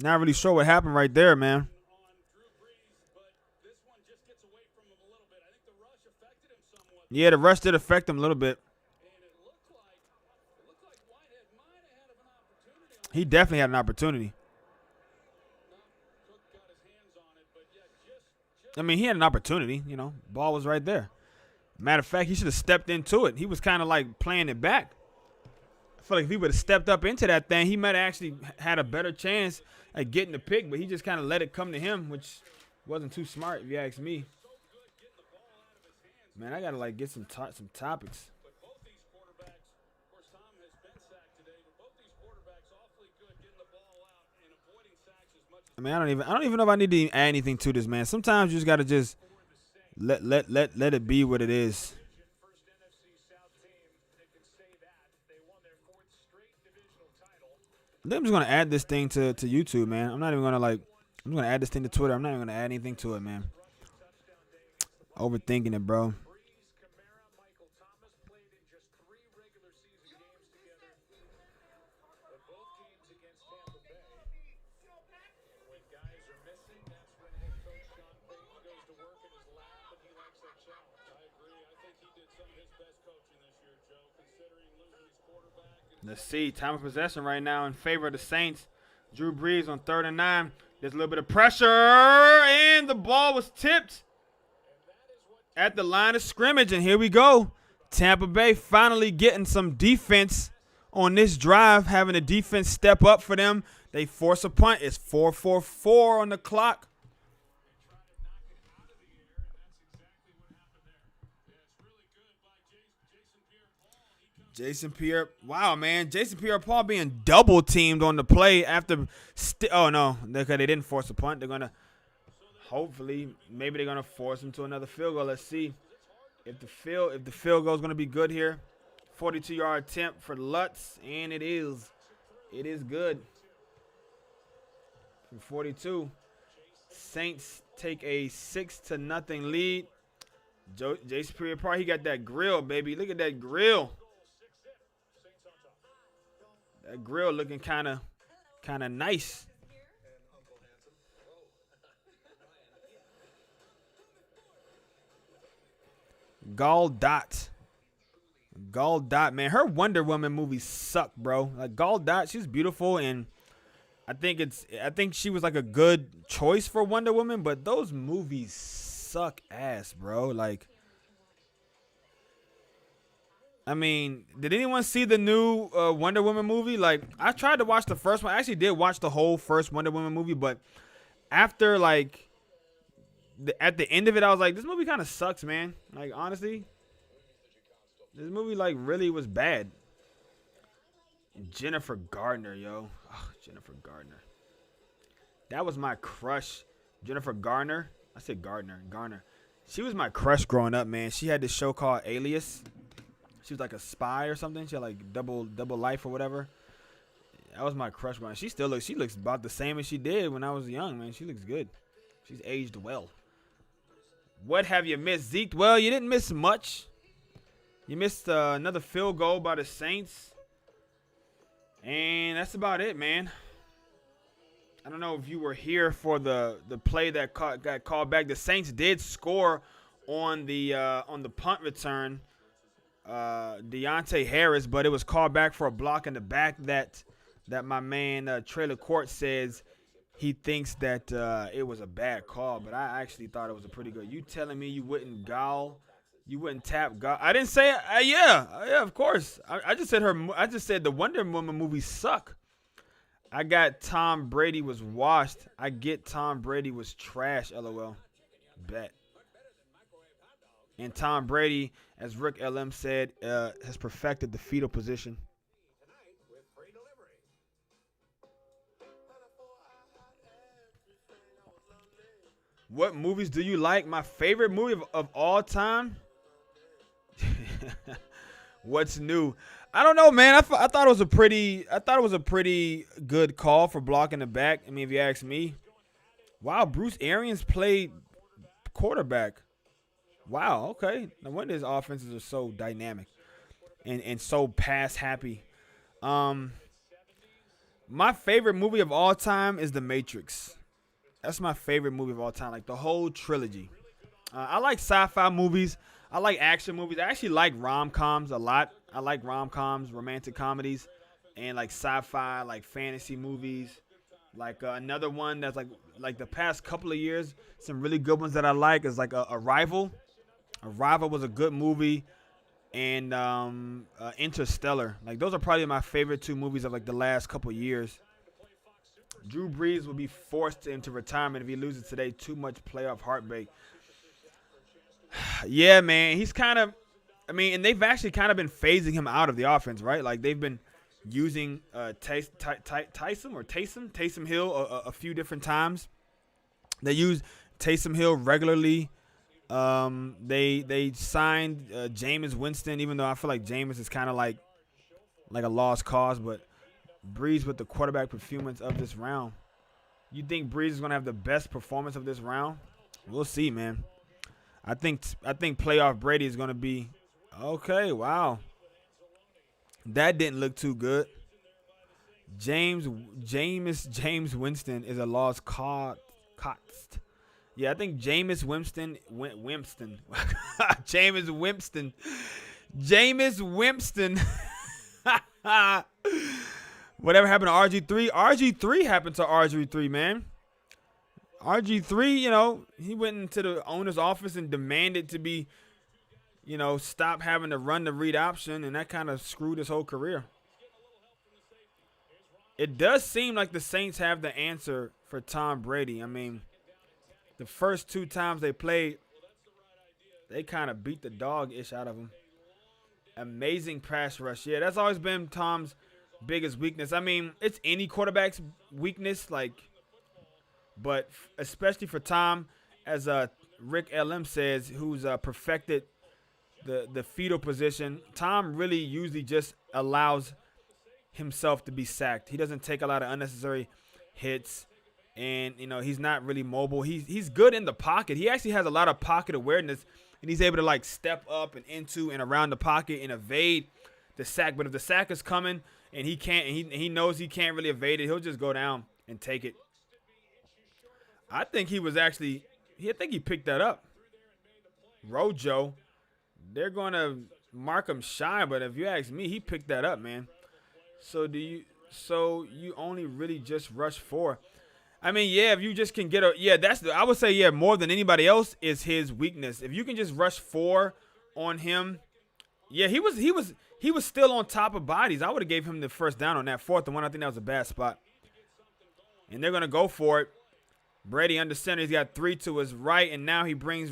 Not really sure what happened right there, man. Yeah, the rush did affect him a little bit. He definitely had an opportunity. I mean, he had an opportunity, you know. Ball was right there. Matter of fact, he should have stepped into it. He was kind of like playing it back. I feel like if he would have stepped up into that thing, he might have actually had a better chance at getting the pick, but he just kind of let it come to him, which wasn't too smart if you ask me. Man, I got to, like, get some topics. I mean, I don't even know if I need to add anything to this, man. Sometimes you just got to just let it be what it is. I think I'm just going to add this thing to YouTube, man. I'm not even going to, like, I'm going to add this thing to Twitter. I'm not even going to add anything to it, man. Overthinking it, bro. Let's see. Time of possession right now in favor of the Saints. Drew Brees on 3rd and 9. There's a little bit of pressure, and the ball was tipped at the line of scrimmage, and here we go. Tampa Bay finally getting some defense on this drive, having the defense step up for them. They force a punt. It's 4:44 on the clock. Jason Pierre, wow, man. Jason Pierre-Paul being double teamed on the play after. Oh no, they didn't force a punt. They're gonna, hopefully, maybe they're gonna force him to another field goal. Let's see if the field goal is gonna be good here. 42-yard attempt for Lutz, and it is good. From 42, Saints take a 6-0 lead. Jason Pierre-Paul, he got that grill, baby. Look at that grill. That grill looking kind of nice. Gal Dot, man. Her Wonder Woman movies suck, bro. Like Gal Dot, she's beautiful, and I think she was like a good choice for Wonder Woman, but those movies suck ass, bro. Like, I mean, did anyone see the new Wonder Woman movie? Like, I tried to watch the first one. I actually did watch the whole first Wonder Woman movie, but after, like, at the end of it, I was like, this movie kind of sucks, man. Like, honestly, this movie, like, really was bad. Jennifer Gardner, yo. Oh, Jennifer Gardner. That was my crush. Jennifer Garner. I said Gardner. Garner. She was my crush growing up, man. She had this show called Alias. She was like a spy or something. She had like double life or whatever. That was my crush growing up. She looks about the same as she did when I was young, man. She looks good. She's aged well. What have you missed, Zeke? Well, you didn't miss much. You missed another field goal by the Saints. And that's about it, man. I don't know if you were here for the play that got called back. The Saints did score on the punt return. Deontay Harris, but it was called back for a block in the back that my man Trailer Court says he thinks that it was a bad call, but I actually thought it was a pretty good. You telling me you wouldn't tap Gal? I didn't say yeah, of course. I just said the Wonder Woman movies suck. I got Tom Brady was washed. I get Tom Brady was trash, LOL. Bet. And Tom Brady, as Rick LM said, has perfected the fetal position. What movies do you like? My favorite movie of all time? What's new? I don't know, man. I thought it was a pretty good call for blocking the back. I mean, if you ask me. Wow, Bruce Arians played quarterback. Wow, okay. No wonder his offenses are so dynamic and so pass happy. My favorite movie of all time is The Matrix. That's my favorite movie of all time, like the whole trilogy. I like sci-fi movies. I like action movies. I actually like rom-coms a lot. I like rom-coms, romantic comedies, and like sci-fi, like fantasy movies. Like another one that's like the past couple of years, some really good ones that I like is like Arrival. Arrival was a good movie, and Interstellar. Like those are probably my favorite two movies of like the last couple of years. Drew Brees will be forced into retirement if he loses today. Too much playoff heartbreak. Yeah, man. He's kind of, I mean, and they've actually kind of been phasing him out of the offense, right? Like they've been using Taysom Hill a few different times. They use Taysom Hill regularly. They signed Jameis Winston, even though I feel like Jameis is kind of like a lost cause, but Brees with the quarterback performance of this round. You think Brees is going to have the best performance of this round? We'll see, man. I think playoff Brady is going to be okay. Wow, that didn't look too good. James Winston is a lost cause. Yeah, I think Jameis Winston. Jameis Winston. Whatever happened to RG3? RG3 happened to RG3, man. RG3, he went into the owner's office and demanded to be, stop having to run the read option, and that kind of screwed his whole career. It does seem like the Saints have the answer for Tom Brady. I mean, the first 2 times they played, they kind of beat the dog-ish out of him. Amazing pass rush. Yeah, that's always been Tom's biggest weakness. I mean, it's any quarterback's weakness, but especially for Tom, as Rick LM says, who's perfected the fetal position, Tom really usually just allows himself to be sacked. He doesn't take a lot of unnecessary hits, and he's not really mobile. He's good in the pocket. He actually has a lot of pocket awareness, and he's able to step up and into and around the pocket and evade the sack. But if the sack is coming and he can't, and he knows he can't really evade it, he'll just go down and take it. I think he picked that up. Rojo, they're going to mark him shy, but if you ask me, he picked that up, man. So you only really just rush 4. I mean, yeah, if you just can get I would say, more than anybody else is his weakness. If you can just rush 4 on him, he was still on top of bodies. I would have gave him the first down on that 4th one. I think that was a bad spot. And they're going to go for it. Brady under center. He's got 3 to his right, and now he brings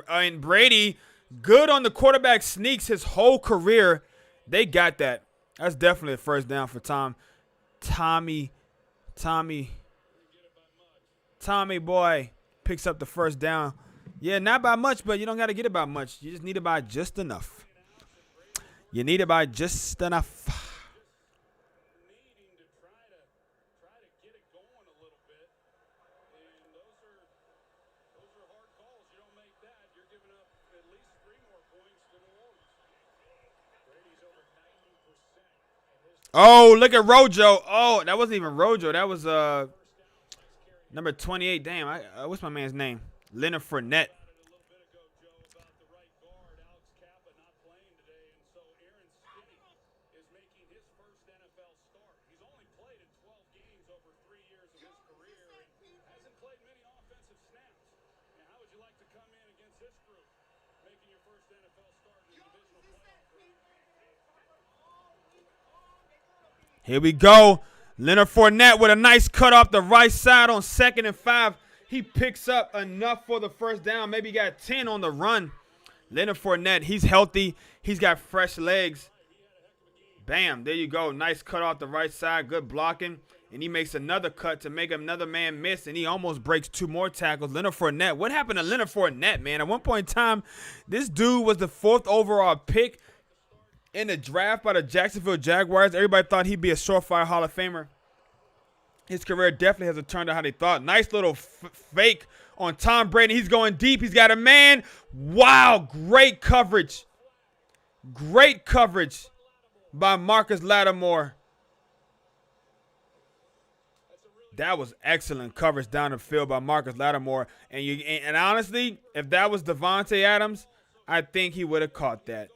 and Brady, good on the quarterback sneaks his whole career. They got that. That's definitely a first down for Tommy boy picks up the first down. Yeah, not by much, but you don't got to get it by much. You just need it by just enough. You need it by just enough. Oh, look at Rojo. Oh, that wasn't even Rojo. That was number 28. Damn, what's my man's name? Leonard Fournette. Here we go. Leonard Fournette with a nice cut off the right side on 2nd and 5. He picks up enough for the first down. Maybe got 10 on the run. Leonard Fournette, he's healthy. He's got fresh legs. Bam, there you go. Nice cut off the right side. Good blocking. And he makes another cut to make another man miss, and he almost breaks 2 more tackles. Leonard Fournette. What happened to Leonard Fournette, man? At one point in time, this dude was the 4th overall pick in the draft by the Jacksonville Jaguars. Everybody thought he'd be a surefire Hall of Famer. His career definitely hasn't turned out how they thought. Nice little fake on Tom Brady. He's going deep. He's got a man. Wow, great coverage. Great coverage by Marcus Lattimore. That was excellent coverage down the field by Marcus Lattimore. And honestly, if that was Devontae Adams, I think he would have caught that.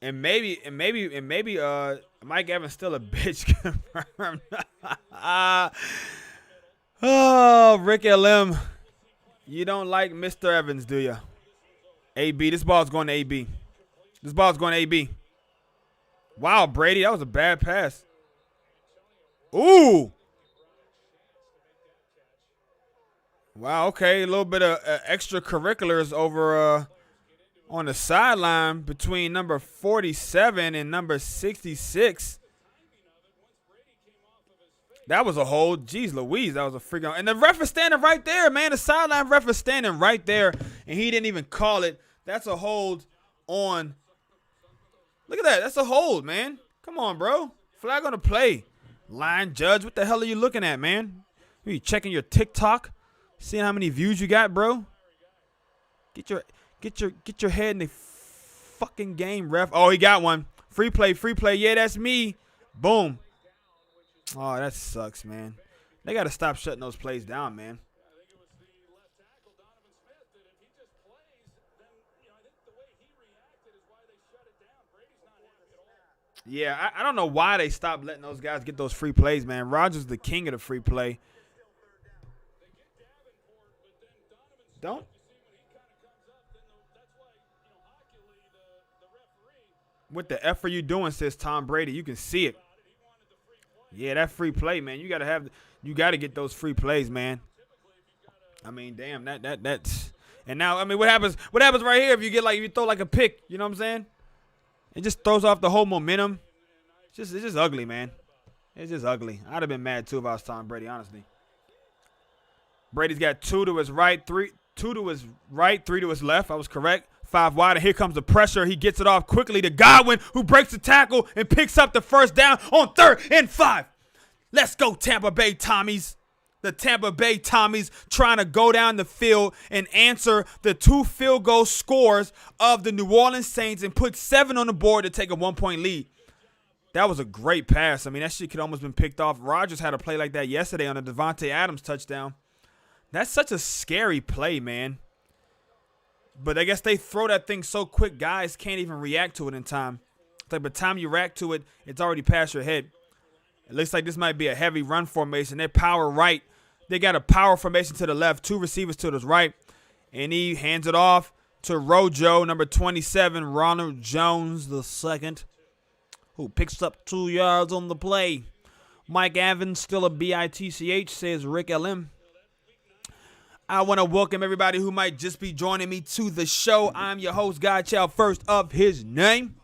And maybe Mike Evans still a bitch. Oh, Rick LM. You don't like Mr. Evans, do you? AB, this ball's going to AB. This ball's going to AB. Wow, Brady, that was a bad pass. Ooh. Wow, okay, a little bit of extracurriculars over on the sideline between number 47 and number 66. That was a hold. Jeez Louise, that was a freaking. And the ref is standing right there, man. The sideline ref is standing right there, and he didn't even call it. That's a hold on. Look at that. That's a hold, man. Come on, bro. Flag on the play. Line judge, what the hell are you looking at, man? You checking your TikTok, seeing how many views you got, bro? Get your head in the fucking game, ref. Oh, he got one. Free play, free play. Yeah, that's me. Boom. Oh, that sucks, man. They got to stop shutting those plays down, man. Yeah, I don't know why they stopped letting those guys get those free plays, man. Rodgers is the king of the free play. Don't. What the F are you doing, says Tom Brady. You can see it. Yeah, that free play, man. You gotta get those free plays, man. I mean, damn, that's and now, I mean, what happens right here if you throw like a pick, you know what I'm saying? It just throws off the whole momentum. It's just ugly, man. It's just ugly. I'd have been mad too if I was Tom Brady, honestly. Brady's got 2 to his right, 2 to his right, 3 to his left. I was correct. 5 wide, and here comes the pressure. He gets it off quickly to Godwin, who breaks the tackle and picks up the first down on 3rd and 5. Let's go, Tampa Bay Tommies. The Tampa Bay Tommies trying to go down the field and answer the 2 field goal scores of the New Orleans Saints and put 7 on the board to take a 1-point lead. That was a great pass. I mean, that shit could almost been picked off. Rodgers had a play like that yesterday on a Devontae Adams touchdown. That's such a scary play, man. But I guess they throw that thing so quick, guys can't even react to it in time. It's like by the time you react to it, it's already past your head. It looks like this might be a heavy run formation. They're power right. They got a power formation to the left, 2 receivers to the right. And he hands it off to Rojo, number 27, Ronald Jones II, who picks up 2 yards on the play. Mike Evans, still a BITCH, says Rick LM. I want to welcome everybody who might just be joining me to the show. I'm your host, Godchild, first of his name.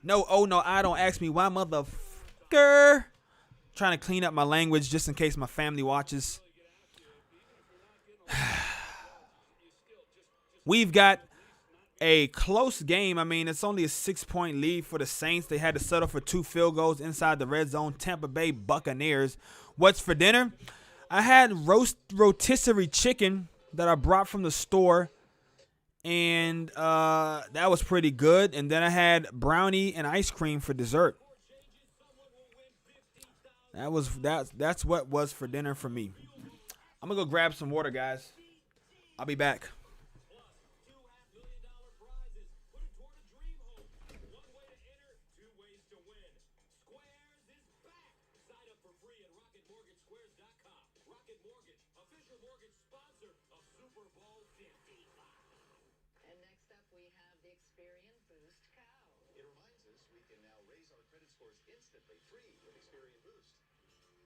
No, I don't ask me why, motherfucker. Trying to clean up my language just in case my family watches. We've got a close game. I mean, it's only a 6-point lead for the Saints. They had to settle for 2 field goals inside the red zone. Tampa Bay Buccaneers. What's for dinner? I had rotisserie chicken that I brought from the store, and that was pretty good. And then I had brownie and ice cream for dessert. That's what was for dinner for me. I'm gonna go grab some water, guys. I'll be back. And next up, we have the Experian Boost Cow. It reminds us we can now raise our credit scores instantly, free with Experian Boost.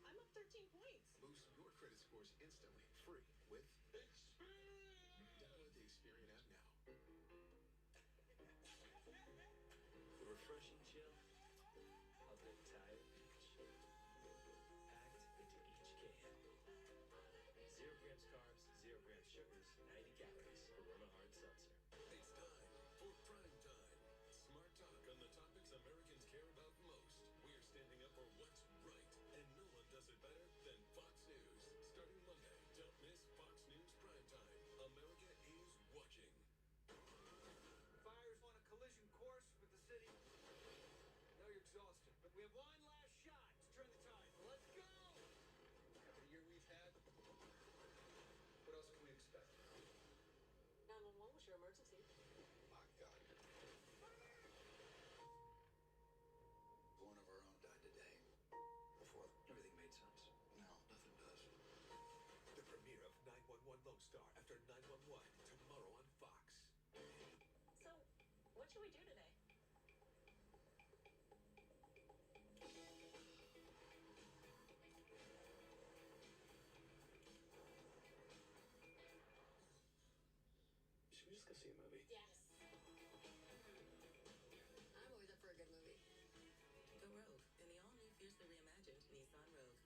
I'm up 13 points. Boost your credit scores instantly, free with Experian. Download the Experian app now. The refreshing chill of the Thai beach, packed into each can. 0 grams carbs, 0 grams sugars, 90 calories. Corona Hard Seltzer. It's time for prime time. Smart talk on the topics Americans care about most. We're standing up for what's right, and no one does it better than Fox News. Starting Monday, don't miss Fox News prime time. America is watching. Fires want a collision course with the city. I know you're exhausted, but we have one last shot to turn the tide. Let's go! After the year we've had, what else can we expect? 911, what's your emergency? My God. One of our own died today. Before everything made sense. No, nothing does. The premiere of 911 Lone Star after 911 tomorrow on Fox. So, what should we do today? Should we just go see a movie? Yes. I'm always up for a good movie. The Rogue, in the all-new fiercely reimagined Nissan Rogue.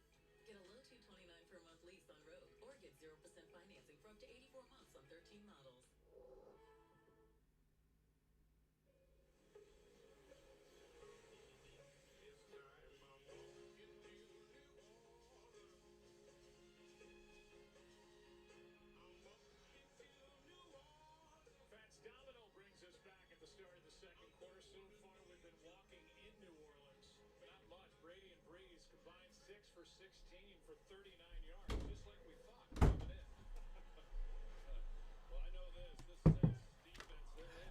Get a low $229 per month lease on Rogue, or get 0% financing for up to 84 months on 13 models.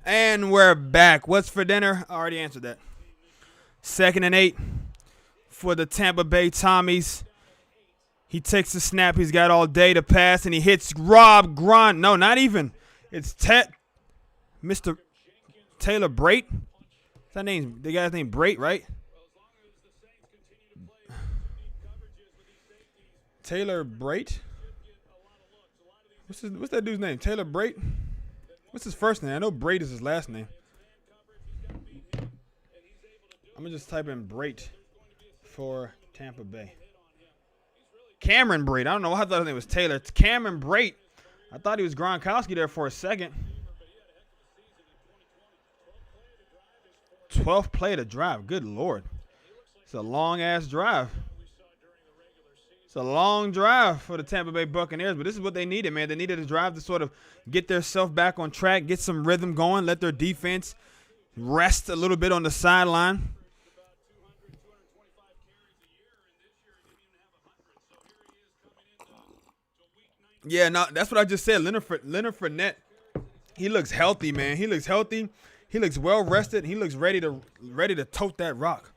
And we're back. What's for dinner? I already answered that. 2nd and 8 for the Tampa Bay Tommies. He takes the snap. He's got all day to pass, and he hits Rob Grant. No, not even. It's Mr. Taylor Brait. Is that name? The guy's name Brait, right? Taylor Brait. What's that dude's name? Taylor Brait. What's his first name? I know Brait is his last name. I'm gonna just type in Brait for Tampa Bay. Cameron Brait. I don't know. I thought his name was Taylor. It's Cameron Brait. I thought he was Gronkowski there for a second. 12th play of the drive. Good Lord. It's a long-ass drive. It's a long drive for the Tampa Bay Buccaneers, but this is what they needed, man. They needed a drive to sort of get their self back on track, get some rhythm going, let their defense rest a little bit on the sideline. Yeah, no, that's what I just said. Leonard Fournette, he looks healthy, man. He looks healthy. He looks well rested. He looks ready to tote that rock.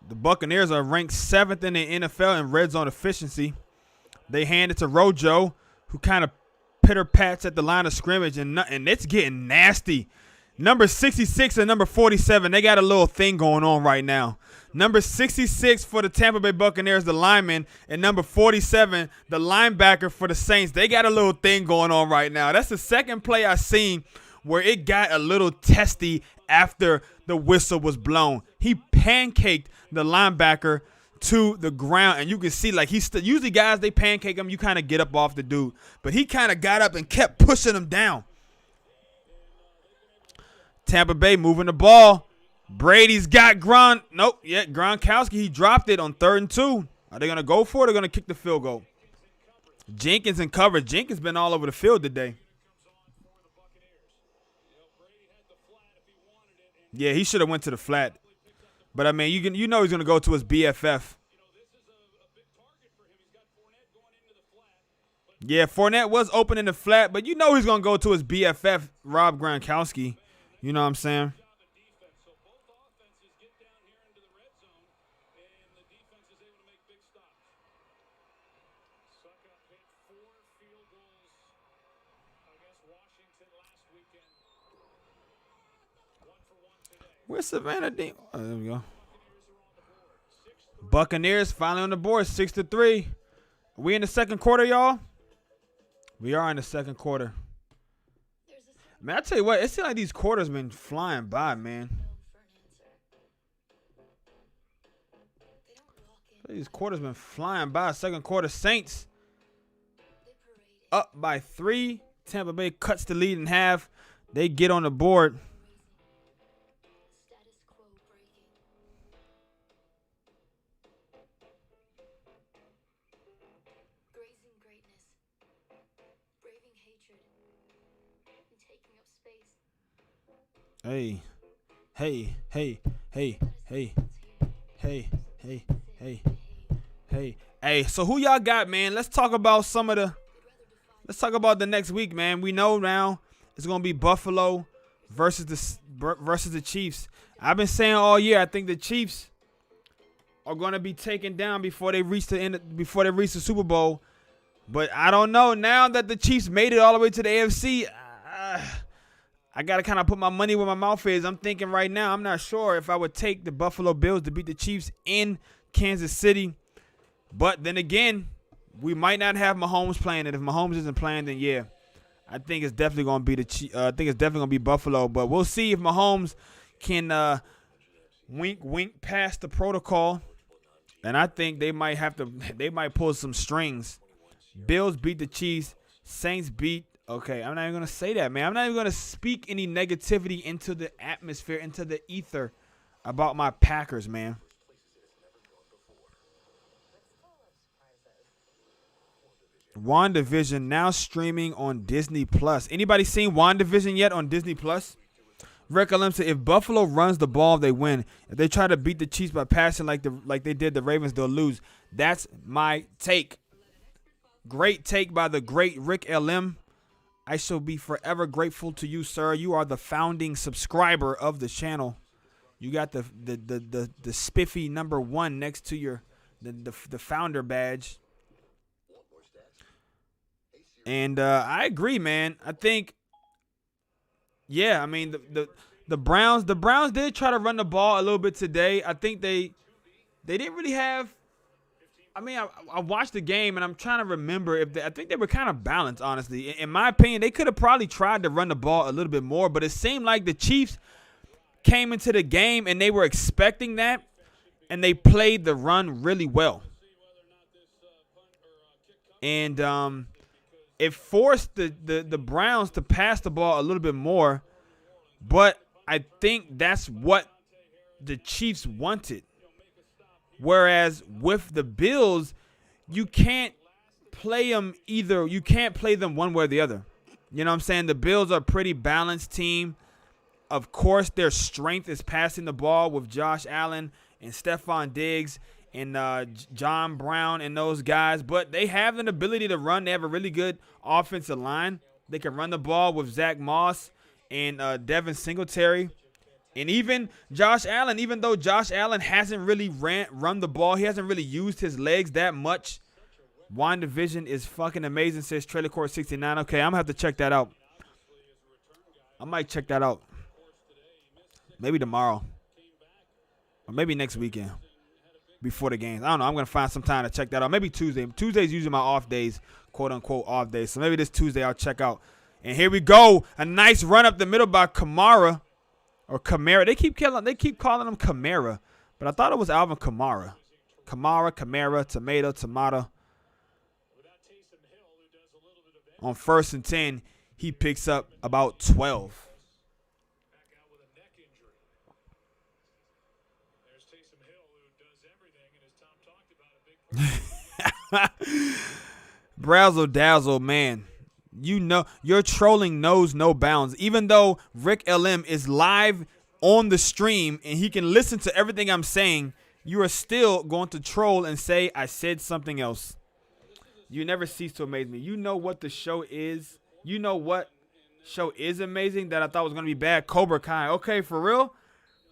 The Buccaneers are ranked 7th in the NFL in red zone efficiency. They hand it to Rojo, who kind of pitter-pats at the line of scrimmage, and it's getting nasty. Number 66 and number 47, they got a little thing going on right now. Number 66 for the Tampa Bay Buccaneers, the lineman, and number 47, the linebacker for the Saints. They got a little thing going on right now. That's the second play I seen where it got a little testy after the whistle was blown. He pancaked the linebacker to the ground, and you can see, like, usually guys, they pancake him, you kind of get up off the dude. But he kind of got up and kept pushing him down. Tampa Bay moving the ball. Brady's got Gronkowski. He dropped it on 3rd and 2. Are they going to go for it or going to kick the field goal? Jenkins in coverage. Jenkins been all over the field today. Yeah, he should have went to the flat. But, I mean, you know he's going to go to his BFF. Yeah, Fournette was open in the flat, but you know he's going to go to his BFF, Rob Gronkowski. You know what I'm saying? Where's Savannah Dean? Oh, there we go. Buccaneers finally on the board, 6-3. Are we in the second quarter, y'all? We are in the second quarter. Man, I tell you what, it seems like these quarters been flying by, man. These quarters been flying by. Second quarter, Saints up by 3. Tampa Bay cuts the lead in half. They get on the board. Hey, hey, hey, hey, hey, hey, hey, hey, hey, hey. So who y'all got, man? Let's talk about let's talk about the next week, man. We know now it's gonna be Buffalo versus the Chiefs. I've been saying all year, I think the Chiefs are gonna be taken down before they reach the Super Bowl. But I don't know. Now that the Chiefs made it all the way to the AFC, I got to kind of put my money where my mouth is. I'm thinking right now, I'm not sure if I would take the Buffalo Bills to beat the Chiefs in Kansas City. But then again, we might not have Mahomes playing. And if Mahomes isn't playing, then yeah, I think it's definitely going to be Buffalo. But we'll see if Mahomes can wink past the protocol. And I think they might pull some strings. Bills beat the Chiefs. Saints beat. Okay, I'm not even going to say that, man. I'm not even going to speak any negativity into the atmosphere, into the ether about my Packers, man. WandaVision now streaming on Disney Plus. Anybody seen WandaVision yet on Disney Plus? Rick Alem said, if Buffalo runs the ball, they win. If they try to beat the Chiefs by passing like they did the Ravens, they'll lose. That's my take. Great take by the great Rick Alem. I shall be forever grateful to you, sir. You are the founding subscriber of the channel. You got the spiffy #1 next to your the founder badge. And I agree, man. I think, yeah, I mean the Browns did try to run the ball a little bit today. I think they didn't really have. I mean, I watched the game, and I'm trying to remember I think they were kind of balanced, honestly. In my opinion, they could have probably tried to run the ball a little bit more, but it seemed like the Chiefs came into the game, and they were expecting that, and they played the run really well. And it forced the Browns to pass the ball a little bit more, but I think that's what the Chiefs wanted. Whereas with the Bills, you can't play them either. You can't play them one way or the other. You know what I'm saying? The Bills are a pretty balanced team. Of course, their strength is passing the ball with Josh Allen and Stephon Diggs and John Brown and those guys. But they have an ability to run. They have a really good offensive line. They can run the ball with Zach Moss and Devin Singletary. And even Josh Allen, even though Josh Allen hasn't really run the ball, he hasn't really used his legs that much. WandaVision is fucking amazing, says Trailer Court 69. Okay, I'm going to have to check that out. I might check that out. Maybe tomorrow. Or maybe next weekend. Before the games. I don't know. I'm going to find some time to check that out. Maybe Tuesday. Tuesday's usually my off days, quote-unquote off days. So maybe this Tuesday I'll check out. And here we go. A nice run up the middle by Kamara. Or Kamara. They keep calling him Kamara. But I thought it was Alvin Kamara. Kamara, tomato. On 1st and 10, he picks up about 12. Brazzle dazzle, man. You know, your trolling knows no bounds. Even though Rick LM is live on the stream and he can listen to everything I'm saying, you are still going to troll and say I said something else. You never cease to amaze me. You know what the show is. You know what show is amazing that I thought was going to be bad? Cobra Kai. Okay, for real?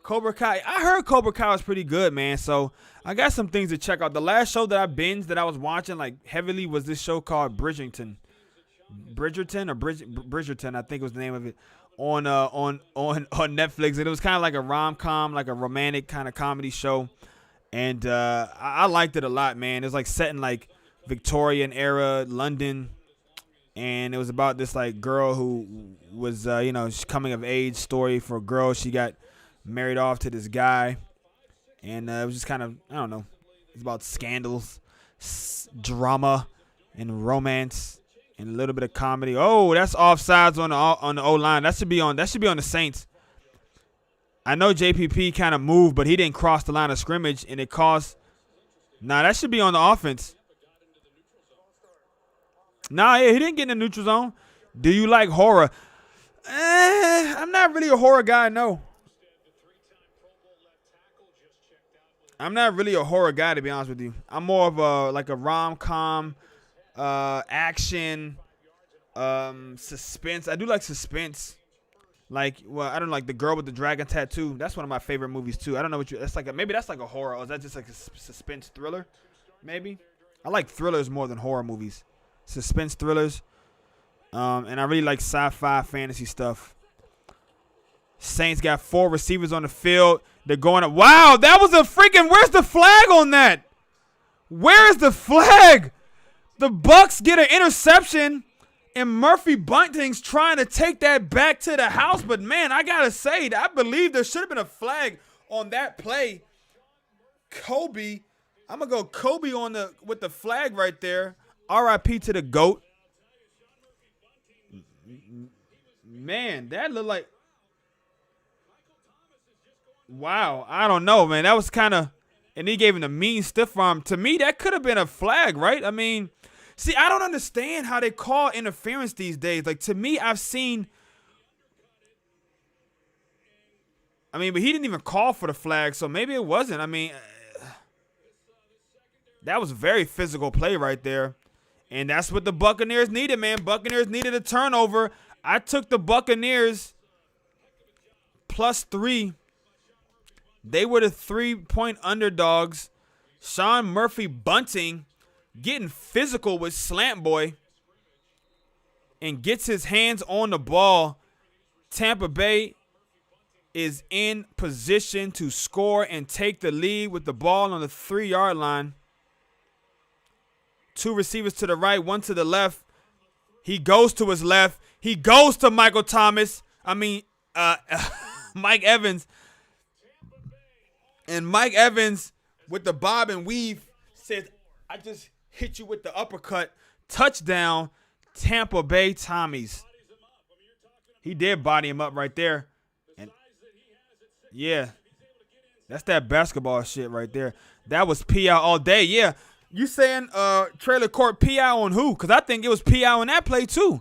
Cobra Kai. I heard Cobra Kai was pretty good, man. So I got some things to check out. The last show that I binged that I was watching like heavily was this show called Bridgerton, I think was the name of it, on Netflix. And it was kind of like a rom-com, like a romantic kind of comedy show. And I liked it a lot, man. It was like set in like Victorian era London. And it was about this like girl who was, coming of age story for a girl. She got married off to this guy. And it was just kind of, I don't know. It's about scandals, drama, and romance, and a little bit of comedy. Oh, that's offsides on the O-line. That should be on the Saints. I know JPP kind of moved, but he didn't cross the line of scrimmage, and it cost. Nah, that should be on the offense. Nah, yeah, he didn't get in the neutral zone. Do you like horror? I'm not really a horror guy, no. I'm not really a horror guy, to be honest with you. I'm more of a rom-com, action, suspense. I do like suspense. I don't like The Girl with the Dragon Tattoo. That's one of my favorite movies too. I don't know what you. That's like maybe that's like a horror, or is that just like a suspense thriller? Maybe. I like thrillers more than horror movies. Suspense thrillers. And I really like sci-fi fantasy stuff. Saints got 4 receivers on the field. They're going up. Wow, that was a freaking. Where's the flag on that? Where's the flag? The Bucks get an interception, and Murphy Bunting's trying to take that back to the house. But man, I gotta say, I believe there should have been a flag on that play. Kobe, I'm gonna go Kobe with the flag right there. R.I.P. to the GOAT. Man, that looked like. Wow, I don't know, man. That was kind of, and he gave him the mean stiff arm. To me, that could have been a flag, right? I mean, see, I don't understand how they call interference these days. Like, to me, I've seen I mean, but he didn't even call for the flag, so maybe it wasn't. I mean, that was a very physical play right there. And that's what the Buccaneers needed, man. Buccaneers needed a turnover. I took the Buccaneers +3. They were the 3-point underdogs. Sean Murphy bunting, getting physical with Slant Boy, and gets his hands on the ball. Tampa Bay is in position to score and take the lead with the ball on the 3-yard line. 2 receivers to the right, 1 to the left. He goes to his left. He goes to Michael Thomas. Mike Evans. And Mike Evans with the bob and weave says, I just hit you with the uppercut. Touchdown, Tampa Bay Tommies. He did body him up right there. And yeah, that's that basketball shit right there. That was PI all day. Yeah, you saying trailer court PI on who? Because I think it was PI on that play too.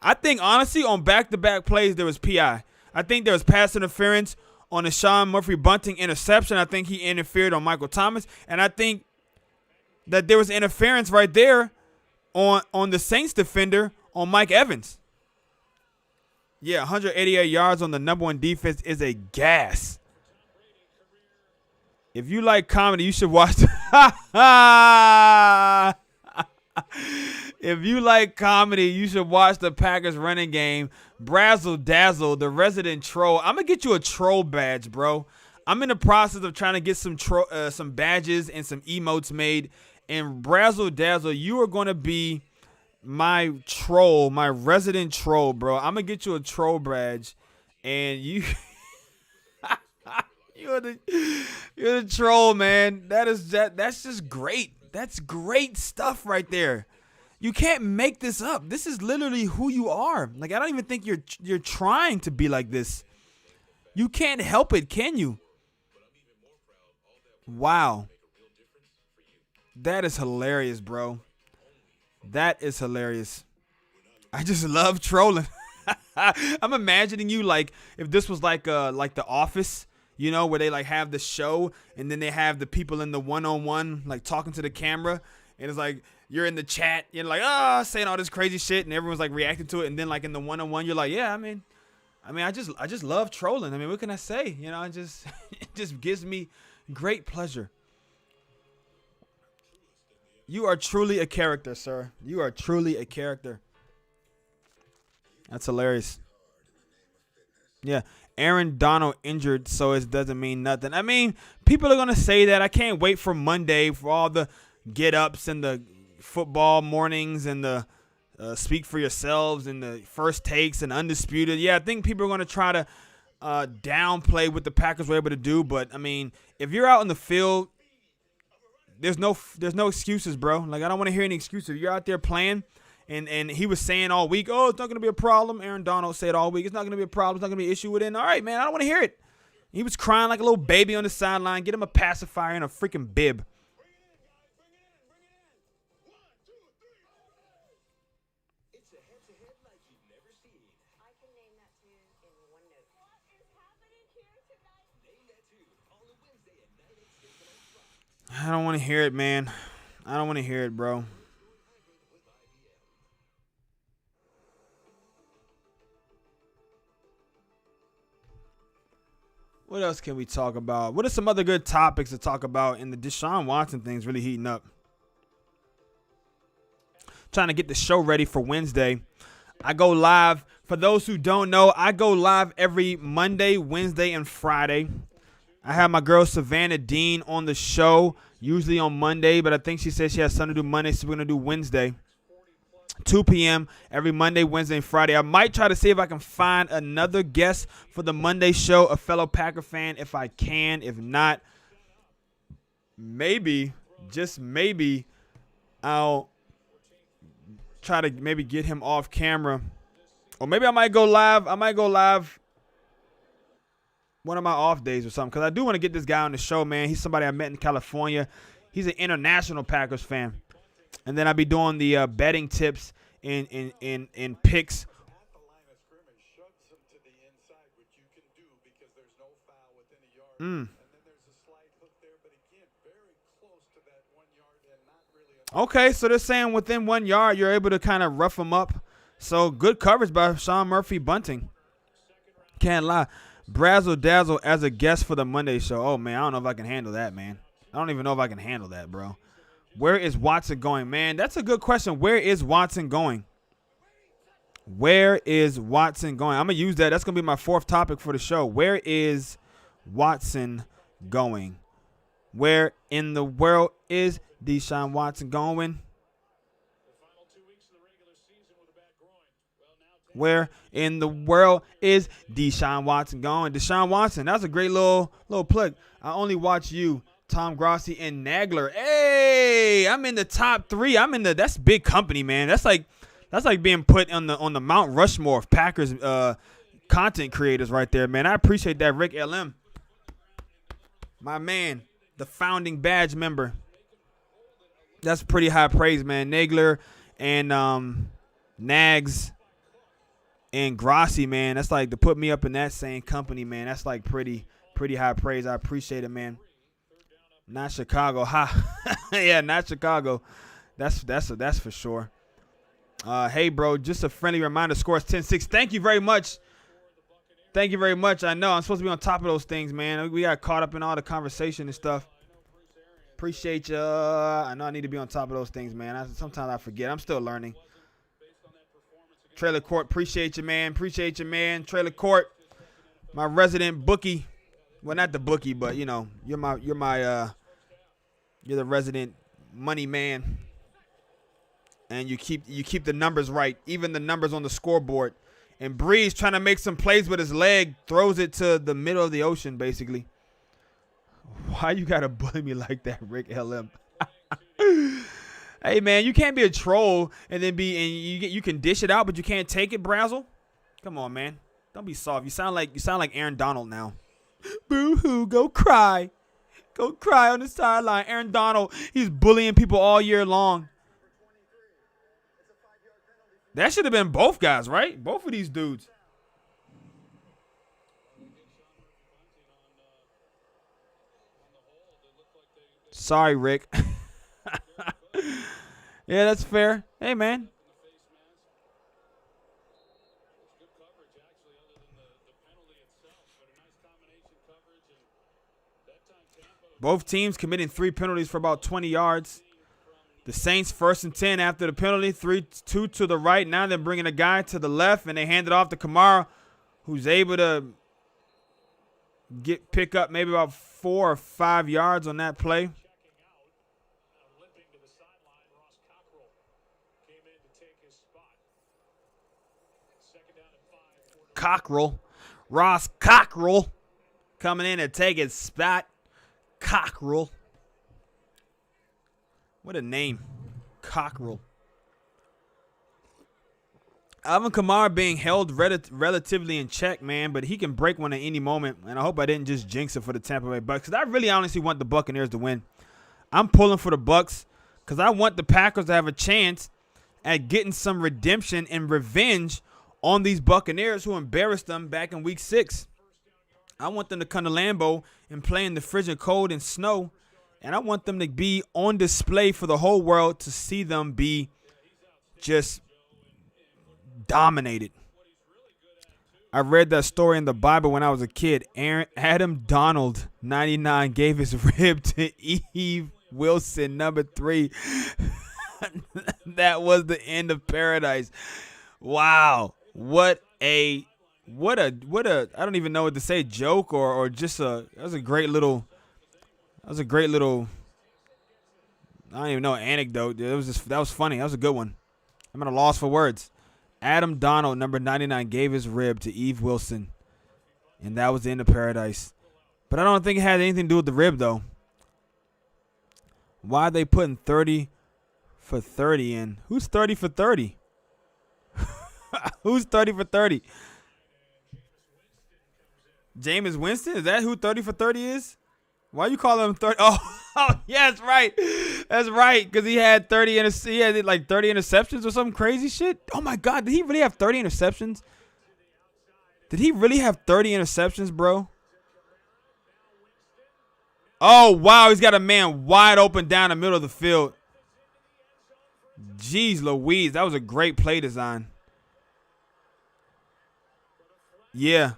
I think, honestly, on back-to-back plays, there was PI. I think there was pass interference on the Sean Murphy bunting interception. I think he interfered on Michael Thomas. And I think that there was interference right there on the Saints defender on Mike Evans. Yeah, 188 yards on the #1 defense is a gas. If you like comedy, you should watch. If you like comedy, you should watch the Packers running game. Brazzle Dazzle, the resident troll. I'm going to get you a troll badge, bro. I'm in the process of trying to get some badges and some emotes made. And Brazzle Dazzle, you are going to be my troll, my resident troll, bro. I'm going to get you a troll badge. And you... You're the troll, man. That's just great. That's great stuff right there. You can't make this up. This is literally who you are. Like, I don't even think you're trying to be like this. You can't help it, can you? Wow. That is hilarious, bro. That is hilarious. I just love trolling. I'm imagining you like if this was like The Office. You know, where they like have the show and then they have the people in the one-on-one like talking to the camera. And it's like you're in the chat. You're like, saying all this crazy shit. And everyone's like reacting to it. And then like in the one-on-one, you're like, yeah, I mean, I just love trolling. I mean, what can I say? You know, it just gives me great pleasure. You are truly a character, sir. You are truly a character. That's hilarious. Yeah. Aaron Donald injured, so it doesn't mean nothing. I mean, people are going to say that. I can't wait for Monday for all the get-ups and the football mornings and the speak for yourselves and the first takes and undisputed. Yeah, I think people are going to try to downplay what the Packers were able to do. But, I mean, if you're out in the field, there's no excuses, bro. Like, I don't want to hear any excuses. If you're out there playing, and he was saying all week, oh, it's not going to be a problem. Aaron Donald said all week, it's not going to be a problem. It's not going to be an issue with it. And, all right, man, I don't want to hear it. He was crying like a little baby on the sideline. Get him a pacifier and a freaking bib. It's a head-to-head like you've never seen. I can name that tune in one note. What is happening here tonight? Name that tune on a Wednesday at 9 8 on Fox. I don't want to hear it, man. I don't want to hear it, bro. What else can we talk about? What are some other good topics to talk about? And the Deshaun Watson thing's really heating up. Trying to get the show ready for Wednesday. I go live. For those who don't know, I go live every Monday, Wednesday, and Friday. I have my girl Savannah Dean on the show, usually on Monday, but I think she said she has something to do Monday, so we're going to do Wednesday. 2 p.m. every Monday, Wednesday, and Friday. I might try to see if I can find another guest for the Monday show, a fellow Packer fan, if I can. If not, maybe, just maybe, I'll try to maybe get him off camera. Or maybe I might go live. I might go live one of my off days or something, because I do want to get this guy on the show, man. He's somebody I met in California. He's an international Packers fan. And then I'll be doing the betting tips and picks him to the inside, which you can do because there's no foul within a yard. Mm. And then there's a slide hook there, but again, very close to that 1 yard and not really. Okay, so they're saying within 1 yard, you're able to kind of rough them up. So good coverage by Sean Murphy Bunting. Can't lie. Brazzle Dazzle as a guest for the Monday show. Oh, man, I don't know if I can handle that, man. I don't even know if I can handle that, bro. Where is Watson going? Man, that's a good question. Where is Watson going? Where is Watson going? I'm going to use that. That's going to be my 4th topic for the show. Where is Watson going? Where in the world is Deshaun Watson going? Where in the world is Deshaun Watson going? Deshaun Watson, that's a great little plug. I only watch you, Tom Grossi, and Nagler. Hey, I'm in the top 3. That's big company, man. That's like being put on the Mount Rushmore of Packers content creators right there, man. I appreciate that, Rick LM. My man, the founding badge member. That's pretty high praise, man. Nagler and Nags and Grossi, man. That's like to put me up in that same company, man. That's like pretty high praise. I appreciate it, man. Not Chicago, ha. Yeah, not Chicago. That's for sure. Hey, bro, just a friendly reminder. Score is 10-6. Thank you very much. Thank you very much. I know I'm supposed to be on top of those things, man. We got caught up in all the conversation and stuff. Appreciate you. I know I need to be on top of those things, man. Sometimes I forget. I'm still learning. Trailer Court, appreciate you, man. Appreciate you, man. Trailer Court, my resident bookie. Well, not the bookie, but you're the resident money man. And you keep the numbers right, even the numbers on the scoreboard. And Breeze trying to make some plays with his leg, throws it to the middle of the ocean, basically. Why you gotta bully me like that, Rick LM? Hey, man, you can't be a troll and then you can dish it out, but you can't take it, Brazzle. Come on, man. Don't be soft. You sound like Aaron Donald now. Boo-hoo, go cry. Go cry on the sideline. Aaron Donald, he's bullying people all year long. That should have been both guys, right? Both of these dudes. Sorry, Rick. Yeah, that's fair. Hey, man. Both teams committing 3 penalties for about 20 yards. The Saints 1st and 10 after the penalty, 3-2 to the right. Now they're bringing a guy to the left, and they hand it off to Kamara, who's able to pick up maybe about 4 or 5 yards on that play. Cockrell, Ross Cockrell, coming in to take his spot. Cockrell. What a name. Cockrell. Alvin Kamara being held relatively in check, man, but he can break one at any moment. And I hope I didn't just jinx it for the Tampa Bay Bucks, because I really honestly want the Buccaneers to win. I'm pulling for the Bucks because I want the Packers to have a chance at getting some redemption and revenge on these Buccaneers who embarrassed them back in Week 6. I want them to come to Lambeau and play in the frigid cold and snow. And I want them to be on display for the whole world to see them be just dominated. I read that story in the Bible when I was a kid. Adam Donald, 99, gave his rib to Eve Wilson, number 3. That was the end of paradise. What a I don't even know what to say, joke or just that was a great little I don't even know, anecdote. That was funny. That was a good one. I'm at a loss for words. Adam Donald, number 99, gave his rib to Eve Wilson, and that was the end of paradise. But I don't think it had anything to do with the rib, though. Why are they putting 30 for 30 in? Who's 30 for 30? Who's 30 for 30? Jameis Winston? Is that who 30 for 30 is? Why you call him 30? Oh, yeah, that's right. That's right, because he had 30 interceptions or some crazy shit. Oh, my God. Did he really have 30 interceptions? Did he really have 30 interceptions, bro? Oh, wow. He's got a man wide open down the middle of the field. Jeez Louise. That was a great play design. Yeah.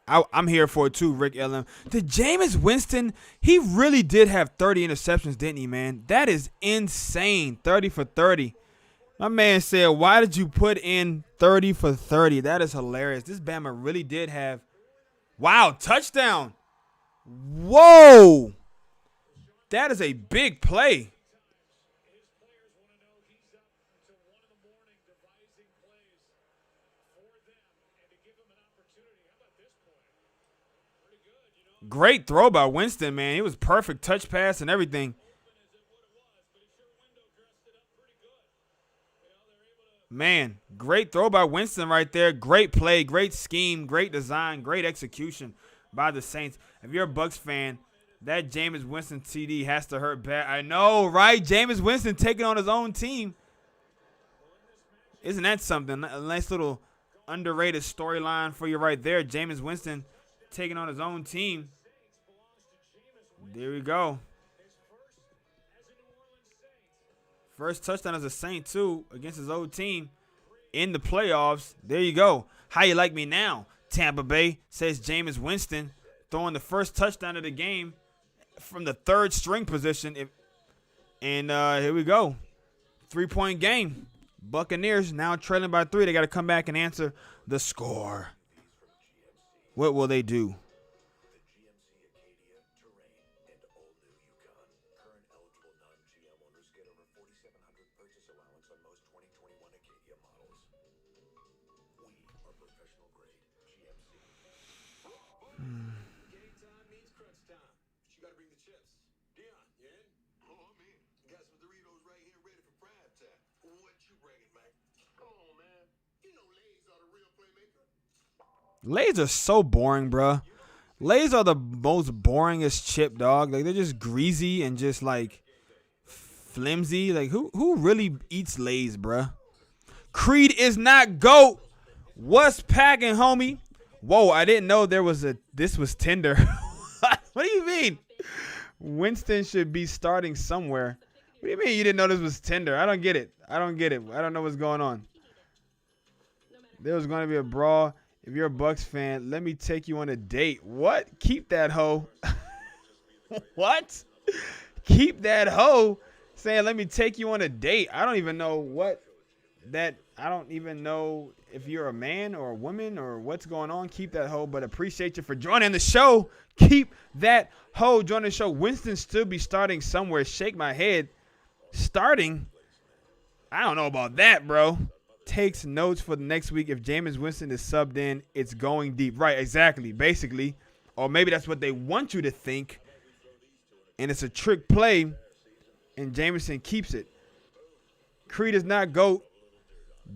I'm here for it too, Rick LM. Did Jameis Winston, he really did have 30 interceptions, didn't he, man? That is insane. 30 for 30. My man said, why did you put in 30 for 30? That is hilarious. This Bama really did have. Wow, touchdown. Whoa. That is a big play. Great throw by Winston, man. It was perfect touch pass and everything. Man, great throw by Winston right there. Great play, great scheme, great design, great execution by the Saints. If you're a Bucs fan, that Jameis Winston TD has to hurt bad. I know, right? Jameis Winston taking on his own team. Isn't that something? A nice little underrated storyline for you right there. Jameis Winston taking on his own team. There we go. First touchdown as a Saint, too, against his old team in the playoffs. There you go. How you like me now, Tampa Bay, says Jameis Winston, throwing the first touchdown of the game from the third string position. And here we go. 3-point game. Buccaneers now trailing by 3. They got to come back and answer the score. What will they do? Lays are so boring, bro. Lays are the most boringest chip, dog. Like, they're just greasy and just, like, flimsy. Like, who really eats Lays, bro? Creed is not GOAT. What's packing, homie? Whoa, I didn't know this was tender. What do you mean? Winston should be starting somewhere. What do you mean you didn't know this was tender? I don't get it. I don't know what's going on. There was going to be a brawl. If you're a Bucs fan, let me take you on a date. What? Keep that hoe. What? Keep that hoe saying, let me take you on a date. I don't even know I don't even know if you're a man or a woman or what's going on. Keep that hoe, but appreciate you for joining the show. Keep that hoe joining the show. Winston still be starting somewhere. Shake my head. Starting? I don't know about that, bro. Takes notes for the next week. If Jameis Winston is subbed in, it's going deep. Right, exactly, basically. Or maybe that's what they want you to think, and it's a trick play, and Jameson keeps it. Creed is not GOAT.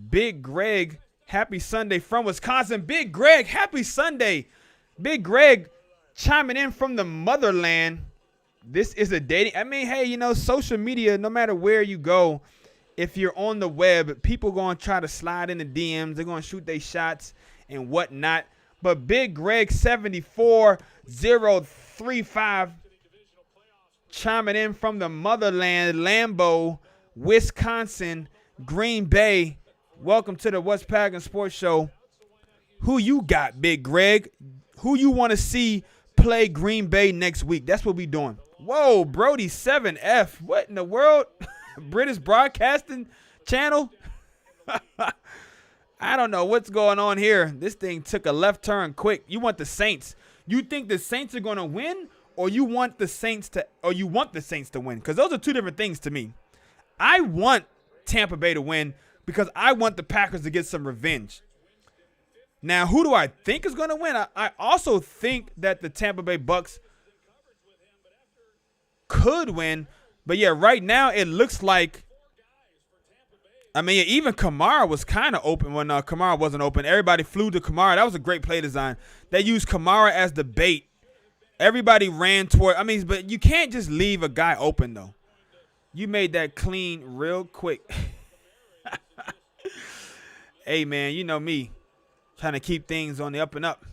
Big Greg, happy Sunday from Wisconsin. Big Greg, happy Sunday. Big Greg chiming in from the motherland. This is a dating. I mean, hey, social media, no matter where you go, if you're on the web, people going to try to slide in the DMs. They're going to shoot their shots and whatnot. But Big Greg 74035 chiming in from the motherland, Lambeau, Wisconsin, Green Bay. Welcome to the What's Packin' Sports Show. Who you got, Big Greg? Who you want to see play Green Bay next week? That's what we doing. Whoa, Brody 7F. What in the world? British Broadcasting Channel? I don't know what's going on here. This thing took a left turn quick. You want the Saints. You think the Saints are going to win, or you want the Saints to win? Because those are two different things to me. I want Tampa Bay to win because I want the Packers to get some revenge. Now, who do I think is going to win? I also think that the Tampa Bay Bucks could win. But, yeah, right now it looks like, even Kamara was kind of open when Kamara wasn't open. Everybody flew to Kamara. That was a great play design. They used Kamara as the bait. Everybody ran toward. But you can't just leave a guy open, though. You made that clean real quick. Hey, man, you know me. trying to keep things on the up and up.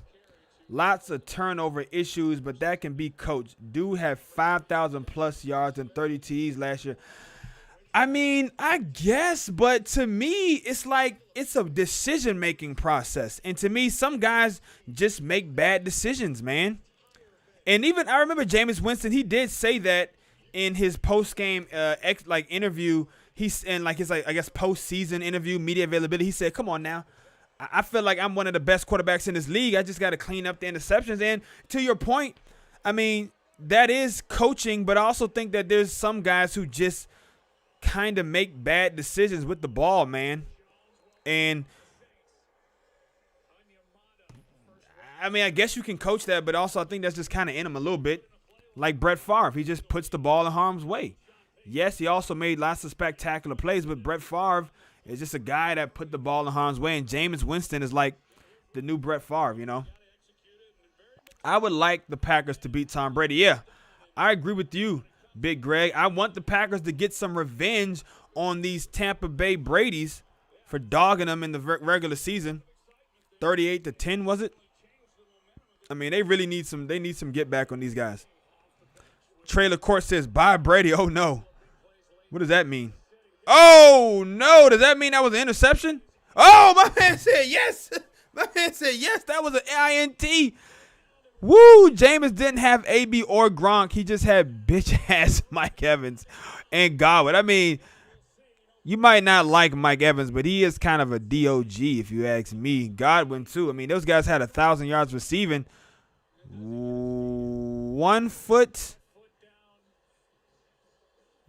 Lots of turnover issues, but that can be coached. Dude had 5,000 plus yards and 30 TDs last year. I mean, I guess, but to me, it's like it's a decision-making process. And to me, some guys just make bad decisions, man. And even I remember Jameis Winston, he did say that in his post-game interview. He's in his I guess post-season interview, media availability. He said, "Come on now. I feel like I'm one of the best quarterbacks in this league. I just got to clean up the interceptions." And to your point, I mean, that is coaching, but I also think that there's some guys who just kind of make bad decisions with the ball, man. And I mean, I guess you can coach that, but also I think that's just kind of in him a little bit. Like Brett Favre, he just puts the ball in harm's way. Yes, he also made lots of spectacular plays, but Brett Favre is just a guy that put the ball in harm's way, and Jameis Winston is like the new Brett Favre, you know. I would like the Packers to beat Tom Brady. Yeah, I agree with you, Big Greg. I want the Packers to get some revenge on these Tampa Bay Bradys for dogging them in the regular season. 38-10, was it? I mean, they really need some get back on these guys. Trailer Court says, bye, Brady. Oh, no. What does that mean? Oh, no. Does that mean that was an interception? Oh, my man said yes. My man said yes. That was an INT. Woo. Jameis didn't have AB or Gronk. He just had bitch-ass Mike Evans and Godwin. I mean, you might not like Mike Evans, but he is kind of a DOG if you ask me. Godwin, too. I mean, those guys had 1,000 yards receiving. 1 foot.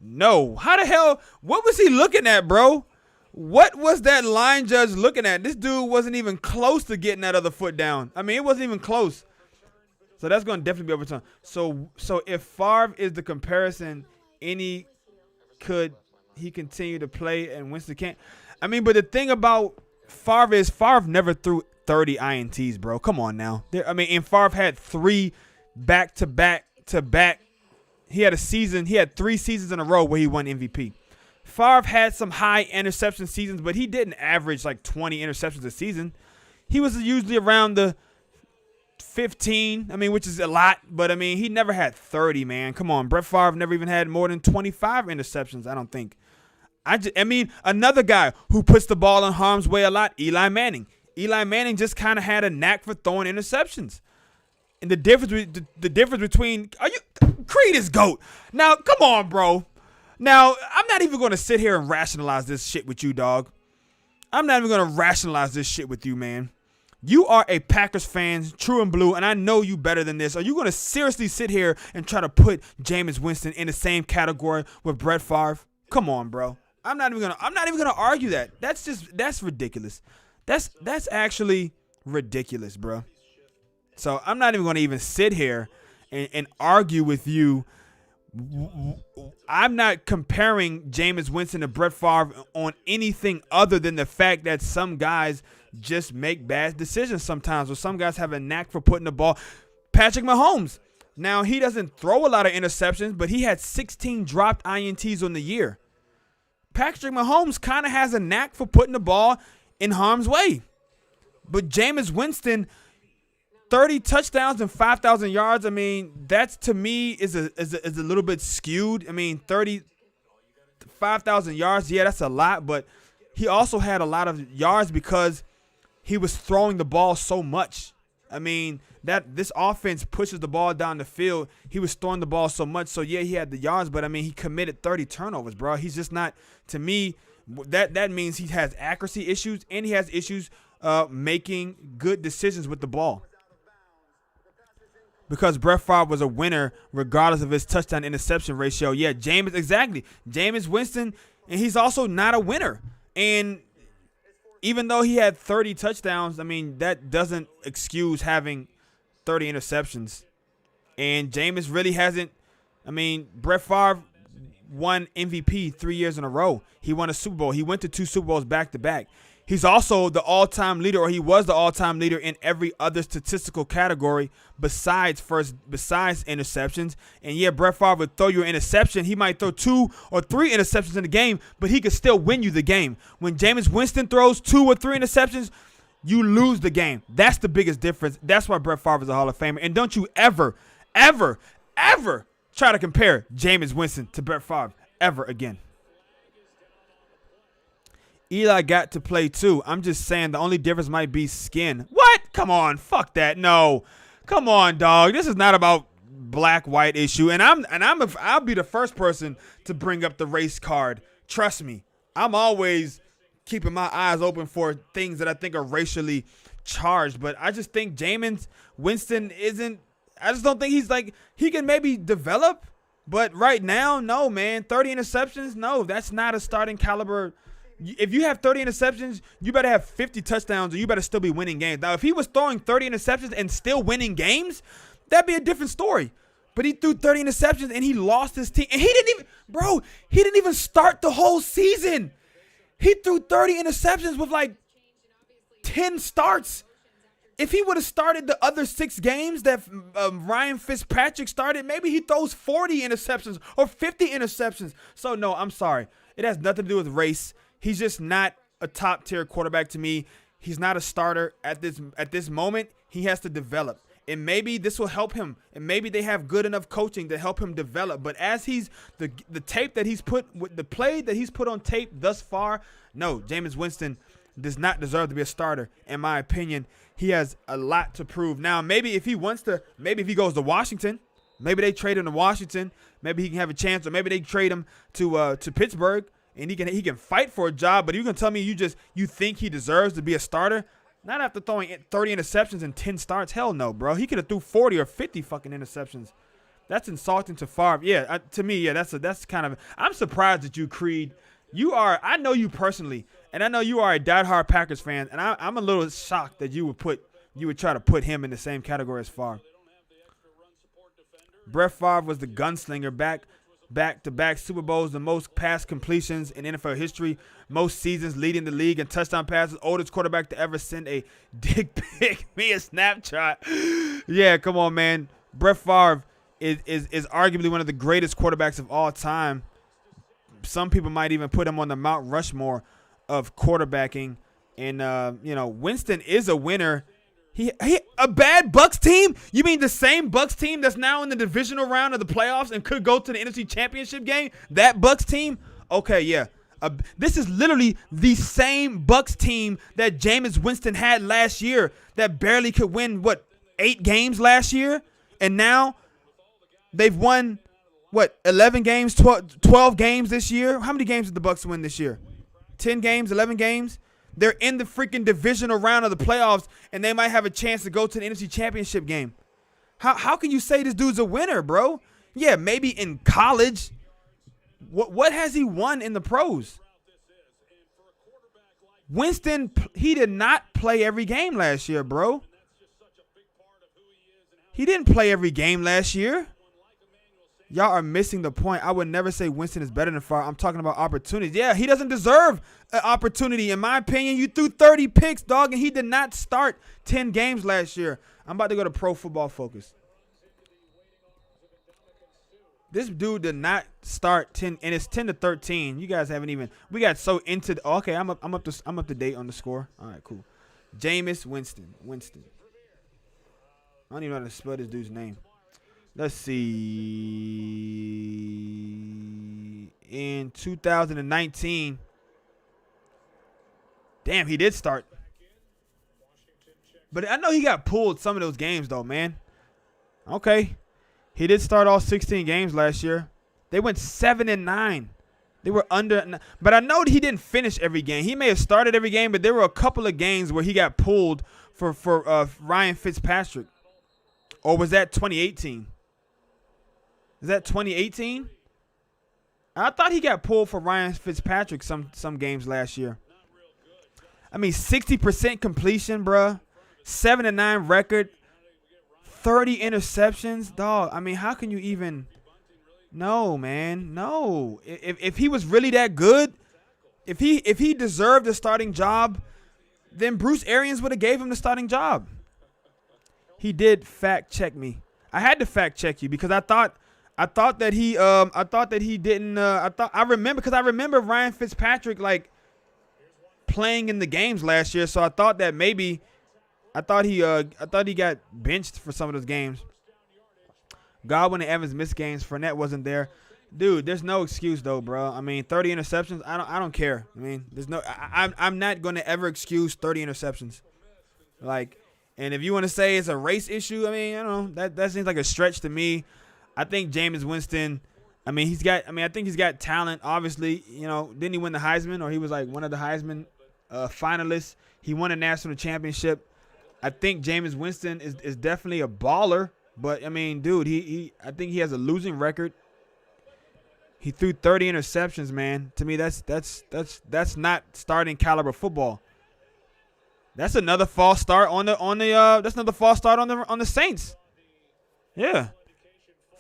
No. How the hell? What was he looking at, bro? What was that line judge looking at? This dude wasn't even close to getting that other foot down. I mean, it wasn't even close. So that's going to definitely be overturned. So if Favre is the comparison, could he continue to play and Winston can't? I mean, but the thing about Favre is Favre never threw 30 INTs, bro. Come on now. And Favre had 3 back-to-back. He had 3 seasons in a row where he won MVP. Favre had some high interception seasons, but he didn't average like 20 interceptions a season. He was usually around the 15, which is a lot, but he never had 30, man. Come on. Brett Favre never even had more than 25 interceptions, I don't think. Another guy who puts the ball in harm's way a lot, Eli Manning. Eli Manning just kind of had a knack for throwing interceptions. And the difference between Creed is GOAT. Now, come on, bro. Now, I'm not even going to sit here and rationalize this shit with you, dog. I'm not even going to rationalize this shit with you, man. You are a Packers fan, true and blue, and I know you better than this. Are you going to seriously sit here and try to put Jameis Winston in the same category with Brett Favre? Come on, bro. I'm not even gonna argue that. That's ridiculous. That's actually ridiculous, bro. So I'm not even going to even sit here and argue with you. I'm not comparing Jameis Winston to Brett Favre on anything other than the fact that some guys just make bad decisions sometimes, or some guys have a knack for putting the ball. Patrick Mahomes. Now, he doesn't throw a lot of interceptions, but he had 16 dropped INTs on the year. Patrick Mahomes kind of has a knack for putting the ball in harm's way. But Jameis Winston, 30 touchdowns and 5,000 yards, that's to me is a little bit skewed. 5,000 yards, yeah, that's a lot, but he also had a lot of yards because he was throwing the ball so much. This offense pushes the ball down the field. He was throwing the ball so much, so yeah, he had the yards, but he committed 30 turnovers, bro. He's just not, to me, that means he has accuracy issues and he has issues making good decisions with the ball. Because Brett Favre was a winner regardless of his touchdown interception ratio. Yeah, Jameis Winston, and he's also not a winner. And even though he had 30 touchdowns, that doesn't excuse having 30 interceptions. And Jameis really hasn't. Brett Favre won MVP 3 years in a row. He won a Super Bowl. He went to 2 Super Bowls back to back. He's also the all-time leader, or he was the all-time leader in every other statistical category besides interceptions. And yeah, Brett Favre would throw you an interception. He might throw 2 or 3 interceptions in the game, but he could still win you the game. When Jameis Winston throws 2 or 3 interceptions, you lose the game. That's the biggest difference. That's why Brett Favre is a Hall of Famer. And don't you ever, ever, ever try to compare Jameis Winston to Brett Favre ever again. Eli got to play too. I'm just saying the only difference might be skin. What? Come on. Fuck that. No. Come on, dog. This is not about black-white issue. And I'll be the first person to bring up the race card. Trust me. I'm always keeping my eyes open for things that I think are racially charged. But I just think Jameis Winston isn't – I just don't think he's like – he can maybe develop. But right now, no, man. 30 interceptions, no. That's not a starting caliber – if you have 30 interceptions, you better have 50 touchdowns or you better still be winning games. Now, if he was throwing 30 interceptions and still winning games, that'd be a different story. But he threw 30 interceptions and he lost his team. And he didn't even start the whole season. He threw 30 interceptions with like 10 starts. If he would have started the other 6 games that Ryan Fitzpatrick started, maybe he throws 40 interceptions or 50 interceptions. So, no, I'm sorry. It has nothing to do with race. He's just not a top-tier quarterback to me. He's not a starter at this moment. He has to develop. And maybe this will help him. And maybe they have good enough coaching to help him develop. But as he's the tape that he's put with the play that he's put on tape thus far, no, Jameis Winston does not deserve to be a starter. In my opinion, he has a lot to prove. Now, maybe if he goes to Washington, maybe they trade him to Washington. Maybe he can have a chance, or maybe they trade him to Pittsburgh. And he can fight for a job, but you can tell me you think he deserves to be a starter? Not after throwing 30 interceptions and 10 starts. Hell no, bro. He could have threw 40 or 50 fucking interceptions. That's insulting to Favre. Yeah, to me, yeah, that's kind of. I'm surprised that you, Creed. I know you personally, and I know you are a diehard Packers fan, and I'm a little shocked that you would try to put him in the same category as Favre. Brett Favre was the gunslinger back-to-back Super Bowls, the most pass completions in NFL history, most seasons leading the league in touchdown passes, oldest quarterback to ever send a dick pic via Snapchat. Yeah, come on, man. Brett Favre is arguably one of the greatest quarterbacks of all time. Some people might even put him on the Mount Rushmore of quarterbacking. And, Winston is a winner. A bad Bucks team? You mean the same Bucks team that's now in the divisional round of the playoffs and could go to the NFC Championship game? That Bucks team? Okay, yeah. This is literally the same Bucks team that Jameis Winston had last year that barely could win, 8 games last year? And now they've won, 11 games, 12 games this year? How many games did the Bucks win this year? 10 games, 11 games? They're in the freaking divisional round of the playoffs, and they might have a chance to go to the NFC Championship game. How can you say this dude's a winner, bro? Yeah, maybe in college. What has he won in the pros? Winston, he did not play every game last year, bro. He didn't play every game last year. Y'all are missing the point. I would never say Winston is better than Favre. I'm talking about opportunities. Yeah, he doesn't deserve an opportunity. In my opinion, you threw 30 picks, dog, and he did not start 10 games last year. I'm about to go to Pro Football Focus. This dude did not start 10, and it's 10-13. You guys haven't even. We got so into. Okay, I'm up to date on the score. All right, cool. Jameis Winston. I don't even know how to spell this dude's name. Let's see. In 2019. Damn, he did start. But I know he got pulled some of those games, though, man. Okay. He did start all 16 games last year. They went 7-9. They were under. But I know he didn't finish every game. He may have started every game, but there were a couple of games where he got pulled for Ryan Fitzpatrick. Or was that 2018? Is that 2018? I thought he got pulled for Ryan Fitzpatrick some games last year. I mean, 60% completion, bruh. 7-9 record. 30 interceptions, dog. I mean, how can you even? No, man, no. If he was really that good, if he deserved a starting job, then Bruce Arians would have gave him the starting job. He did fact check me. I had to fact check you because I thought that he didn't. I remember Ryan Fitzpatrick playing in the games last year, so I thought that maybe I thought he got benched for some of those games. Godwin and Evans missed games. Fournette wasn't there. Dude, there's no excuse though, bro. I mean, 30 interceptions. I don't care. I mean, there's no. I'm not going to ever excuse 30 interceptions. Like, and if you want to say it's a race issue, I mean, I don't know. That seems like a stretch to me. I think Jameis Winston. I mean, I think he's got talent. Obviously, you know, didn't he win the Heisman, or he was like one of the Heisman finalists? He won a national championship. I think Jameis Winston is definitely a baller. But I mean, dude, I think he has a losing record. He threw 30 interceptions, man. To me, that's not starting caliber football. That's another false start on the Saints. Yeah.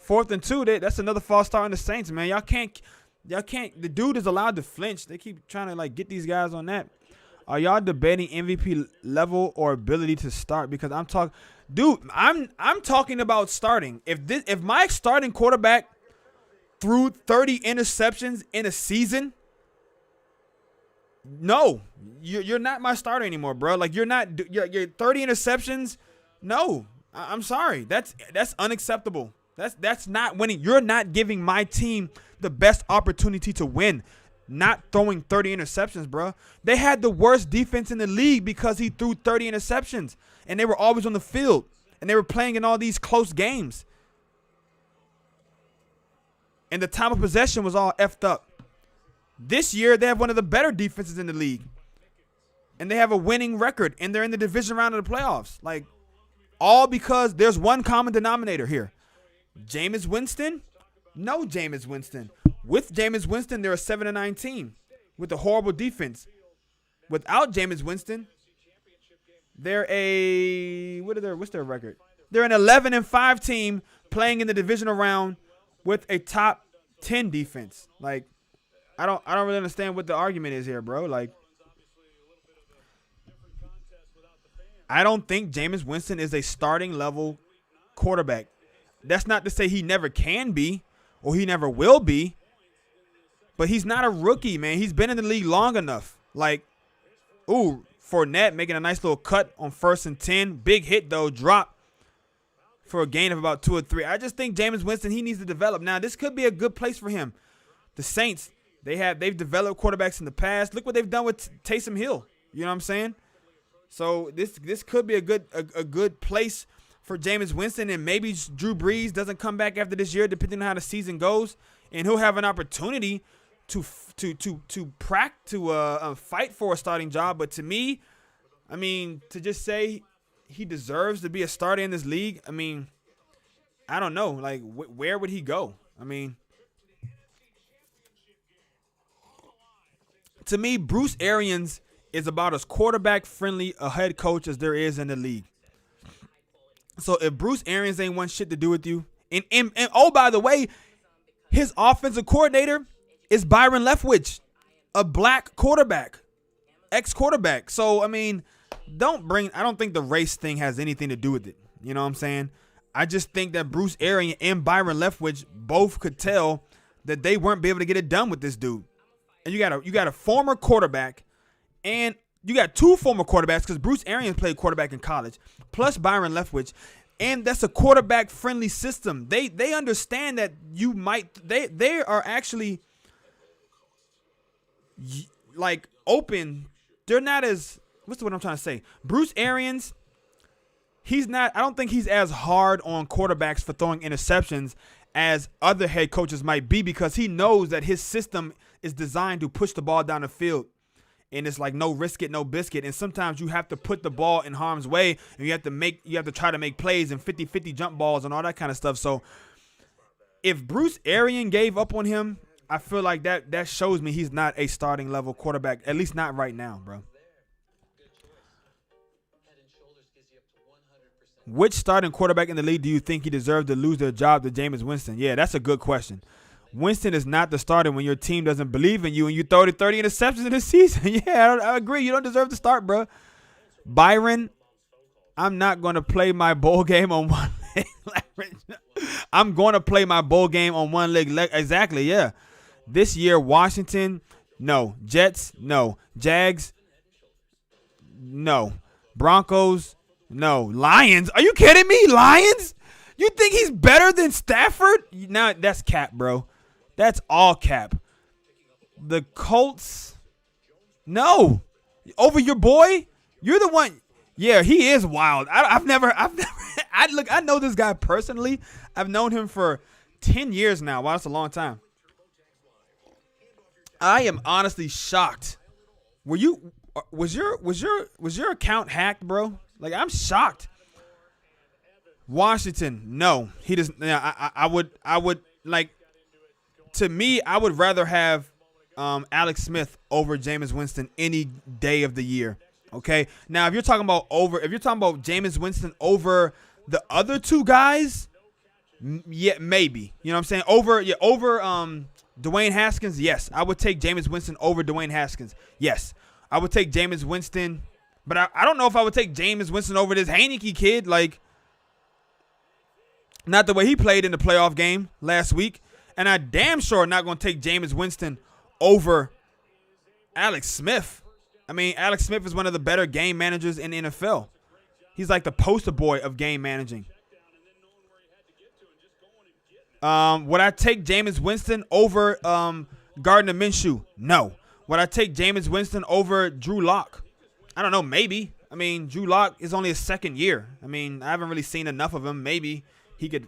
4th and 2, that's another false start on the Saints, man. Y'all can't. The dude is allowed to flinch. They keep trying to like get these guys on that. Are y'all debating MVP level or ability to start? Because I'm talking, dude. I'm talking about starting. If my starting quarterback threw 30 interceptions in a season, no, you're not my starter anymore, bro. Like you're 30 interceptions. No, I'm sorry. That's unacceptable. That's not winning. You're not giving my team the best opportunity to win. Not throwing 30 interceptions, bro. They had the worst defense in the league because he threw 30 interceptions, and they were always on the field, and they were playing in all these close games. And the time of possession was all effed up. This year, they have one of the better defenses in the league. And they have a winning record, and they're in the division round of the playoffs. Like, all because there's one common denominator here. Jameis Winston? No Jameis Winston. With Jameis Winston, they're a 7-9 team with a horrible defense. Without Jameis Winston, they're what's their record? They're an 11-5 team playing in the divisional round with a top 10 defense. Like, I don't really understand what the argument is here, bro. Like, I don't think Jameis Winston is a starting level quarterback. That's not to say he never can be or he never will be, but he's not a rookie, man. He's been in the league long enough. Like, ooh, Fournette making a nice little cut on 1st and 10. Big hit, though, drop for a gain of about 2 or 3. I just think Jameis Winston, he needs to develop. Now, this could be a good place for him. The Saints, they've developed quarterbacks in the past. Look what they've done with Taysom Hill. You know what I'm saying? So this could be a good place for Jameis Winston, and maybe Drew Brees doesn't come back after this year, depending on how the season goes, and he'll have an opportunity to fight for a starting job. But to me, I mean, to just say he deserves to be a starter in this league, I mean, I don't know. Like, where would he go? I mean, to me, Bruce Arians is about as quarterback-friendly a head coach as there is in the league. So if Bruce Arians ain't want shit to do with you, and oh, by the way, his offensive coordinator is Byron Leftwich, a black quarterback, ex-quarterback. So, I mean, I don't think the race thing has anything to do with it. You know what I'm saying? I just think that Bruce Arians and Byron Leftwich both could tell that they weren't be able to get it done with this dude. And you got a former quarterback, and you got 2 former quarterbacks because Bruce Arians played quarterback in college, plus Byron Leftwich, and that's a quarterback-friendly system. They understand that they are actually like open. They're not as what's the word I'm trying to say? Bruce Arians, I don't think he's as hard on quarterbacks for throwing interceptions as other head coaches might be, because he knows that his system is designed to push the ball down the field. And it's like no risk it, no biscuit. And sometimes you have to put the ball in harm's way, and you have to try to make plays and 50-50 jump balls and all that kind of stuff. So if Bruce Arians gave up on him, I feel like that shows me he's not a starting level quarterback, at least not right now, bro. Which starting quarterback in the league do you think he deserved to lose their job to Jameis Winston? Yeah, that's a good question. Winston is not the starter when your team doesn't believe in you and you throw the 30 interceptions in the season. Yeah, I agree. You don't deserve to start, bro. Byron, I'm not going to play my bowl game on one leg. I'm going to play my bowl game on one leg. Exactly, yeah. This year, Washington, no. Jets, no. Jags, No. Broncos, no. Lions, are you kidding me? Lions? You think he's better than Stafford? Now that's cap, bro. That's all cap. The Colts, no. Over your boy? You're the one. Yeah, he is wild. I've never. I know this guy personally. I've known him for 10 years now. Wow, that's a long time. I am honestly shocked. Was your account hacked, bro? Like, I'm shocked. Washington, no, he doesn't. Yeah, I would like. To me, I would rather have Alex Smith over Jameis Winston any day of the year. Okay. Now, if you're talking about Jameis Winston over the other two guys, yeah, maybe. You know what I'm saying? Over Dwayne Haskins, yes. I would take Jameis Winston over Dwayne Haskins. Yes. I would take Jameis Winston, but I don't know if I would take Jameis Winston over this Heineke kid. Like, not the way he played in the playoff game last week. And I damn sure not going to take Jameis Winston over Alex Smith. I mean, Alex Smith is one of the better game managers in the NFL. He's like the poster boy of game managing. Would I take Jameis Winston over Gardner Minshew? No. Would I take Jameis Winston over Drew Lock? I don't know, maybe. I mean, Drew Lock is only his second year. I mean, I haven't really seen enough of him. Maybe he could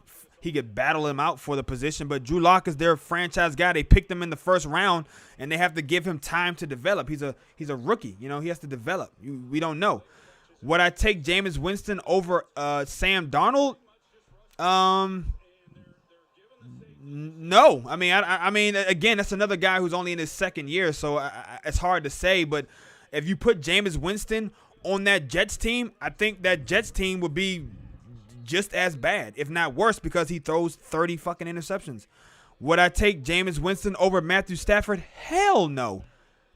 battle him out for the position, but Drew Lock is their franchise guy. They picked him in the first round, and they have to give him time to develop. He's a rookie. You know, he has to develop. We don't know. Would I take Jameis Winston over Sam Darnold? No. I mean, again, that's another guy who's only in his second year, so it's hard to say. But if you put Jameis Winston on that Jets team, I think that Jets team would be just as bad, if not worse, because he throws 30 fucking interceptions. Would I take Jameis Winston over Matthew Stafford? Hell no.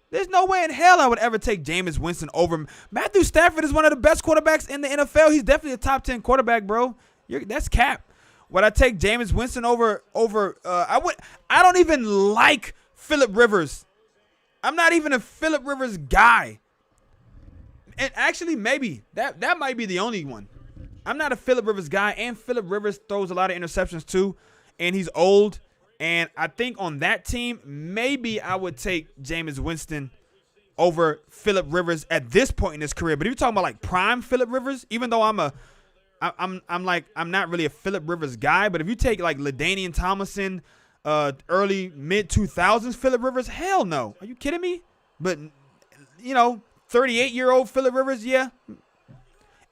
There's no way in hell I would ever take Jameis Winston over. Matthew Stafford is one of the best quarterbacks in the NFL. He's definitely a top 10 quarterback, bro. That's cap. Would I take Jameis Winston over I don't even like Phillip Rivers. I'm not even a Phillip Rivers guy. And actually, maybe that might be the only one. I'm not a Phillip Rivers guy, and Phillip Rivers throws a lot of interceptions too, and he's old. And I think on that team, maybe I would take Jameis Winston over Phillip Rivers at this point in his career. But if you're talking about like prime Phillip Rivers, even though I'm not really a Phillip Rivers guy, but if you take like LaDainian Tomlinson, early mid 2000s Phillip Rivers, hell no. Are you kidding me? But 38-year-old Phillip Rivers, yeah.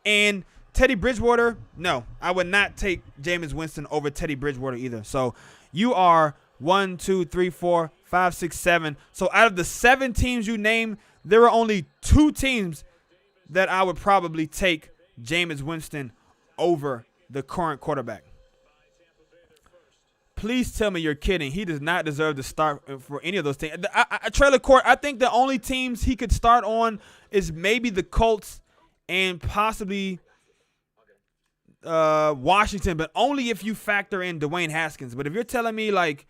And Teddy Bridgewater, no. I would not take Jameis Winston over Teddy Bridgewater either. So you are 1, 2, 3, 4, 5, 6, 7. So out of the 7 teams you named, there are only 2 teams that I would probably take Jameis Winston over the current quarterback. Please tell me you're kidding. He does not deserve to start for any of those teams. Trailer Court, I think the only teams he could start on is maybe the Colts and possibly Washington, but only if you factor in Dwayne Haskins. But if you're telling me like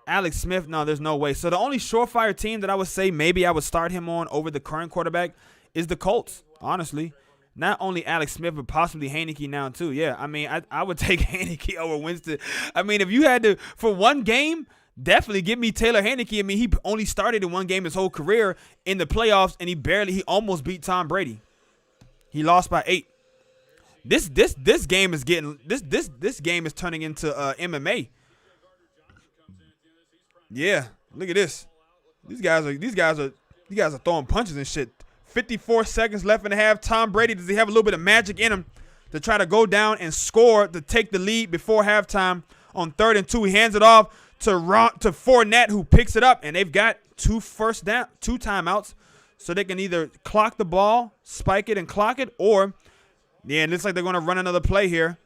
Alex Smith, no, there's no way. So the only surefire team that I would say maybe I would start him on over the current quarterback is the Colts, honestly. Not only Alex Smith, but possibly Heineke now too. Yeah, I mean, I would take Heineke over Winston. I mean, if you had to, for one game, definitely give me Taylor Heineke. I mean, he only started in one game his whole career in the playoffs, and he almost beat Tom Brady. He lost by 8. This game is getting this game is turning into MMA. Yeah, look at this. These guys are throwing punches and shit. 54 seconds left in the half. Tom Brady, does he have a little bit of magic in him to try to go down and score to take the lead before halftime on 3rd and 2? He hands it off to Fournette, who picks it up, and they've got 2 timeouts, so they can either clock the ball, spike it, and clock it, or it looks like they're going to run another play here.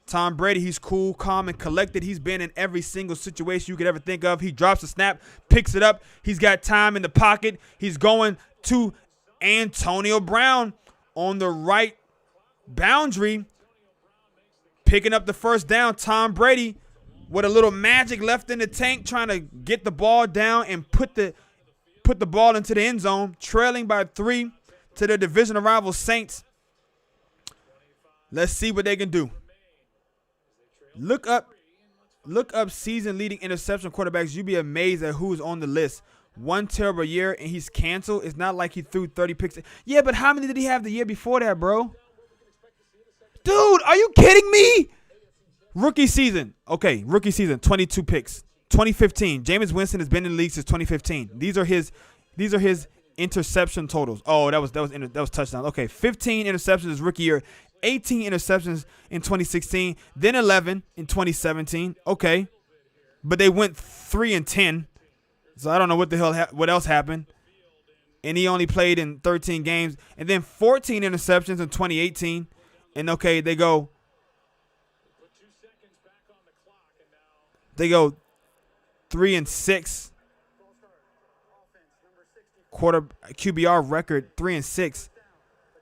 Tom Brady, he's cool, calm, and collected. He's been in every single situation you could ever think of. He drops a snap, picks it up. He's got time in the pocket. He's going to Antonio Brown on the right boundary, picking up the first down. Tom Brady with a little magic left in the tank, trying to get the ball down and put the ball into the end zone, trailing by 3. to their divisional rival Saints. Let's see what they can do. Look up season-leading interception quarterbacks. You'd be amazed at who's on the list. One terrible year, and he's canceled. It's not like he threw 30 picks. Yeah, but how many did he have the year before that, bro? Dude, are you kidding me? Rookie season. Okay, rookie season, 22 picks. 2015. Jameis Winston has been in the league since 2015. These are his interception totals. Oh, that was touchdowns. Okay, 15 interceptions his rookie year. 18 interceptions in 2016, then 11 in 2017. Okay, but they went 3-10, so I don't know what the hell what else happened. And he only played in 13 games, and then 14 interceptions in 2018. And okay, they go 3-6. Quarter QBR record 3-6.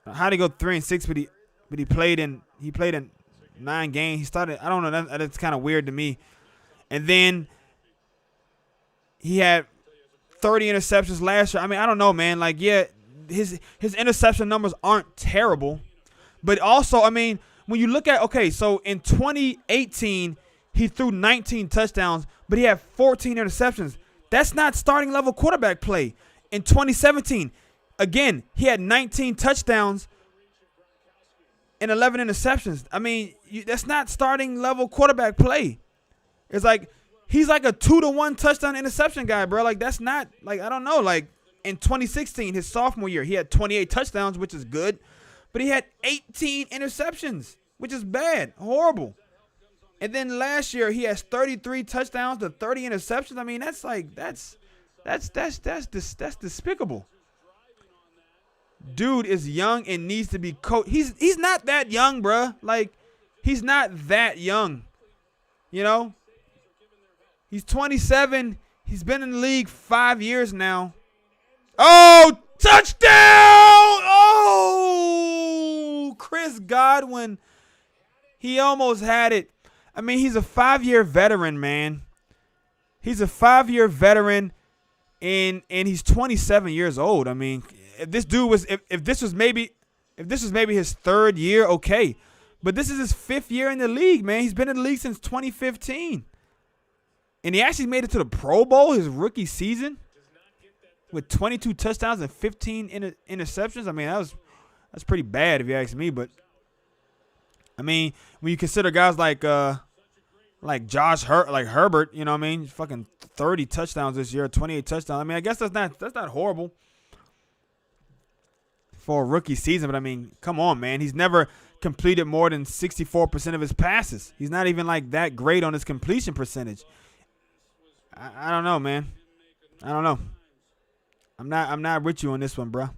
How did he go 3-6? But he played in 9 games. He started. I don't know. That's kind of weird to me. And then he had 30 interceptions last year. I mean, I don't know, man. Like, yeah, his interception numbers aren't terrible, but also, I mean, when you look at so in 2018 he threw 19 touchdowns, but he had 14 interceptions. That's not starting level quarterback play. In 2017, again, he had 19 touchdowns and 11 interceptions. I mean, that's not starting level quarterback play. It's like he's like a 2-to-1 touchdown interception guy, bro. Like, that's not, like, I don't know. Like, in 2016, his sophomore year, he had 28 touchdowns, which is good, but he had 18 interceptions, which is bad, horrible. And then last year, he has 33 touchdowns to 30 interceptions. I mean, that's like that's despicable. Dude is young and needs to be coached. He's not that young, bruh. Like, he's not that young. You know? He's 27. He's been in the league 5 years now. Oh, touchdown! Oh, Chris Godwin. He almost had it. I mean, he's a 5-year veteran, man. He's a 5-year veteran, and he's 27 years old. I mean, if this dude was if this was maybe his 3rd year, okay. But this is his 5th year in the league, man. He's been in the league since 2015. And he actually made it to the Pro Bowl his rookie season with 22 touchdowns and 15 interceptions. I mean, that's pretty bad if you ask me, but I mean, when you consider guys like Herbert, you know what I mean? Fucking 30 touchdowns this year, 28 touchdowns. I mean, I guess that's not horrible for a rookie season, but I mean, come on, man. He's never completed more than 64% of his passes. He's not even like that great on his completion percentage. I don't know, man. I don't know. I'm not with you on this one, bro.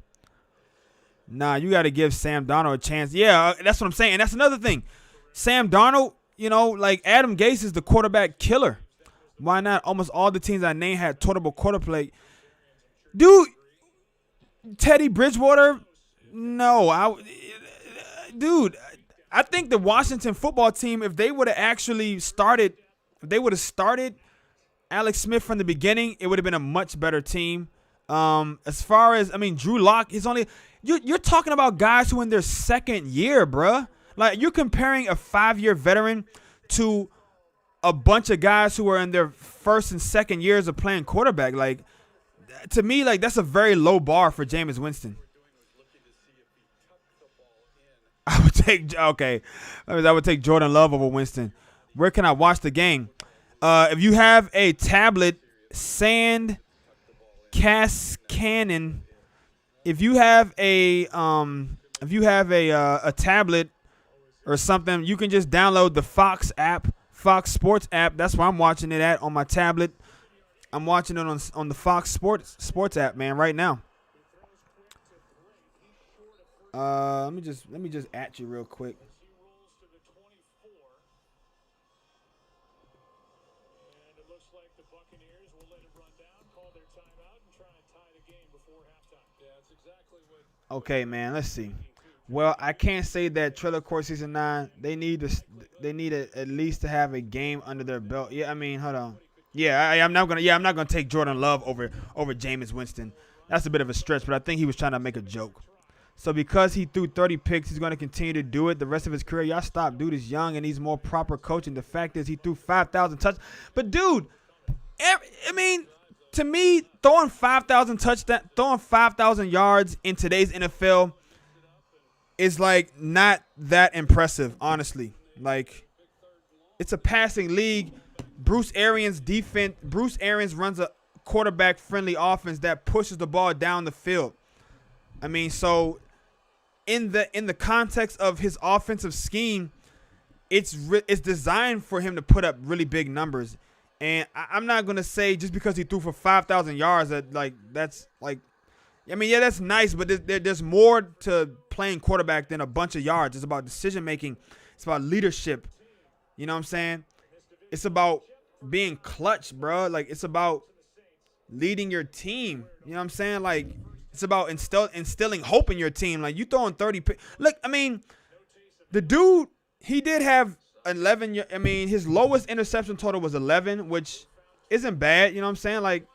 Nah, you got to give Sam Darnold a chance. Yeah, that's what I'm saying. And that's another thing. Sam Darnold, you know, like Adam Gase is the quarterback killer. Why not? Almost all the teams I named had terrible quarterback. Dude, Teddy Bridgewater, no. I think the Washington football team, if they would have started Alex Smith from the beginning, it would have been a much better team. As far as, I mean, Drew Lock is only, you're talking about guys who in their 2nd year, bruh. Like, you're comparing a 5-year veteran to a bunch of guys who are in their 1st and 2nd years of playing quarterback. Like, to me, like, that's a very low bar for Jameis Winston. I would take Jordan Love over Winston. Where can I watch the game? If you have a tablet, Cannon. If you have a tablet or something, you can just download the Fox Sports app. That's where I'm watching it at on my tablet. I'm watching it on the Fox Sports app, man, right now. Let me just at you real quick. Okay, man. Let's see. Well, I can't say that Trailer Court Season 9. They need at least to have a game under their belt. Yeah, I mean, hold on. Yeah, I'm not gonna take Jordan Love over Jameis Winston. That's a bit of a stretch, but I think he was trying to make a joke. So because he threw 30 picks, he's going to continue to do it the rest of his career. Y'all stop. Dude is young and needs more proper coaching. The fact is he threw 5,000 touchdowns. But, dude, I mean, to me, throwing 5,000 yards in today's NFL is, like, not that impressive, honestly. Like, it's a passing league. Bruce Arians runs a quarterback-friendly offense that pushes the ball down the field. I mean, so in the context of his offensive scheme, it's designed for him to put up really big numbers. And I'm not gonna say just because he threw for 5,000 yards that that's nice, but there's more to playing quarterback than a bunch of yards. It's about decision making. It's about leadership. You know what I'm saying? It's about being clutch, bro. Like, it's about leading your team. You know what I'm saying? Like, it's about instilling hope in your team. Like, you throwing 30 picks. Look, I mean, the dude, he did have 11. I mean, his lowest interception total was 11, which isn't bad. You know what I'm saying? Like,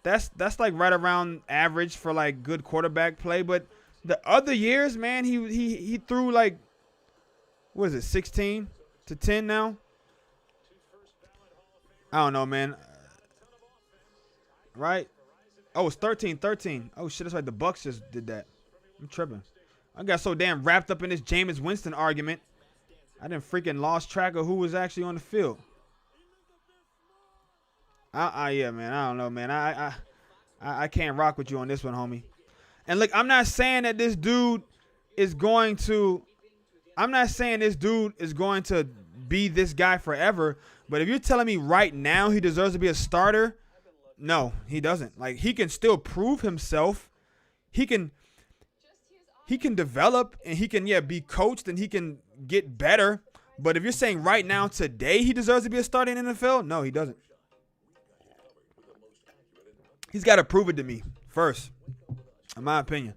that's like right around average for, like, good quarterback play. But the other years, man, he threw, like, what is it, 16 to 10 now? I don't know, man. Right? Oh, it's 13-13. Oh, shit, that's right. The Bucks just did that. I'm tripping. I got so damn wrapped up in this Jameis Winston argument, I didn't freaking lost track of who was actually on the field. Yeah, man. I don't know, man. I can't rock with you on this one, homie. And look, I'm not saying that this dude is going to be this guy forever. But if you're telling me right now he deserves to be a starter, no, he doesn't. Like, he can still prove himself. He can develop, and he can, be coached, and he can get better. But if you're saying right now, today, he deserves to be a starter in the NFL, no, he doesn't. He's got to prove it to me first, in my opinion.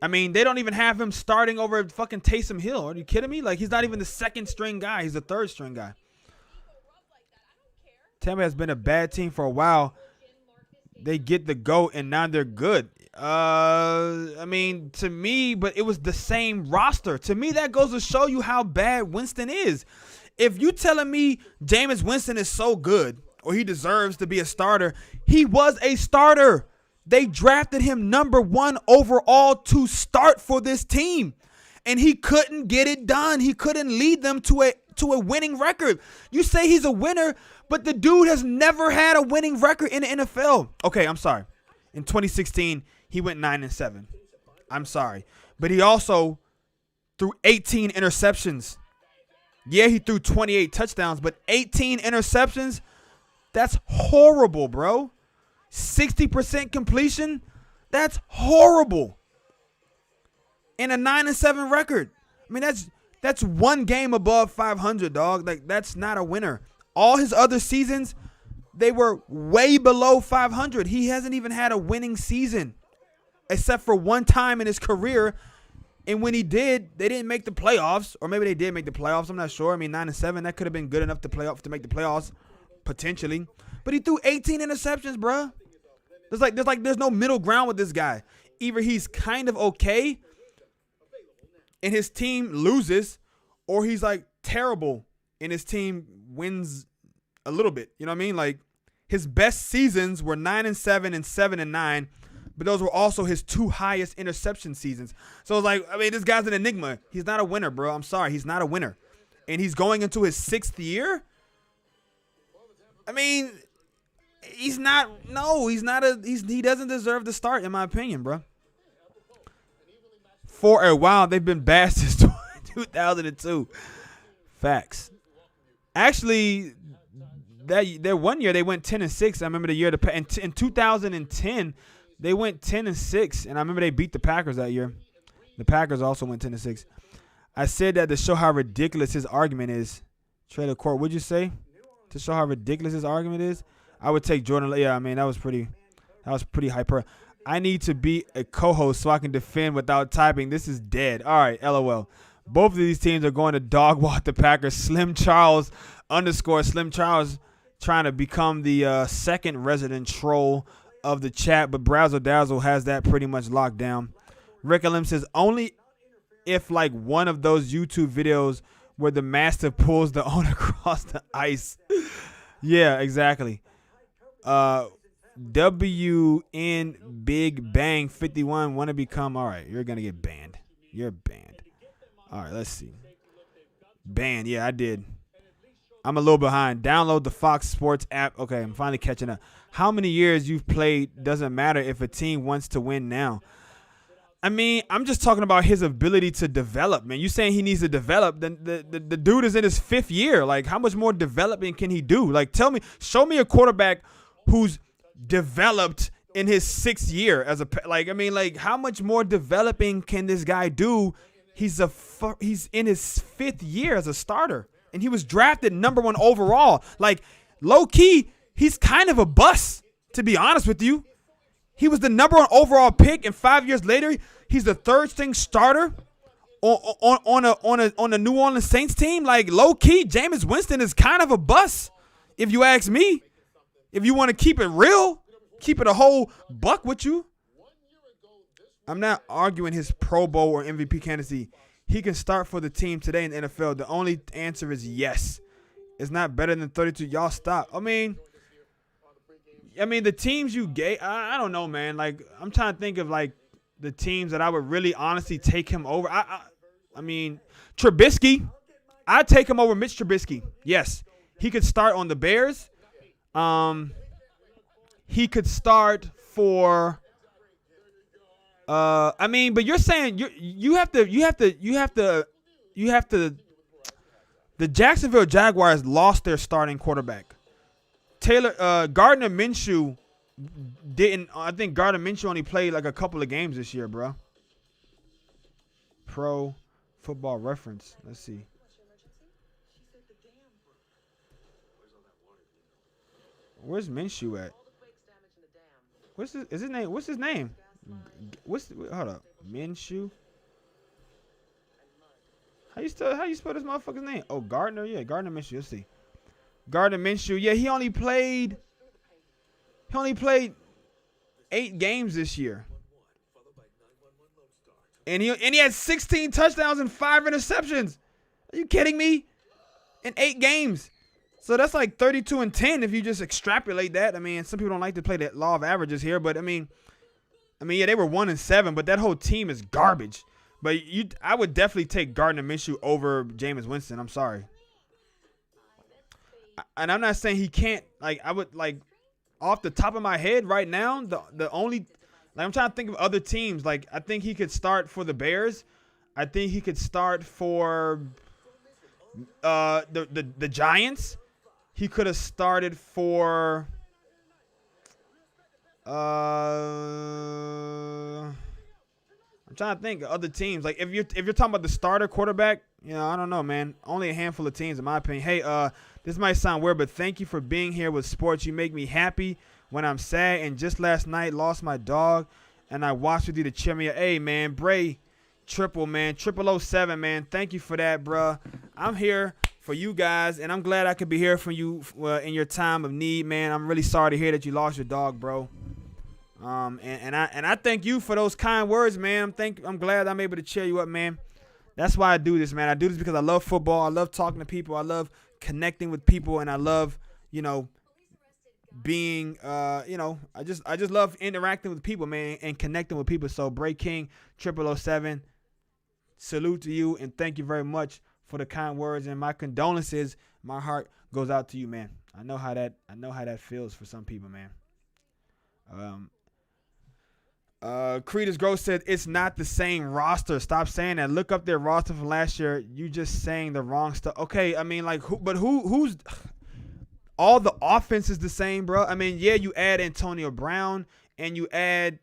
I mean, they don't even have him starting over fucking Taysom Hill. Are you kidding me? Like, he's not even the second string guy. He's the third string guy. Tampa has been a bad team for a while. They get the GOAT, and now they're good. I mean, to me, but it was the same roster. To me, that goes to show you how bad Winston is. If you telling me Jameis Winston is so good, or he deserves to be a starter, he was a starter. They drafted him number 1 overall to start for this team, and he couldn't get it done. He couldn't lead them to a winning record. You say he's a winner, but the dude has never had a winning record in the NFL. Okay, I'm sorry. In 2016, he went 9-7. I'm sorry. But he also threw 18 interceptions. Yeah, he threw 28 touchdowns, but 18 interceptions? That's horrible, bro. 60% completion? That's horrible. And a 9-7 record. I mean, that's one game above 500, dog. Like, that's not a winner. All his other seasons, they were way below 500. He hasn't even had a winning season, except for one time in his career. And when he did, they didn't make the playoffs, or maybe they did make the playoffs. I'm not sure. I mean, 9-7, that could have been good enough to make the playoffs, potentially. But he threw 18 interceptions, bro. There's no middle ground with this guy. Either he's kind of okay, and his team loses, or he's like terrible, and his team wins a little bit. You know what I mean? Like, his best seasons were 9-7 and 7-9, but those were also his 2 highest interception seasons. So it's like, I mean, this guy's an enigma. He's not a winner, bro. I'm sorry. He's not a winner. And he's going into his 6th year? I mean, he doesn't deserve to start, in my opinion, bro. For a while, they've been bad since 2002. Facts. Actually, that one year they went 10-6. I remember the year in 2010 they went 10-6, and I remember they beat the Packers that year. The Packers also went 10-6. I said that to show how ridiculous his argument is. Trailer Court, what'd you say? To show how ridiculous his argument is? I would take Jordan. Yeah, I mean, that was pretty hyper. I need to be a co-host so I can defend without typing. This is dead. All right, LOL. Both of these teams are going to dog walk the Packers. Slim Charles trying to become the second resident troll of the chat, but Brazzle Dazzle has that pretty much locked down. Rick Lim says only if like one of those YouTube videos where the master pulls the owner across the ice. Yeah, exactly. WN Big Bang 51 want to become. All right, you're gonna get banned. You're banned. All right, let's see. Banned. Yeah, I did. I'm a little behind. Download the Fox Sports app. Okay, I'm finally catching up. How many years you've played doesn't matter if a team wants to win now. I mean, I'm just talking about his ability to develop, man. You saying he needs to develop, then the dude is in his 5th year. Like, how much more development can he do? Like, show me a quarterback who's developed in his 6th year as how much more developing can this guy do? He's in his 5th year as a starter, and he was drafted #1 overall. Like, low key, he's kind of a bust, to be honest with you. He was the #1 overall pick, and 5 years later, he's the 3rd-string starter on a New Orleans Saints team. Like, low key, Jameis Winston is kind of a bust, if you ask me. If you want to keep it real, keep it a whole buck with you. I'm not arguing his Pro Bowl or MVP candidacy. He can start for the team today in the NFL. The only answer is yes. It's not better than 32. Y'all stop. I mean, the teams you gave, I don't know, man. Like, I'm trying to think of, like, the teams that I would really honestly take him over. I mean, Trubisky. I'd take him over Mitch Trubisky. Yes. He could start on the Bears. He could start for but you're saying you have to the Jacksonville Jaguars lost their starting quarterback. Gardner Minshew didn't. I think Gardner Minshew only played like a couple of games this year, bro. Pro Football Reference. Let's see. Where's Minshew at? What's his name? What's his name? Hold up. Minshew. How you spell this motherfucker's name? Oh, Gardner. Yeah, Gardner Minshew. Let's see. Gardner Minshew. Yeah, he only played 8 games this year. And he had 16 touchdowns and 5 interceptions. Are you kidding me? In 8 games. So that's like 32-10 if you just extrapolate that. I mean, some people don't like to play that law of averages here, but I mean, yeah, they were 1-7, but that whole team is garbage. But I would definitely take Gardner Minshew over Jameis Winston. I'm sorry. And I'm not saying he can't. Like, I would, like, off the top of my head right now, the only, like, I'm trying to think of other teams. Like, I think he could start for the Bears. I think he could start for the Giants. He could have started for I'm trying to think of other teams. Like, if you're talking about the starter quarterback, I don't know, man. Only a handful of teams, in my opinion. Hey, this might sound weird, but thank you for being here with sports. You make me happy when I'm sad. And just last night, lost my dog, and I watched with you to cheer me up. Hey, man, Bray, triple 007, man. Thank you for that, bruh. I'm here for you guys, and I'm glad I could be here for you in your time of need, man. I'm really sorry to hear that you lost your dog, bro. And I thank you for those kind words, man. I'm glad I'm able to cheer you up, man. That's why I do this, man. I do this because I love football. I love talking to people. I love connecting with people, and I love, being, I just love interacting with people, man, and connecting with people. So, Bray King 007, salute to you, and thank you very much for the kind words, and my condolences. My heart goes out to you, man. I know how that feels for some people, man. Creedus Gross said it's not the same roster. Stop saying that. Look up their roster from last year. You just saying the wrong stuff. Okay, I mean, like, who's all the offense is the same, bro. I mean, yeah, you add Antonio Brown and you add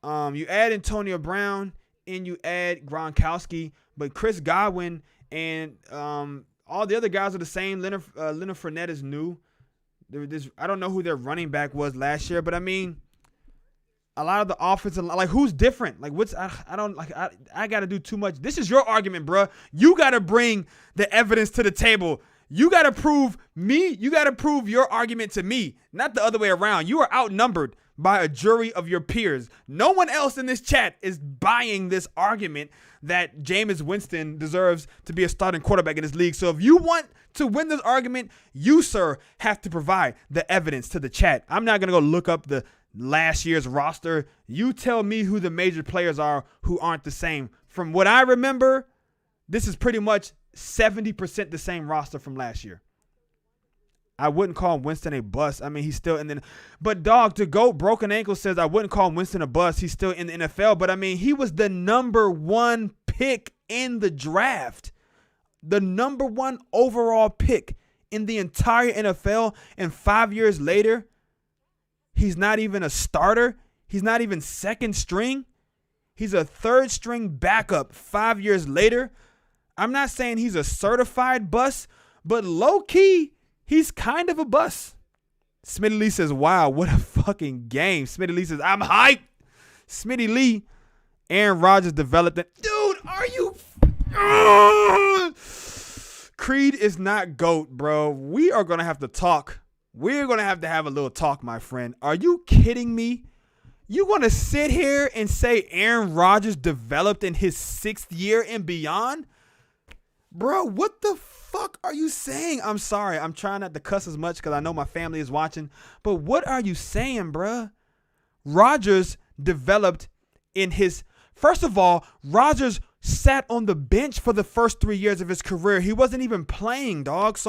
Antonio Brown and you add Gronkowski, but Chris Godwin and all the other guys are the same. Leonard Fournette is new. I don't know who their running back was last year, but I mean, a lot of the offensive, like, who's different? Like, I got to do too much. This is your argument, bro. You got to bring the evidence to the table. You got to prove me. You got to prove your argument to me, not the other way around. You are outnumbered by a jury of your peers. No one else in this chat is buying this argument that Jameis Winston deserves to be a starting quarterback in this league. So if you want to win this argument, you, sir, have to provide the evidence to the chat. I'm not going to go look up the last year's roster. You tell me who the major players are who aren't the same. From what I remember, this is pretty much 70% the same roster from last year. I wouldn't call Winston a bust. I mean, he's still in the – but, dog, to go broken ankle says I wouldn't call Winston a bust. He's still in the NFL. But, I mean, he was the number 1 pick in the draft. The number 1 overall pick in the entire NFL. And 5 years later, he's not even a starter. He's not even second string. He's a third string backup 5 years later. I'm not saying he's a certified bust, but low-key – he's kind of a bust. Smitty Lee says, wow, what a fucking game. Smitty Lee says, I'm hyped. Smitty Lee, Aaron Rodgers developed it. Dude, are you? Creed is not GOAT, bro. We are going to have to talk. We're going to have a little talk, my friend. Are you kidding me? You want to sit here and say Aaron Rodgers developed in his 6th year and beyond? Bro, what the fuck are you saying? I'm sorry. I'm trying not to cuss as much because I know my family is watching. But what are you saying, bro? Rodgers developed in his... First of all, Rodgers sat on the bench for the first 3 years of his career. He wasn't even playing, dog.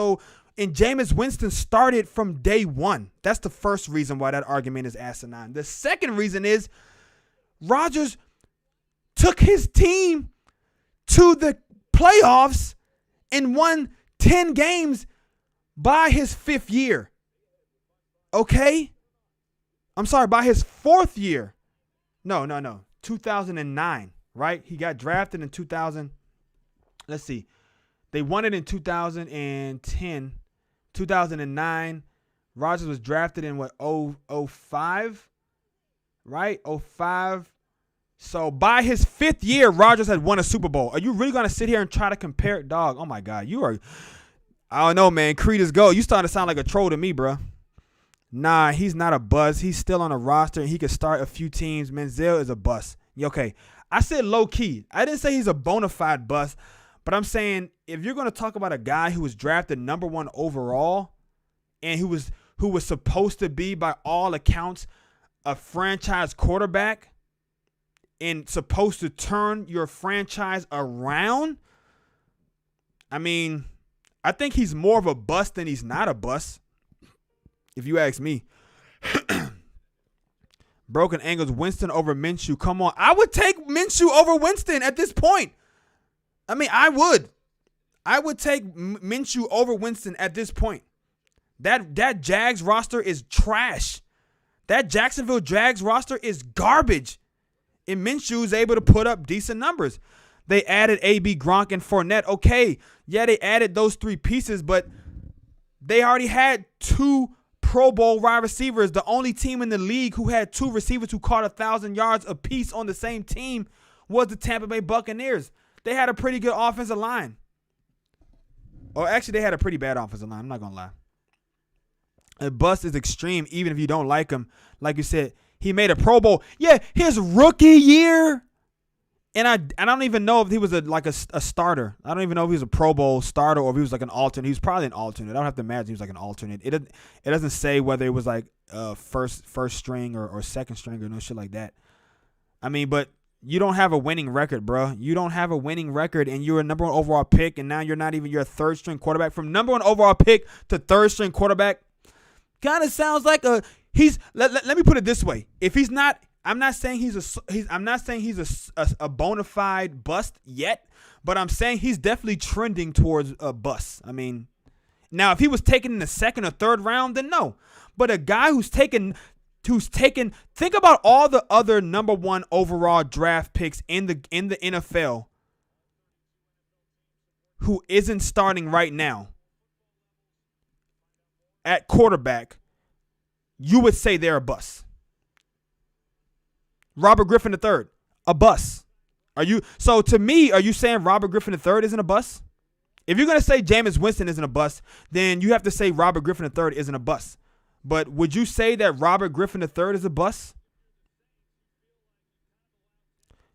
And Jameis Winston started from day one. That's the first reason why that argument is asinine. The second reason is Rodgers took his team to the playoffs and won 10 games by his 5th year. Okay? I'm sorry, by his 4th year. No. 2009, right? He got drafted in 2000. Let's see. They won it in 2010. 2009. Rodgers was drafted in what, 05? Right? 05. So by his 5th year, Rodgers had won a Super Bowl. Are you really going to sit here and try to compare it, dog? Oh, my God. You are, I don't know, man. Creed is go. You starting to sound like a troll to me, bro. Nah, he's not a buzz. He's still on a roster, and he could start a few teams. Manziel is a bust. Okay, I said low-key. I didn't say he's a bona fide bust, but I'm saying if you're going to talk about a guy who was drafted number 1 overall and who was supposed to be, by all accounts, a franchise quarterback, and supposed to turn your franchise around, I mean, I think he's more of a bust than he's not a bust, if you ask me. Broken angles, Winston over Minshew. Come on. I would take Minshew over Winston at this point. I mean, I would. I would take Minshew over Winston at this point. That Jags roster is trash. That Jacksonville Jags roster is garbage. And Minshew is able to put up decent numbers. They added AB, Gronk, and Fournette. Okay, yeah, they added those 3 pieces, but they already had 2 Pro Bowl wide receivers. The only team in the league who had 2 receivers who caught 1,000 yards apiece on the same team was the Tampa Bay Buccaneers. They had a pretty good offensive line. Or actually, they had a pretty bad offensive line. I'm not going to lie. A bust is extreme, even if you don't like him. Like you said, he made a Pro Bowl. Yeah, his rookie year. And I don't even know if he was a starter. I don't even know if he was a Pro Bowl starter or if he was like an alternate. He was probably an alternate. I don't have to imagine he was like an alternate. It doesn't say whether it was like first string or second string or no shit like that. I mean, but you don't have a winning record, bro. You don't have a winning record, and you're a number 1 overall pick, and now you're not even your 3rd string quarterback. From number 1 overall pick to 3rd string quarterback, kind of sounds like let me put it this way. If he's not, I'm not saying he's a bona fide bust yet, but I'm saying he's definitely trending towards a bust. I mean, now if he was taken in the 2nd or 3rd round, then no. But a guy who's taken, think about all the other number 1 overall draft picks in the NFL who isn't starting right now at quarterback, you would say they're a bust. Robert Griffin III, a bust. So to me, are you saying Robert Griffin III isn't a bust? If you're going to say Jameis Winston isn't a bust, then you have to say Robert Griffin III isn't a bust. But would you say that Robert Griffin III is a bust?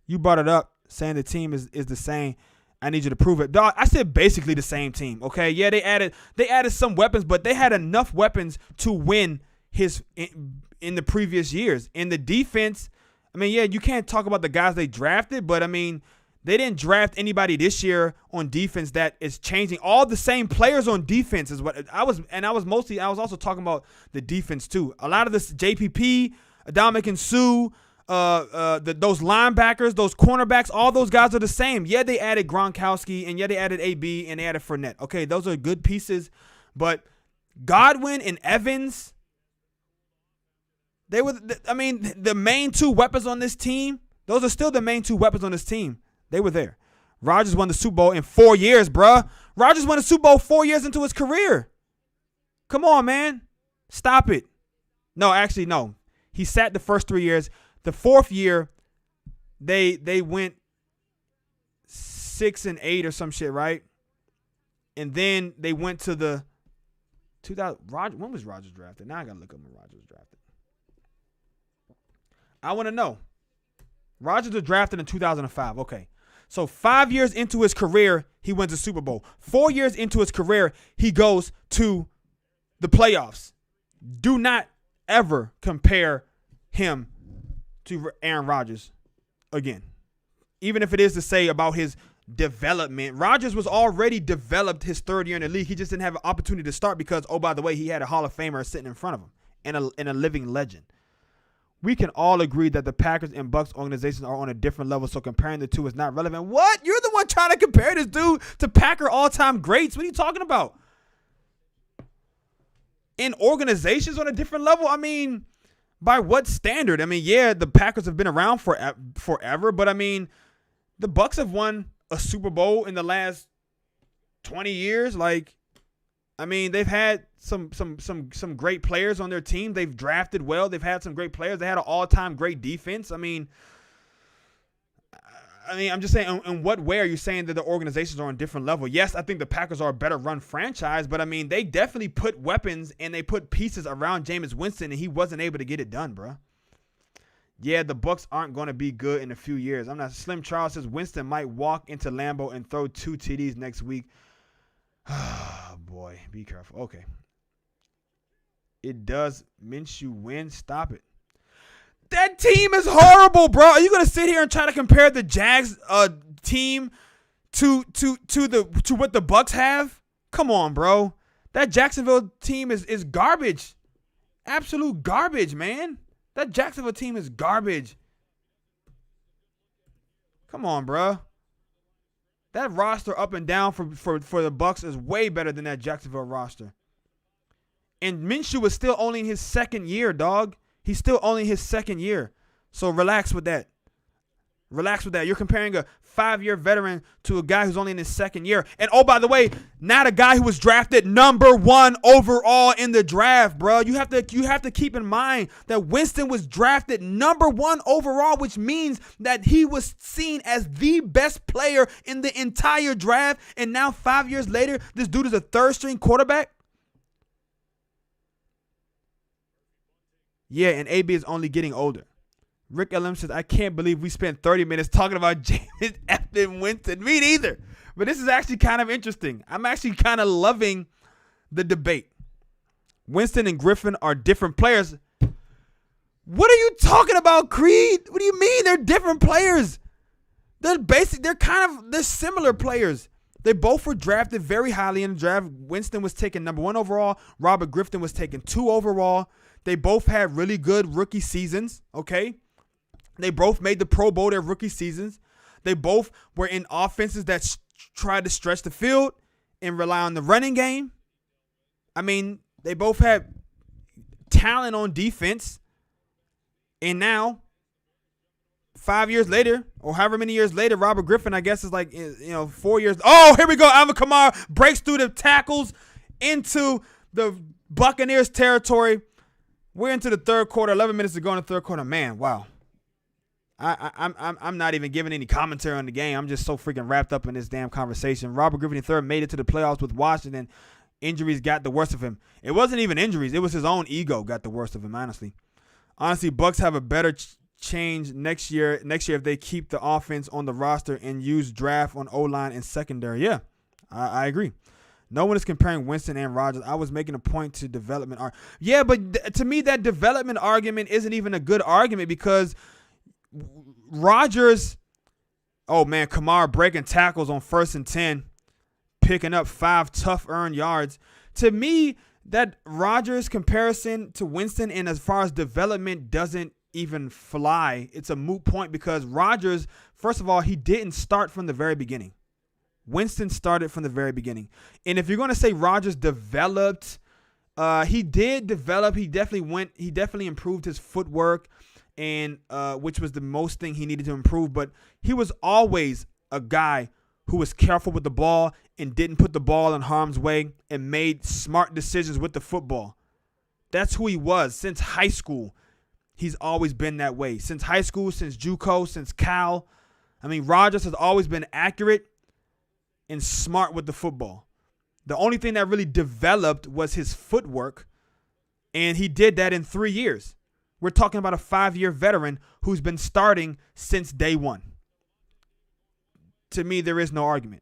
You brought it up saying the team is the same. I need you to prove it. Dog, I said basically the same team, okay? Yeah, they added some weapons, but they had enough weapons to win in the previous years. In the defense, I mean, yeah, you can't talk about the guys they drafted, but I mean, they didn't draft anybody this year on defense that is changing. All the same players on defense is what I was also talking about the defense too. A lot of this JPP, Adamakin Sue, those linebackers, those cornerbacks, all those guys are the same. Yeah, they added Gronkowski, and yeah, they added AB, and they added Fournette. Okay, those are good pieces, but Godwin and Evans, they were, the main two weapons on this team. Those are still the main two weapons on this team. They were there. Rodgers won the Super Bowl in 4 years, bruh. Rodgers won the Super Bowl 4 years into his career. Come on, man. Stop it. No, actually, no. He sat the first 3 years. The fourth year, they went 6-8 or some shit, right? And then they went to the 2000. When was Rodgers drafted? Now I gotta look up when Rodgers was drafted. I want to know. Rodgers was drafted in 2005. Okay, so 5 years into his career, he wins a Super Bowl. 4 years into his career, he goes to the playoffs. Do not ever compare him to Aaron Rodgers again. Even if it is to say about his development. Rodgers was already developed his third year in the league. He just didn't have an opportunity to start because, oh, by the way, he had a Hall of Famer sitting in front of him and a living legend. We can all agree that the Packers and Bucks organizations are on a different level, so comparing the two is not relevant. What? You're the one trying to compare this dude to Packer all-time greats. What are you talking about? In organizations on a different level? I mean, by what standard? I mean, yeah, the Packers have been around forever, but I mean, the Bucks have won a Super Bowl in the last 20 years. Like, I mean, they've had some great players on their team. They've drafted well. They've had some great players. They had an all-time great defense. I mean, I'm just saying, in what way are you saying that the organizations are on a different level? Yes, I think the Packers are a better run franchise, but I mean, they definitely put weapons and they put pieces around Jameis Winston, and he wasn't able to get it done, bro. Yeah, the Bucks aren't going to be good in a few years. I'm not. Slim Charles says Winston might walk into Lambeau and throw 2 TDs next week. Oh, boy, be careful. Okay. It does Minshew win? Stop it. That team is horrible, bro. Are you gonna sit here and try to compare the Jags team to what the Bucks have? Come on, bro. That Jacksonville team is garbage. Absolute garbage, man. That Jacksonville team is garbage. Come on, bro. That roster up and down for the Bucks is way better than that Jacksonville roster. And Minshew is still only in his second year, dog. He's still only in his second year. So relax with that. Relax with that. You're comparing a 5-year veteran to a guy who's only in his second year. And, oh, by the way, not a guy who was drafted number 1 overall in the draft, bro. You have to keep in mind that Winston was drafted number 1 overall, which means that he was seen as the best player in the entire draft. And now 5 years later, this dude is a third-string quarterback? Yeah, and AB is only getting older. Rick LM says, I can't believe we spent 30 minutes talking about Jameis F. Winston. Me neither. But this is actually kind of interesting. I'm actually kind of loving the debate. Winston and Griffin are different players. What are you talking about, Creed? What do you mean they're different players? They're similar players. They both were drafted very highly in the draft. Winston was taken number 1 overall. Robert Griffin was taken 2 overall. They both had really good rookie seasons, okay? They both made the Pro Bowl their rookie seasons. They both were in offenses that tried to stretch the field and rely on the running game. I mean, they both had talent on defense. And now, 5 years later, or however many years later, Robert Griffin, I guess, is 4 years. Oh, here we go. Alvin Kamara breaks through the tackles into the Buccaneers territory. We're into the third quarter. 11 minutes to go in the third quarter. Man, wow. I'm not even giving any commentary on the game. I'm just so freaking wrapped up in this damn conversation. Robert Griffin III made it to the playoffs with Washington injuries got the worst of him. It wasn't even injuries. It was his own ego got the worst of him, honestly. Honestly, Bucks have a better change next year if they keep the offense on the roster and use draft on O-line and secondary. Yeah, I agree. No one is comparing Winston and Rodgers. I was making a point to development. Yeah, but to me, that development argument isn't even a good argument because Rodgers, oh man, Kamara breaking tackles on 1st and 10, picking up 5 tough earned yards. To me, that Rodgers comparison to Winston and as far as development doesn't even fly. It's a moot point because Rodgers, first of all, he didn't start from the very beginning. Winston started from the very beginning. And if you're going to say Rodgers developed, he did develop. He definitely improved his footwork, and which was the most thing he needed to improve. But he was always a guy who was careful with the ball and didn't put the ball in harm's way and made smart decisions with the football. That's who he was since high school. He's always been that way. Since high school, since JUCO, since Cal. I mean, Rodgers has always been accurate and smart with the football. The only thing that really developed was his footwork, and he did that in 3 years. We're talking about a 5-year veteran who's been starting since day one. To me, there is no argument.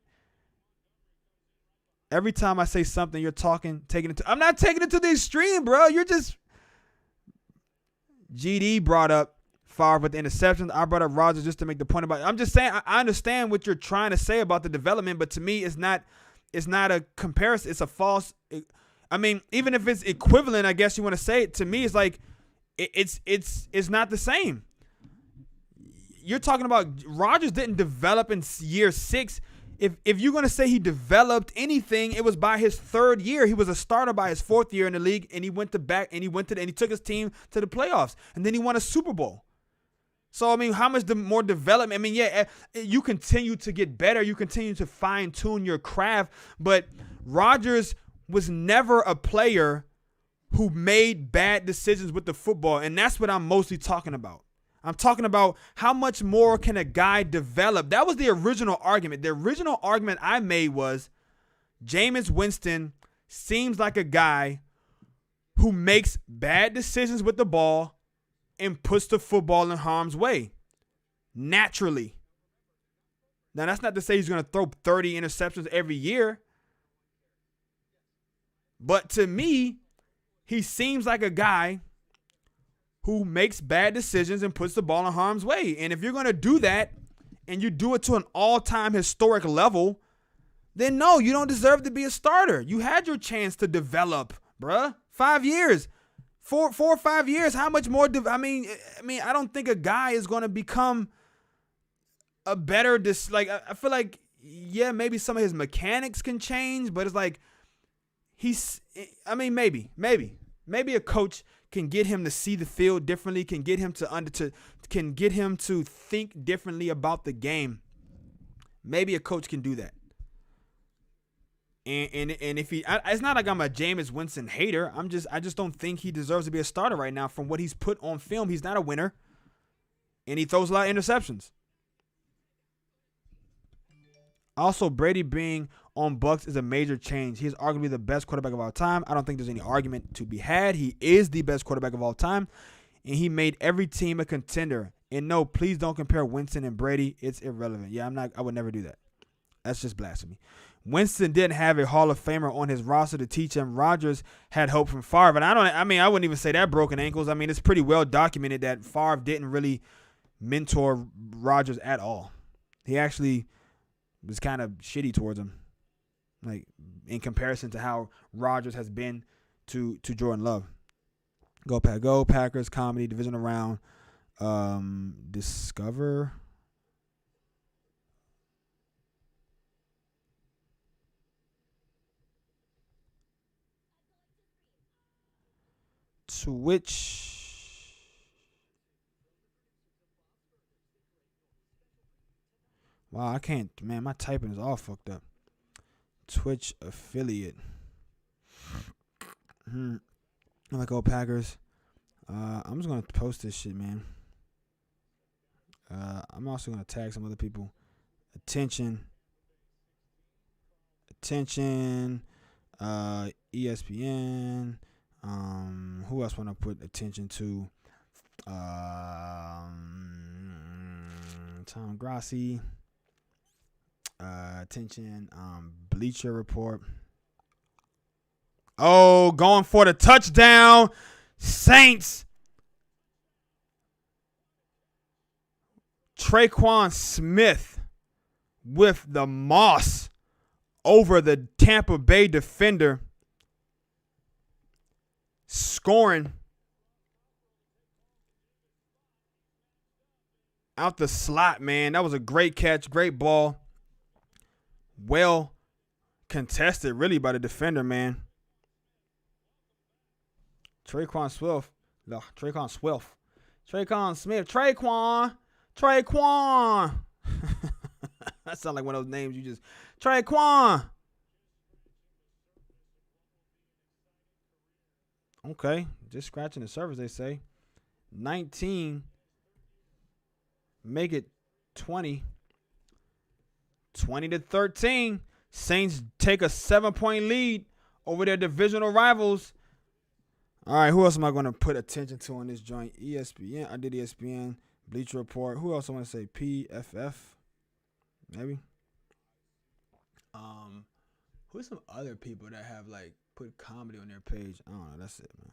Every time I say something, you're taking it to. I'm not taking it to the extreme, bro. You're just. GD brought up Favre with the interceptions. I brought up Rodgers just to make the point about it. I'm just saying I understand what you're trying to say about the development, but to me, it's not a comparison. It's a false. I mean, even if it's equivalent, I guess you want to say it. To me, it's like it's not the same. You're talking about Rodgers didn't develop in year 6. If you're going to say he developed anything, it was by his 3rd year. He was a starter by his 4th year in the league, and he took his team to the playoffs, and then he won a Super Bowl. So, I mean, how much more development? I mean, yeah, you continue to get better. You continue to fine-tune your craft, but Rodgers was never a player who made bad decisions with the football, and that's what I'm mostly talking about. I'm talking about how much more can a guy develop. That was the original argument. The original argument I made was Jameis Winston seems like a guy who makes bad decisions with the ball and puts the football in harm's way naturally. Now, that's not to say he's going to throw 30 interceptions every year. But to me, he seems like a guy who makes bad decisions and puts the ball in harm's way. And if you're going to do that and you do it to an all-time historic level, then no, you don't deserve to be a starter. You had your chance to develop, bruh. 5 years. 4 or 5 years. How much more? I mean, I don't think a guy is going to become a better I feel like, yeah, maybe some of his mechanics can change, but it's like maybe a coach can get him to see the field differently, can get him to think differently about the game. Maybe a coach can do that. And if it's not like I'm a Jameis Winston hater. I just don't think he deserves to be a starter right now. From what he's put on film, he's not a winner, and he throws a lot of interceptions. Also, Brady being on Bucks is a major change. He's arguably the best quarterback of all time. I don't think there's any argument to be had. He is the best quarterback of all time, and he made every team a contender. And no, please don't compare Winston and Brady. It's irrelevant. Yeah, I would never do that. That's just blasphemy. Winston didn't have a Hall of Famer on his roster to teach him. Rodgers had hope from Favre, and I wouldn't even say that broken ankles. I mean, it's pretty well documented that Favre didn't really mentor Rodgers at all. He actually was kind of shitty towards him, like in comparison to how Rodgers has been to Jordan Love. Go Packers comedy divisional round. Discover. Twitch. Wow, I can't. Man, my typing is all fucked up. Twitch affiliate. I'm like, go Packers. I'm just gonna post this shit, man. I'm also gonna tag some other people. Attention. ESPN. Who else want to put attention to? Tom Grassi. Attention. Bleacher Report. Oh, going for the touchdown. Saints. Traquan Smith with the moss over the Tampa Bay defender. Scoring out the slot, man. That was a great catch, great ball. Well contested, really, by the defender, man. Traquan Smith. Traquan. That sounds like one of those names you just. Traquan. Okay, just scratching the surface, they say. 19. Make it 20. 20-13. Saints take a 7-point lead over their divisional rivals. All right, who else am I going to put attention to on this joint? ESPN. I did ESPN. Bleacher Report. Who else I want to say? PFF. Maybe. Who's some other people that have like put comedy on their page? I don't know. That's it, man.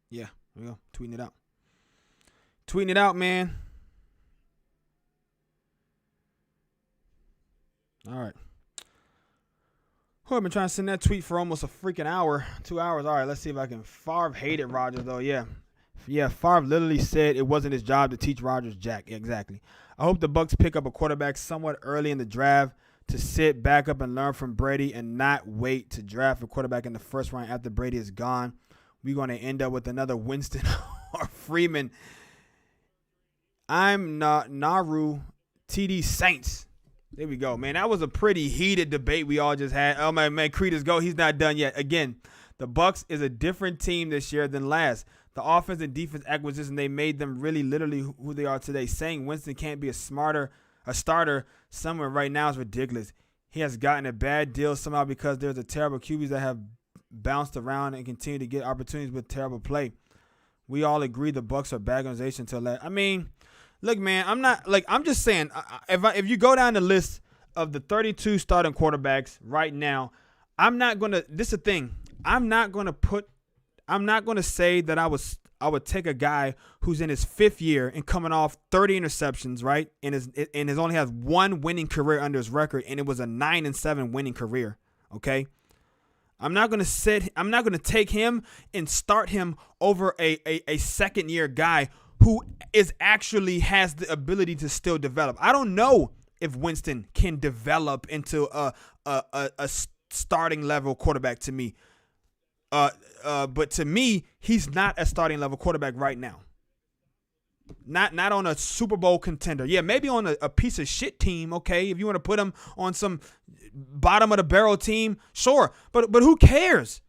Yeah, there we go. Tweeting it out. Tweeting it out, man. All right. I've been trying to send that tweet for almost a freaking hour, 2 hours. All right, let's see if I can. Favre hated Rodgers, though. Yeah, Favre literally said it wasn't his job to teach Rodgers jack. Exactly. I hope the Bucs pick up a quarterback somewhat early in the draft to sit back up and learn from Brady and not wait to draft a quarterback in the first round after Brady is gone. We're going to end up with another Winston or Freeman. I'm not Naru TD Saints. There we go, man. That was a pretty heated debate we all just had. Oh, man, Creedus go. He's not done yet. Again, the Bucs is a different team this year than last. The offense and defense acquisition, they made them really literally who they are today. Saying Winston can't be a starter somewhere right now is ridiculous. He has gotten a bad deal somehow because there's a terrible QBs that have bounced around and continue to get opportunities with terrible play. We all agree the Bucs are a bad organization until that. I mean, look, man, I'm just saying, if you go down the list of the 32 starting quarterbacks right now, this is the thing. I'm not going to say that I would take a guy who's in his fifth year and coming off 30 interceptions, right? And has only has one winning career under his record, and it was a 9-7 winning career. Okay. I'm not going to take him and start him over a second year guy who actually has the ability to still develop. I don't know if Winston can develop into a starting level quarterback to me. But to me, he's not a starting level quarterback right now. Not on a Super Bowl contender. Yeah, maybe on a piece of shit team, okay? If you want to put him on some bottom of the barrel team, sure. But who cares?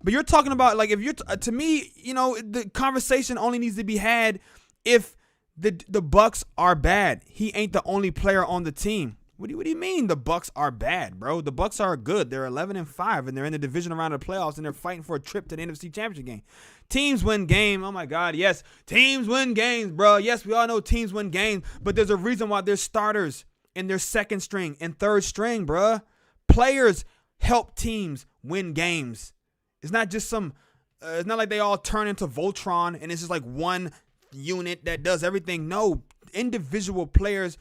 But you're talking about, like, if you're to me, the conversation only needs to be had if the Bucs are bad. He ain't the only player on the team. What do you mean the Bucs are bad, bro? The Bucs are good. They're 11-5, and they're in the divisional round of the playoffs, and they're fighting for a trip to the NFC Championship game. Teams win games. Oh, my God, yes. Teams win games, bro. Yes, we all know teams win games, but there's a reason why they're starters in their second string and third string, bro. Players help teams win games. It's not just it's not like they all turn into Voltron, and it's just like one unit that does everything. No, individual players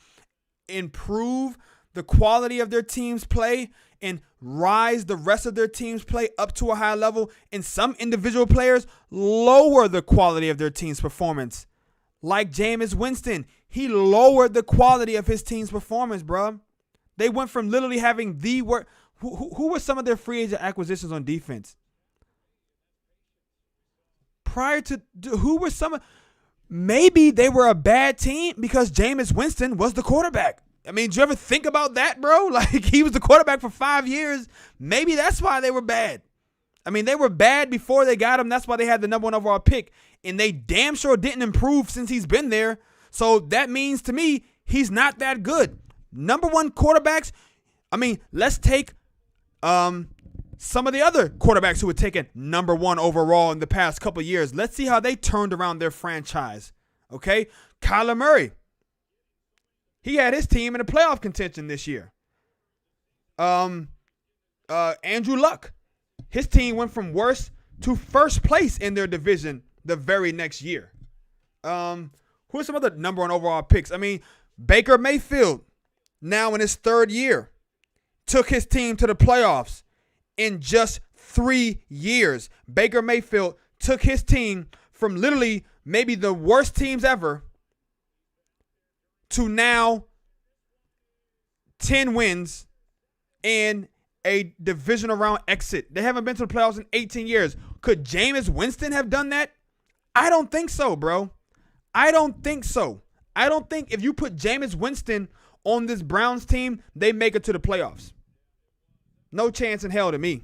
improve the quality of their team's play and rise the rest of their team's play up to a high level, and some individual players lower the quality of their team's performance. Like Jameis Winston, he lowered the quality of his team's performance, bro. They went from literally having the work. Who were some of their free agent acquisitions on defense? Prior to who were some? Maybe they were a bad team because Jameis Winston was the quarterback. I mean, did you ever think about that, bro? Like, he was the quarterback for 5 years. Maybe that's why they were bad. I mean, they were bad before they got him. That's why they had the number 1 overall pick. And they damn sure didn't improve since he's been there. So that means to me, He's not that good. Number one quarterbacks. I mean, let's take some of the other quarterbacks who were taken number one overall in the past couple of years. Let's see how they turned around their franchise. Okay? Kyler Murray. He had his team in a playoff contention this year. Andrew Luck. His team went from worst to first place in their division the very next year. Who are some other number one overall picks? I mean, Baker Mayfield, now in his third year, took his team to the playoffs in just 3 years. Baker Mayfield took his team from literally maybe the worst teams ever to now 10 wins and a divisional round exit. They haven't been to the playoffs in 18 years. Could Jameis Winston have done that? I don't think so, bro. I don't think so. I don't think if you put Jameis Winston on this Browns team, they make it to the playoffs. No chance in hell to me.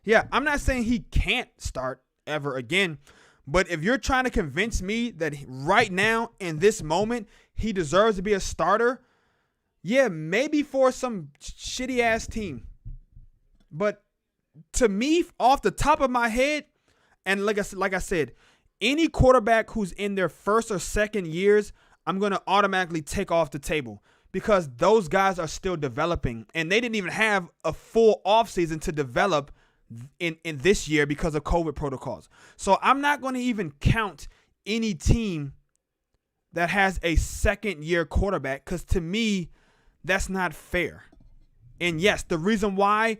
Yeah, I'm not saying he can't start ever again, but if you're trying to convince me that right now, in this moment, he deserves to be a starter, yeah, maybe for some shitty-ass team. But to me, off the top of my head, and like I said, any quarterback who's in their first or second years, I'm going to automatically take off the table because those guys are still developing, and they didn't even have a full offseason to develop in this year because of COVID protocols. So I'm not going to even count any team that has a second-year quarterback because to me, that's not fair. And yes, the reason why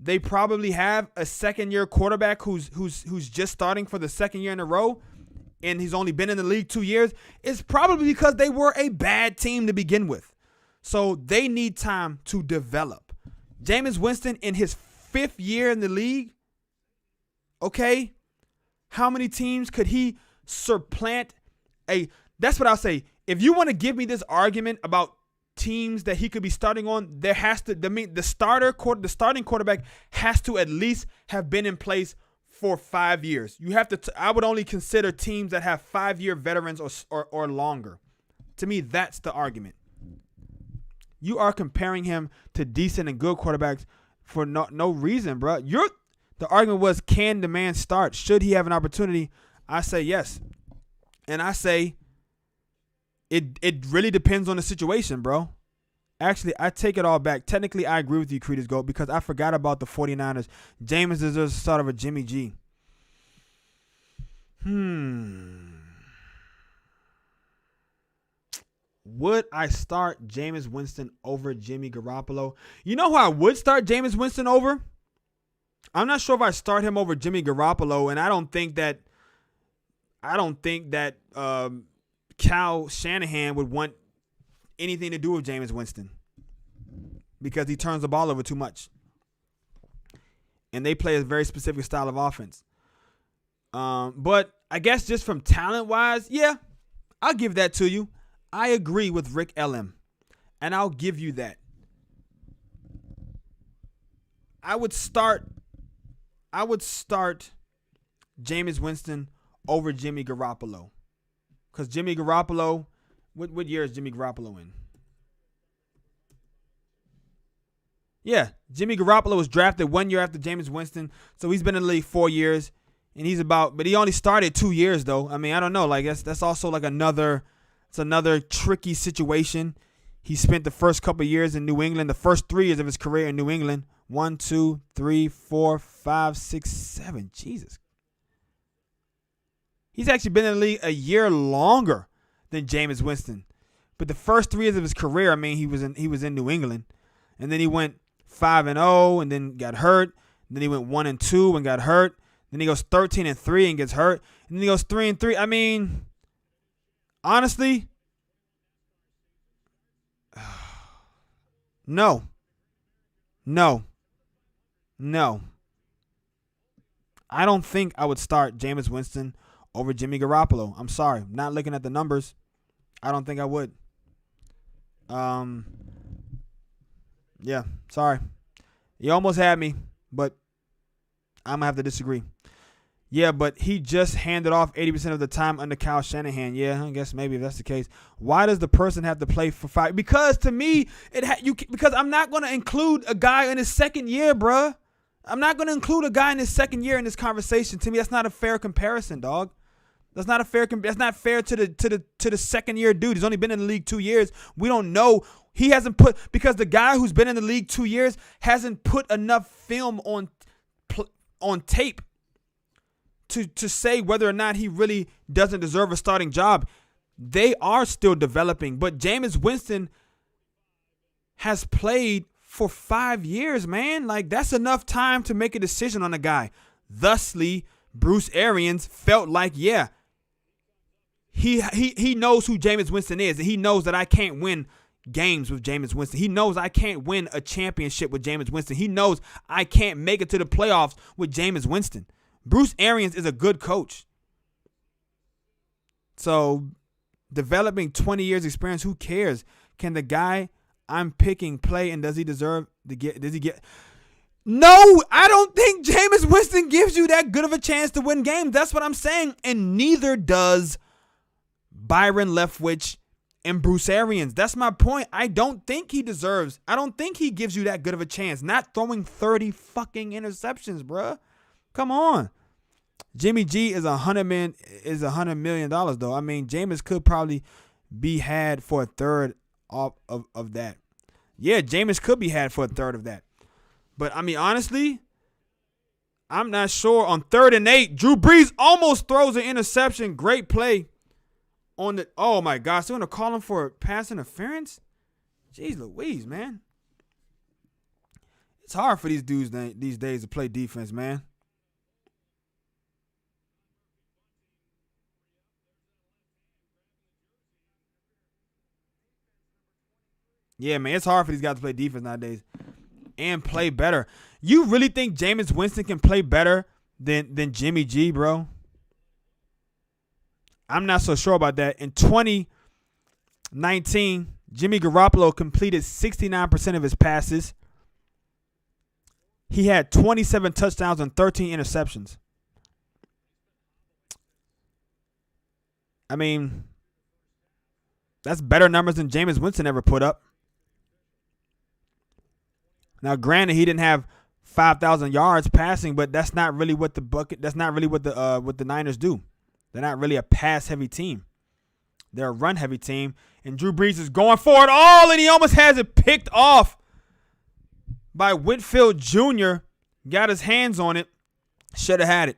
they probably have a second-year quarterback who's just starting for the second year in a row, and he's only been in the league 2 years, is probably because they were a bad team to begin with. So they need time to develop. Jameis Winston in his 5th year in the league, okay, how many teams could he supplant? That's what I'll say. If you want to give me this argument about teams that he could be starting on, there has to, the starting quarterback has to at least have been in place for 5 years. You have to. I would only consider teams that have 5-year veterans or longer. To me, that's the argument. You are comparing him to decent and good quarterbacks for no reason, bro. The argument was, can the man start? Should he have an opportunity? I say yes, and I say it really depends on the situation, bro. Actually, I take it all back. Technically, I agree with you, Creedus Goat, because I forgot about the 49ers. Jameis is just sort of a Jimmy G. Would I start Jameis Winston over Jimmy Garoppolo? You know who I would start Jameis Winston over? I'm not sure if I start him over Jimmy Garoppolo, and I don't think that Cal Shanahan would want anything to do with Jameis Winston because he turns the ball over too much. And they play a very specific style of offense. But I guess just from talent-wise, yeah, I'll give that to you. I agree with Rick Ellum, and I'll give you that. I would start Jameis Winston over Jimmy Garoppolo. Because Jimmy Garoppolo, what year is Jimmy Garoppolo in? Yeah, Jimmy Garoppolo was drafted 1 year after Jameis Winston, so he's been in the league 4 years, and but he only started 2 years though. I mean, I don't know, like that's also like another tricky situation. He spent the first couple of years in New England, the first 3 years of his career in New England. 1, 2, 3, 4, 5, 6, 7. Jesus. He's actually been in the league a year longer than Jameis Winston. But the first 3 years of his career, I mean, he was in New England. And then he went 5-0 and then got hurt. And then he went 1-2 and got hurt. Then he goes 13-3 and gets hurt. And then he goes 3-3. I mean, honestly, no. I don't think I would start Jameis Winston over Jimmy Garoppolo. I'm sorry. Not looking at the numbers. I don't think I would. Yeah, sorry. You almost had me, but I'm going to have to disagree. Yeah, but he just handed off 80% of the time under Kyle Shanahan. Yeah, I guess maybe if that's the case. Why does the person have to play for 5? Because to me, because I'm not going to include a guy in his second year, bruh. I'm not going to include a guy in his second year in this conversation. To me, that's not a fair comparison, dog. That's not a fair. That's not fair to the second year dude. He's only been in the league 2 years. We don't know. He hasn't put, because the guy who's been in the league 2 years hasn't put enough film on tape to say whether or not he really doesn't deserve a starting job. They are still developing, but Jameis Winston has played for 5 years, man. Like, that's enough time to make a decision on a guy. Thusly, Bruce Arians felt like, yeah, he knows who Jameis Winston is, and he knows that I can't win games with Jameis Winston. He knows I can't win a championship with Jameis Winston. He knows I can't make it to the playoffs with Jameis Winston. Bruce Arians is a good coach. So, developing 20 years experience, who cares? Can the guy I'm picking play, and does he deserve to get? Does he get? No, I don't think Jameis Winston gives you that good of a chance to win games. That's what I'm saying, and neither does Byron Leftwich and Bruce Arians. That's my point. I don't think he gives you that good of a chance. Not throwing 30 fucking interceptions, bruh. Come on. Jimmy G is $100 million though. I mean, Jameis could probably be had for a third of that. Yeah, Jameis could be had for a third of that. But I mean, honestly, I'm not sure. On 3rd and 8, Drew Brees almost throws an interception. Great play on the. Oh my gosh, they're gonna call him for pass interference. Jeez Louise, man. It's hard for these dudes these days to play defense, man. Yeah, man, it's hard for these guys to play defense nowadays and play better. You really think Jameis Winston can play better than Jimmy G, bro? I'm not so sure about that. In 2019, Jimmy Garoppolo completed 69% of his passes. He had 27 touchdowns and 13 interceptions. I mean, that's better numbers than Jameis Winston ever put up. Now, granted, he didn't have 5,000 yards passing, but that's not really what the Niners do. They're not really a pass-heavy team. They're a run-heavy team, and Drew Brees is going for it all, and he almost has it picked off by Whitfield Jr. Got his hands on it. Should have had it.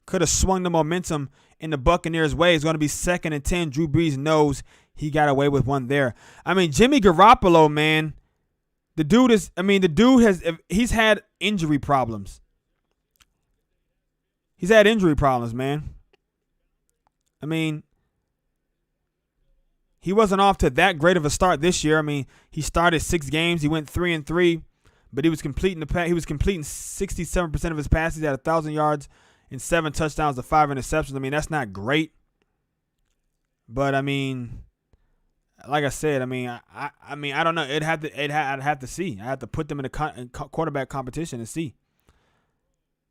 Could have swung the momentum in the Buccaneers' way. It's going to be 2nd and 10. Drew Brees knows he got away with one there. I mean, Jimmy Garoppolo, man. The dude he's had injury problems. He's had injury problems, man. I mean, he wasn't off to that great of a start this year. I mean, he started 6 games. He went 3-3, but he was completing 67% of his passes. He had 1,000 yards and 7 touchdowns to 5 interceptions. I mean, that's not great. But I mean, like I said, I don't know. I'd have to see. I have to put them in a quarterback competition and see,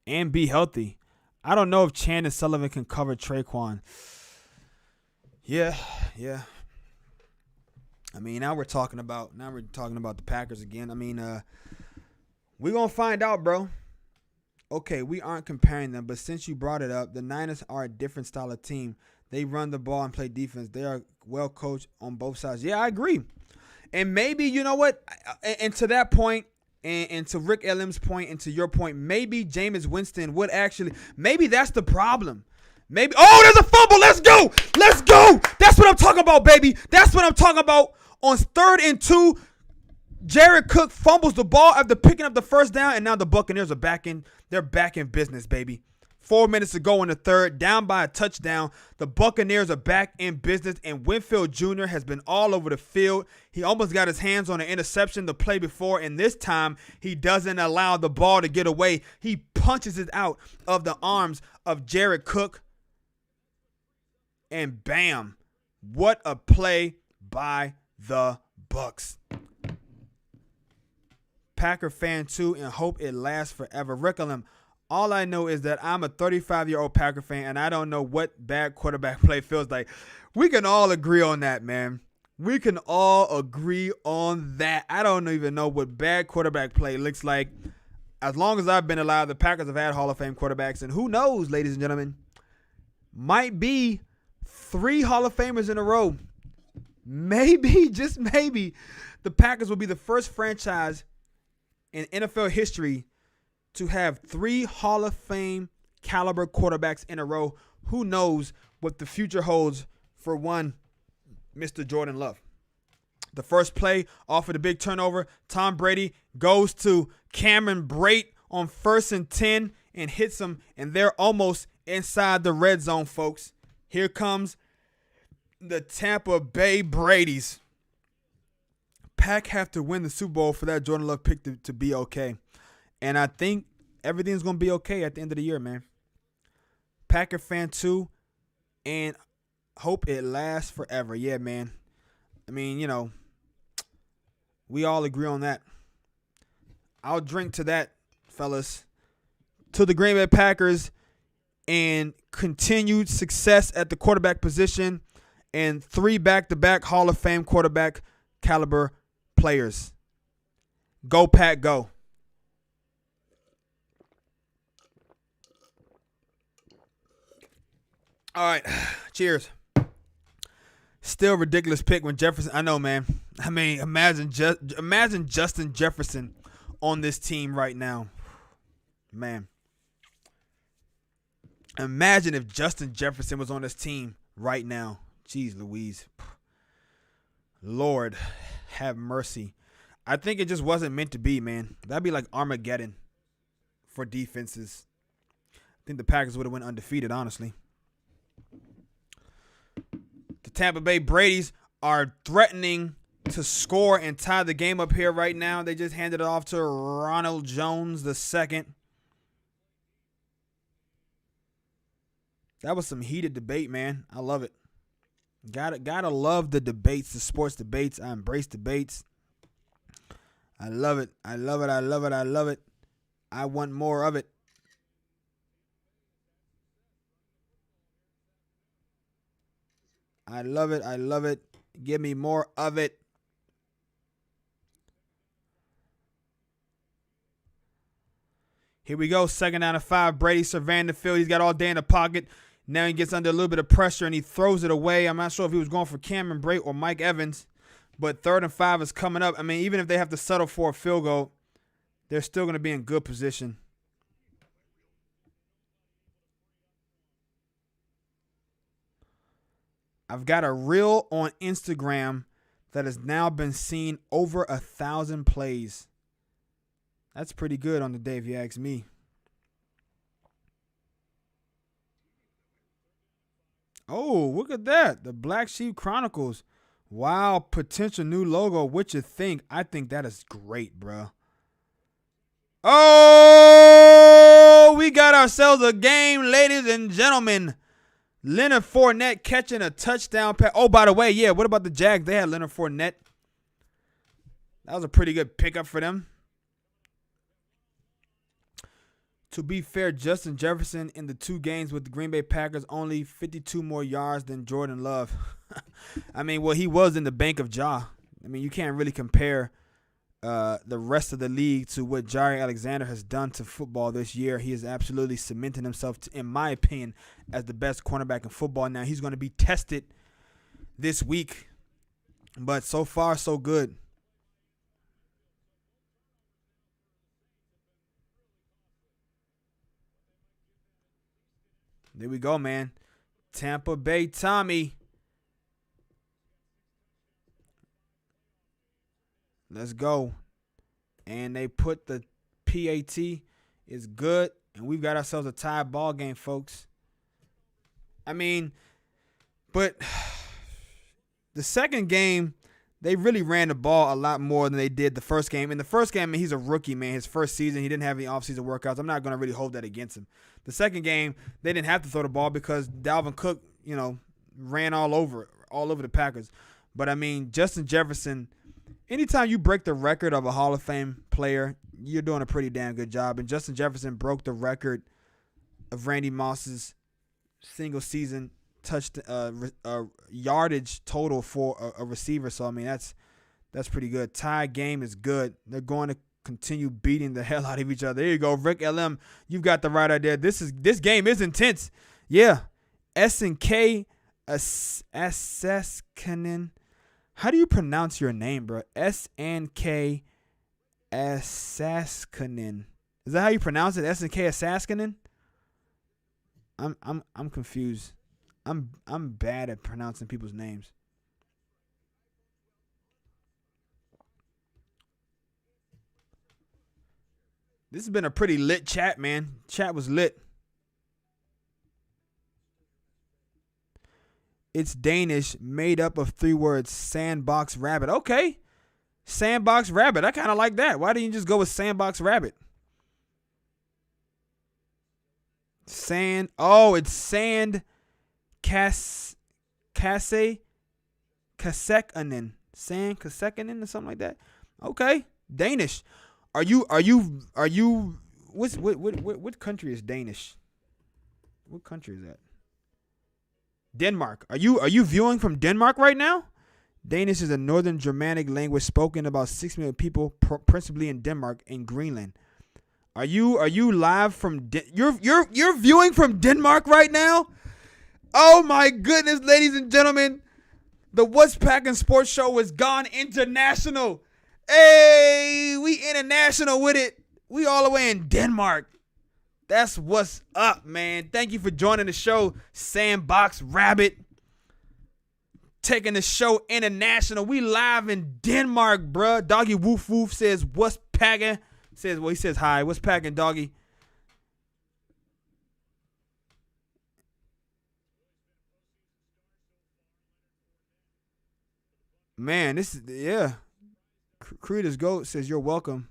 and be healthy. I don't know if Chandon Sullivan can cover Traquan. Yeah. I mean, now we're talking about the Packers again. I mean, we're gonna find out, bro. Okay, we aren't comparing them, but since you brought it up, the Niners are a different style of team. They run the ball and play defense. They are well coached on both sides. Yeah, I agree. And maybe, you know what? And to that point, and to Rick Elam's point, and to your point, maybe Jameis Winston would actually, maybe that's the problem. Maybe, oh, there's a fumble. Let's go. Let's go. That's what I'm talking about, baby. That's what I'm talking about. On 3rd and 2, Jared Cook fumbles the ball after picking up the first down, and now the Buccaneers are back in business, baby. 4 minutes to go in the third, down by a touchdown. The Buccaneers are back in business, and Whitfield Jr. has been all over the field. He almost got his hands on an interception the play before, and this time he doesn't allow the ball to get away. He punches it out of the arms of Jared Cook, and bam, what a play by the Bucs. Packer fan too, and hope it lasts forever. Rick Elam, All I know is that I'm a 35-year-old Packer fan, and I don't know what bad quarterback play feels like. We can all agree on that, man. We can all agree on that. I don't even know what bad quarterback play looks like. As long as I've been alive, the Packers have had Hall of Fame quarterbacks, and who knows, ladies and gentlemen, might be 3 Hall of Famers in a row. Maybe, just maybe, the Packers will be the first franchise in NFL history to have 3 Hall of Fame caliber quarterbacks in a row. Who knows what the future holds for one Mr. Jordan Love. The first play off of the big turnover, Tom Brady goes to Cameron Brate on 1st and 10 and hits him, and they're almost inside the red zone, folks. Here comes the Tampa Bay Brady's. Pack have to win the Super Bowl for that Jordan Love pick to be okay. And I think everything's going to be okay at the end of the year, man. Packer fan too, and hope it lasts forever. Yeah, man. I mean, you know, we all agree on that. I'll drink to that, fellas. To the Green Bay Packers and continued success at the quarterback position and 3 back-to-back Hall of Fame quarterback caliber players. Go Pack, go. All right, cheers. Still ridiculous pick when Jefferson. I know, man. I mean, imagine Justin Jefferson on this team right now, man. Imagine if Justin Jefferson was on this team right now. Jeez Louise. Lord, have mercy. I think it just wasn't meant to be, man. That'd be like Armageddon for defenses. I think the Packers would have went undefeated, honestly. The Tampa Bay Brady's are threatening to score and tie the game up here right now. They just handed it off to Ronald Jones II. That was some heated debate, man. I love it. Gotta love the debates, the sports debates. I embrace debates. I love it. I love it. I love it. I love it. I want more of it. I love it. I love it. Give me more of it. Here we go. 2nd down and 5. Brady surveying the field. He's got all day in the pocket. Now he gets under a little bit of pressure and he throws it away. I'm not sure if he was going for Cameron Brate or Mike Evans, but 3rd and 5 is coming up. I mean, even if they have to settle for a field goal, they're still going to be in good position. I've got a reel on Instagram that has now been seen over 1,000 plays. That's pretty good on the day if you ask me. Oh, look at that. The Black Sheep Chronicles. Wow, potential new logo. What you think? I think that is great, bro. Oh, we got ourselves a game, ladies and gentlemen. Leonard Fournette catching a touchdown pass. Oh, by the way, yeah, what about the Jags? They had Leonard Fournette. That was a pretty good pickup for them. To be fair, Justin Jefferson in the 2 games with the Green Bay Packers only 52 more yards than Jordan Love. I mean, well, he was in the bank of Ja. I mean, you can't really compare the rest of the league to what Jaire Alexander has done to football this year. He is absolutely cementing himself, in my opinion, as the best cornerback in football. Now, he's going to be tested this week, but so far, so good. There we go, man. Tampa Bay Tommy. Let's go. And they put the PAT is good. And we've got ourselves a tie ball game, folks. I mean, but the second game, they really ran the ball a lot more than they did the first game. In the first game, I mean, he's a rookie, man. His first season, he didn't have any offseason workouts. I'm not going to really hold that against him. The second game, they didn't have to throw the ball because Dalvin Cook, ran all over the Packers. But, I mean, Justin Jefferson anytime you break the record of a Hall of Fame player, you're doing a pretty damn good job. And Justin Jefferson broke the record of Randy Moss's single season yardage total for a receiver. So I mean that's pretty good. Tie game is good. They're going to continue beating the hell out of each other. There you go, Rick LM. You've got the right idea. This game is intense. Yeah, SNK Assaskinen. How do you pronounce your name, bro? SNK Assaskinen. Is that how you pronounce it? SNK Assaskinen? I'm confused. I'm bad at pronouncing people's names. This has been a pretty lit chat, man. Chat was lit. It's Danish, made up of 3 words, sandbox rabbit. Okay. Sandbox rabbit. I kind of like that. Why didn't you just go with sandbox rabbit? It's sand Kasekanen. Sand Kasekanen or something like that. Okay. Danish. Are you what country is Danish? What country is that? Denmark. Are you viewing from Denmark right now? Danish is a northern Germanic language spoken about 6 million people, principally in Denmark and Greenland. Are you live from you're viewing from Denmark right now? Oh my goodness, ladies and gentlemen. The What's Packin' Sports Show has gone international. Hey, we international with it. We all the way in Denmark. That's what's up, man. Thank you for joining the show, Sandbox Rabbit. Taking the show international. We live in Denmark, bruh. Doggy Woof Woof says, what's packing? He says hi. What's packing, doggy? Man, this is, yeah. Creedus Goat says, you're welcome.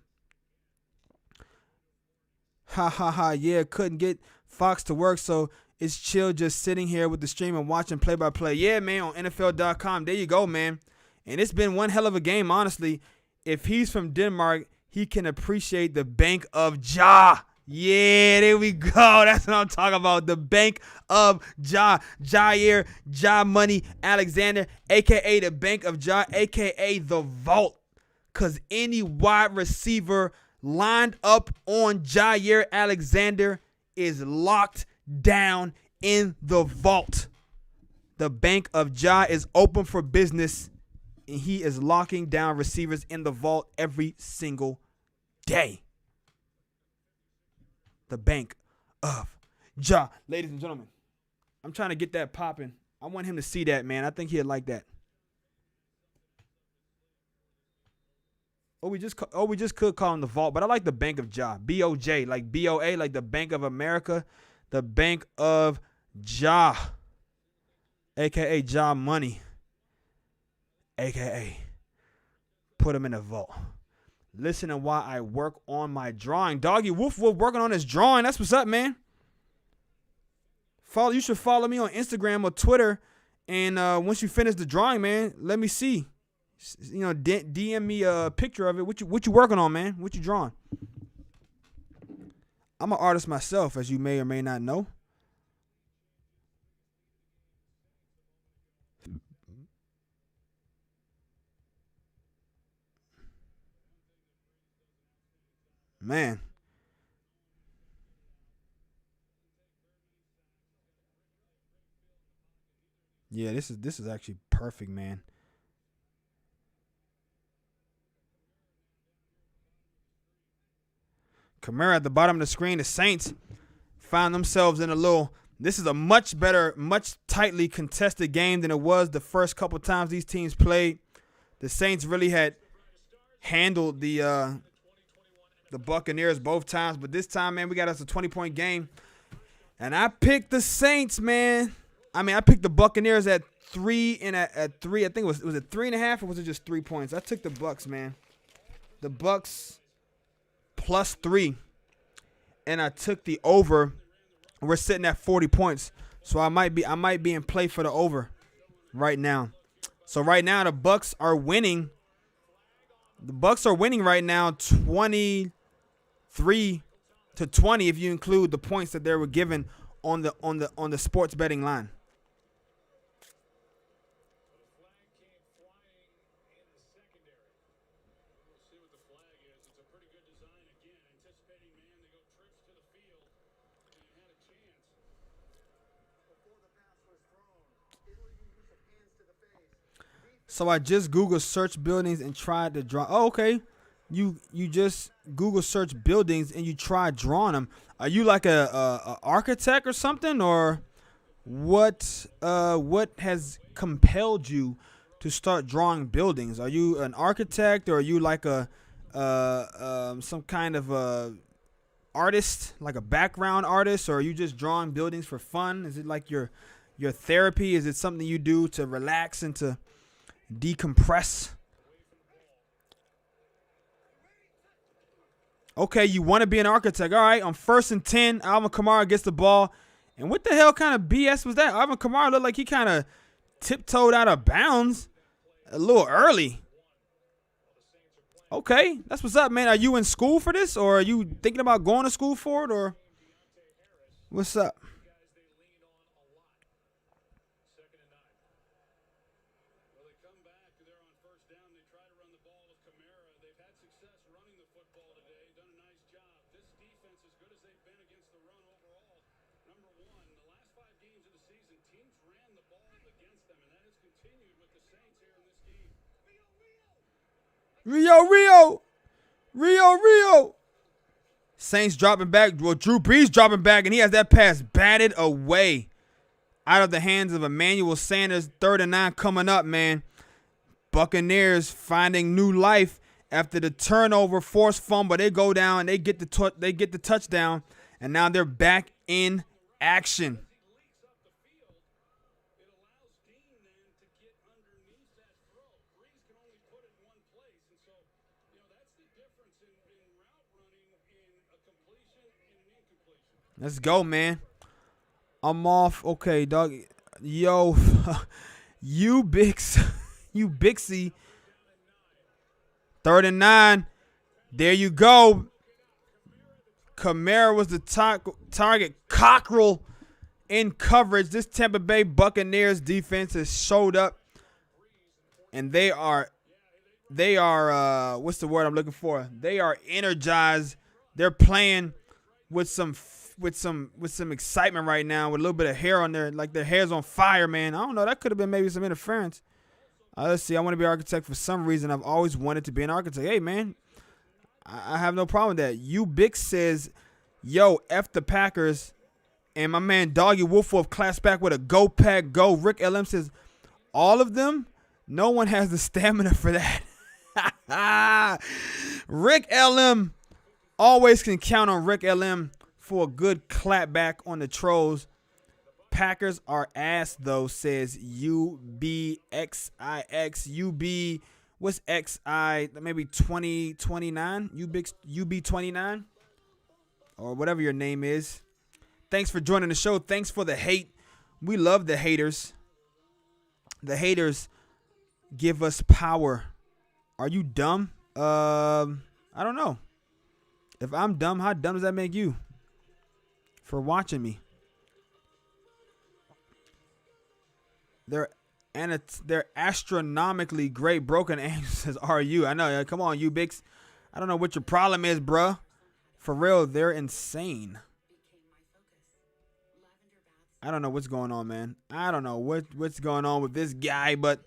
Ha ha ha, yeah, couldn't get Fox to work, so it's chill just sitting here with the stream and watching play-by-play. Yeah, man, on NFL.com. There you go, man. And it's been one hell of a game, honestly. If he's from Denmark, he can appreciate the Bank of Ja. Yeah, there we go. That's what I'm talking about. The Bank of Ja. Jair, Ja Money, Alexander, a.k.a. the Bank of Ja, a.k.a. the Vault. Because any wide receiver lined up on Jair Alexander is locked down in the vault. The Bank of Ja is open for business, and he is locking down receivers in the vault every single day. The Bank of Ja. Ladies and gentlemen, I'm trying to get that popping. I want him to see that, man. I think he'd like that. We just could call him the Vault, but I like the Bank of Ja. B-O-J, like B-O-A, like the Bank of America. The Bank of Ja, a.k.a. Ja Money, a.k.a. put him in the vault. Listen to why I work on my drawing. Doggy Woof Woof working on his drawing. That's what's up, man. You should follow me on Instagram or Twitter, and once you finish the drawing, man, let me see. You know, DM me a picture of it. What you working on, man? What you drawing? I'm an artist myself, as you may or may not know. Man. Yeah, this is actually perfect, man. Kamara at the bottom of the screen. The Saints found themselves in a little. This is a much better, much tightly contested game than it was the first couple times these teams played. The Saints really had handled the Buccaneers both times, but this time, man, we got us a 20-point game. And I picked the Saints, man. I mean, I picked the Buccaneers at 3 and at 3. I think was it 3.5 or was it just 3 points? I took the Bucs, man. The Bucs +3, and I took the over. We're sitting at 40 points, so I might be in play for the over right now. So right now the Bucs are winning The Bucks are winning right now 23-20 if you include the points that they were given on the sports betting line. So I just Google search buildings and tried to draw. Oh, okay. You just Google search buildings and you try drawing them. Are you like a architect or something, or what has compelled you to start drawing buildings? Are you an architect, or are you like some kind of a artist, like a background artist, or are you just drawing buildings for fun? Is it like your therapy? Is it something you do to relax and to decompress? Okay, you want to be an architect. All right, on 1st and 10, Alvin Kamara gets the ball. And what the hell kind of BS was that? Alvin Kamara looked like he kind of tiptoed out of bounds a little early. Okay, that's what's up, man. Are you in school for this, or are you thinking about going to school for it, or what's up? Rio. Saints dropping back. Well, Drew Brees dropping back, and he has that pass batted away out of the hands of Emmanuel Sanders. 3rd and 9 coming up, man. Buccaneers finding new life after the turnover, forced fumble. They go down, they get the touchdown, and now they're back in action. Let's go, man. I'm off. Okay, dog. Yo, you Bixie. 3rd and 9. There you go. Kamara was the target. Cockrell in coverage. This Tampa Bay Buccaneers defense has showed up, and they are what's the word I'm looking for? They are energized. They're playing with some excitement right now, with a little bit of hair on there, like their hair's on fire, man. I don't know. That could have been maybe some interference. Let's see. I want to be an architect for some reason. I've always wanted to be an architect. Hey, man, I have no problem with that. You Bix says, yo, F the Packers. And my man Doggy Wolfwolf claps back with a go Pack go. Rick LM says, all of them? No one has the stamina for that. Rick LM. Always can count on Rick LM for a good clap back on the trolls. Packers are ass, though, says UBXIX. UB, what's XI? Maybe 2029? UB29? Or whatever your name is. Thanks for joining the show. Thanks for the hate. We love the haters. The haters give us power. Are you dumb? I don't know. If I'm dumb, how dumb does that make you? For watching me. They're astronomically great. Broken Angel says, are you? I know. Come on, you Bix. I don't know what your problem is, bruh. For real, they're insane. I don't know what's going on, man. I don't know what's going on with this guy, but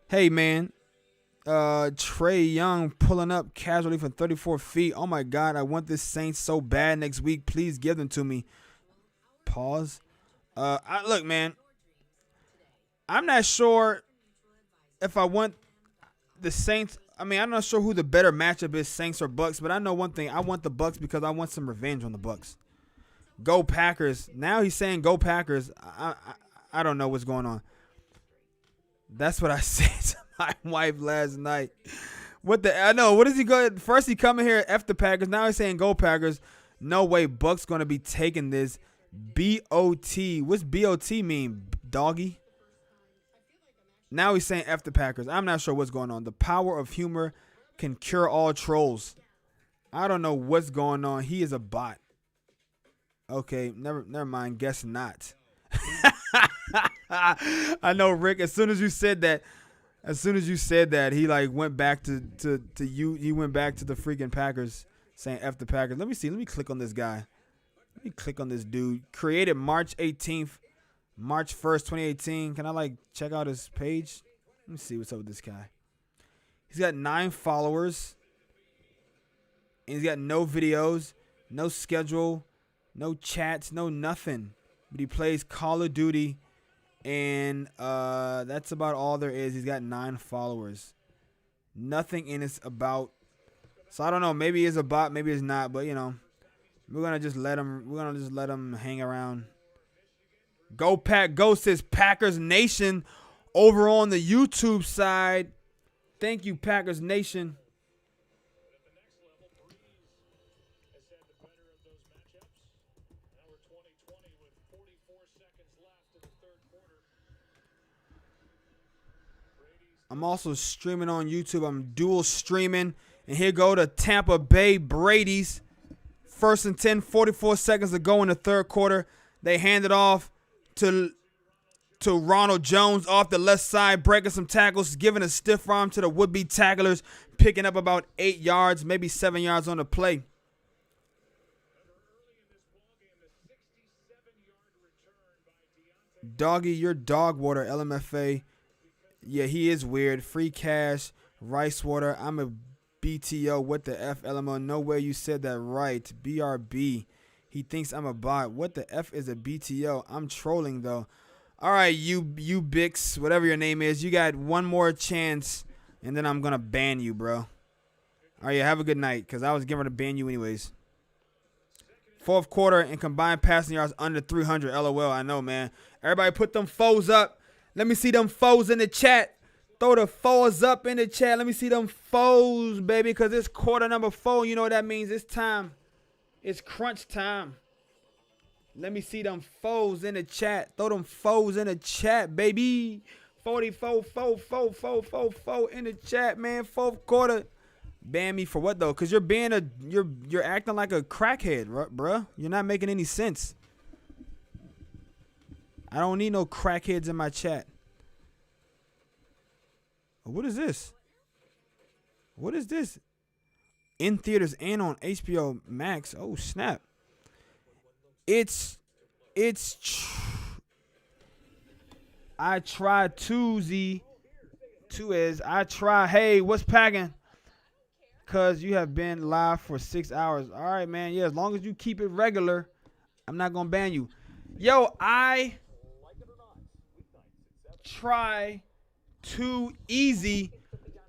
hey, man. Trey Young pulling up casually from 34 feet. Oh my God, I want this Saints so bad next week. Please give them to me. Pause. Look, man. I'm not sure if I want the Saints. I mean, I'm not sure who the better matchup is, Saints or Bucks. But I know one thing: I want the Bucks because I want some revenge on the Bucks. Go Packers! Now he's saying go Packers. I don't know what's going on. That's what I said to my wife last night. I know. What is he going? First he coming here F the Packers. Now he's saying go Packers. No way Bucks gonna be taking this. B-O-T. What's B-O-T mean, doggy? Now he's saying F the Packers. I'm not sure what's going on. The power of humor can cure all trolls. I don't know what's going on. He is a bot. Okay, never mind. Guess not. I know, Rick. As soon as you said that, he like went back to you. He went back to the freaking Packers, saying F the Packers. Let me see. Let me click on this guy. Let me click on this dude. Created March 18th, March 1st, 2018. Can I like check out his page? Let me see what's up with this guy. He's got 9 followers. And he's got no videos, no schedule, no chats, no nothing. But he plays Call of Duty, and that's about all there is. He's got 9 followers. Nothing in it's about. So I don't know. Maybe he's a bot, maybe it's not. But you know, we're gonna just let him hang around. Go Pack Go says Packers Nation over on the YouTube side. Thank you, Packers Nation. I'm also streaming on YouTube. I'm dual streaming. And here go the Tampa Bay Brady's. 1st and 10, 44 seconds to go in the third quarter. They hand it off to Ronald Jones off the left side, breaking some tackles, giving a stiff arm to the would-be tacklers, picking up about 8 yards, maybe 7 yards on the play. Doggy, your dog water, LMFA. Yeah, he is weird. Free cash, rice water. I'm a BTO. What the F, LMO? No way you said that right. BRB. He thinks I'm a bot. What the F is a BTO? I'm trolling, though. All right, you Bix, whatever your name is. You got one more chance, and then I'm going to ban you, bro. All right, yeah, have a good night, because I was getting ready to ban you anyways. Fourth quarter and combined passing yards under 300. LOL, I know, man. Everybody put them foes up. Let me see them foes in the chat. Throw the foes up in the chat. Let me see them foes, baby, because it's quarter number 4. You know what that means. It's time. It's crunch time. Let me see them foes in the chat. Throw them foes in the chat, baby. 44, 4, 4, 4, 4, 4 in the chat, man. Fourth quarter. Ban me for what, though? Because you're acting like a crackhead, bruh. You're not making any sense. I don't need no crackheads in my chat. What is this? What is this? In theaters and on HBO Max. Oh, snap. I try Tuesday. I try. Hey, what's packing? Because you have been live for 6 hours. All right, man. Yeah, as long as you keep it regular, I'm not going to ban you. Yo, I try too easy.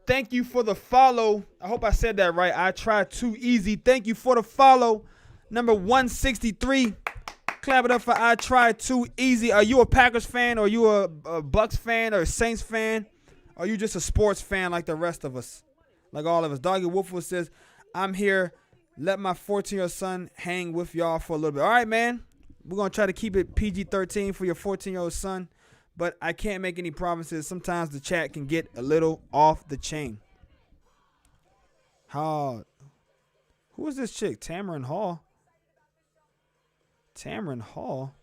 Thank you for the follow. I hope I said that right. I try too easy. Thank you for the follow. Number 163. Clap it up for I try too easy. Are you a Packers fan? Or are you a Bucks fan or a Saints fan? Or are you just a sports fan like the rest of us? Like all of us. Doggy Wolfwood says, I'm here. Let my 14-year-old son hang with y'all for a little bit. All right, man. We're going to try to keep it PG-13 for your 14-year-old son. But I can't make any promises. Sometimes the chat can get a little off the chain. Who is this chick? Tamron Hall. Tamron Hall.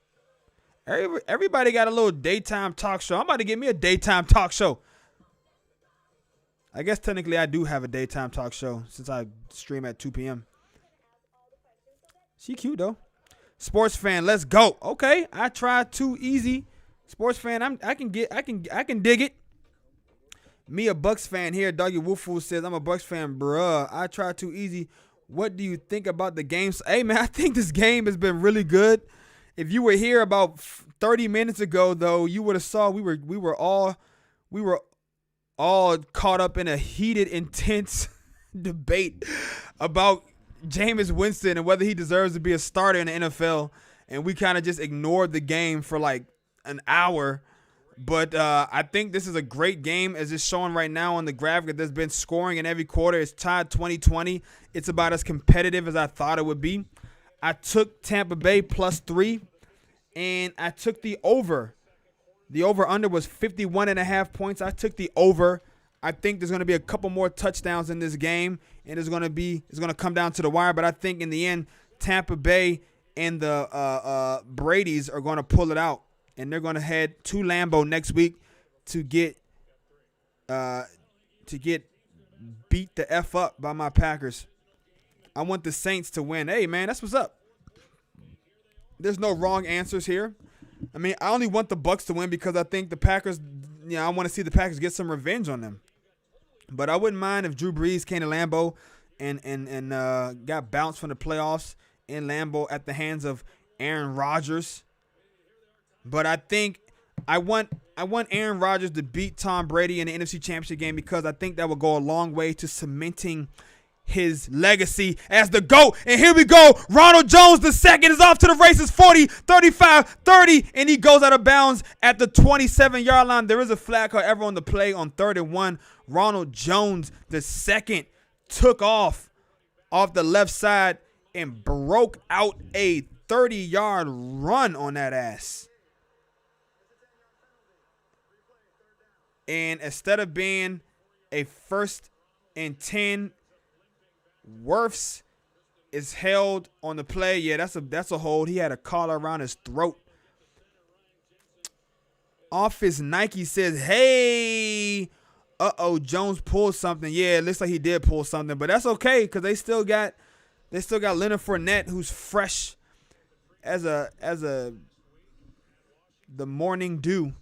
Everybody got a little daytime talk show. I'm about to get me a daytime talk show. I guess technically I do have a daytime talk show since I stream at 2 p.m. She cute though. Sports fan, let's go. Okay, I tried too easy. Sports fan, I can dig it. Me a Bucks fan here. Doggy Wolfoo says I'm a Bucks fan, bruh. I tried too easy. What do you think about the game? Hey man, I think this game has been really good. If you were here about 30 minutes ago, though, you would have saw we were all caught up in a heated, intense debate about Jameis Winston and whether he deserves to be a starter in the NFL. And we kind of just ignored the game for like an hour. But I think this is a great game, as it's showing right now on the graphic. There's been scoring in every quarter. It's tied 20-20. It's about as competitive as I thought it would be. I took Tampa Bay +3, and I took the over. The over-under was 51.5 points. I took the over. I think there's going to be a couple more touchdowns in this game, and it's going to come down to the wire. But I think in the end, Tampa Bay and the Brady's are going to pull it out, and they're going to head to Lambeau next week to get beat the F up by my Packers. I want the Saints to win. Hey, man, that's what's up. There's no wrong answers here. I mean, I only want the Bucs to win because I think the Packers, I want to see the Packers get some revenge on them. But I wouldn't mind if Drew Brees came to Lambeau and got bounced from the playoffs in Lambeau at the hands of Aaron Rodgers. But I think I want Aaron Rodgers to beat Tom Brady in the NFC Championship game because I think that will go a long way to cementing his legacy as the GOAT. And here we go. Ronald Jones II is off to the races. 40, 35, 30, and he goes out of bounds at the 27-yard line. There is a flag, however, on the play on 3rd and 1. Ronald Jones II took off the left side and broke out a 30-yard run on that ass. And instead of being a 1st and 10, Wirfs is held on the play. Yeah, that's a hold. He had a collar around his throat. Off his Nike says, hey, Jones pulled something. Yeah, it looks like he did pull something, but that's okay because they still got Leonard Fournette, who's fresh as the morning dew.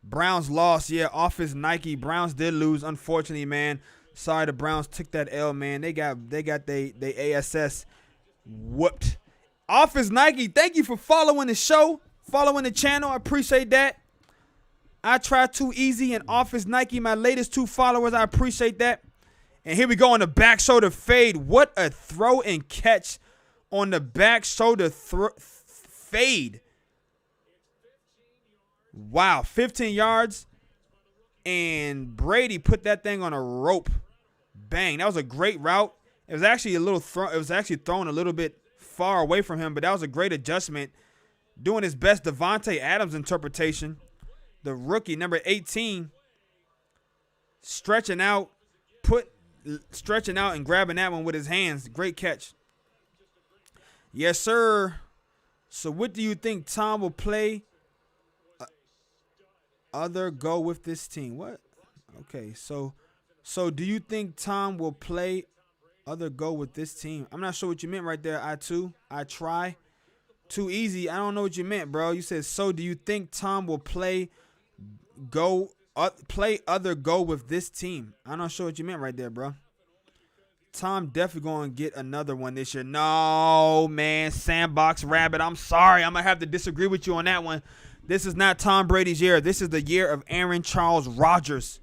Browns lost. Yeah, off his Nike. Browns did lose, unfortunately, man. Sorry, the Browns took that L, man. They got they ASS whooped. Off his Nike. Thank you for following the show, following the channel. I appreciate that. I try too easy and off his Nike. My latest 2 followers. I appreciate that. And here we go on the back shoulder fade. What a throw and catch on the back shoulder fade. Wow, 15 yards. And Brady put that thing on a rope. Bang. That was a great route. It was actually thrown a little bit far away from him, but that was a great adjustment. Doing his best Devontae Adams interpretation. The rookie, number 18, stretching out and grabbing that one with his hands. Great catch. Yes, sir. So what do you think Tom will play? Other go with this team. What? Okay, so do you think Tom will play other go with this team? I'm not sure what you meant right there. I try. Too easy. I don't know what you meant, bro. You said, so do you think Tom will play other go with this team? I'm not sure what you meant right there, bro. Tom definitely going to get another one this year. No, man. Sandbox Rabbit. I'm sorry. I'm going to have to disagree with you on that one. This is not Tom Brady's year. This is the year of Aaron Charles Rodgers.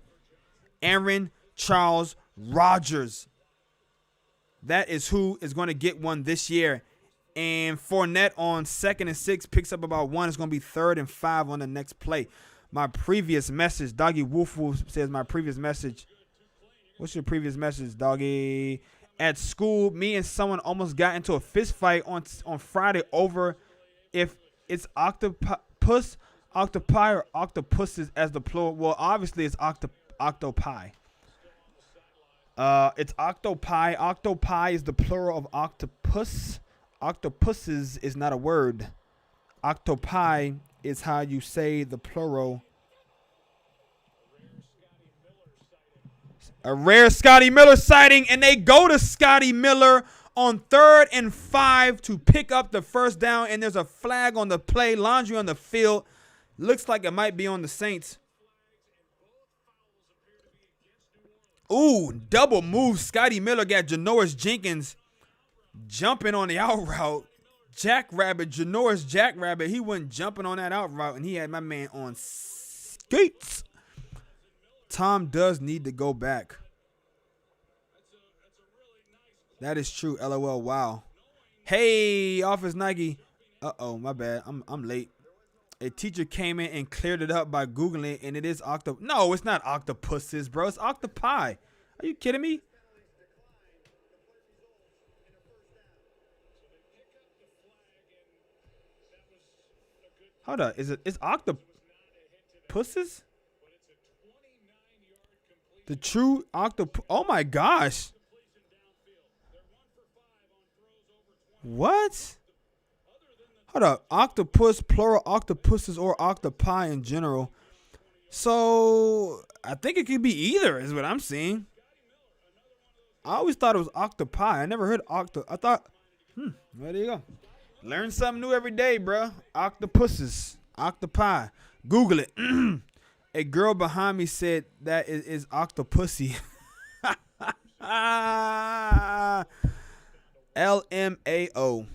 Aaron Charles Rodgers. That is who is going to get one this year. And Fournette on 2nd and 6 picks up about 1. It's going to be 3rd and 5 on the next play. My previous message, Doggy Wolf says my previous message. What's your previous message, Doggy? At school, me and someone almost got into a fist fight on Friday over if it's octopus, octopi, or octopuses as the plural. Well, obviously it's octopi. It's octopi. Octopi is the plural of octopus. Octopuses is not a word. Octopi is how you say the plural. A rare Scotty Miller sighting, and they go to Scotty Miller on 3rd and 5 to pick up the first down, and there's a flag on the play. Laundry on the field. Looks like it might be on the Saints. Ooh, double move. Scotty Miller got Janoris Jenkins jumping on the out route. Janoris Jackrabbit, he wasn't jumping on that out route, and he had my man on skates. Tom does need to go back. That is true. LOL. Wow. Hey, Office Nike. Uh-oh, my bad. I'm late. A teacher came in and cleared it up by Googling it, and it is No, it's not octopuses, bro. It's octopi. Are you kidding me? Hold up. It's octopuses? The true octopus. Oh my gosh. What? Hold up. Octopus, plural octopuses, or octopi in general. So I think it could be either, is what I'm seeing. I always thought it was octopi. I never heard I thought, well, there you go. Learn something new every day, bro. Octopuses, octopi. Google it. A girl behind me said that is octopussy. LMAO.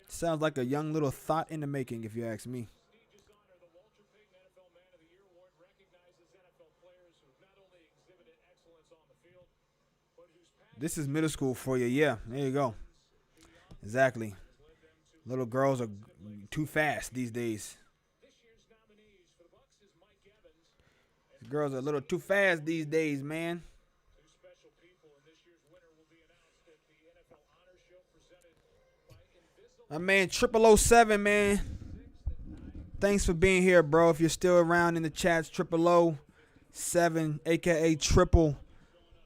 Sounds like a young little thought in the making, if you ask me. This is middle school for you. Yeah, there you go. Exactly. Little girls are too fast these days. Girls are a little too fast these days, man. My man, 0007, man. Thanks for being here, bro. If you're still around in the chats, 0007, aka Triple.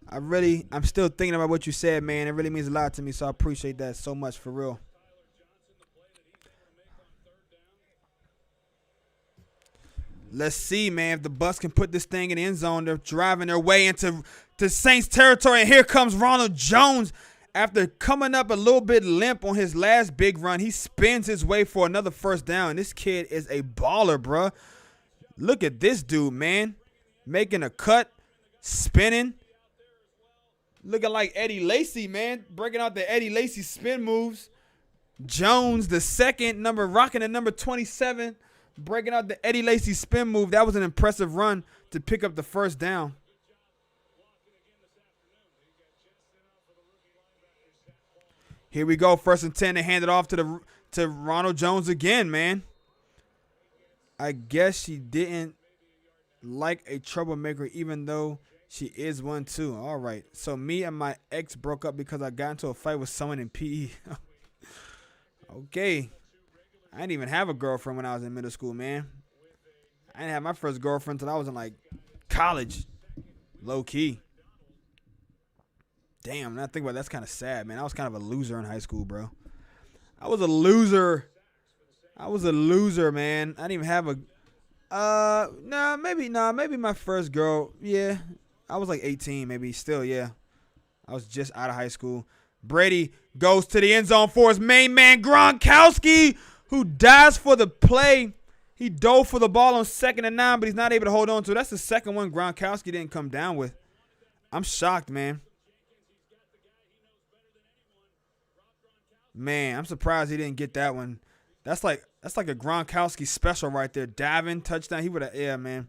I'm still thinking about what you said, man. It really means a lot to me, so I appreciate that so much, for real. Let's see, man, if the Bucs can put this thing in the end zone. They're driving their way into Saints territory, and here comes Ronald Jones. After coming up a little bit limp on his last big run, he spins his way for another first down. This kid is a baller, bro. Look at this dude, man. Making a cut, spinning. Looking like Eddie Lacy, man. Breaking out the Eddie Lacy spin moves. Jones, the second, rocking the number 27. Breaking out the Eddie Lacy spin move. That was an impressive run to pick up the first down. Here we go. 1st and 10. They hand it off to Ronald Jones again, man. I guess she didn't like a troublemaker, even though she is one too. All right. So me and my ex broke up because I got into a fight with someone in PE. Okay. I didn't even have a girlfriend when I was in middle school, man. I didn't have my first girlfriend until I was in like college. Low key. Damn, now I think about it, that's kind of sad, man. I was kind of a loser in high school, bro. I was a loser, man. I didn't even have a maybe my first girl. Yeah. I was like 18, maybe. Still, yeah. I was just out of high school. Brady goes to the end zone for his main man, Gronkowski, who dives for the play. He dove for the ball on 2nd and 9, but he's not able to hold on to it. That's the second one Gronkowski didn't come down with. I'm shocked, man. Man, I'm surprised he didn't get that one. That's like a Gronkowski special right there. Diving, touchdown. He would have, yeah, man.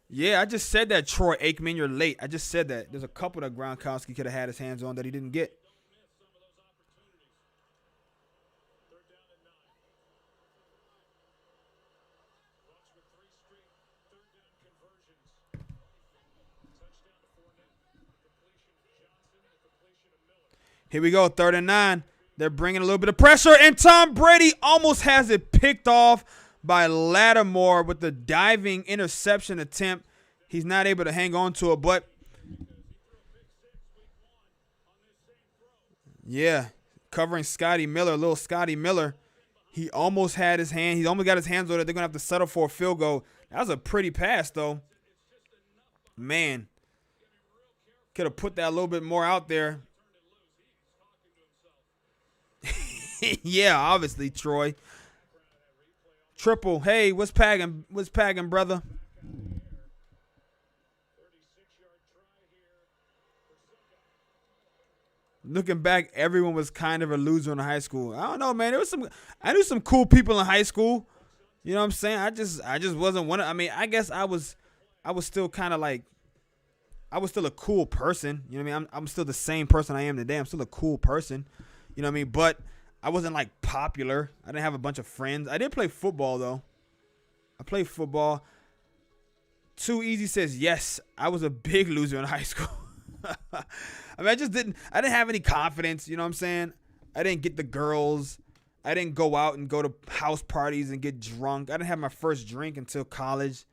Yeah, I just said that, Troy Aikman. You're late. I just said that. There's a couple that Gronkowski could have had his hands on that he didn't get. Here we go, 3rd and 9. They're bringing a little bit of pressure, and Tom Brady almost has it picked off by Lattimore with the diving interception attempt. He's not able to hang on to it, but yeah, covering Scotty Miller, little Scotty Miller. He almost had his hand. He almost got his hands on it. They're going to have to settle for a field goal. That was a pretty pass, though. Man, could have put that a little bit more out there. Yeah, obviously, Troy. Triple, hey, what's pagging? What's pagging, brother? Looking back, everyone was kind of a loser in high school. I don't know, man. I knew some cool people in high school. You know what I'm saying? I just wasn't one of. I mean, I guess I was still kind of like, I was still a cool person. You know what I mean? I'm still the same person I am today. I'm still a cool person. You know what I mean? But I wasn't like popular. I didn't have a bunch of friends. I did play football though. I played football. Too Easy says yes. I was a big loser in high school. I mean, I didn't have any confidence. You know what I'm saying? I didn't get the girls. I didn't go out and go to house parties and get drunk. I didn't have my first drink until college.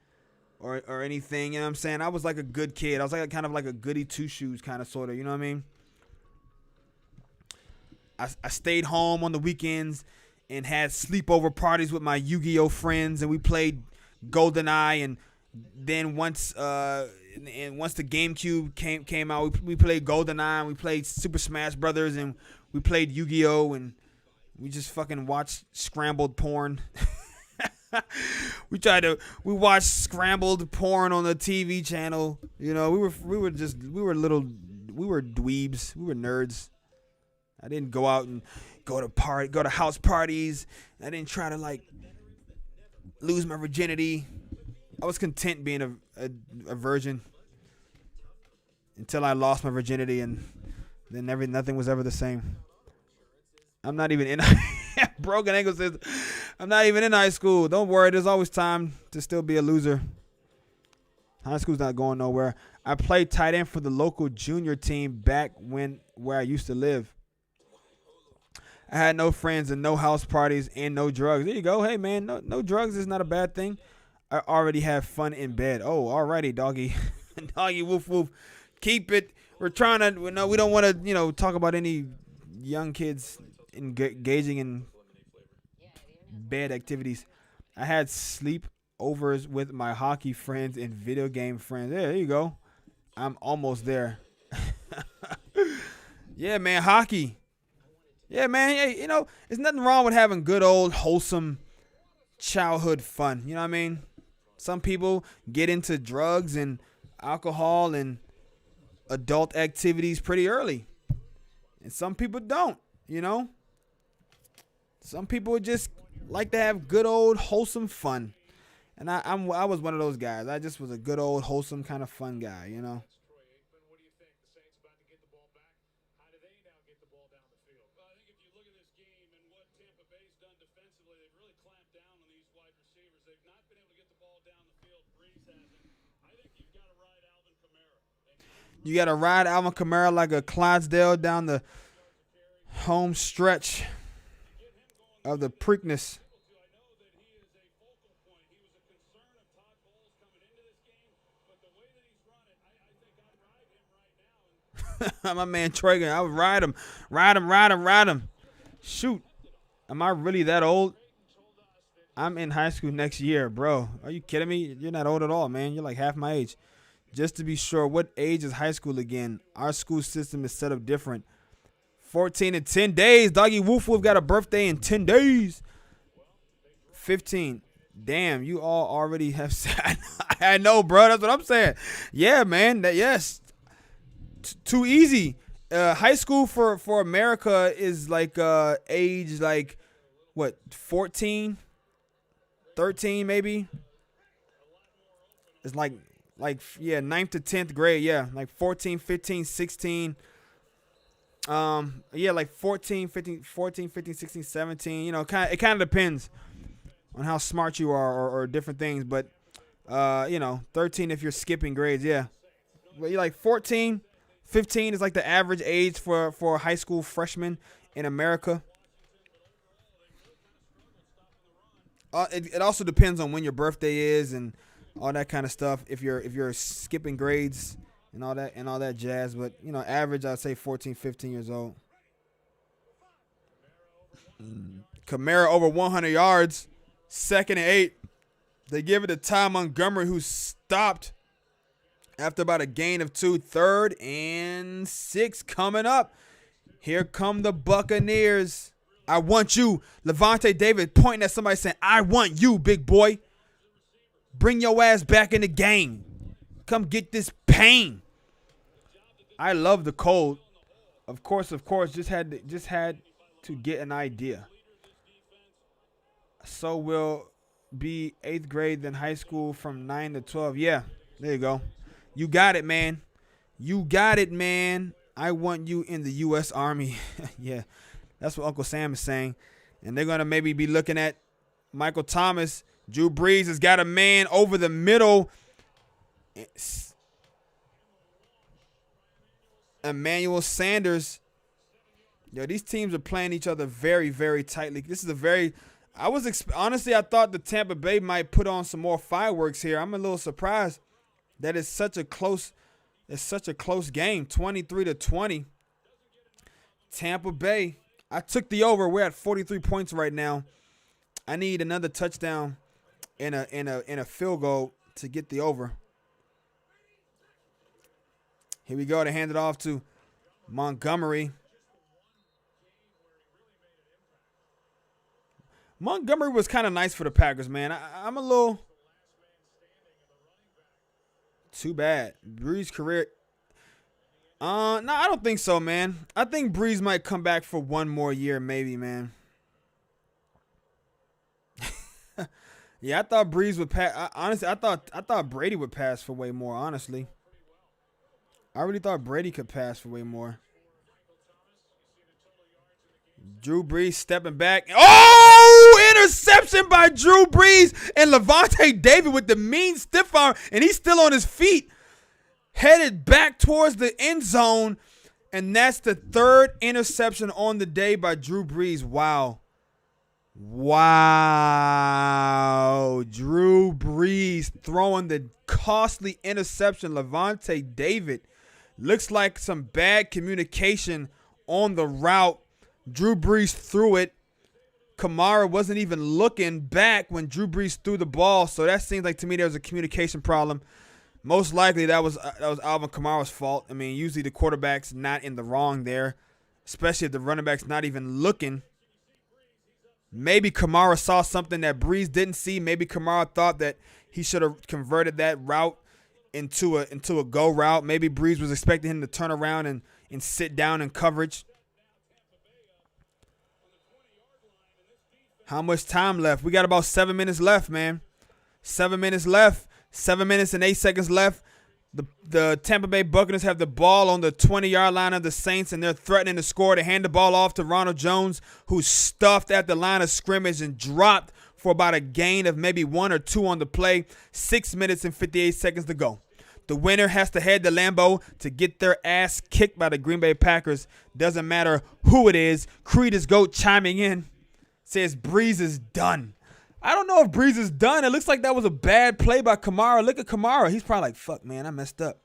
or anything. You know what I'm saying? I was like a good kid. I was like kind of like a goody two shoes kind of sort of. You know what I mean? I stayed home on the weekends and had sleepover parties with my Yu-Gi-Oh friends, and we played GoldenEye. And then once the GameCube came out, we played GoldenEye, and we played Super Smash Brothers, and we played Yu-Gi-Oh, and we just fucking watched scrambled porn. We watched scrambled porn on the TV channel. You know, we were dweebs. We were nerds. I didn't go out and go to house parties. I didn't try to like lose my virginity. I was content being a virgin until I lost my virginity, and then nothing was ever the same. I'm not even in Broken Ankle says I'm not even in high school. Don't worry, there's always time to still be a loser. High school's not going nowhere. I played tight end for the local junior team back where I used to live. I had no friends and no house parties and no drugs. There you go. Hey man, no drugs is not a bad thing. I already have fun in bed. Oh, alrighty, doggy. Doggy woof woof. Keep it. We're trying to we don't want to, talk about any young kids engaging in bad activities. I had sleepovers with my hockey friends and video game friends. Yeah, there you go. I'm almost there. Yeah, man, hockey. Yeah, man. Hey, there's nothing wrong with having good old wholesome childhood fun. You know what I mean? Some people get into drugs and alcohol and adult activities pretty early, and some people don't. Some people just like to have good old wholesome fun, and I was one of those guys. I just was a good old wholesome kind of fun guy. What do you think? The Saints about to get the ball back? How do they now get the ball down the field? Well, I think if you look at this game and what Tampa Bay's done defensively, they've really clamped down on these wide receivers. They've not been able to get the ball down the field. Breeze hasn't. I think you've got to ride Alvin Kamara. You got to ride Alvin Kamara like a Clydesdale down the home stretch of the Preakness. My man Traeger, I would ride him. Shoot. Am I really that old? I'm in high school next year, bro. Are you kidding me? You're not old at all, man. You're like half my age. Just to be sure, what age is high school again? Our school system is set up different. 14 in 10 days. Doggy Woof Woof got a birthday in 10 days. 15. Damn, you all already have said. I know, bro. That's what I'm saying. Yeah, man. Yes. Too easy. High school for America is like age like what, 14, 13 maybe. It's like 9th to 10th grade. Yeah, like 14, 15, 16. Yeah, like 14, 15, 16, 17. It kind of depends on how smart you are or different things. But 13 if you're skipping grades. Yeah, but you're like 14. 15 is like the average age for a high school freshman in America. It also depends on when your birthday is and all that kind of stuff. If you're skipping grades and all that jazz, but average I'd say 14, 15 years old. Kamara over 100 yards, 2nd and 8. They give it to Ty Montgomery, who stopped after about a gain of 2. 3rd and 6 coming up. Here come the Buccaneers. I want you. Levante David pointing at somebody saying, I want you, big boy. Bring your ass back in the game. Come get this pain. I love the cold. Of course. Just had to get an idea. So will be 8th grade, then high school from 9 to 12. Yeah, there you go. You got it, man. I want you in the U.S. Army. Yeah, that's what Uncle Sam is saying. And they're going to maybe be looking at Michael Thomas. Drew Brees has got a man over the middle. Emmanuel Sanders. Yo, these teams are playing each other very, very tightly. This is a very honestly, I thought the Tampa Bay might put on some more fireworks here. I'm a little surprised that it's such a close game, 23-20. Tampa Bay. I took the over. We're at 43 points right now. I need another touchdown and a field goal to get the over. Here we go to hand it off to Montgomery. Montgomery was kind of nice for the Packers, man. I'm a little too bad. Brees' career. No, I don't think so, man. I think Brees might come back for one more year, maybe, man. Yeah, I thought Brees would pass. Honestly, I thought Brady would pass for way more. Honestly, I really thought Brady could pass for way more. Drew Brees stepping back. Oh, interception by Drew Brees and Levante David with the mean stiff arm, and he's still on his feet, headed back towards the end zone, and that's the third interception on the day by Drew Brees. Wow. Drew Brees throwing the costly interception. Levante David. Looks like some bad communication on the route. Drew Brees threw it. Kamara wasn't even looking back when Drew Brees threw the ball, so that seems like to me there was a communication problem. Most likely that was Alvin Kamara's fault. I mean, usually the quarterback's not in the wrong there, especially if the running back's not even looking. Maybe Kamara saw something that Brees didn't see. Maybe Kamara thought that he should have converted that route into a go route. Maybe Brees was expecting him to turn around and sit down in coverage. How much time left? We got about 7 minutes left, man. 7 minutes left. 7 minutes and 8 seconds left. The Tampa Bay Buccaneers have the ball on the 20-yard line of the Saints, and they're threatening to score. To hand the ball off to Ronald Jones, who's stuffed at the line of scrimmage and dropped for about a gain of maybe 1 or 2 on the play. 6 minutes and 58 seconds to go. The winner has to head to Lambeau to get their ass kicked by the Green Bay Packers. Doesn't matter who it is. Creed is GOAT chiming in. Says Brees is done. I don't know if Brees is done. It looks like that was a bad play by Kamara. Look at Kamara. He's probably like, fuck, man, I messed up.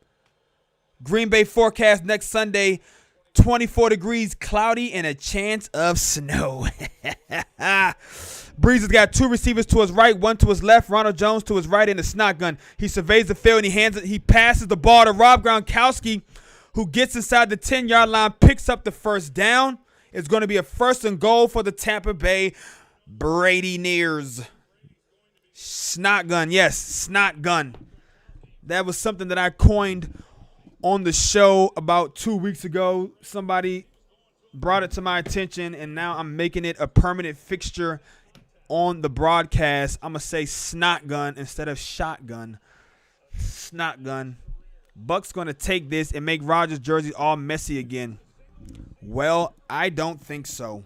Green Bay forecast next Sunday, 24 degrees, cloudy, and a chance of snow. Brees has got 2 receivers to his right, 1 to his left, Ronald Jones to his right in a shotgun. He surveys the field, and he passes the ball to Rob Gronkowski, who gets inside the 10-yard line, picks up the first down. It's going to be a 1st and goal for the Tampa Bay Brady Nears. Snot gun. Yes, snot gun. That was something that I coined on the show about 2 weeks ago. Somebody brought it to my attention, and now I'm making it a permanent fixture on the broadcast. I'm going to say snot gun instead of shotgun. Snot gun. Buck's going to take this and make Rodgers' jersey all messy again. Well, I don't think so.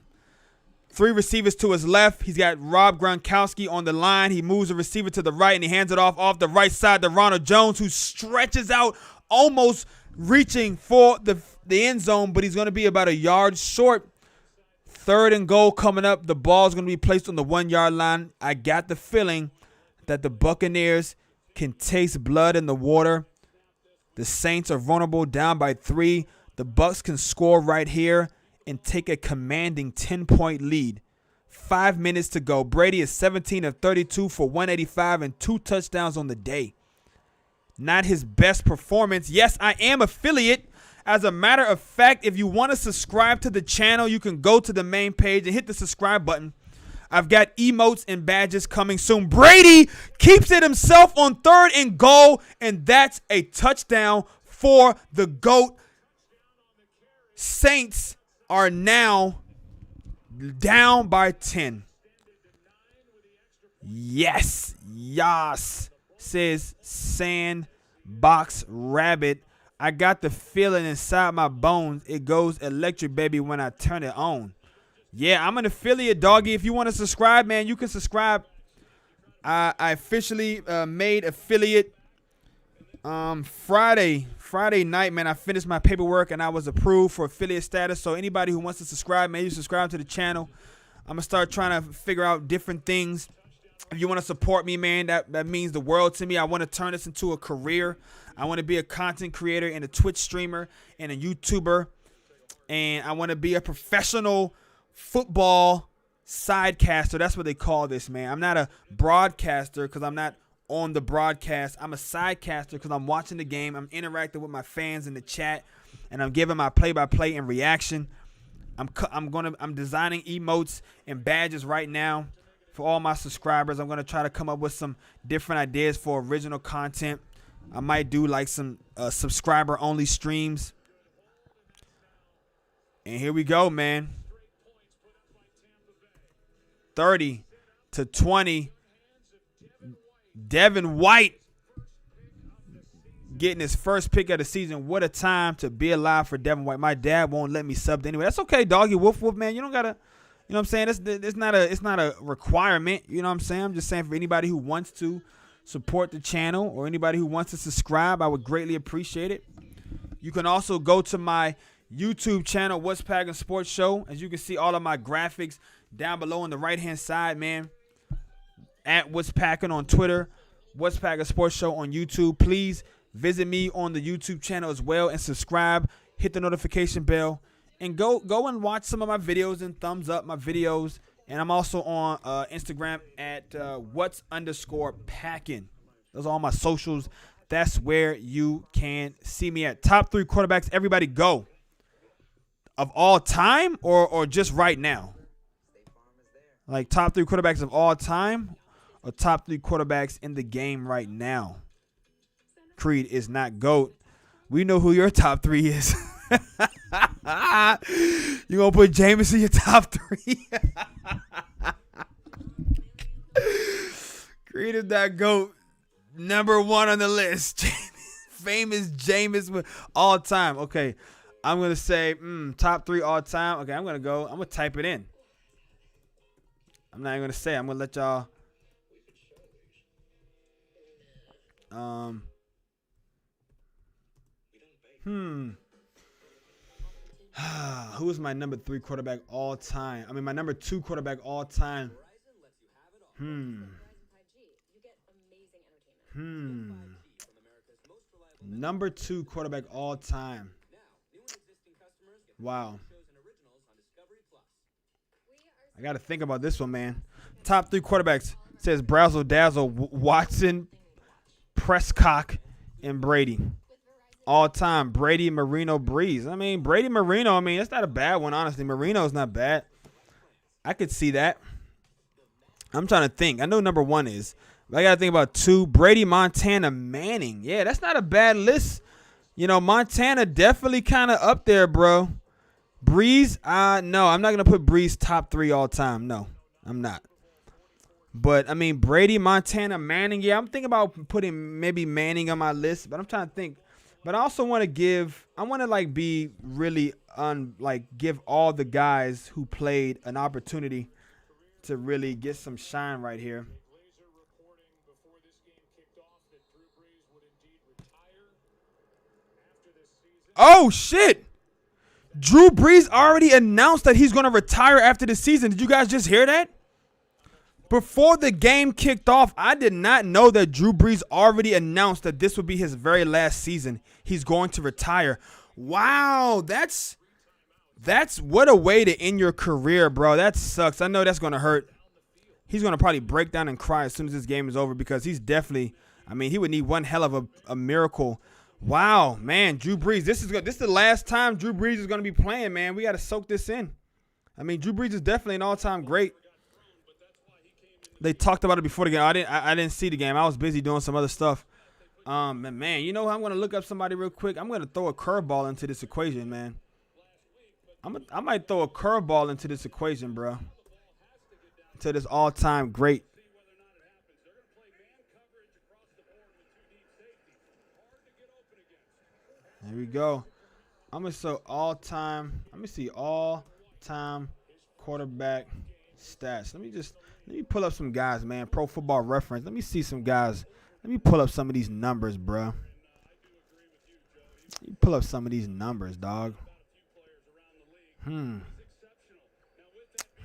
3 receivers to his left. He's got Rob Gronkowski on the line. He moves the receiver to the right, and he hands it off the right side to Ronald Jones, who stretches out, almost reaching for the end zone, but he's going to be about a yard short. 3rd and goal coming up. The ball's going to be placed on the 1-yard line. I got the feeling that the Buccaneers can taste blood in the water. The Saints are vulnerable, down by 3. The Bucs can score right here and take a commanding 10-point lead. 5 minutes to go. Brady is 17 of 32 for 185 and 2 touchdowns on the day. Not his best performance. Yes, I am affiliate. As a matter of fact, if you want to subscribe to the channel, you can go to the main page and hit the subscribe button. I've got emotes and badges coming soon. Brady keeps it himself on 3rd and goal, and that's a touchdown for the GOAT. Saints are now down by 10. Yes, says Sandbox Rabbit. I got the feeling inside my bones. It goes electric, baby, when I turn it on. Yeah, I'm an affiliate, doggy. If you want to subscribe, man, you can subscribe. I officially made affiliate Friday night, man. I finished my paperwork and I was approved for affiliate status. So anybody who wants to subscribe, man, you subscribe to the channel. I'm going to start trying to figure out different things. If you want to support me, man, that means the world to me. I want to turn this into a career. I want to be a content creator and a Twitch streamer and a YouTuber. And I want to be a professional football sidecaster. That's what they call this, man. I'm not a broadcaster because I'm not on the broadcast. I'm a sidecaster because I'm watching the game. I'm interacting with my fans in the chat, and I'm giving my play-by-play and reaction. I'm designing emotes and badges right now for all my subscribers. I'm gonna try to come up with some different ideas for original content. I might do like some subscriber-only streams. And here we go, man. 30-20. Devin White getting his first pick of the season. What a time to be alive for Devin White. My dad won't let me sub anyway. That's okay, doggy. Woof woof, man. You don't gotta. You know what I'm saying? It's not a requirement. You know what I'm saying? I'm just saying for anybody who wants to support the channel or anybody who wants to subscribe, I would greatly appreciate it. You can also go to my YouTube channel, What's Packin' Sports Show. As you can see all of my graphics down below on the right-hand side, man. At What's Packin' on Twitter, What's Packin' Sports Show on YouTube. Please visit me on the YouTube channel as well and subscribe. Hit the notification bell. And go and watch some of my videos and thumbs up my videos. And I'm also on Instagram at what's_packin'. Those are all my socials. That's where you can see me at. Top 3 quarterbacks, everybody go. Of all time or just right now? Like top 3 quarterbacks of all time or top 3 quarterbacks in the game right now? Creed is not GOAT. We know who your top 3 is. You gonna put Jameis in your top 3? Creed is not GOAT. Number 1 on the list. Famous Jameis with all time. Okay. I'm going to say top 3 all time. Okay, I'm going to type it in. I'm not even going to say. I'm going to let y'all. Who is my number 3 quarterback all time? I mean, my number 2 quarterback all time. Number 2 quarterback all time. Wow. I got to think about this one, man. Top 3 quarterbacks. It says Brazzle Dazzle, Watson, Prescott, and Brady. All time, Brady, Marino, Breeze. I mean, Brady, Marino, that's not a bad one, honestly. Marino's not bad. I could see that. I'm trying to think. I know number 1 is. But I got to think about 2. Brady, Montana, Manning. Yeah, that's not a bad list. You know, Montana definitely kind of up there, bro. Breeze, no, I'm not going to put Breeze top 3 all time. No, I'm not. But, I mean, Brady, Montana, Manning. Yeah, I'm thinking about putting maybe Manning on my list. But I'm trying to think. But I also want to be really, give all the guys who played an opportunity to really get some shine right here. Oh, shit. Drew Brees already announced that he's going to retire after the season. Did you guys just hear that? Before the game kicked off, I did not know that Drew Brees already announced that this would be his very last season. He's going to retire. Wow, that's what a way to end your career, bro. That sucks. I know that's going to hurt. He's going to probably break down and cry as soon as this game is over because he's definitely, he would need one hell of a miracle. Wow, man, Drew Brees. This is the last time Drew Brees is going to be playing, man. We got to soak this in. Drew Brees is definitely an all-time great. They talked about it before the game. I didn't see the game. I was busy doing some other stuff. Man, you know, I'm going to look up somebody real quick. I'm going to throw a curveball into this equation, man. I might throw a curveball into this equation, bro. To this all-time great. There we go. I'm going to say all-time. Let me see all-time quarterback stats. Let me pull up some guys, man. Pro Football Reference. Let me see some guys. Let me pull up some of these numbers, bro. Let me pull up some of these numbers, dog.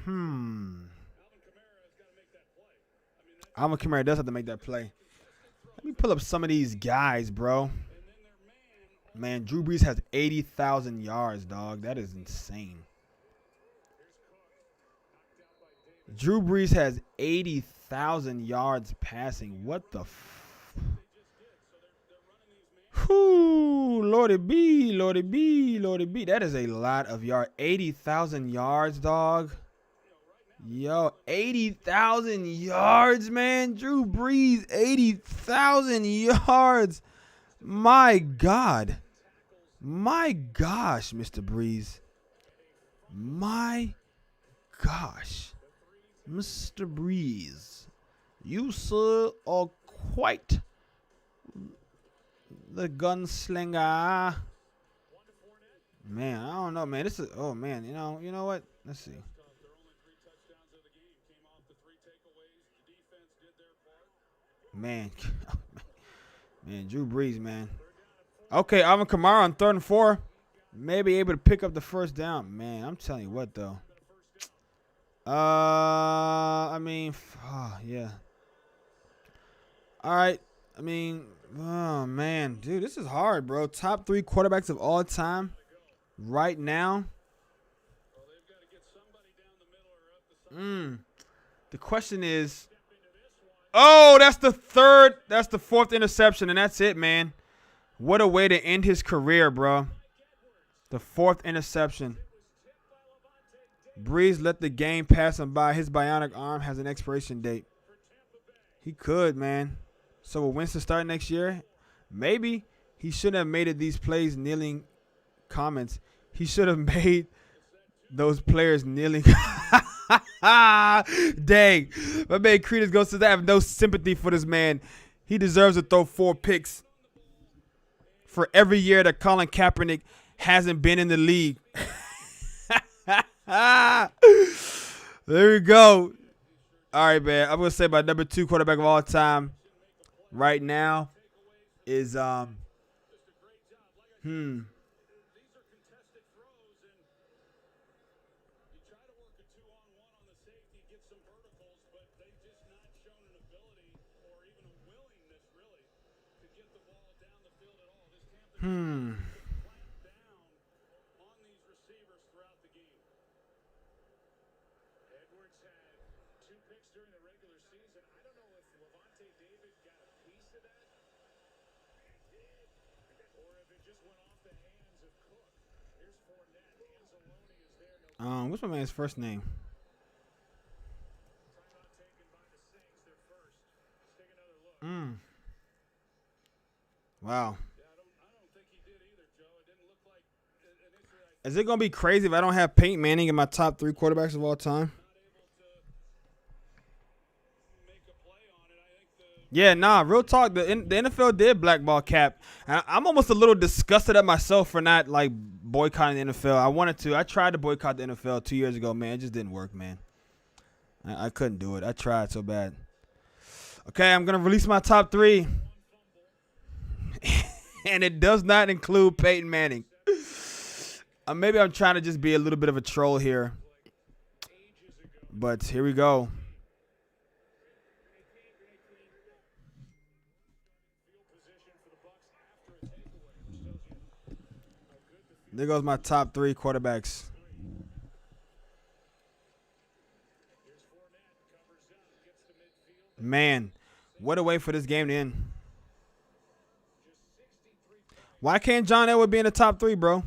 Alvin Kamara does have to make that play. Let me pull up some of these guys, bro. Man, Drew Brees has 80,000 yards, dog. That is insane. Drew Brees has 80,000 yards passing. What the Whoo, Lordy B, Lordy B, Lordy B. That is a lot of yards. 80,000 yards, dog. Yo, 80,000 yards, man. Drew Brees, 80,000 yards. My God. My gosh, Mr. Brees. My gosh. Mr. Brees. You, sir, are quite the gunslinger. Man, I don't know, man. This is, oh, man. You know what? Let's see. Man. Man, Drew Brees, man. Okay, Alvin Kamara on 3rd and 4. Maybe able to pick up the first down. Man, I'm telling you what, though. I mean, yeah. All right. I mean, oh, man. Dude, this is hard, bro. Top 3 quarterbacks of all time right now. The question is, oh, that's the 4th interception, and that's it, man. What a way to end his career, bro. The 4th interception. Brees let the game pass him by. His bionic arm has an expiration date. He could, man. So will Winston start next year? Maybe. He shouldn't have made it these plays kneeling comments. He should have made those players kneeling. Dang. My man Creedus goes to that. I have no sympathy for this man. He deserves to throw 4 picks for every year that Colin Kaepernick hasn't been in the league. There we go. All right, man. I'm going to say my number 2 quarterback of all time right now is what's my man's first name? Wow. Is it going to be crazy if I don't have Peyton Manning in my top 3 quarterbacks of all time? Yeah, nah, real talk. The NFL did blackball Cap. I'm almost a little disgusted at myself for not, like, boycotting the NFL. I wanted to. I tried to boycott the NFL 2 years ago, man. It just didn't work, man. I couldn't do it. I tried so bad. Okay, I'm going to release my top 3. And it does not include Peyton Manning. Maybe I'm trying to just be a little bit of a troll here. But here we go. There goes my top 3 quarterbacks. Man, what a way for this game to end. Why can't John Elway be in the top 3, bro?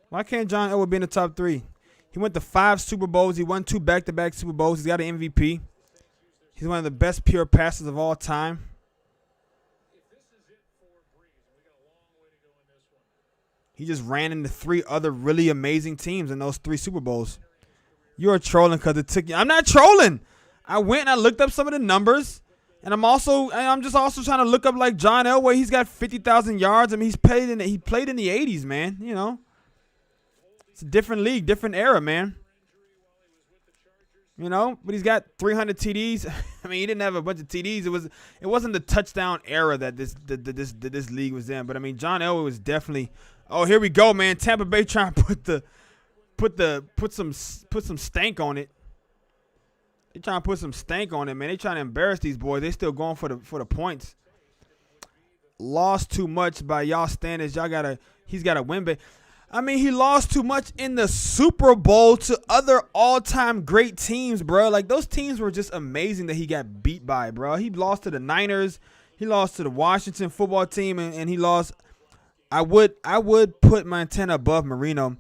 Why can't John Elway be in the top 3? He went to 5 Super Bowls. He won 2 back-to-back Super Bowls. He's got an MVP. He's one of the best pure passers of all time. He just ran into 3 other really amazing teams in those 3 Super Bowls. You're trolling because it took you. I'm not trolling. I went and I looked up some of the numbers. And I'm just also trying to look up like John Elway. He's got 50,000 yards. I mean, he played in the 80s, man. You know. It's a different league, different era, man. You know, but he's got 300 TDs. I mean, he didn't have a bunch of TDs. It wasn't the touchdown era that this league was in. But I mean, John Elway was definitely. Oh, here we go, man. Tampa Bay trying to put the put some stank on it. They trying to put some stank on it, man. They trying to embarrass these boys. They still going for the points. Lost too much by y'all standards. He's gotta win, but I mean, he lost too much in the Super Bowl to other all-time great teams, bro. Like, those teams were just amazing that he got beat by, bro. He lost to the Niners. He lost to the Washington football team, and he lost. I would put Montana above Marino.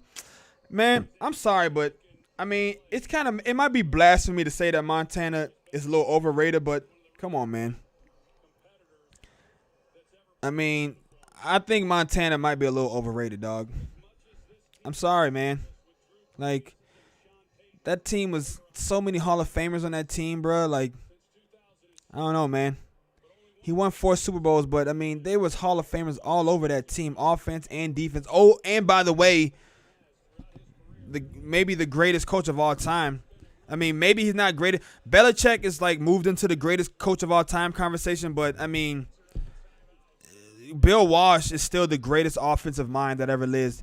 Man, I'm sorry, but I mean, it might be blasphemy to say that Montana is a little overrated, but come on, man. I mean, I think Montana might be a little overrated, dog. I'm sorry, man. Like, that team was so many Hall of Famers on that team, bro. Like, I don't know, man. He won 4 Super Bowls, but, I mean, there was Hall of Famers all over that team, offense and defense. Oh, and by the way, maybe the greatest coach of all time. I mean, maybe he's not great. Belichick is, like, moved into the greatest coach of all time conversation, but, I mean, Bill Walsh is still the greatest offensive mind that ever lived.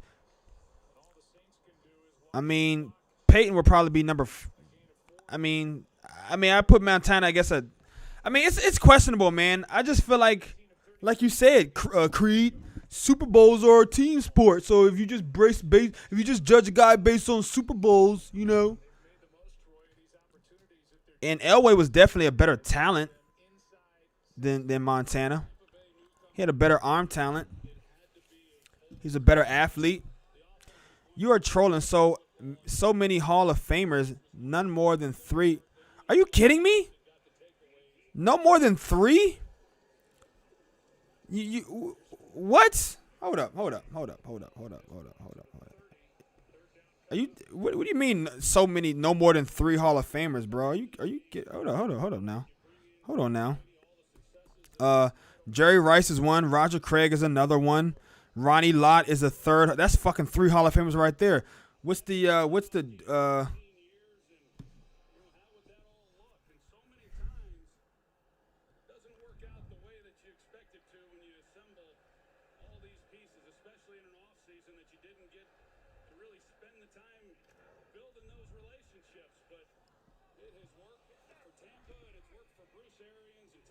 I mean, Peyton would probably be number. I mean, I put Montana. I guess it's questionable, man. I just feel like you said, Creed, Super Bowls are a team sport. So if you just if you just judge a guy based on Super Bowls, you know. And Elway was definitely a better talent than Montana. He had a better arm talent. He's a better athlete. You are trolling so many Hall of Famers, none more than 3. Are you kidding me? No more than 3? You what? Hold up. Are you what do you mean so many, no more than 3 Hall of Famers, bro? Are you hold up now. Hold on now. Jerry Rice is one, Roger Craig is another one. Ronnie Lott is a third. That's fucking 3 Hall of Famers right there. What's the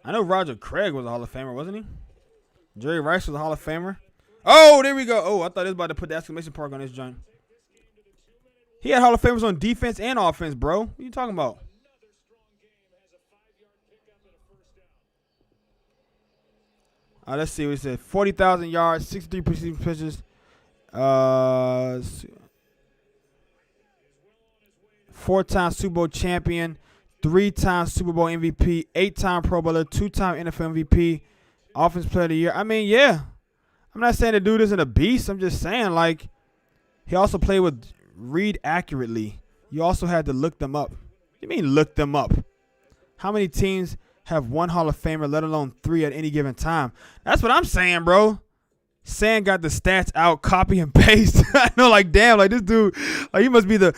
I know Roger Craig was a Hall of Famer, wasn't he? Jerry Rice was a Hall of Famer. Oh, there we go. Oh, I thought he was about to put the exclamation mark on this joint. He had Hall of Famers on defense and offense, bro. What are you talking about? Let's see what he said. 40,000 yards, 63 receiving pitches. 4-time Super Bowl champion, 3-time Super Bowl MVP, 8-time Pro Bowler, 2-time NFL MVP, Offensive Player of the Year. I mean, yeah. I'm not saying the dude isn't a beast. I'm just saying, like, he also played with read accurately. You also had to look them up. What do you mean look them up? How many teams have 1 Hall of Famer, let alone 3 at any given time? That's what I'm saying, bro. Sam got the stats out, copy and paste. I know, like, damn, like, this dude, like, he must be the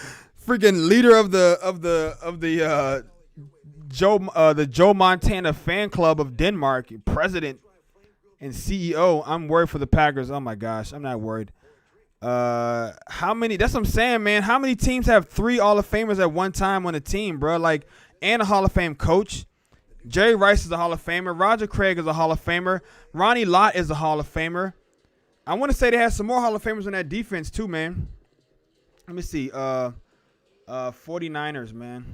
freaking leader of the Joe Montana fan club of Denmark, president and CEO. I'm worried for the Packers. Oh my gosh, I'm not worried. How many? That's what I'm saying, man. How many teams have 3 Hall of Famers at one time on a team, bro? Like, and a Hall of Fame coach. Jerry Rice is a Hall of Famer. Roger Craig is a Hall of Famer. Ronnie Lott is a Hall of Famer. I want to say they have some more Hall of Famers on that defense too, man. Let me see. 49ers, man.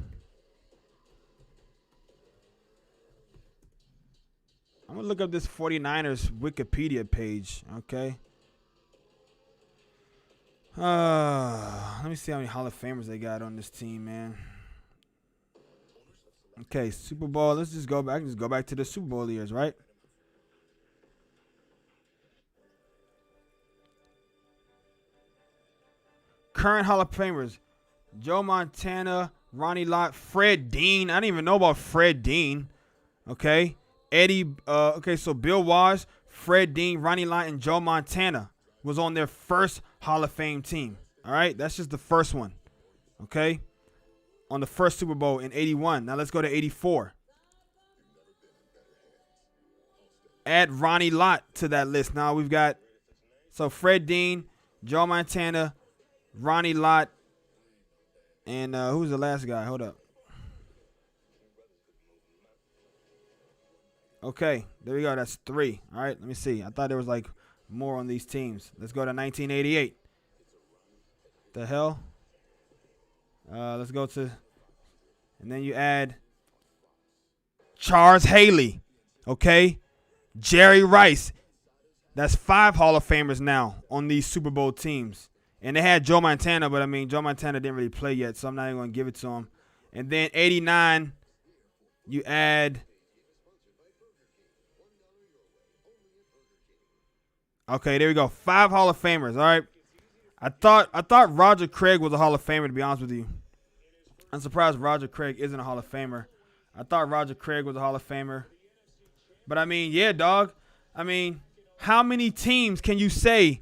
I'm going to look up this 49ers Wikipedia page, okay? Let me see how many Hall of Famers they got on this team, man. Okay, Super Bowl. Let's just go back. Just go back to the Super Bowl years, right? Current Hall of Famers. Joe Montana, Ronnie Lott, Fred Dean. I didn't even know about Fred Dean. Okay. Okay, so Bill Walsh, Fred Dean, Ronnie Lott, and Joe Montana was on their first Hall of Fame team. All right, that's just the first one. Okay, on the first Super Bowl in '81. Now let's go to '84. Add Ronnie Lott to that list. Now we've got Fred Dean, Joe Montana, Ronnie Lott, And who's the last guy? Hold up. Okay, there we go. That's 3. All right, let me see. I thought there was like more on these teams. Let's go to 1988. The hell? Let's go to, and then you add Charles Haley. Okay, Jerry Rice. That's 5 Hall of Famers now on these Super Bowl teams. And they had Joe Montana, but I mean, Joe Montana didn't really play yet, so I'm not even going to give it to him. And then 89, you add. Okay, there we go. 5 Hall of Famers. All right. I thought Roger Craig was a Hall of Famer, to be honest with you. I'm surprised Roger Craig isn't a Hall of Famer. I thought Roger Craig was a Hall of Famer. But I mean, yeah, dog. I mean, how many teams can you say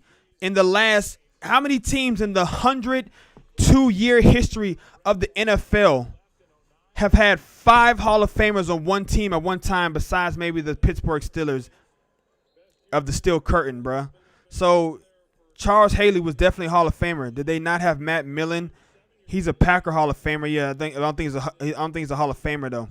how many teams in the 102-year history of the NFL have had 5 Hall of Famers on one team at one time besides maybe the Pittsburgh Steelers of the Steel Curtain, bruh? So Charles Haley was definitely a Hall of Famer. Did they not have Matt Millen? He's a Packer Hall of Famer. Yeah, I don't think he's a Hall of Famer though.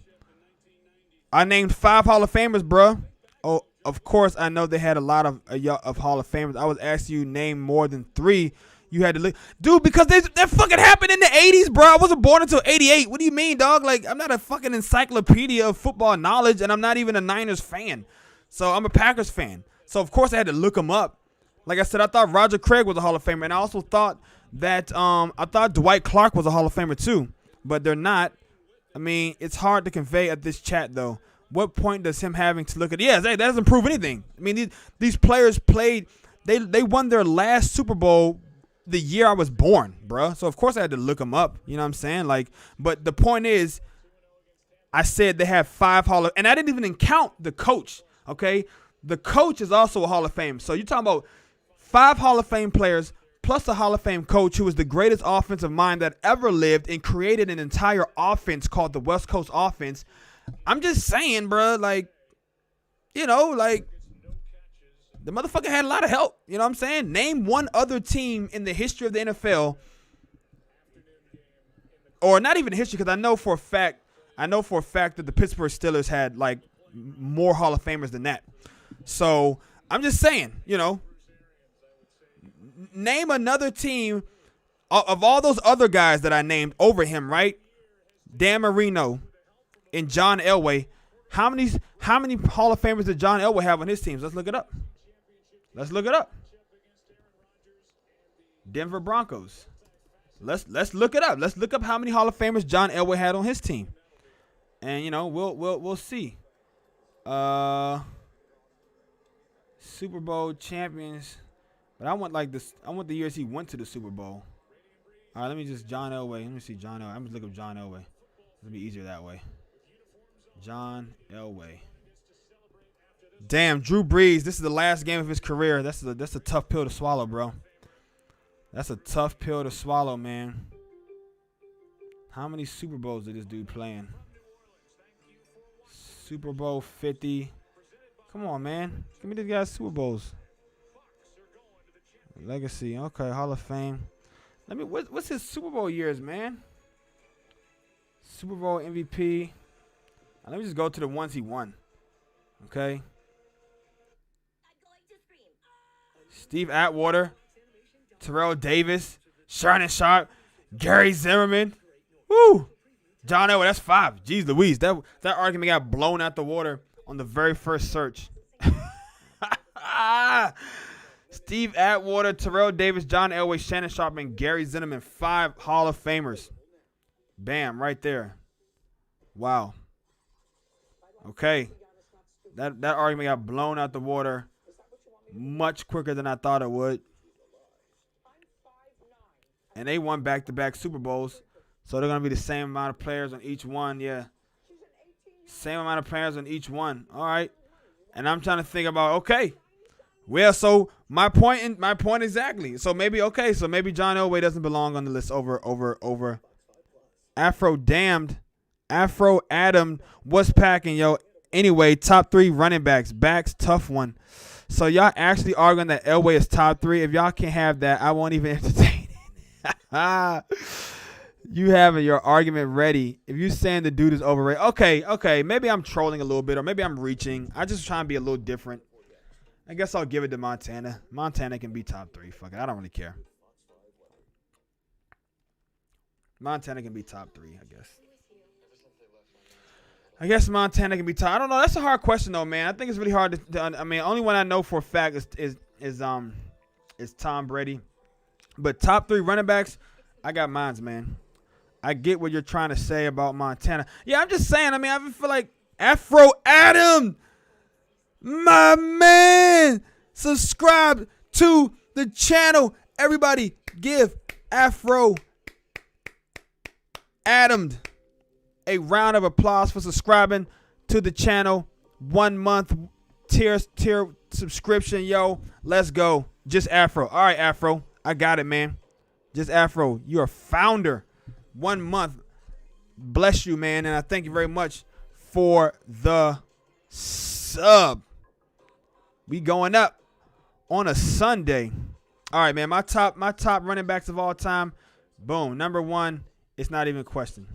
I named 5 Hall of Famers, bruh. Oh, of course I know they had a lot of Hall of Famers. I was asking you name more than 3. You had to look, dude, because that fucking happened in the 80s, bro. I wasn't born until 88. What do you mean, dog? Like, I'm not a fucking encyclopedia of football knowledge, and I'm not even a Niners fan. So I'm a Packers fan. So of course I had to look them up. Like I said, I thought Roger Craig was a Hall of Famer, and I also thought that I thought Dwight Clark was a Hall of Famer too, but they're not. I mean, it's hard to convey at this chat though. What point does him having to look at? Yeah, that doesn't prove anything. I mean, these players played. They won their last Super Bowl the year I was born, bro. So of course I had to look them up. You know what I'm saying? Like, but the point is, I said they have 5 and I didn't even count the coach. Okay, the coach is also a Hall of Fame. So you're talking about 5 Hall of Fame players plus a Hall of Fame coach who was the greatest offensive mind that ever lived and created an entire offense called the West Coast offense. I'm just saying, bro, like, you know, like, the motherfucker had a lot of help. You know what I'm saying? Name one other team in the history of the NFL, or not even history, because I know for a fact that the Pittsburgh Steelers had, like, more Hall of Famers than that. So, I'm just saying, you know, name another team of all those other guys that I named over him, right? Dan Marino and John Elway. How many Hall of Famers did John Elway have on his teams? Let's look it up. Denver Broncos. Let's look it up. Let's look up how many Hall of Famers John Elway had on his team. And you know, we'll see. Super Bowl champions. But I want like this. I want the years he went to the Super Bowl. All right, let me see John Elway. I'm just look up John Elway. It'll be easier that way. John Elway. Damn, Drew Brees. This is the last game of his career. That's a tough pill to swallow, bro. That's a tough pill to swallow, man. How many Super Bowls did this dude play in? Super Bowl 50. Come on, man. Give me this guy's Super Bowls. Legacy. Okay, Hall of Fame. What's his Super Bowl years, man? Super Bowl MVP. Let me just go to the ones he won. Okay. Steve Atwater, Terrell Davis, Shannon Sharp, Gary Zimmerman. Woo! John Elway, that's 5. Jeez Louise. That argument got blown out the water on the very first search. Steve Atwater, Terrell Davis, John Elway, Shannon Sharp, and Gary Zimmerman. 5 Hall of Famers. Bam, right there. Wow. Okay. That argument got blown out the water much quicker than I thought it would. And they won back-to-back Super Bowls. So they're going to be the same amount of players on each one. Yeah. Same amount of players on each one. All right. And I'm trying to think about, okay. Well, so my point exactly. So maybe John Elway doesn't belong on the list over Afro Adam, what's packing, yo? Anyway, top 3 running backs. Backs, tough one. So y'all actually arguing that Elway is top 3. If y'all can't have that, I won't even entertain it. You having your argument ready. If you saying the dude is overrated, okay. Maybe I'm trolling a little bit, or maybe I'm reaching. I just trying to be a little different. I guess I'll give it to Montana. Montana can be top 3. Fuck it, I don't really care. Montana can be top 3, I guess. I guess Montana can be top. I don't know. That's a hard question though, man. I think it's really hard to I mean, only one I know for a fact is Tom Brady. But top 3 running backs, I got mines, man. I get what you're trying to say about Montana. Yeah, I'm just saying. I mean, I feel like Afro Adam, my man, subscribe to the channel. Everybody give Afro Adam a round of applause for subscribing to the channel. 1 month tier subscription, yo. Let's go. Just Afro. All right, Afro. I got it, man. Just Afro. You're a founder. 1 month. Bless you, man. And I thank you very much for the sub. We going up on a Sunday. All right, man. My top running backs of all time. Boom. Number 1. It's not even a question.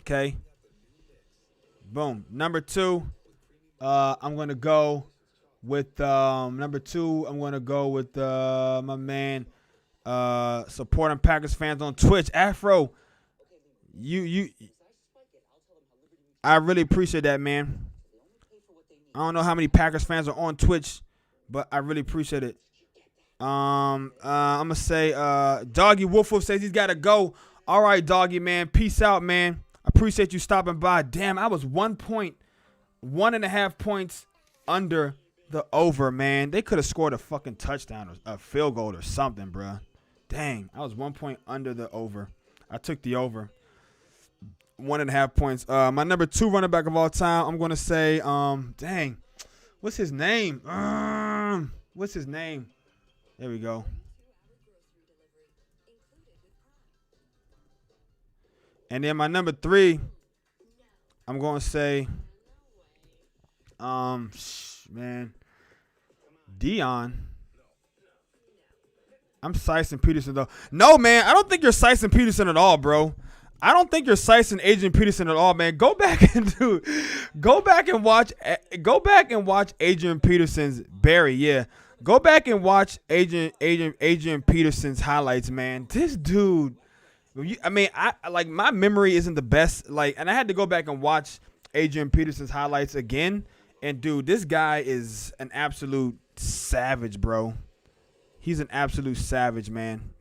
Okay. Boom. Number 2. I'm gonna go with number 2. I'm gonna go with my man. Supporting Packers fans on Twitch. Afro, I really appreciate that, man. I don't know how many Packers fans are on Twitch, but I really appreciate it. I'm gonna say Doggy Wolf says he's gotta go. All right, Doggy, man. Peace out, man. I appreciate you stopping by. Damn, I was 1.5 points under the over, man. They could have scored a fucking touchdown or a field goal or something, bro. Dang, I was 1 point under the over. I took the over. 1.5 points. My number 2 running back of all time, I'm gonna say, dang, what's his name? What's his name? There we go. And then my number 3, I'm gonna say, man, Dion. I'm Syson Peterson, though. No, man, I don't think you're Syson Peterson at all, bro. I don't think you're Syson Adrian Peterson at all, man. Go back and watch Adrian Peterson's Barry. Yeah, go back and watch Adrian Peterson's highlights, man. This dude. I mean, my memory isn't the best. And I had to go back and watch Adrian Peterson's highlights again. And dude, this guy is an absolute savage, bro. He's an absolute savage, man.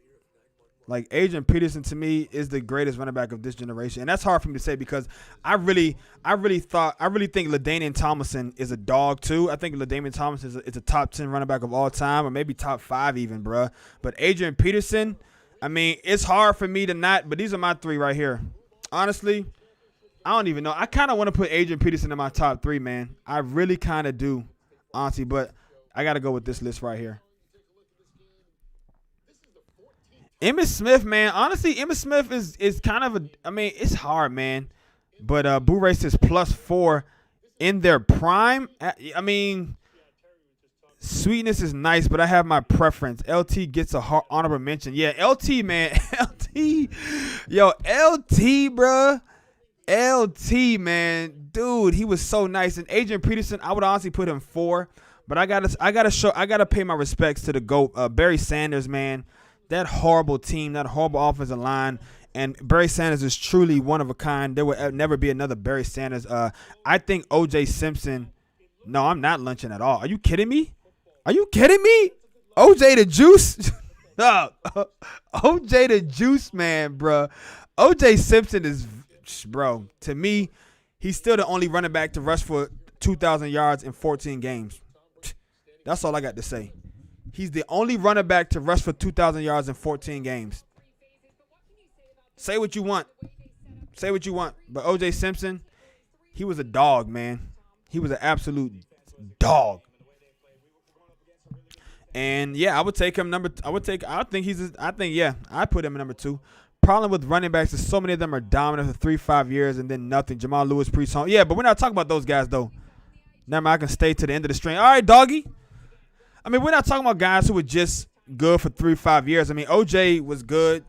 Like, Adrian Peterson to me is the greatest running back of this generation, and that's hard for me to say because I really think LaDainian Tomlinson is a dog too. I think LaDainian Tomlinson is a top 10 running back of all time, or maybe top 5 even, bro. But Adrian Peterson. I mean, it's hard for me to not, but these are my 3 right here. Honestly, I don't even know. I kind of want to put Adrian Peterson in my top 3, man. I really kind of do, honestly, but I got to go with this list right here. Emmitt Smith, man. Honestly, Emmitt Smith is kind of it's hard, man. But Boo Ray says +4 in their prime. I mean, Sweetness is nice, but I have my preference. LT gets a honorable mention. Yeah, LT, man. LT. Yo, LT, bruh. LT, man. Dude, he was so nice. And Adrian Peterson, I would honestly put him 4. But I gotta pay my respects to the GOAT. Barry Sanders, man. That horrible team, that horrible offensive line. And Barry Sanders is truly one of a kind. There will never be another Barry Sanders. I think O.J. Simpson. No, I'm not lunching at all. Are you kidding me? OJ the Juice? No. OJ the Juice, man, bro. OJ Simpson is, bro, to me, he's still the only running back to rush for 2,000 yards in 14 games. That's all I got to say. He's the only running back to rush for 2,000 yards in 14 games. Say what you want. But OJ Simpson, he was a dog, man. He was an absolute dog. And yeah, I would take him I put him in number 2. Problem with running backs is so many of them are dominant for 3-5 years and then nothing. Jamal Lewis, Priest Home. Yeah, but we're not talking about those guys though. Never mind, I can stay to the end of the string. All right, doggy. I mean, we're not talking about guys who were just good for 3-5 years. I mean, OJ was good.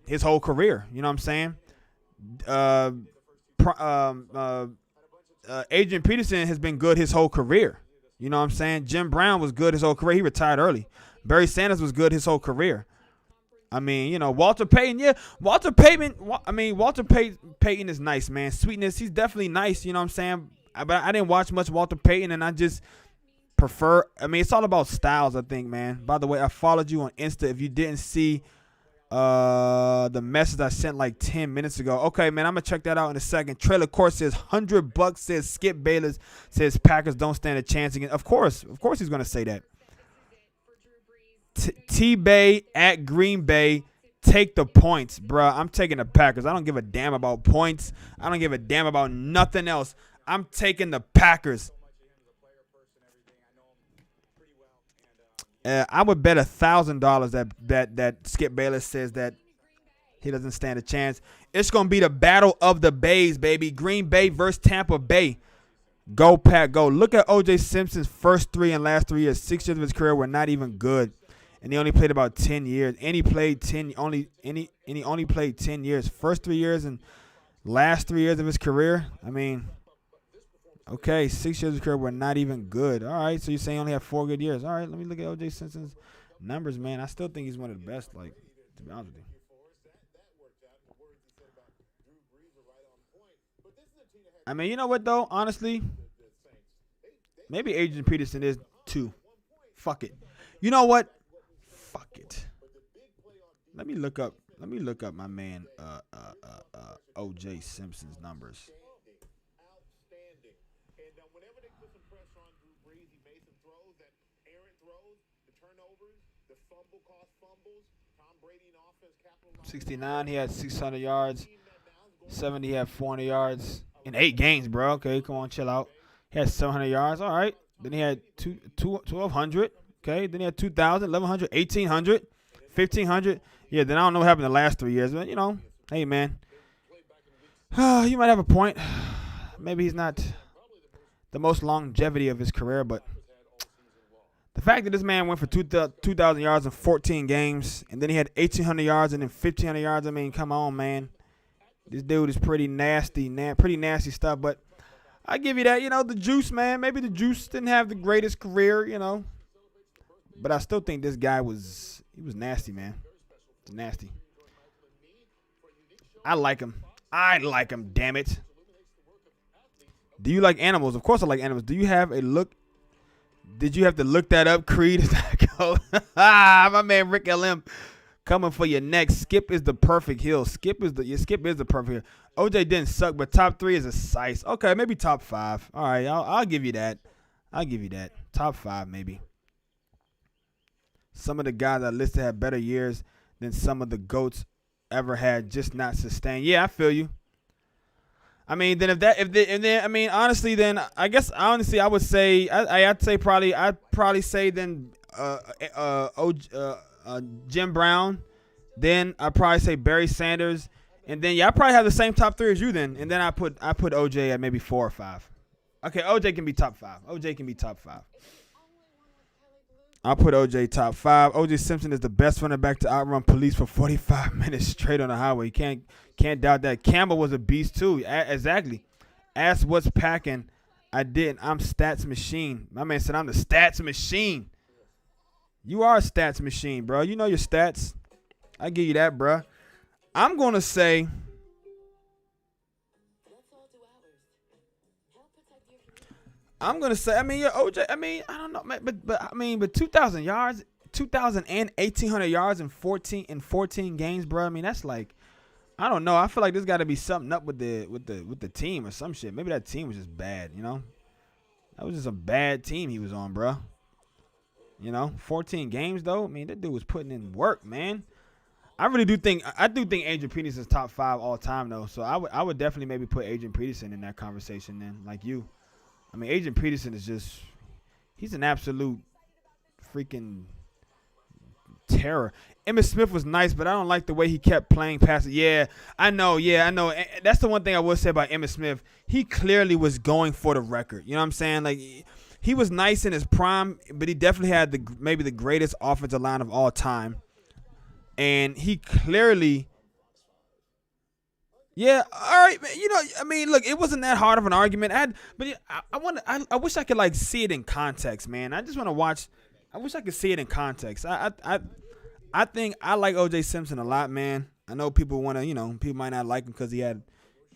his whole career. You know what I'm saying? Adrian Peterson has been good his whole career. You know what I'm saying? Jim Brown was good his whole career. He retired early. Barry Sanders was good his whole career. I mean, you know, Walter Payton, yeah. Walter Payton is nice, man. Sweetness, he's definitely nice, you know what I'm saying? But I didn't watch much Walter Payton, and I just prefer, I mean, it's all about styles, I think, man. By the way, I followed you on Insta. If you didn't see the message I sent like 10 minutes ago. Okay, man, I'm going to check that out in a second. Trailer Court says $100, says Skip Bayless, says Packers don't stand a chance again. Of course he's going to say that. T-Bay at Green Bay, take the points, bruh. I'm taking the Packers. I don't give a damn about points. I don't give a damn about nothing else. I'm taking the Packers. I would bet $1,000 that Skip Bayless says that he doesn't stand a chance. It's going to be the battle of the Bays, baby. Green Bay versus Tampa Bay. Go, Pack, go. Look at O.J. Simpson's first 3 and last 3 years. 6 years of his career were not even good. And he only played about 10 years. And he played 10 years. First 3 years and last 3 years of his career. I mean, okay, 6 years of his career were not even good. All right, so you're saying he only had 4 good years. All right, let me look at O.J. Simpson's numbers, man. I still think he's one of the best, like, to be honest with you. I mean, you know what, though? Honestly, maybe Adrian Peterson is 2. Fuck it. You know what? Fuck it. Let me look up my man O.J. Simpson's numbers. And whenever they put some pressure on Drew Brees, he made some throws, that errant throws, the turnovers, the cost fumbles. Tom Brady in offense capitalized. 69, he had 600 yards. 70, he had 400 yards. In 8 games, bro. Okay, come on, chill out. He had 700 yards. All right. Then he had 1,200. Okay. Then he had 2,000, 1,100, 1,800, 1,500. Yeah, then I don't know what happened the last 3 years. But, you know, hey, man. You might have a point. Maybe he's not the most longevity of his career, but the fact that this man went for 2,000 yards in 14 games, and then he had 1,800 yards and then 1,500 yards, I mean, come on, man. This dude is pretty nasty stuff, but I give you that. You know, the Juice, man. Maybe the Juice didn't have the greatest career, you know. But I still think this guy was nasty, man. Nasty. I like him. Damn it. Do you like animals? Of course I like animals. Do you have a look? Did you have to look that up, Creed? My man Rick LM coming for your next. Skip is the perfect hill. Skip is the perfect hill. OJ didn't suck, but top 3 is a size. Okay, maybe top 5. All right, I'll give you that. Top 5 maybe. Some of the guys I listed had better years than some of the GOATs ever had, just not sustained. Yeah, I feel you. I mean, then honestly, then I guess honestly I would say I'd probably say then Jim Brown, then I'd probably say Barry Sanders, and then I probably have the same top 3 as you then, and then I put OJ at maybe 4 or 5. Okay, OJ can be top 5. I'll put OJ top 5. OJ Simpson is the best running back to outrun police for 45 minutes straight on the highway. Can't doubt that. Campbell was a beast too. Exactly. Ask what's packing. I didn't. I'm stats machine. My man said I'm the stats machine. You are a stats machine, bro. You know your stats. I give you that, bro. I'm gonna say. I mean, yeah, OJ. I mean, I don't know, man, but 2,000 yards, 2,000 and 1,800 yards in 14 games, bro. I mean, that's like, I don't know. I feel like there's got to be something up with the team or some shit. Maybe that team was just bad, you know. That was just a bad team he was on, bro. You know, 14 games though. I mean, that dude was putting in work, man. I do think Adrian Peterson is top 5 all time though. So I would definitely maybe put Adrian Peterson in that conversation then, like you. I mean, Adrian Peterson is he's an absolute freaking terror. Emmitt Smith was nice, but I don't like the way he kept playing past it. Yeah, I know. And that's the one thing I will say about Emmitt Smith. He clearly was going for the record. You know what I'm saying? Like, he was nice in his prime, but he definitely had maybe the greatest offensive line of all time. And he clearly Yeah, all right, man. You know, I mean, look, it wasn't that hard of an argument. But yeah, I wish I could like see it in context, man. I just want to watch. I wish I could see it in context. I think I like O.J. Simpson a lot, man. I know people want to, people might not like him because he had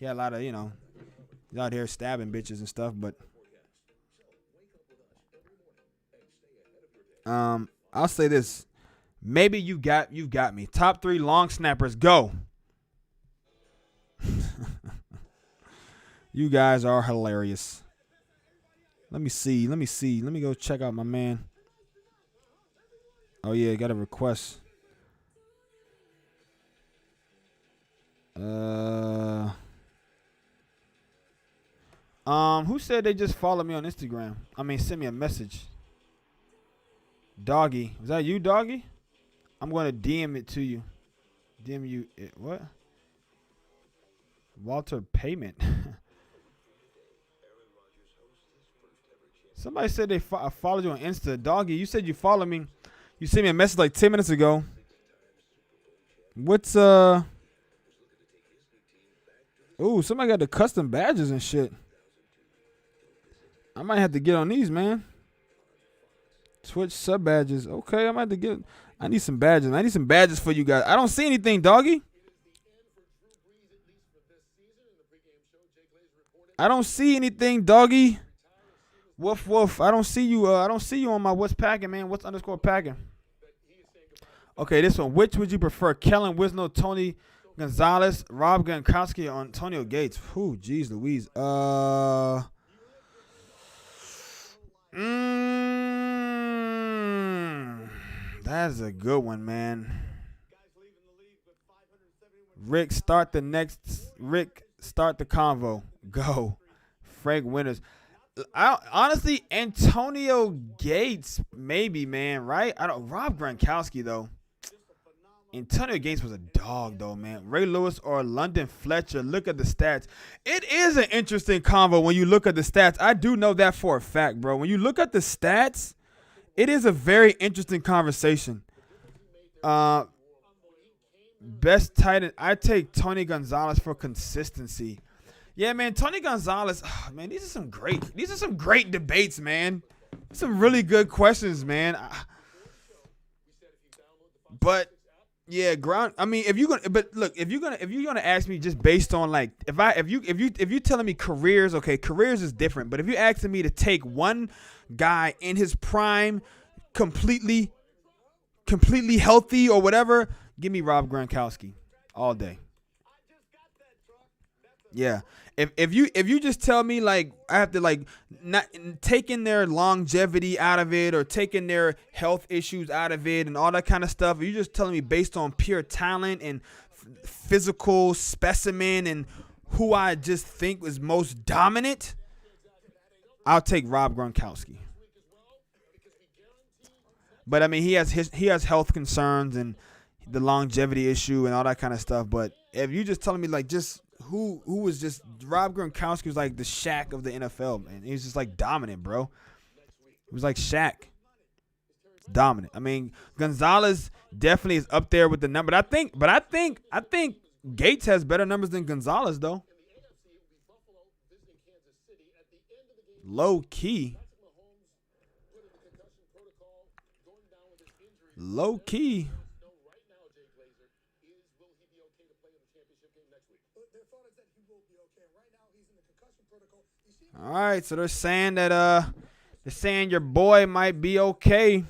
a lot of, he's out here stabbing bitches and stuff. But I'll say this: maybe you got me. Top 3 long snappers, go. You guys are hilarious. Let me see. Let me go check out my man. Oh yeah, got a request. Who said they just followed me on Instagram? I mean, send me a message. Doggy, was that you, Doggy? I'm gonna DM it to you. DM you it, what? Walter Payment. Somebody said they followed you on Insta. Doggy, you said you followed me. You sent me a message like 10 minutes ago. What's Ooh, somebody got the custom badges and shit. I might have to get on these, man. Twitch sub badges. Okay, I might have to get. I need some badges. I need some badges for you guys. I don't see anything, Doggy. I don't see anything, Doggy. Woof woof. I don't see you. I don't see you on my what's packing, man. What's underscore packing? Okay, this one. Which would you prefer? Kellen Wisno, Tony Gonzalez, Rob Gronkowski, or Antonio Gates? Whew, jeez Louise. That's a good one, man. Rick, start the convo. Go. Frank Winters. Honestly, Antonio Gates, maybe, man, right? Rob Gronkowski, though. Antonio Gates was a dog, though, man. Ray Lewis or London Fletcher. Look at the stats. It is an interesting convo when you look at the stats. I do know that for a fact, bro. When you look at the stats, it is a very interesting conversation. Best tight end. I take Tony Gonzalez for consistency. Yeah, man, Tony Gonzalez. Oh, man, these are some great debates, man. Some really good questions, man. But yeah, I mean, if you're gonna ask me just based on like, if you telling me careers, okay, careers is different. But if you're asking me to take one guy in his prime, completely healthy or whatever, give me Rob Gronkowski all day. Yeah. If you just tell me like I have to like not taking their longevity out of it or taking their health issues out of it and all that kind of stuff, if you're just telling me based on pure talent and physical specimen and who I just think was most dominant, I'll take Rob Gronkowski. But I mean, he has health concerns and the longevity issue and all that kind of stuff. But if you just telling me like just who was just Rob Gronkowski was like the Shaq of the NFL, man. He was just like dominant, bro. He was like Shaq. Dominant. I mean, Gonzalez definitely is up there with the number. I think Gates has better numbers than Gonzalez though. Low key. All right, so they're saying your boy might be okay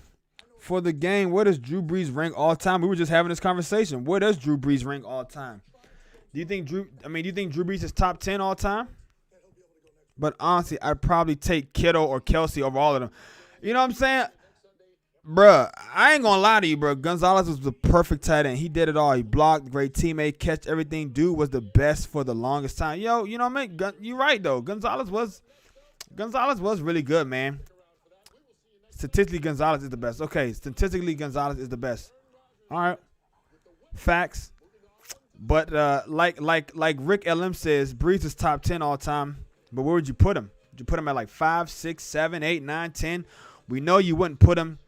for the game. Where does Drew Brees rank all time? We were just having this conversation. Where does Drew Brees rank all time? Do you think Drew Brees is top 10 all time? But honestly, I'd probably take Kittle or Kelsey over all of them. You know what I'm saying? Bruh, I ain't gonna lie to you, bro. Gonzalez was the perfect tight end. He did it all. He blocked, great teammate, catch everything. Dude was the best for the longest time. Yo, you know what I mean? You're right though. Gonzalez was really good, man. Statistically, Gonzalez is the best. Okay, statistically, Gonzalez is the best. All right, facts. But like Rick LM says, Brees is top 10 all time. But where would you put him? Would you put him at like 5, 6, 7, 8, 9, 10? We know you wouldn't put him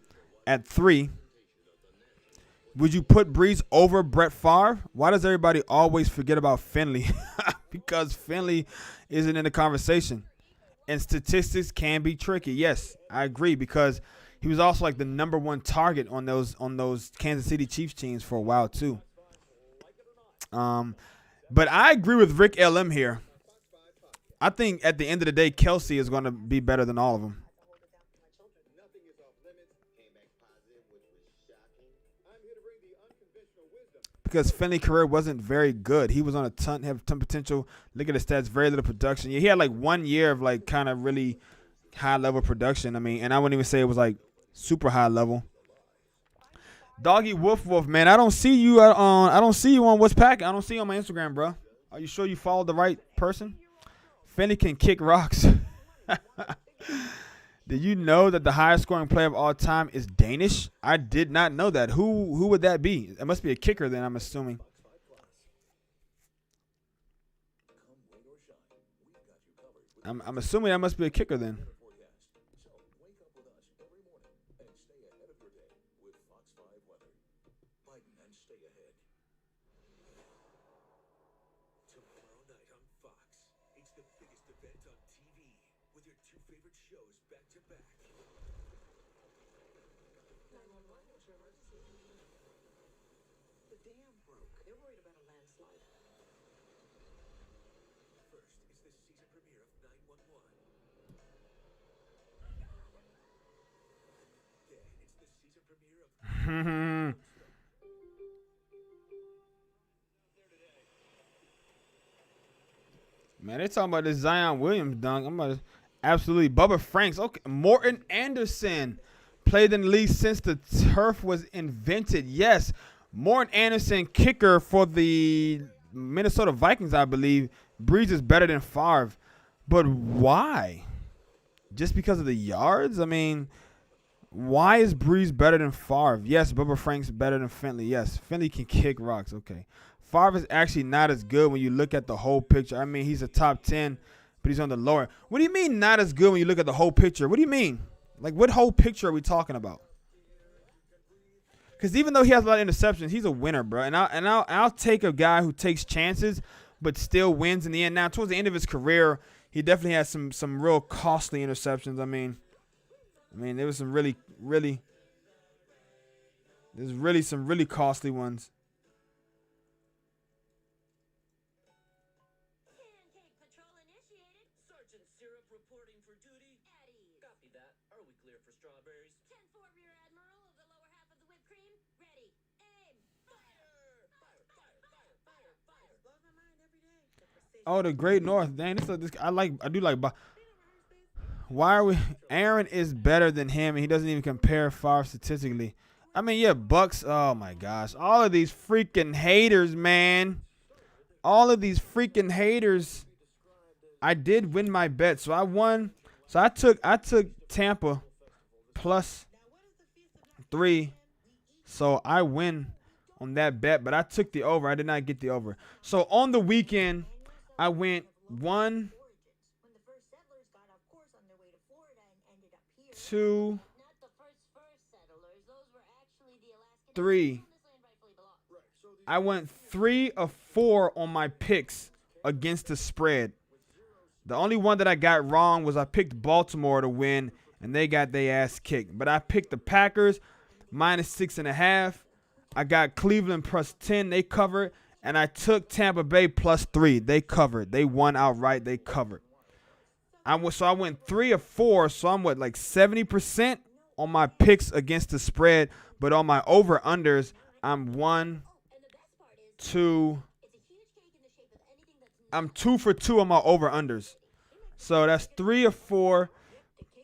at 3. Would you put Breeze over Brett Favre? Why does everybody always forget about Finley? Because Finley isn't in the conversation. And statistics can be tricky. Yes, I agree, because he was also like the number one target on those Kansas City Chiefs teams for a while too. But I agree with Rick LM here. I think at the end of the day, Kelsey is going to be better than all of them. Because Finley's career wasn't very good. He was on have a ton potential. Look at the stats, very little production. Yeah, he had like 1 year of like kind of really high level production. I mean, and I wouldn't even say it was like super high level. Doggy Wolf, man, I don't see you on What's Packing. I don't see you on my Instagram, bro. Are you sure you followed the right person? Finley can kick rocks. Did you know that the highest scoring player of all time is Danish? I did not know that. Who would that be? It must be a kicker then, I'm assuming. I'm assuming that must be a kicker then. Tomorrow night on Fox, it's the biggest event on TV with your two favorite shows back to back. 911, what's your emergency? The dam broke. They're worried about a landslide. First, it's the season premiere of 911. Then it's the season premiere of Man, they talking about this Zion Williams dunk. I'm about to absolutely Bubba Franks. Okay, Morton Anderson played in the league since the turf was invented. Yes, Morton Anderson, kicker for the Minnesota Vikings, I believe. Breeze is better than Favre, but why? Just because of the yards? I mean, why is Breeze better than Favre? Yes, Bubba Franks better than Finley. Yes, Finley can kick rocks. Okay. Favre is actually not as good when you look at the whole picture. I mean, he's a top 10, but he's on the lower. What do you mean not as good when you look at the whole picture? What do you mean? Like, what whole picture are we talking about? Because even though he has a lot of interceptions, he's a winner, bro. And I'll take a guy who takes chances but still wins in the end. Now, towards the end of his career, he definitely has some real costly interceptions. I mean, there was some really some really costly ones. Oh, the Great North. Dang, I do like. Why are we? Aaron is better than him, and he doesn't even compare Favre statistically. I mean, yeah, Bucks. Oh my gosh, all of these freaking haters, man. All of these freaking haters. I did win my bet, so I won. So I took Tampa plus 3, so I win on that bet. But I took the over. I did not get the over. So on the weekend, I went 1, 2, 3. I went 3 of 4 on my picks against the spread. The only one that I got wrong was I picked Baltimore to win, and they got their ass kicked. But I picked the Packers minus 6.5. I got Cleveland plus 10. They covered. And I took Tampa Bay plus 3. They covered. They won outright. They covered. So I went 3 of 4. So I'm like 70% on my picks against the spread. But on my over-unders, I'm 1, 2. I'm 2 for 2 on my over-unders. So that's 3 of 4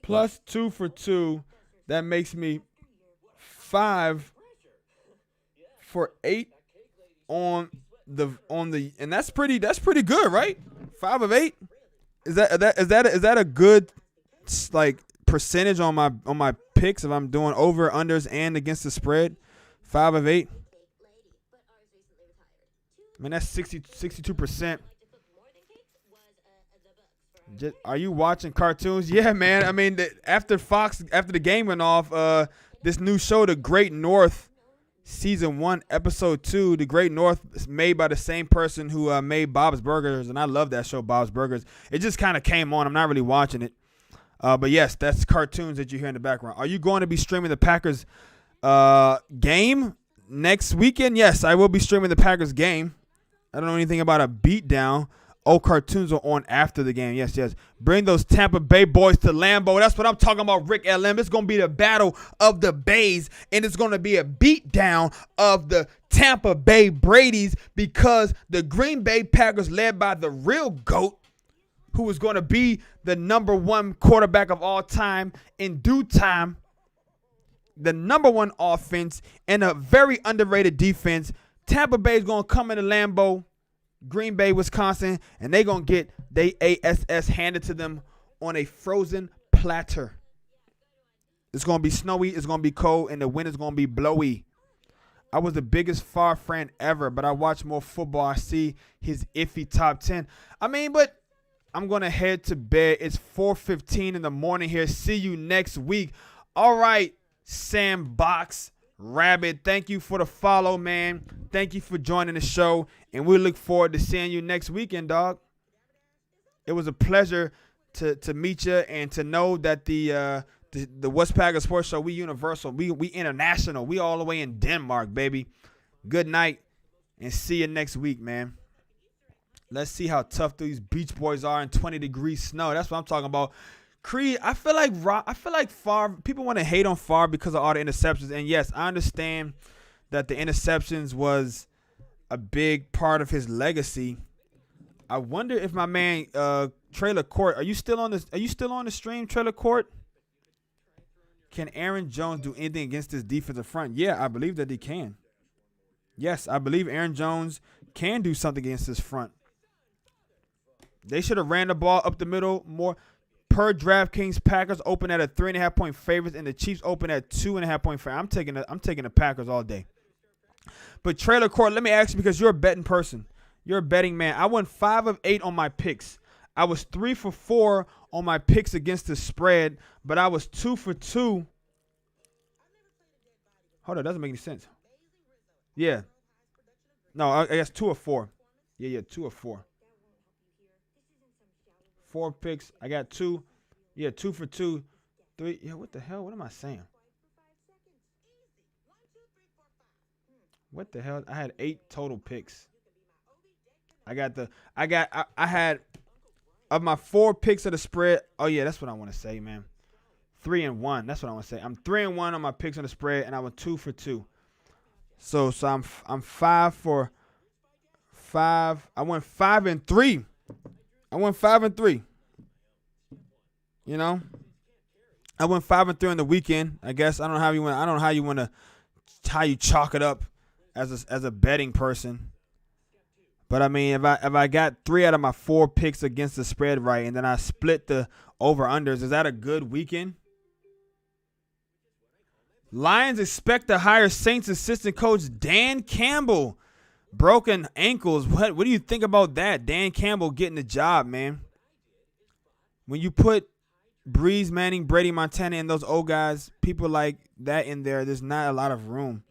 plus 2 for 2. That makes me 5 for 8 on the and that's pretty good, right? 5 of 8. Is that a good like percentage on my picks if I'm doing over unders and against the spread? 5 of 8. I mean, that's 62%. Are you watching cartoons? Yeah, man. I mean, after the game went off, this new show, The Great North, Season 1, Episode 2, The Great North, is made by the same person who made Bob's Burgers, and I love that show, Bob's Burgers. It just kind of came on. I'm not really watching it. But yes, that's cartoons that you hear in the background. Are you going to be streaming the Packers game next weekend? Yes, I will be streaming the Packers game. I don't know anything about a beatdown. Oh, cartoons are on after the game. Yes. Bring those Tampa Bay boys to Lambeau. That's what I'm talking about, Rick LM. It's going to be the battle of the Bays, and it's going to be a beatdown of the Tampa Bay Brady's because the Green Bay Packers, led by the real GOAT, who is going to be the number 1 quarterback of all time in due time, the number 1 offense, and a very underrated defense. Tampa Bay is going to come into Lambeau, Green Bay, Wisconsin, and they're going to get their ASS handed to them on a frozen platter. It's going to be snowy, it's going to be cold, and the wind is going to be blowy. I was the biggest Favre fan ever, but I watch more football. I see his iffy top 10. But I'm going to head to bed. It's 4:15 in the morning here. See you next week. All right, Sam Box Rabbit, thank you for the follow, man. Thank you for joining the show, and we look forward to seeing you next weekend, dog. It was a pleasure to meet you and to know that the West Packers Sports Show, we universal, we international, we all the way in Denmark, baby. Good night, and see you next week, man. Let's see how tough these Beach Boys are in 20-degree snow. That's what I'm talking about. Creed, I feel like Favre, people want to hate on Favre because of all the interceptions. And yes, I understand that the interceptions was a big part of his legacy. I wonder if my man Trailer Court, are you still on the stream, Trailer Court? Can Aaron Jones do anything against this defensive front? Yeah, I believe that he can. Yes, I believe Aaron Jones can do something against this front. They should have ran the ball up the middle more. Per DraftKings, Packers open at a 3.5-point favorites, and the Chiefs open at 2.5-point favorites. I'm taking the Packers all day. But Trailer Court, let me ask you, because you're a betting person. You're a betting man. I went 5 of 8 on my picks. I was 3 for 4 on my picks against the spread, but I was 2 for 2. Hold on, that doesn't make any sense. Yeah. No, I guess 2 of 4. Yeah, 2 of 4. 4 picks. I got 2. Yeah, 2 for 2. 3. Yeah, what the hell? What am I saying? What the hell? I had 8 total picks. I had of my 4 picks of the spread. Oh yeah, that's what I want to say, man. 3-1. That's what I want to say. I'm 3-1 on my picks on the spread, and I went 2 for 2. So I'm 5 for 5. I went 5 and 3. I went 5 and 3. You know, I went 5 and 3 on the weekend. I guess I don't know how you want to how you chalk it up as a betting person. But I mean, if I got 3 out of my 4 picks against the spread right, and then I split the over-unders, is that a good weekend? Lions expect to hire Saints assistant coach Dan Campbell. Broken ankles. What do you think about that? Dan Campbell getting the job, man. When you put Breeze, Manning, Brady, Montana, and those old guys, people like that in there, there's not a lot of room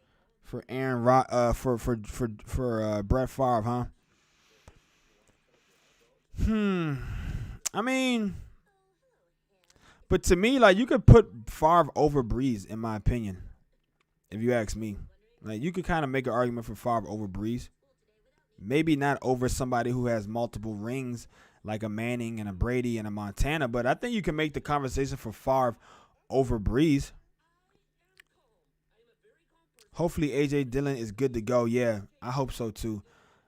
for Brett Favre, huh? I mean, but to me, like, you could put Favre over Breeze, in my opinion, if you ask me. Like, you could kind of make an argument for Favre over Breeze. Maybe not over somebody who has multiple rings like a Manning and a Brady and a Montana, but I think you can make the conversation for Favre over Breeze. Hopefully A.J. Dillon is good to go. Yeah, I hope so too.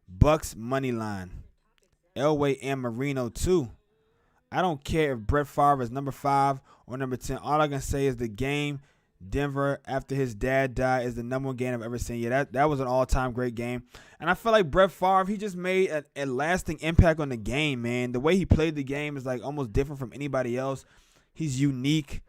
Bucks money line. Elway and Marino too. I don't care if Brett Favre is number 5 or number 10. All I can say is the game Denver after his dad died is the number 1 game I've ever seen. Yeah, that was an all-time great game. And I feel like Brett Favre, he just made a lasting impact on the game, man. The way he played the game is like almost different from anybody else. He's unique,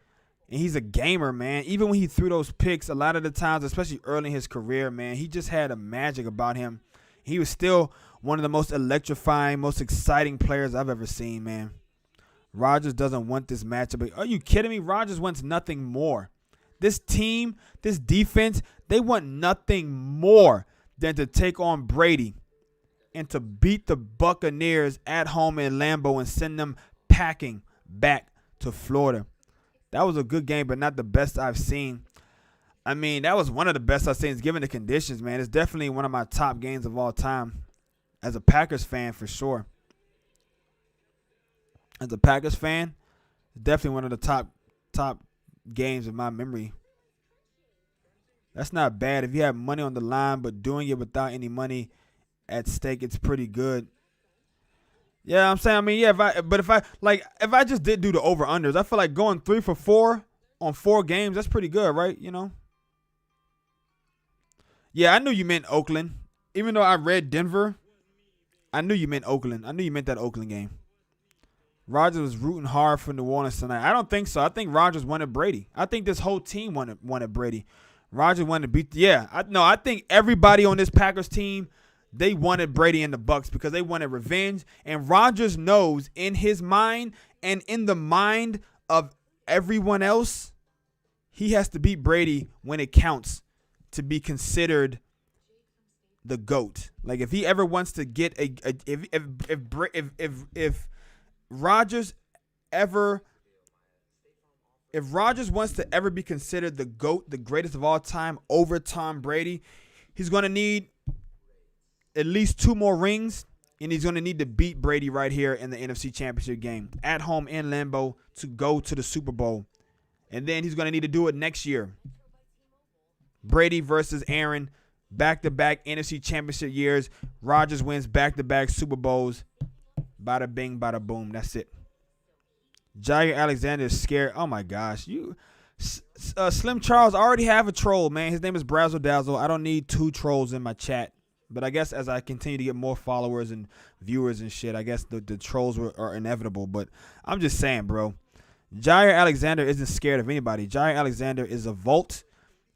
and he's a gamer, man. Even when he threw those picks, a lot of the times, especially early in his career, man, he just had a magic about him. He was still one of the most electrifying, most exciting players I've ever seen, man. Rodgers doesn't want this matchup. Are you kidding me? Rodgers wants nothing more. This team, this defense, They want nothing more than to take on Brady and to beat the Buccaneers at home in Lambeau and send them packing back to Florida. That was a good game, but not the best I've seen. I mean, that was one of the best I've seen given the conditions, man. It's definitely one of my top games of all time as a Packers fan for sure. As a Packers fan, definitely one of the top games of my memory. That's not bad. If you have money on the line, but doing it without any money at stake, it's pretty good. Yeah, I'm saying. I mean, yeah. If I just did do the over unders, I feel like going 3 for 4 on 4 games, that's pretty good, right? You know. Yeah, I knew you meant Oakland. Even though I read Denver, I knew you meant Oakland. I knew you meant that Oakland game. Rodgers was rooting hard for New Orleans tonight. I don't think so. I think Rodgers wanted Brady. I think this whole team wanted Brady. Rodgers wanted to beat. Yeah, I think everybody on this Packers team, they wanted Brady and the Bucs because they wanted revenge. And Rodgers knows in his mind and in the mind of everyone else, he has to beat Brady when it counts to be considered the GOAT. Like if he ever wants to get if Rodgers ever. If Rodgers wants to ever be considered the GOAT, the greatest of all time, over Tom Brady, he's going to need at least 2 more rings, and he's going to need to beat Brady right here in the NFC Championship game at home in Lambeau to go to the Super Bowl. And then he's going to need to do it next year. Brady versus Aaron, back-to-back NFC Championship years. Rodgers wins back-to-back Super Bowls. Bada bing, bada boom. That's it. Jair Alexander is scared. Oh, my gosh. Slim Charles, I already have a troll, man. His name is Brazzle Dazzle. I don't need 2 trolls in my chat. But I guess as I continue to get more followers and viewers and shit, I guess the trolls are inevitable. But I'm just saying, bro. Jair Alexander isn't scared of anybody. Jair Alexander is a vault.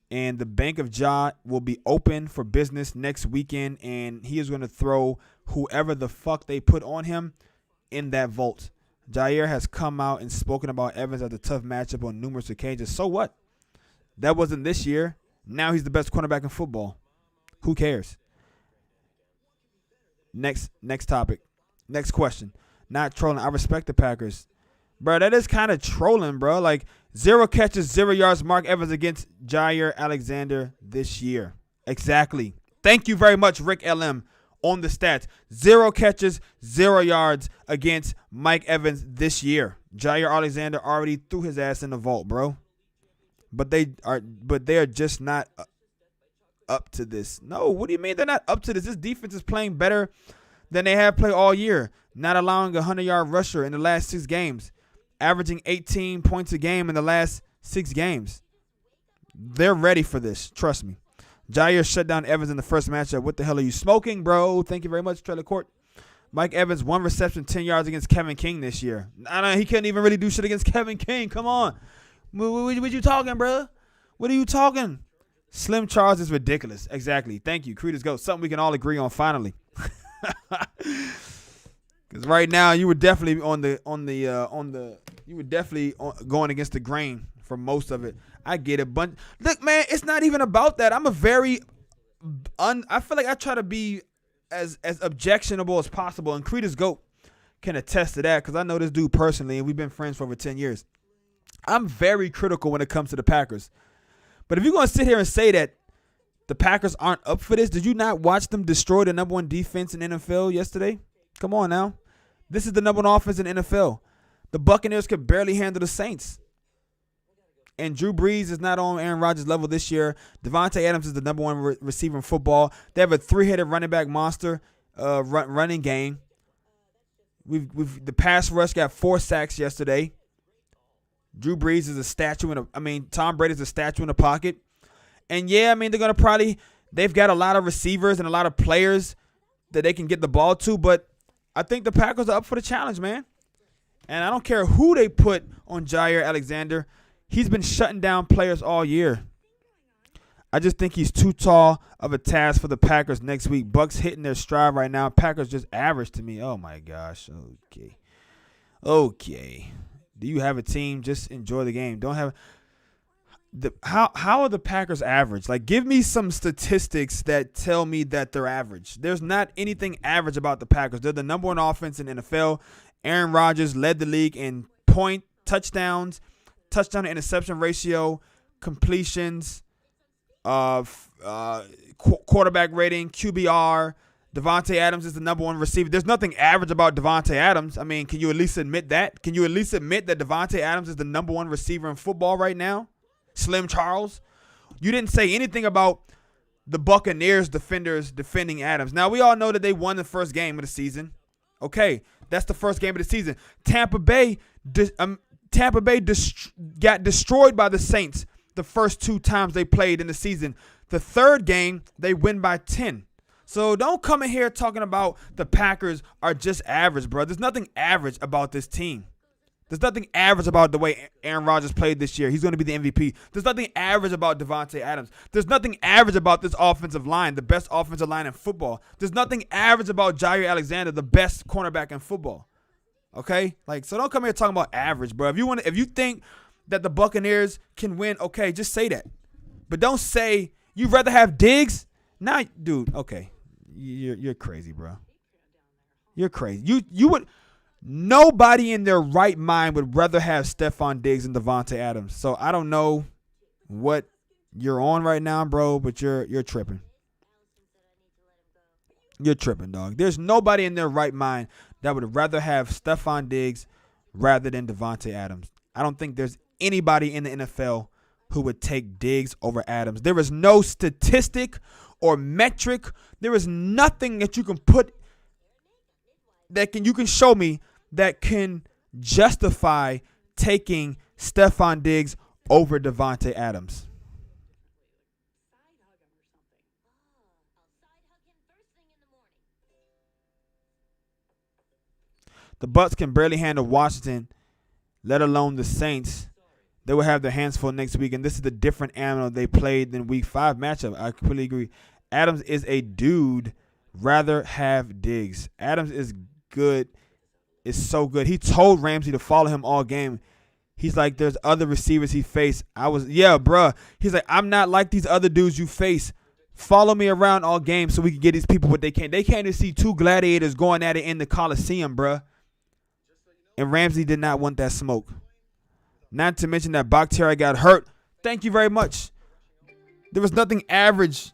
And the Bank of Ja will be open for business next weekend. And he is going to throw whoever the fuck they put on him in that vault. Jair has come out and spoken about Evans as a tough matchup on numerous occasions. So what? That wasn't this year. Now he's the best cornerback in football. Who cares? Next topic. Next question. Not trolling. I respect the Packers. Bro, that is kind of trolling, bro. Like 0 catches, 0 yards. Mark Evans against Jair Alexander this year. Exactly. Thank you very much, Rick LM. On the stats, 0 catches, 0 yards against Mike Evans this year. Jair Alexander already threw his ass in the vault, bro. But they are just not up to this. No, what do you mean they're not up to this? This defense is playing better than they have played all year. Not allowing a 100-yard rusher in the last 6 games, averaging 18 points a game in the last 6 games. They're ready for this. Trust me. Jair shut down Evans in the first matchup. What the hell are you smoking, bro? Thank you very much, Trailer Court. Mike Evans, 1 reception, 10 yards against Kevin King this year. He couldn't even really do shit against Kevin King. Come on. What you talking, bro? What are you talking? Slim Charles is ridiculous. Exactly. Thank you. Creeders Go. Something we can all agree on finally. Because right now you were definitely going against the grain for most of it. I get it, but look, man, it's not even about that. I'm I feel like I try to be as objectionable as possible, and Creeders Goat can attest to that because I know this dude personally, and we've been friends for over 10 years. I'm very critical when it comes to the Packers. But if you're going to sit here and say that the Packers aren't up for this, did you not watch them destroy the number 1 defense in NFL yesterday? Come on now. This is the number 1 offense in NFL. The Buccaneers could barely handle the Saints. And Drew Brees is not on Aaron Rodgers' level this year. Devontae Adams is the number 1 receiver in football. They have a 3-headed running back monster running game. The pass rush got 4 sacks yesterday. Drew Brees is a statue Tom Brady is a statue in the pocket. And yeah, they're going to they've got a lot of receivers and a lot of players that they can get the ball to, but I think the Packers are up for the challenge, man. And I don't care who they put on Jair Alexander. He's been shutting down players all year. I just think he's too tall of a task for the Packers next week. Bucks hitting their stride right now. Packers just average to me. Oh, my gosh. Okay. Do you have a team? Just enjoy the game. how are the Packers average? Like, give me some statistics that tell me that they're average. There's not anything average about the Packers. They're the number one offense in the NFL. Aaron Rodgers led the league in touchdowns, touchdown to interception ratio, completions, quarterback rating, QBR. Devontae Adams is the number one receiver. There's nothing average about Devontae Adams. I mean, can you at least admit that? Can you at least admit that Devontae Adams is the number one receiver in football right now? Slim Charles. You didn't say anything about the Buccaneers defenders defending Adams. Now, we all know that they won the first game of the season. Okay, that's the first game of the season. Tampa Bay got destroyed by the Saints the first 2 times they played in the season. The third game, they win by 10. So don't come in here talking about the Packers are just average, bro. There's nothing average about this team. There's nothing average about the way Aaron Rodgers played this year. He's going to be the MVP. There's nothing average about Devontae Adams. There's nothing average about this offensive line, the best offensive line in football. There's nothing average about Jair Alexander, the best cornerback in football. Okay? Like, so don't come here talking about average, bro. If you think that the Buccaneers can win, okay, just say that. But don't say you'd rather have Diggs. Now, dude, okay. You're crazy, bro. You're crazy. You would. Nobody in their right mind would rather have Stephon Diggs and Devontae Adams. So I don't know what you're on right now, bro, but you're tripping. You're tripping, dog. There's nobody in their right mind that would rather have Stephon Diggs rather than Devontae Adams. I don't think there's anybody in the NFL who would take Diggs over Adams. There is no statistic or metric. There is nothing that you can put you can show me that can justify taking Stephon Diggs over Devontae Adams. The Bucs can barely handle Washington, let alone the Saints. They will have their hands full next week, and this is a different animal they played than Week 5 matchup. I completely agree. Adams is a dude. Rather have Diggs. Adams is good. Is so good. He told Ramsey to follow him all game. He's like, there's other receivers he faced. Bruh. He's like, I'm not like these other dudes you face. Follow me around all game so we can get these people what they can. They can't even see 2 gladiators going at it in the Coliseum, bruh. And Ramsey did not want that smoke. Not to mention that Bakhtiari got hurt. Thank you very much. There was nothing average.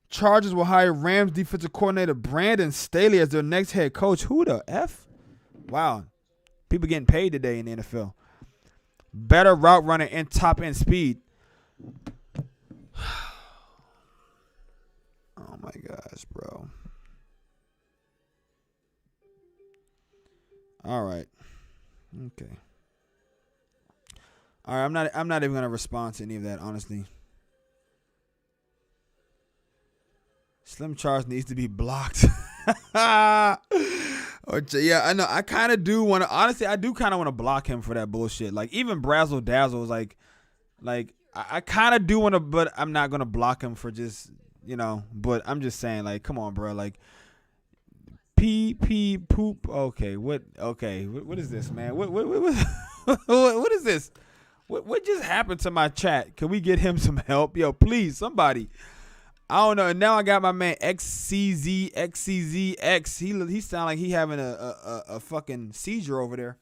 Chargers will hire Rams defensive coordinator Brandon Staley as their next head coach. Who the F? Wow. People getting paid today in the NFL. Better route runner and top end speed. Oh my gosh, bro. All right. Okay. All right, I'm not even gonna respond to any of that, honestly. Slim Charles needs to be blocked. Yeah, I know. I kind of do want to. Honestly, I do kind of want to block him for that bullshit. Like, even Brazzle Dazzle was like I kind of do want to, but I'm not gonna block him for just, But I'm just saying, like, come on, bro. Like, pee poop. Okay, what? Okay, what is this, man? What is this? What just happened to my chat? Can we get him some help? Yo, please, somebody. I don't know. And now I got my man XCZX. He sound like he having a fucking seizure over there.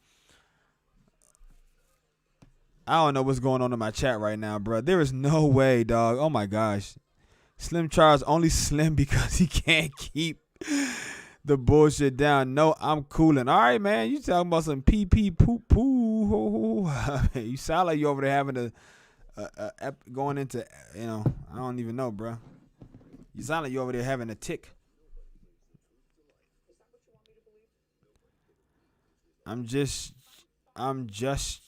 I don't know what's going on in my chat right now, bro. There is no way, dog. Oh my gosh. Slim Charles only slim because he can't keep the bullshit down. No, I'm cooling. All right, man. You talking about some pee poop poo. You sound like you over there having going into, I don't even know, bro. You sound like you over there having a tick. I'm just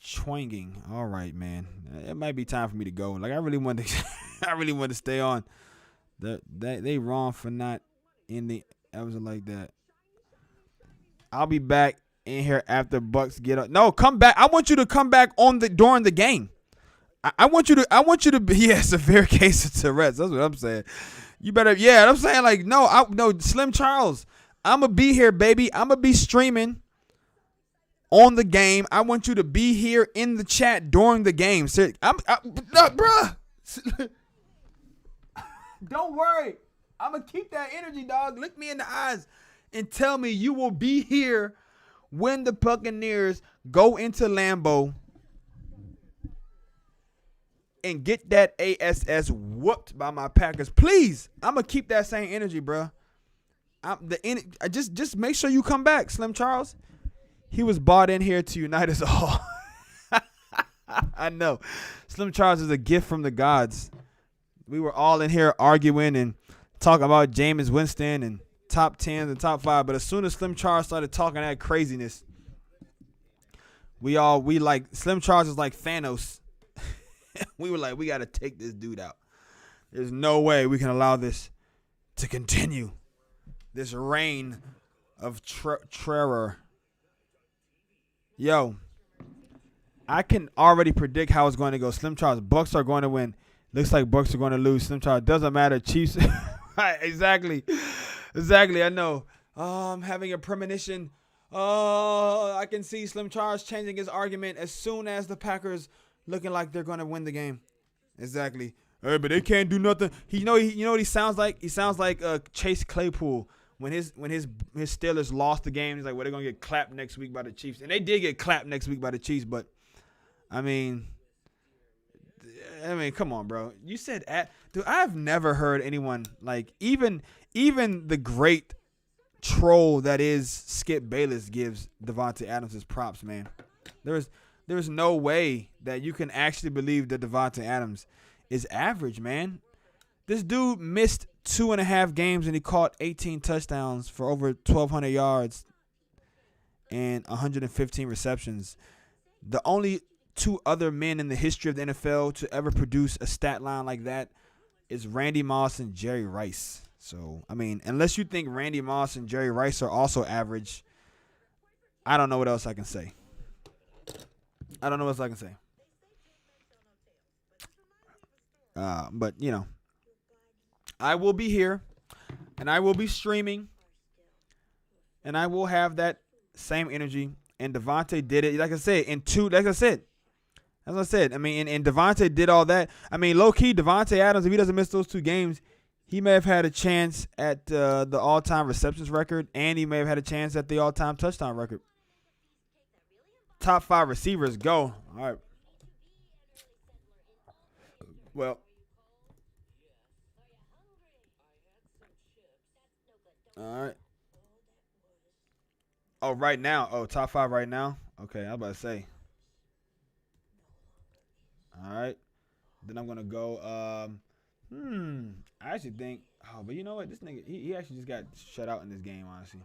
swinging. All right, man. It might be time for me to go. Like, I really want to stay on. They wrong for not in the episode like that. I'll be back in here after Bucks get up. No, come back. I want you to come back during the game. I want you to be a severe case of Tourette's. That's what I'm saying. You better, I'm saying, like, no, Slim Charles. I'm going to be here, baby. I'm going to be streaming. on the game. I want you to be here in the chat during the game. Bruh. Don't worry. I'm going to keep that energy, dog. Look me in the eyes and tell me you will be here when the Buccaneers go into Lambeau and get that ASS whooped by my Packers. Please. I'm going to keep that same energy, bro. Just make sure you come back, Slim Charles. He was bought in here to unite us all. I know. Slim Charles is a gift from the gods. We were all in here arguing and talking about Jameis Winston and top 10s and top 5. But as soon as Slim Charles started talking that craziness, we like Slim Charles is like Thanos. We were like, we got to take this dude out. There's no way we can allow this to continue. This reign of terror. Yo, I can already predict how it's going to go. Slim Charles, Bucks are going to win. Looks like Bucks are going to lose. Slim Charles, doesn't matter. Chiefs. Right, exactly. I know. I'm having a premonition. I can see Slim Charles changing his argument as soon as the Packers looking like they're going to win the game. Exactly. Hey, but they can't do nothing. You know what he sounds like? He sounds like Chase Claypool when his Steelers lost the game. He's like, well, they're going to get clapped next week by the Chiefs. And they did get clapped next week by the Chiefs, but I mean, come on, bro. You said dude, I've never heard anyone like even the great troll that is Skip Bayless gives Devontae Adams his props, man. There's no way that you can actually believe that Devontae Adams is average, man. This dude missed 2.5 games and he caught 18 touchdowns for over 1,200 yards and 115 receptions. The only two other men in the history of the NFL to ever produce a stat line like that is Randy Moss and Jerry Rice. So, I mean, unless you think Randy Moss and Jerry Rice are also average, I don't know what else I can say. But, you know, I will be here, and I will be streaming, and I will have that same energy. And Devontae did it, like I said, as I said, I mean, and Devontae did all that. I mean, low-key, Devontae Adams, if he doesn't miss those 2 games, he may have had a chance at the all-time receptions record, and he may have had a chance at the all-time touchdown record. Top 5 receivers, go. All right. Well. All right. Oh, right now. Oh, top 5 right now? Okay, I was about to say. All right. Then I'm going to go. I actually think. Oh, but you know what? This nigga, he actually just got shut out in this game, honestly.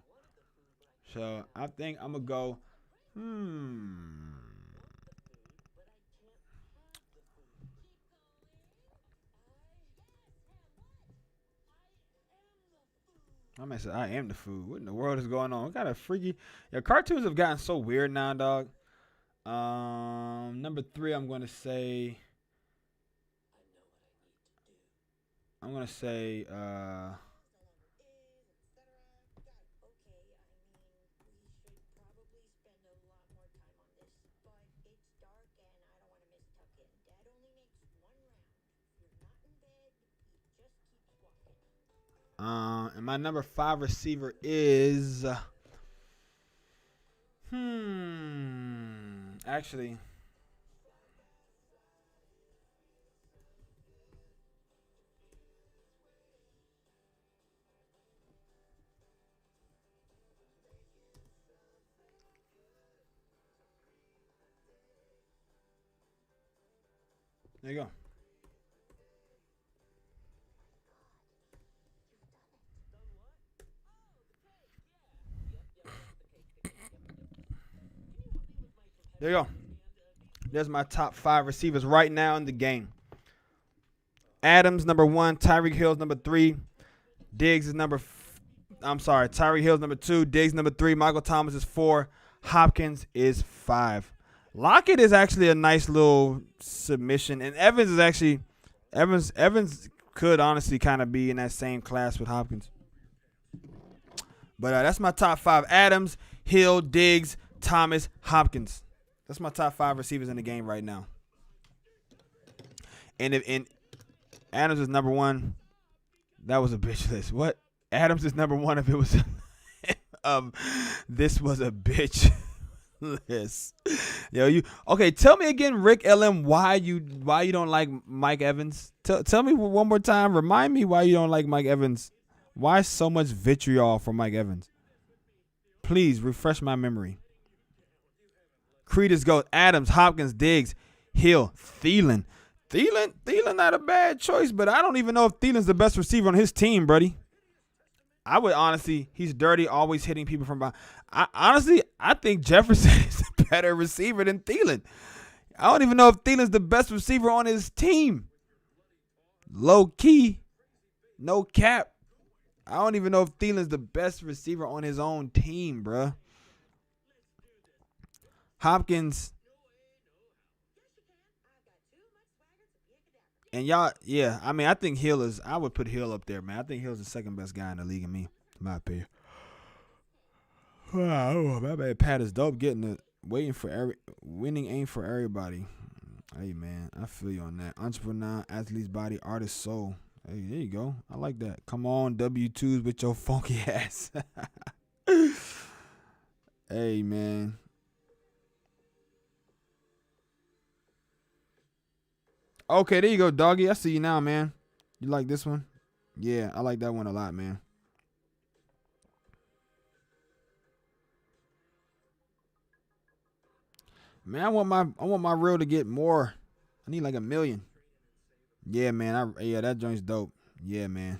So I think I'm going to go. My man said, I am the food. What in the world is going on? What kind of freaky. Yeah, cartoons have gotten so weird now, dog. Number 3, I'm going to say. And my number 5 receiver is actually there you go. There you go. There's my top 5 receivers right now in the game. Adams, number 1. Tyreek Hill's number 3. Diggs is Tyreek Hill's number 2. Diggs number 3. Michael Thomas is 4. Hopkins is 5. Lockett is actually a nice little submission. And Evans is actually – Evans could honestly kind of be in that same class with Hopkins. But that's my top 5. Adams, Hill, Diggs, Thomas, Hopkins. That's my top 5 receivers in the game right now. And Adams is number 1. That was a bitch list. What? Adams is number 1 if it was this was a bitch list. Yo, you okay? Tell me again, Rick LM, why you don't like Mike Evans? Tell me one more time. Remind me why you don't like Mike Evans. Why so much vitriol for Mike Evans? Please refresh my memory. Creed is GOAT. Adams, Hopkins, Diggs, Hill, Thielen. Thielen not a bad choice, but I don't even know if Thielen's the best receiver on his team, buddy. I would honestly, he's dirty, always hitting people from behind. I think Jefferson is a better receiver than Thielen. I don't even know if Thielen's the best receiver on his team. Low key, no cap. I don't even know if Thielen's the best receiver on his own team, bruh. Hopkins. And y'all, yeah, I mean, I think Hill is, I would put Hill up there, man. I think Hill's the second best guy in the league in me, in my opinion. Oh, my bad. Pat is dope winning ain't for everybody. Hey, man, I feel you on that. Entrepreneur, athlete's body, artist soul. Hey, there you go. I like that. Come on, W2s with your funky ass. Hey, man. Okay, there you go, doggy. I see you now, man. You like this one? Yeah, I like that one a lot, man. Man, I want my reel to get more. I need like 1 million. Yeah, man. Yeah, that joint's dope. Yeah, man.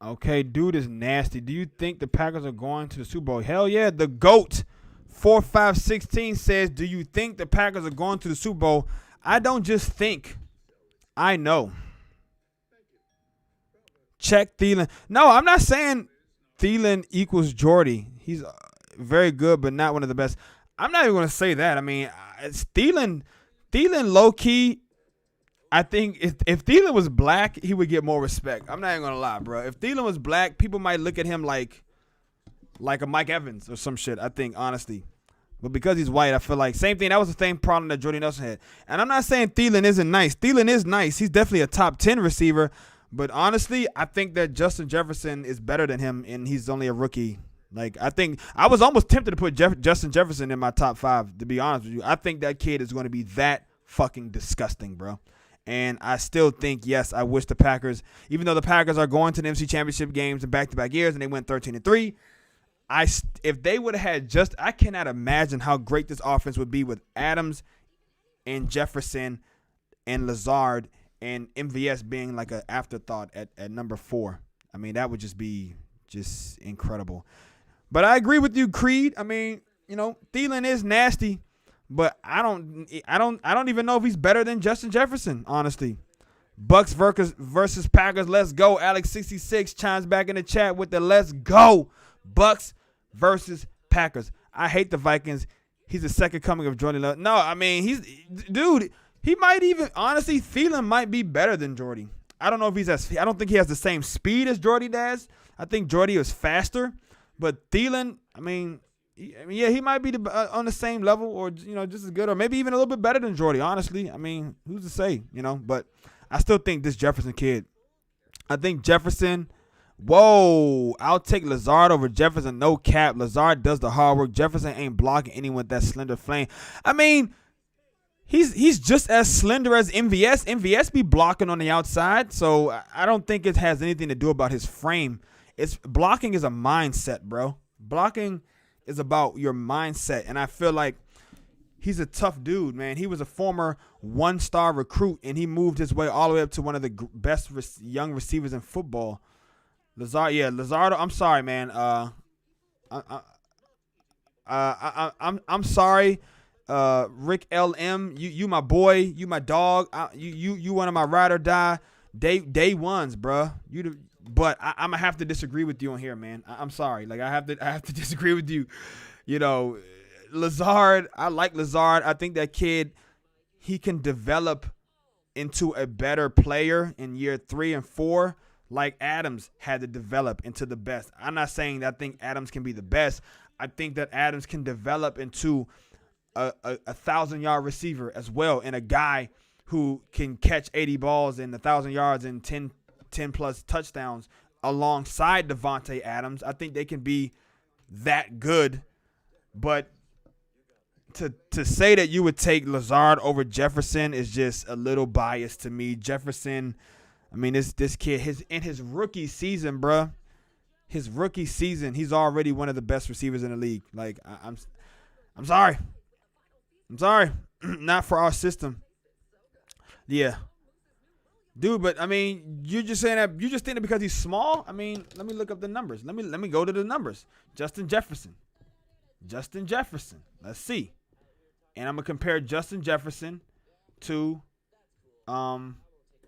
Okay, dude is nasty. Do you think the Packers are going to the Super Bowl? Hell yeah. The GOAT 4516 says, do you think the Packers are going to the Super Bowl? I don't just think. I know. Check Thielen. No, I'm not saying Thielen equals Jordy. He's very good, but not one of the best. I'm not even going to say that. I mean, it's Thielen low-key. I think if Thielen was black, he would get more respect. I'm not even going to lie, bro. If Thielen was black, people might look at him like a Mike Evans or some shit, I think, honestly. But because he's white, I feel like same thing. That was the same problem that Jordy Nelson had. And I'm not saying Thielen isn't nice. Thielen is nice. He's definitely a top 10 receiver. But honestly, I think that Justin Jefferson is better than him, and he's only a rookie. Like, I think I was almost tempted to put Justin Jefferson in my top 5, to be honest with you. I think that kid is going to be that fucking disgusting, bro. And I still think, yes, I wish the Packers, even though the Packers are going to the NFC Championship games in back-to-back years and they went 13-3, if they would have had I cannot imagine how great this offense would be with Adams and Jefferson and Lazard and MVS being like an afterthought at number 4. I mean, that would just be just incredible. But I agree with you, Creed. I mean, you know, Thielen is nasty. But I don't even know if he's better than Justin Jefferson, honestly. Bucks versus Packers. Let's go. Alex66 chimes back in the chat with the let's go. Bucks versus Packers. I hate the Vikings. He's the second coming of Jordy Love. No, I mean, he might even, honestly, Thielen might be better than Jordy. I don't know if I don't think he has the same speed as Jordy does. I think Jordy is faster. But Thielen, I mean, yeah, he might be on the same level or, you know, just as good or maybe even a little bit better than Jordy, honestly. I mean, who's to say, you know? But I still think this Jefferson kid, I think Jefferson, I'll take Lazard over Jefferson. No cap. Lazard does the hard work. Jefferson ain't blocking anyone with that slender flame. I mean, he's just as slender as MVS. MVS be blocking on the outside, so I don't think it has anything to do about his frame. Blocking is a mindset, bro. Blocking is about your mindset, and I feel like he's a tough dude, man. He was a former one-star recruit, and he moved his way all the way up to one of the best young receivers in football. Lazard, yeah, Lazardo. I'm sorry, man. I'm sorry, Rick LM. You my boy. You my dog. You one of my ride or die day ones, bruh. But I'm gonna have to disagree with you on here, man. I'm sorry. Like I have to disagree with you. You know, Lazard. I like Lazard. I think that kid, he can develop into a better player in year 3 and 4, like Adams had to develop into the best. I'm not saying that I think Adams can be the best. I think that Adams can develop into a 1,000-yard receiver as well, and a guy who can catch 80 balls and 1,000 yards and 10 plus touchdowns alongside Devontae Adams. I think they can be that good. But to say that you would take Lazard over Jefferson is just a little biased to me. Jefferson, I mean, this kid, in his rookie season, bruh, his rookie season, he's already one of the best receivers in the league. Like, I'm sorry. I'm sorry. Not for our system. Yeah. Dude, but I mean, you're just saying that, you just think that because he's small? I mean, let me look up the numbers. Let me go to the numbers. Justin Jefferson. Let's see. And I'm gonna compare Justin Jefferson to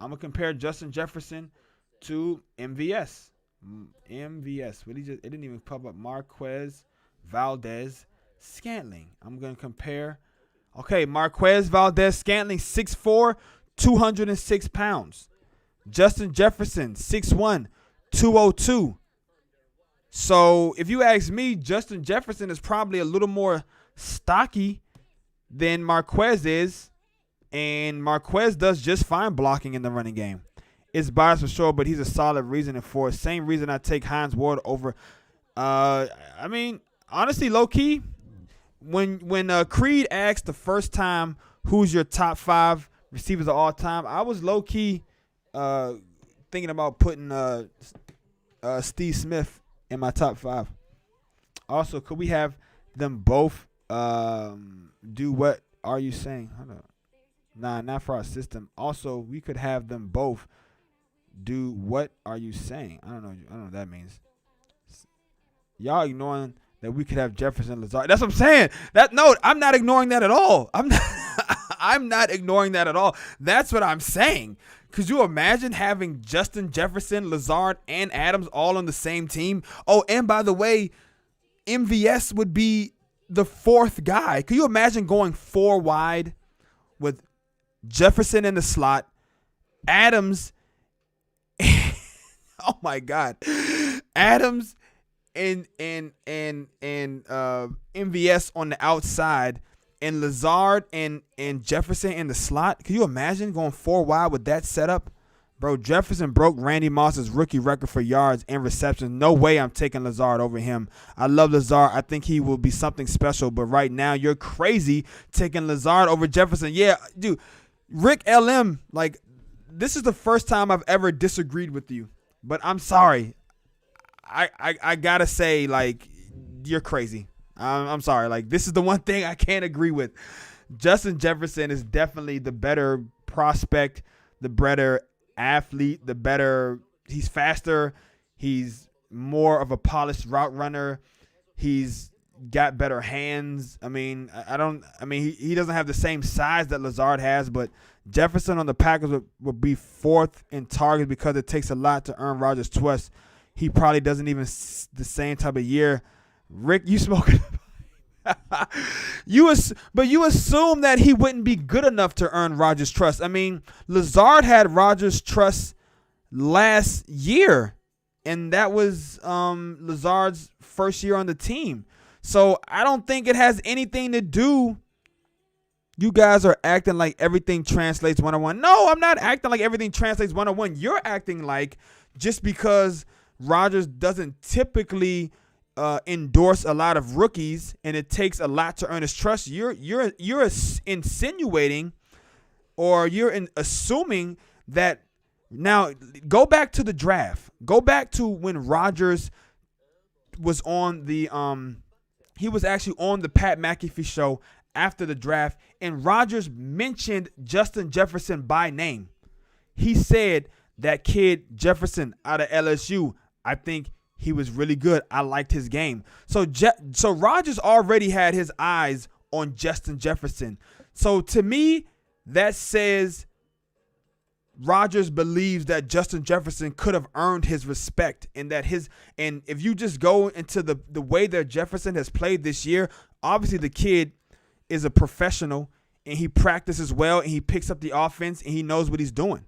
MVS. MVS. What it didn't even pop up. Marquez Valdez Scantling. I'm gonna compare. Okay, Marquez Valdez Scantling, 6'4", 206 pounds. Justin Jefferson, 6'1", 202. So if you ask me, Justin Jefferson is probably a little more stocky than Marquez is. And Marquez does just fine blocking in the running game. It's biased for sure, but he's a solid reasoning for it. Same reason I take Hines Ward over. I mean, honestly, low-key, when Creed asked the first time who's your top 5 receivers of all time, I was low-key thinking about putting Steve Smith in my top 5. Also, could we have them both do what are you saying? Hold on. Nah, not for our system. Also, we could have them both do what are you saying? I don't know what that means. Y'all ignoring that we could have Jefferson Lazard. That's what I'm saying. I'm not ignoring that at all. I'm not ignoring that at all. That's what I'm saying. Could you imagine having Justin Jefferson, Lazard, and Adams all on the same team? Oh, and by the way, MVS would be the 4th guy. Could you imagine going 4 wide with Jefferson in the slot, Adams, oh my God, Adams and MVS on the outside, and Lazard and Jefferson in the slot? Can you imagine going 4 wide with that setup? Bro, Jefferson broke Randy Moss's rookie record for yards and receptions. No way I'm taking Lazard over him. I love Lazard. I think he will be something special. But right now, you're crazy taking Lazard over Jefferson. Yeah, dude, Rick LM, like, this is the first time I've ever disagreed with you. But I'm sorry. I got to say, like, you're crazy. I'm sorry. Like, this is the one thing I can't agree with. Justin Jefferson is definitely the better prospect, the better athlete, he's faster, he's more of a polished route runner, he's got better hands. I mean, he doesn't have the same size that Lazard has, but Jefferson on the Packers would be 4th in targets because it takes a lot to earn Rodgers' trust. He probably doesn't even the same type of year. Rick, you smoking? But you assume that he wouldn't be good enough to earn Rodgers' trust. I mean, Lazard had Rodgers' trust last year, and that was Lazard's first year on the team. So I don't think it has anything to do. You guys are acting like everything translates one-on-one. No, I'm not acting like everything translates one-on-one. You're acting like just because Rodgers doesn't typically endorse a lot of rookies and it takes a lot to earn his trust, you're insinuating, or you're assuming that. Now go back to the draft. Go back to when Rodgers was on the he was actually on the Pat McAfee show after the draft, and Rodgers mentioned Justin Jefferson by name. He said, that kid Jefferson out of LSU, I think he was really good. I liked his game. So Rodgers already had his eyes on Justin Jefferson. So to me, that says Rodgers believes that Justin Jefferson could have earned his respect, and if you just go into the way that Jefferson has played this year, obviously the kid is a professional and he practices well and he picks up the offense and he knows what he's doing.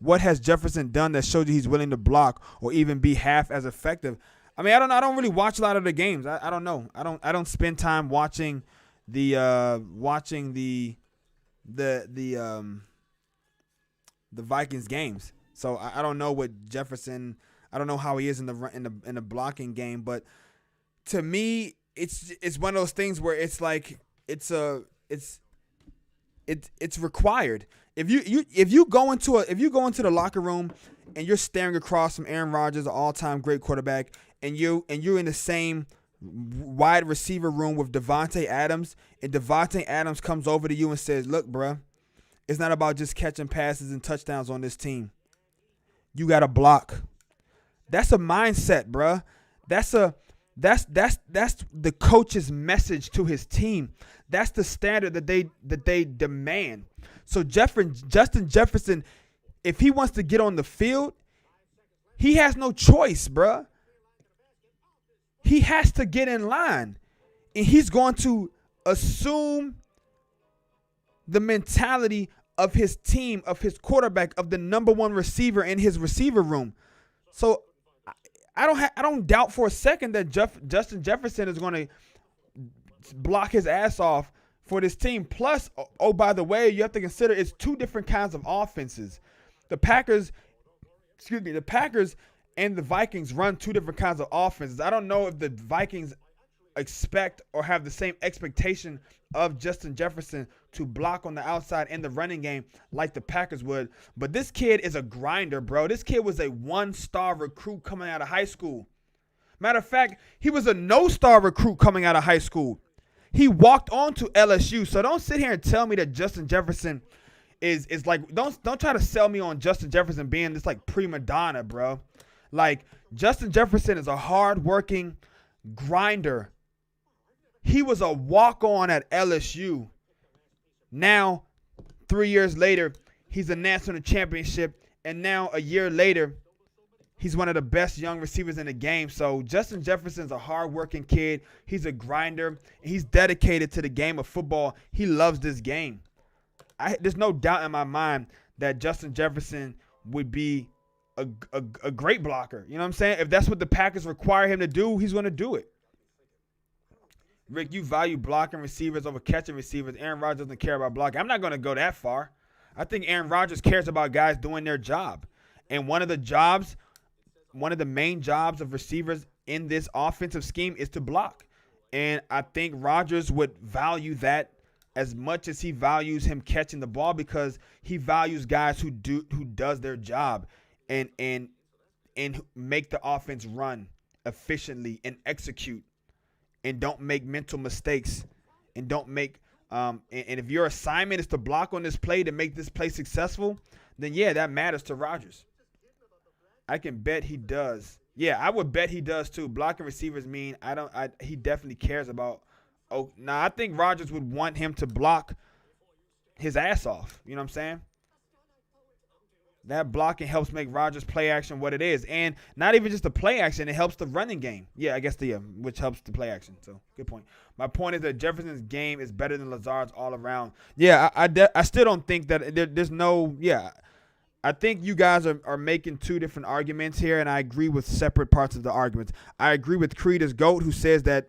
What has Jefferson done that shows you he's willing to block or even be half as effective? I mean, I don't know. I don't really watch a lot of the games. I don't know. I don't spend time watching the Vikings games. So I don't know what Jefferson. I don't know how he is in the blocking game. But to me, it's one of those things where it's like it's required. If you go into the locker room and you're staring across from Aaron Rodgers, an all-time great quarterback, and you're in the same wide receiver room with Devontae Adams, and Devontae Adams comes over to you and says, "Look, bruh, it's not about just catching passes and touchdowns on this team. You got to block." That's a mindset, bruh. That's the coach's message to his team. That's the standard that they demand. So Justin Jefferson, if he wants to get on the field, he has no choice, bruh. He has to get in line. And he's going to assume the mentality of his team, of his quarterback, of the number one receiver in his receiver room. So I don't doubt for a second that Justin Jefferson is going to block his ass off for this team. Plus, oh, by the way, you have to consider it's two different kinds of offenses. The Packers and the Vikings run two different kinds of offenses. I don't know if the Vikings expect or have the same expectation of Justin Jefferson to block on the outside in the running game like the Packers would. But this kid is a grinder, bro. This kid was a one-star recruit coming out of high school. Matter of fact, he was a no-star recruit coming out of high school. He walked on to LSU. So don't sit here and tell me that Justin Jefferson is like, don't try to sell me on Justin Jefferson being this like prima donna, bro. Like, Justin Jefferson is a hard-working grinder. He was a walk-on at LSU. Now, 3 years later, he's a national championship. And now, a year later, he's one of the best young receivers in the game. So, Justin Jefferson's a hard-working kid. He's a grinder. He's dedicated to the game of football. He loves this game. There's no doubt in my mind that Justin Jefferson would be a great blocker. You know what I'm saying? If that's what the Packers require him to do, he's going to do it. Rick, you value blocking receivers over catching receivers. Aaron Rodgers doesn't care about blocking. I'm not going to go that far. I think Aaron Rodgers cares about guys doing their job. And one of the main jobs of receivers in this offensive scheme is to block. And I think Rodgers would value that as much as he values him catching the ball, because he values guys who does their job and make the offense run efficiently and execute and don't make mental mistakes and don't make and if your assignment is to block on this play to make this play successful, then yeah, that matters to Rodgers. I can bet he does. Yeah, I would bet he does too. Blocking receivers mean he definitely cares about. Oh, now I think Rodgers would want him to block his ass off. You know what I'm saying? That blocking helps make Rodgers' play action what it is. And not even just the play action, it helps the running game. Yeah, I guess which helps the play action. So, good point. My point is that Jefferson's game is better than Lazard's all around. Yeah, I still don't think that there's no, yeah. I think you guys are making two different arguments here, and I agree with separate parts of the arguments. I agree with Creed as GOAT, who says that,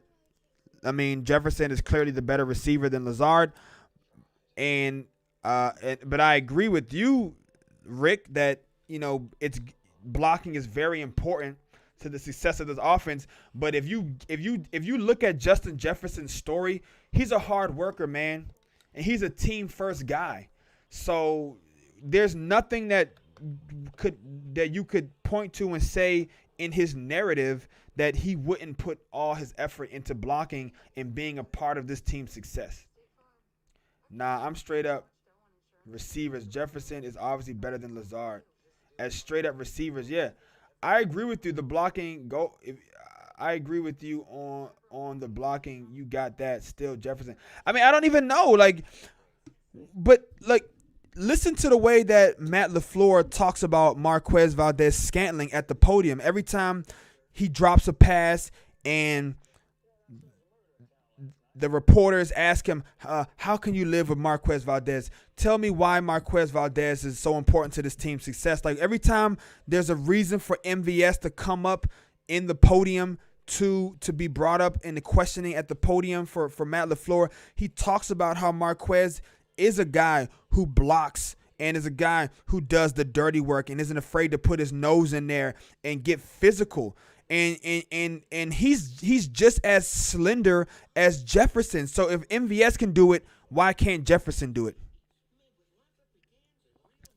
Jefferson is clearly the better receiver than Lazard. But I agree with you, Rick, that it's blocking is very important to the success of this offense. But if you look at Justin Jefferson's story, he's a hard worker, man, and he's a team first guy. So there's nothing that you could point to and say in his narrative that he wouldn't put all his effort into blocking and being a part of this team's success. Nah, I'm straight up receivers. Jefferson is obviously better than Lazard. As straight up receivers, yeah. I agree with you. The blocking go. I agree with you on the blocking. You got that still, Jefferson. I mean, I don't even know. Like, but like, listen to the way that Matt LaFleur talks about Marquez Valdez-Scantling at the podium. Every time he drops a pass and the reporters ask him, how can you live with Marquez Valdez? Tell me why Marquez Valdez is so important to this team's success. Like, every time there's a reason for MVS to come up in the podium to be brought up in the questioning at the podium for Matt LaFleur, he talks about how Marquez is a guy who blocks and is a guy who does the dirty work and isn't afraid to put his nose in there and get physical. And he's just as slender as Jefferson. So if MVS can do it, why can't Jefferson do it?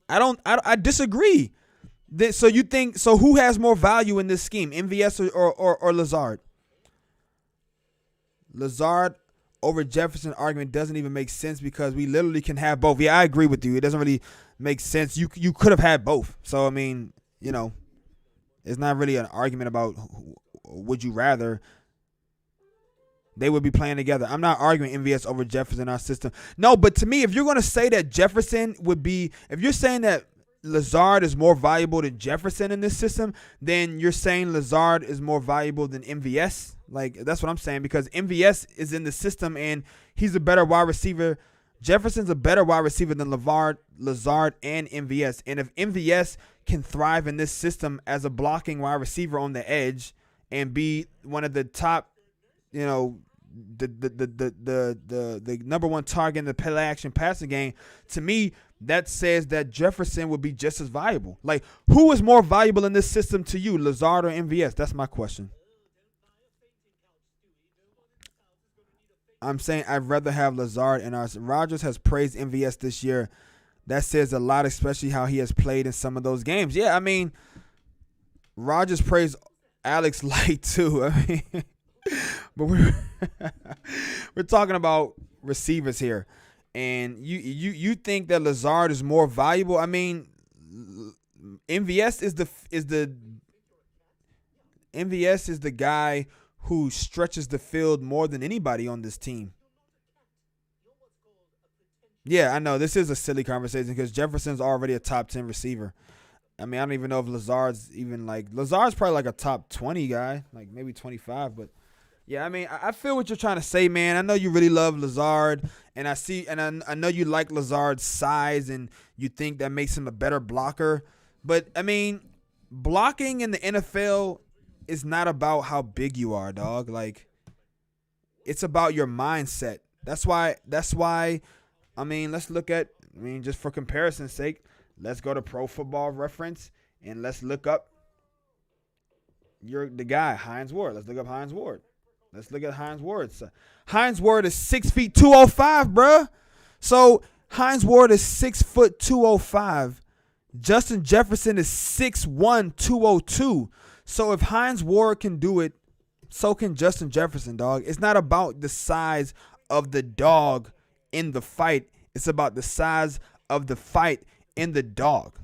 I disagree. So you think, so who has more value in this scheme, MVS or Lazard? Lazard over Jefferson argument doesn't even make sense because we literally can have both. Yeah, I agree with you. It doesn't really make sense. You could have had both. So I mean, it's not really an argument about would you rather. They would be playing together. I'm not arguing MVS over Jefferson in our system. No, but to me, if you're going to say that Jefferson would be, if you're saying that Lazard is more valuable than Jefferson in this system, then you're saying Lazard is more valuable than MVS. Like, that's what I'm saying, because MVS is in the system and he's a better wide receiver. Jefferson's a better wide receiver than Lazard and MVS. And if MVS can thrive in this system as a blocking wide receiver on the edge and be one of the top, the number one target in the play action passing game, to me, that says that Jefferson would be just as valuable. Like, who is more valuable in this system to you, Lazard or MVS? That's my question. I'm saying I'd rather have Lazard and ours. Rodgers has praised MVS this year. That says a lot, especially how he has played in some of those games. Yeah, I mean, Rodgers praised Alex Light too. I mean, but we're talking about receivers here, and you think that Lazard is more valuable? I mean, MVS is the guy who stretches the field more than anybody on this team. Yeah, I know this is a silly conversation because Jefferson's already a top 10 receiver. I mean, I don't even know if Lazard's probably like a top 20 guy, like maybe 25, but yeah, I mean, I feel what you're trying to say, man. I know you really love Lazard, and I know you like Lazard's size, and you think that makes him a better blocker. But I mean, blocking in the NFL is not about how big you are, dog. Like, it's about your mindset. That's why. I mean, let's look at. I mean, just for comparison's sake, let's go to Pro Football Reference and let's look up the guy Hines Ward. Let's look up Hines Ward. Let's look at Hines Ward. So, Hines Ward is 6 feet 205, bruh. So Hines Ward is 6 foot 205. Justin Jefferson is 6'1", 202. So if Hines Ward can do it, so can Justin Jefferson, dog. It's not about the size of the dog in the fight. It's about the size of the fight in the dog.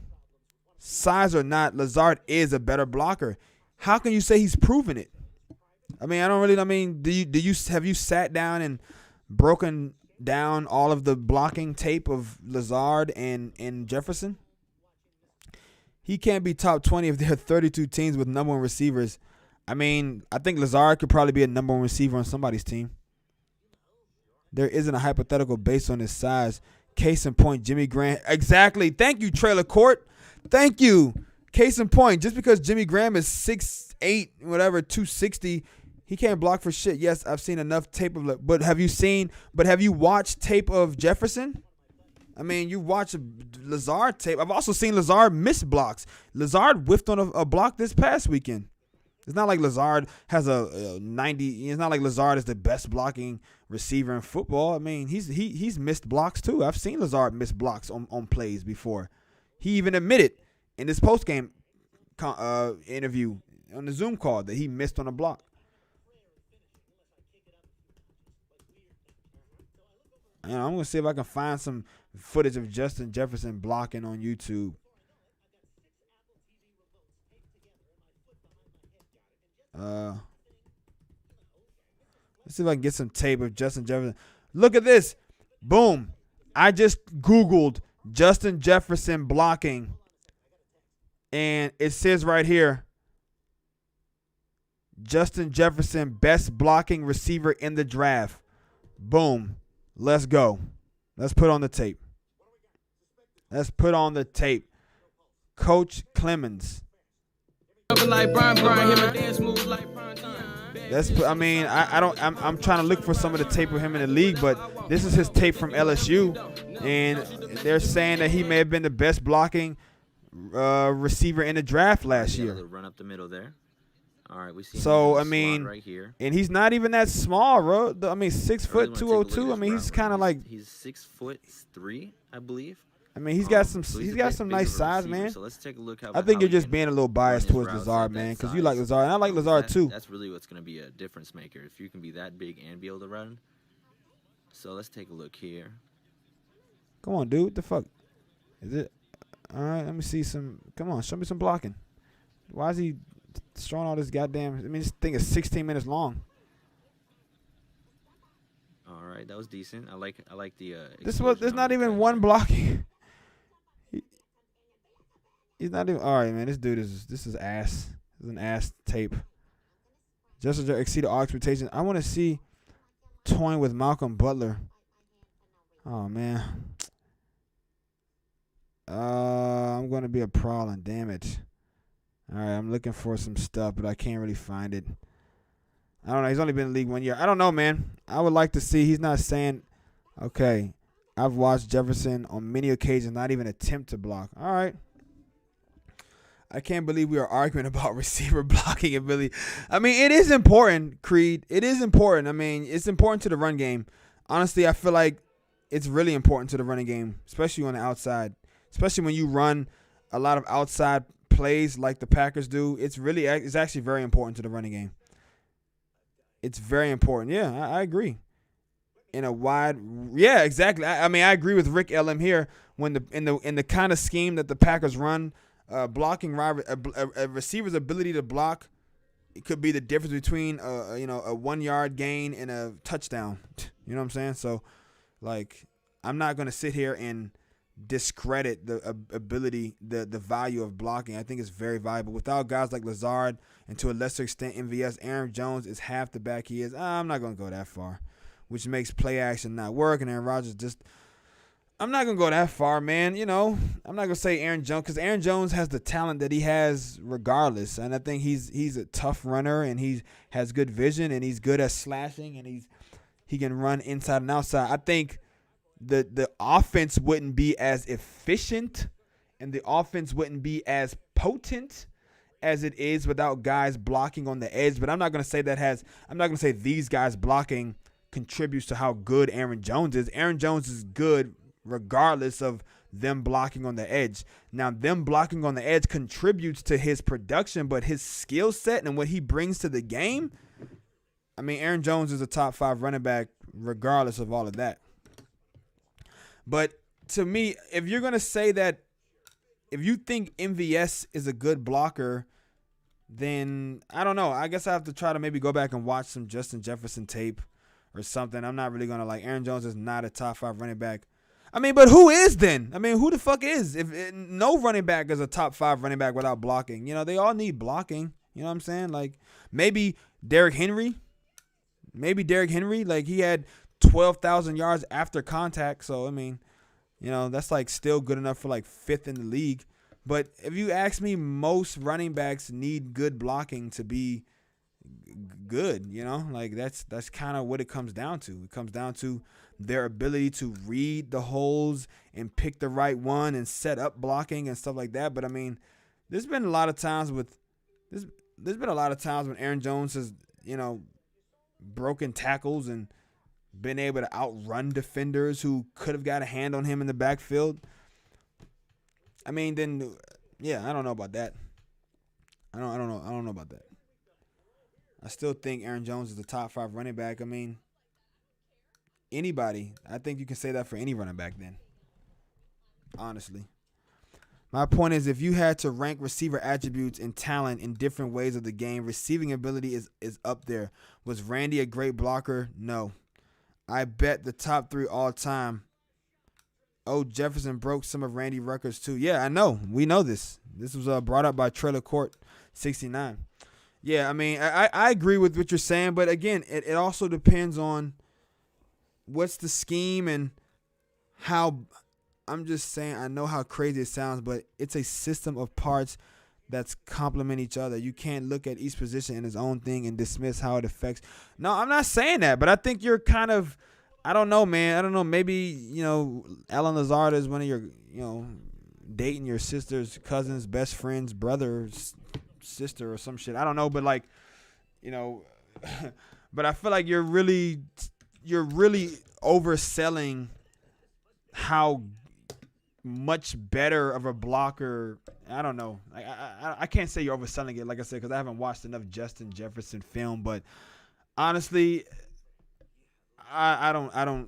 Size or not, Lazard is a better blocker. How can you say he's proven it? I mean, have you sat down and broken down all of the blocking tape of Lazard and Jefferson? He can't be top 20 if there are 32 teams with number one receivers. I mean, I think Lazard could probably be a number one receiver on somebody's team. There isn't a hypothetical based on his size. Case in point, Jimmy Graham. Exactly. Thank you, Trailer Court. Thank you. Case in point, just because Jimmy Graham is 6'8", whatever, 260, he can't block for shit. Yes, I've seen enough tape of, but have you watched tape of Jefferson? I mean, you watch Lazard tape. I've also seen Lazard miss blocks. Lazard whiffed on a block this past weekend. It's not like Lazard has a 90. It's not like Lazard is the best blocking receiver in football. I mean, he's missed blocks too. I've seen Lazard miss blocks on plays before. He even admitted in his postgame interview on the Zoom call that he missed on a block. I'm going to see if I can find some footage of Justin Jefferson blocking on YouTube. Let's see if I can get some tape of Justin Jefferson. Look at this. Boom. I just Googled Justin Jefferson blocking, and it says right here, Justin Jefferson, best blocking receiver in the draft. Boom. Let's go. Let's put on the tape. Let's put on the tape. Coach Clemens. I'm trying to look for some of the tape of him in the league, but this is his tape from LSU, and they're saying that he may have been the best blocking receiver in the draft last year. Run up the middle there. All right, we see. So I mean, right here. And he's not even that small, bro. I mean, 6 foot 202. I mean, he's kind of like he's 6'3", I believe. I mean, he's got some nice size, man. So let's take a look. I think you're just being a little biased towards Lazard, man, because you like Lazard, and I like Lazard too. That's really what's going to be a difference maker if you can be that big and be able to run. So let's take a look here. Come on, dude. What the fuck? Is it? All right, let me see some. Come on, show me some blocking. Why is he throwing all this goddamn? I mean, this thing is 16 minutes long. All right, that was decent. I like the. There's not even one blocking. He's not even. All right, man. This is ass. This is an ass tape. Justin exceeded all expectations. I want to see toying with Malcolm Butler. Oh man. I'm gonna be a problem. Damn it. All right, I'm looking for some stuff, but I can't really find it. I don't know. He's only been in the league 1 year. I don't know, man. I would like to see. He's not saying, okay, I've watched Jefferson on many occasions not even attempt to block. All right. I can't believe we are arguing about receiver blocking ability. I mean, it is important, Creed. It is important. I mean, it's important to the run game. Honestly, I feel like it's really important to the running game, especially on the outside, especially when you run a lot of outside plays like the Packers do. It's actually very important to the running game. It's very important. Yeah, I agree. Yeah, exactly. I mean, I agree with Rick LM here. When in the kind of scheme that the Packers run, blocking a receiver's ability to block, it could be the difference between a 1 yard gain and a touchdown. You know what I'm saying? So, like, I'm not gonna sit here and discredit the ability, the value of blocking. I think it's very valuable. Without guys like Lazard and to a lesser extent MVS, Aaron Jones is half the back he is. I'm not gonna go that far, which makes play action not work. And Aaron Rodgers just. I'm not going to go that far, man. You know, I'm not going to say Aaron Jones because Aaron Jones has the talent that he has regardless. And I think he's a tough runner and he has good vision and he's good at slashing and he can run inside and outside. I think the offense wouldn't be as efficient and the offense wouldn't be as potent as it is without guys blocking on the edge. But I'm not going to say I'm not going to say these guys blocking contributes to how good Aaron Jones is. Aaron Jones is good regardless of them blocking on the edge. Now, them blocking on the edge contributes to his production, but his skill set and what he brings to the game, I mean, Aaron Jones is a top 5 running back regardless of all of that. But to me, if you're going to say that, if you think MVS is a good blocker, then I don't know. I guess I have to try to maybe go back and watch some Justin Jefferson tape or something. I'm not really going to like Aaron Jones is not a top 5 running back. I mean, but who is then? I mean, who the fuck is? If no running back is a top 5 running back without blocking. You know, they all need blocking. You know what I'm saying? Like, maybe Derrick Henry. Like, he had 12,000 yards after contact. So, I mean, you know, that's, like, still good enough for, like, 5th in the league. But if you ask me, most running backs need good blocking to be good, you know? Like, that's kind of what it comes down to. It comes down to their ability to read the holes and pick the right one and set up blocking and stuff like that. But I mean, there's been a lot of times when Aaron Jones has, you know, broken tackles and been able to outrun defenders who could have got a hand on him in the backfield. I mean, then yeah, I don't know about that. I don't know about that. I still think Aaron Jones is the top 5 running back. I mean, anybody. I think you can say that for any running back then. Honestly. My point is, if you had to rank receiver attributes and talent in different ways of the game, receiving ability is up there. Was Randy a great blocker? No. I bet the top 3 all time. Oh, Jefferson broke some of Randy records too. Yeah, I know. We know this. This was brought up by Trailer Court 69. Yeah, I mean, I agree with what you're saying, but again, it also depends on what's the scheme and how. I'm just saying, I know how crazy it sounds, but it's a system of parts that's complement each other. You can't look at each position in its own thing and dismiss how it affects. No, I'm not saying that, but I think you're kind of, I don't know, man. I don't know. Maybe, Alan Lazard is one of your, dating your sister's cousin's best friend's brother's sister or some shit. I don't know, but like, but I feel like you're really overselling how much better of a blocker. I don't know. I can't say you're overselling it, like I said, because I haven't watched enough Justin Jefferson film. But honestly, I'm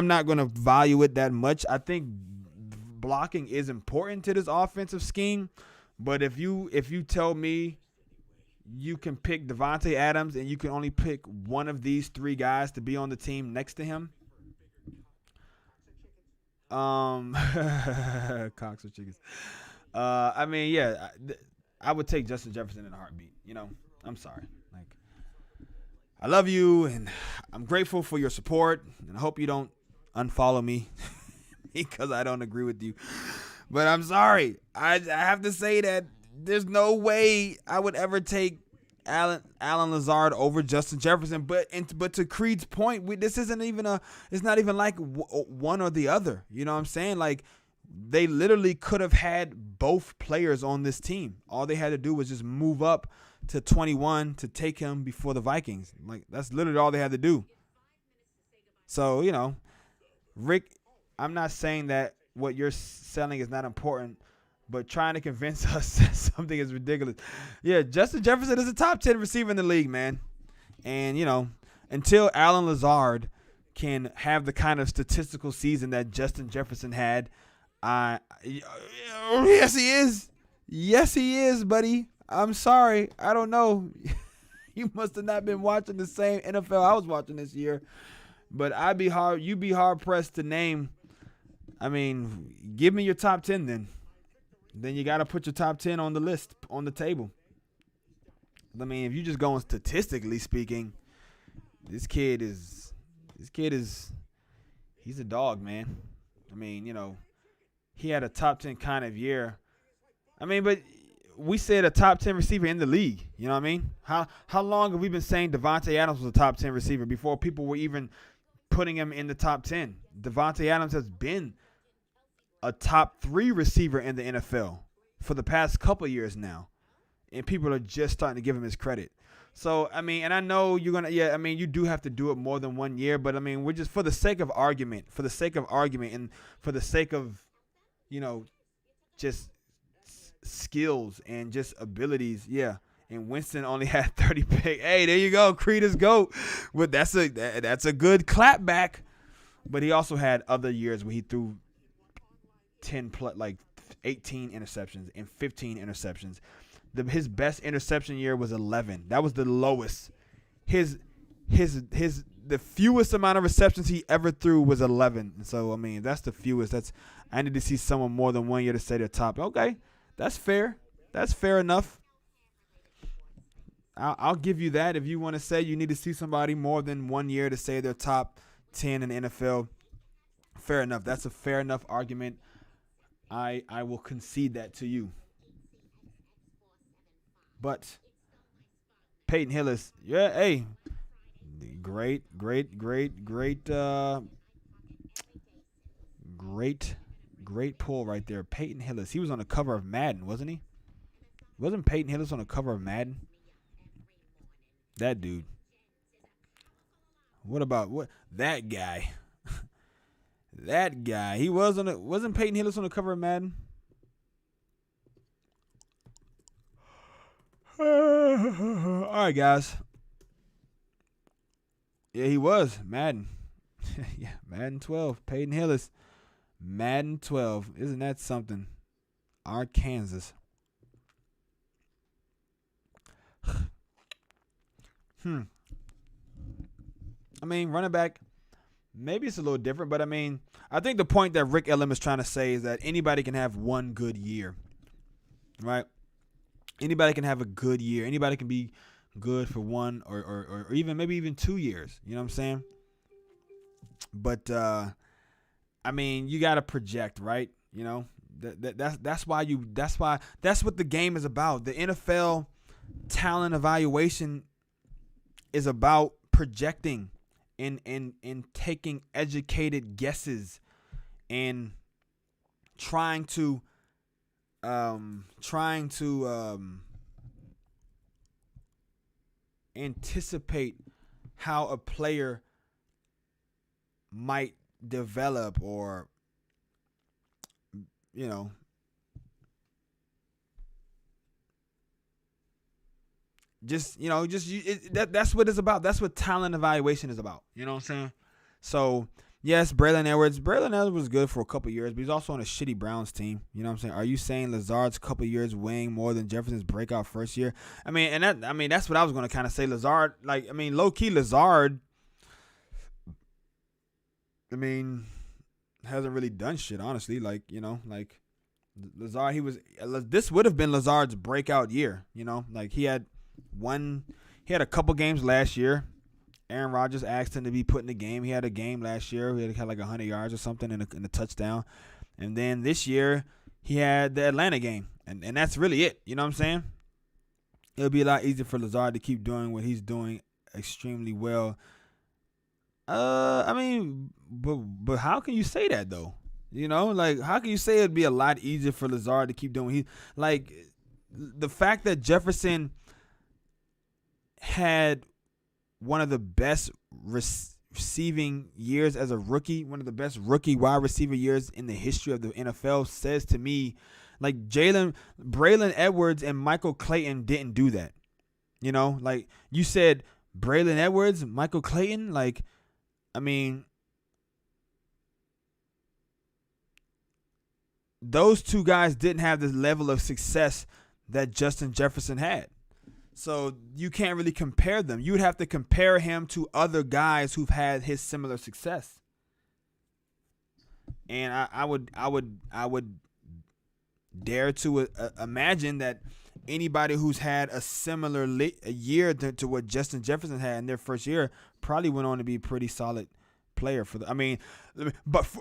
not going to value it that much. I think blocking is important to this offensive scheme. But if you tell me you can pick Devontae Adams and you can only pick one of these 3 guys to be on the team next to him, Cocks or chickens. I mean, yeah, I would take Justin Jefferson in a heartbeat. I'm sorry. Like, I love you and I'm grateful for your support, and I hope you don't unfollow me because I don't agree with you. But I'm sorry. I have to say that there's no way I would ever take Alan Lazard over Justin Jefferson. But to Creed's point, this isn't even it's not even like one or the other. You know what I'm saying? Like, they literally could have had both players on this team. All they had to do was just move up to 21 to take him before the Vikings. Like, that's literally all they had to do. So, Rick, I'm not saying that what you're selling is not important, but trying to convince us that something is ridiculous. Yeah, Justin Jefferson is a top 10 receiver in the league, man. And, until Alan Lazard can have the kind of statistical season that Justin Jefferson had, yes, he is. Yes, he is, buddy. I'm sorry. I don't know. You must have not been watching the same NFL I was watching this year. But you'd be hard pressed to name. I mean, give me your top 10 then. Then you got to put your top 10 on the list, on the table. I mean, if you just going statistically speaking, this kid is he's a dog, man. I mean, he had a top 10 kind of year. I mean, but we said a top 10 receiver in the league. You know what I mean? How long have we been saying Devontae Adams was a top 10 receiver before people were even putting him in the top 10? Devontae Adams has been a top 3 receiver in the NFL for the past couple years now. And people are just starting to give him his credit. So, I mean, and I know you're going to, you do have to do it more than 1 year, but I mean, we're just for the sake of argument, and for the sake of, just skills and just abilities. Yeah. And Winston only had 30 picks. Hey, there you go. Creed is GOAT. But that's a good clap back. But he also had other years where he threw 18 interceptions and 15 interceptions. His best interception year was 11. That was the lowest. The fewest amount of receptions he ever threw was 11. And so, I mean, that's the fewest. I need to see someone more than 1 year to say they're top. Okay, that's fair. That's fair enough. I'll give you that. If you want to say you need to see somebody more than 1 year to say they're top 10 in the NFL, fair enough. That's a fair enough argument. I will concede that to you. But Peyton Hillis, great pull right there. Peyton Hillis. He was on the cover of Madden, wasn't he? Wasn't Peyton Hillis on the cover of Madden? That dude. What about that guy? That guy. He wasn't Peyton Hillis on the cover of Madden? All right, guys. Yeah, he was. Madden. Yeah, Madden 12. Peyton Hillis. Madden 12. Isn't that something? Arkansas. I mean, running back, maybe it's a little different, but I mean, I think the point that Rick Elam is trying to say is that anybody can have one good year, right? Anybody can have a good year. Anybody can be good for one or even maybe even 2 years. You know what I'm saying? But I mean, you got to project, right? You know, that's what the game is about. The NFL talent evaluation is about projecting and taking educated guesses and trying to anticipate how a player might develop, or that's what it's about. That's what talent evaluation is about. You know what I'm saying? So yes, Braylon Edwards was good for a couple years, but he's also on a shitty Browns team. You know what I'm saying? Are you saying Lazard's couple years weighing more than Jefferson's breakout first year? That's what I was going to kind of say. Lazard, low key Lazard, hasn't really done shit, honestly. Lazard, this would have been Lazard's breakout year. He had a couple games last year. Aaron Rodgers asked him to be put in the game. He had a game last year. He had like 100 yards or something in a touchdown. And then this year, he had the Atlanta game. And that's really it. You know what I'm saying? It'll be a lot easier for Lazard to keep doing what he's doing extremely well. But how can you say that, though? How can you say it'd be a lot easier for Lazard to keep doing the fact that Jefferson had one of the best receiving years as a rookie, one of the best rookie wide receiver years in the history of the NFL, says to me, Braylon Edwards and Michael Clayton didn't do that. You said Braylon Edwards, Michael Clayton, those two guys didn't have the level of success that Justin Jefferson had. So you can't really compare them. You would have to compare him to other guys who've had his similar success. And I would dare to imagine that anybody who's had a similar year to what Justin Jefferson had in their first year probably went on to be a pretty solid player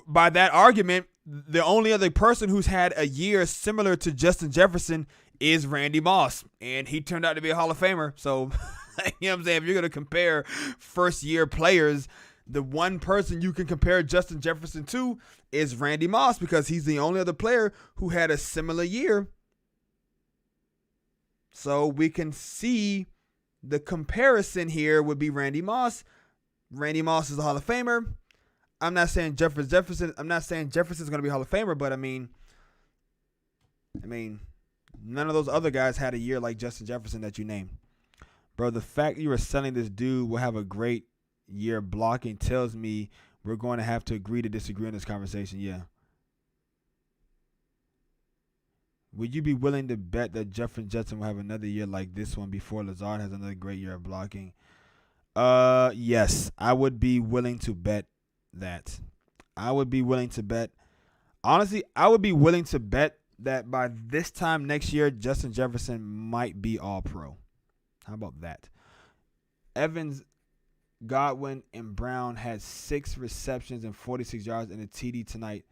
by that argument, the only other person who's had a year similar to Justin Jefferson is Randy Moss, and he turned out to be a Hall of Famer. So, you know what I'm saying? If you're going to compare first-year players, the one person you can compare Justin Jefferson to is Randy Moss, because he's the only other player who had a similar year. So we can see the comparison here would be Randy Moss. Randy Moss is a Hall of Famer. I'm not saying Jefferson. I'm not saying Jefferson's going to be a Hall of Famer, but I mean, none of those other guys had a year like Justin Jefferson that you named. Bro, the fact you were selling this dude will have a great year blocking tells me we're going to have to agree to disagree in this conversation. Yeah. Would you be willing to bet that Jefferson Jetson will have another year like this one before Lazard has another great year of blocking? Yes, I would be willing to bet that. I would be willing to bet. Honestly, I would be willing to bet that by this time next year, Justin Jefferson might be all pro. How about that? Evans, Godwin, and Brown had 6 receptions and 46 yards in a TD tonight.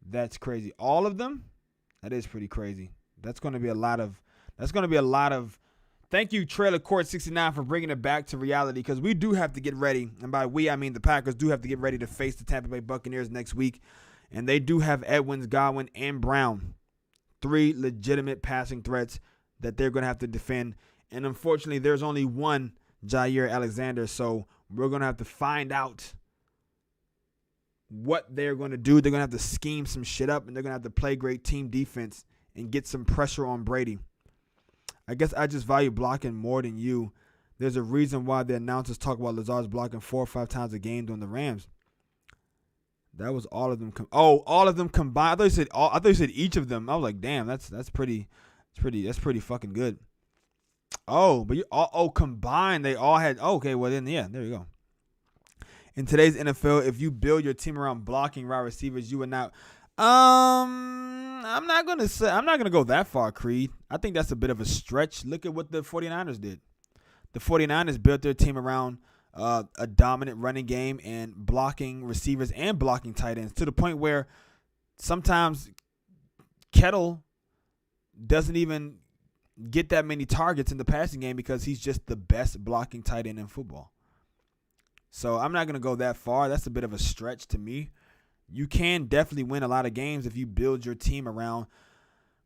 That's crazy. All of them? That is pretty crazy. That's going to be a lot of. Thank you, Trailer Court 69, for bringing it back to reality, because we do have to get ready. And by we, I mean the Packers do have to get ready to face the Tampa Bay Buccaneers next week. And they do have Edwards, Godwin, and Brown. 3 legitimate passing threats that they're going to have to defend. And unfortunately, there's only one Jair Alexander. So we're going to have to find out what they're going to do. They're going to have to scheme some shit up, and they're going to have to play great team defense and get some pressure on Brady. I guess I just value blocking more than you. There's a reason why the announcers talk about Lazard's blocking 4 or 5 times a game during the Rams. That was all of them. All of them combined. I thought you said all. I thought you said each of them. I was like, damn, that's pretty fucking good. Oh, but combined they all had. Oh, okay, well then yeah, there you go. In today's NFL, if you build your team around blocking wide receivers, you would not. I'm not gonna go that far, Creed. I think that's a bit of a stretch. Look at what the 49ers did. The 49ers built their team around a dominant running game and blocking receivers and blocking tight ends to the point where sometimes Kettle doesn't even get that many targets in the passing game because he's just the best blocking tight end in football. So I'm not going to go that far. That's a bit of a stretch to me. You can definitely win a lot of games if you build your team around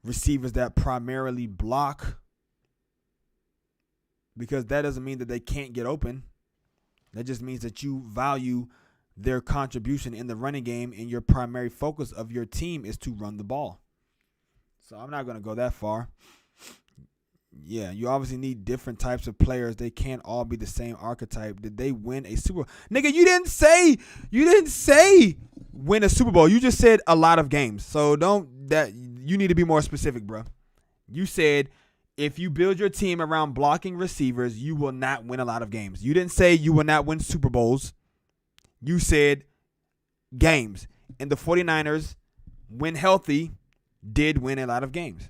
receivers that primarily block, because that doesn't mean that they can't get open. That just means that you value their contribution in the running game and your primary focus of your team is to run the ball. So I'm not going to go that far. Yeah, you obviously need different types of players. They can't all be the same archetype. Did they win a Super Bowl? Nigga, you didn't say win a Super Bowl. You just said a lot of games. So you need to be more specific, bro. You said if you build your team around blocking receivers, you will not win a lot of games. You didn't say you will not win Super Bowls. You said games. And the 49ers, when healthy, did win a lot of games.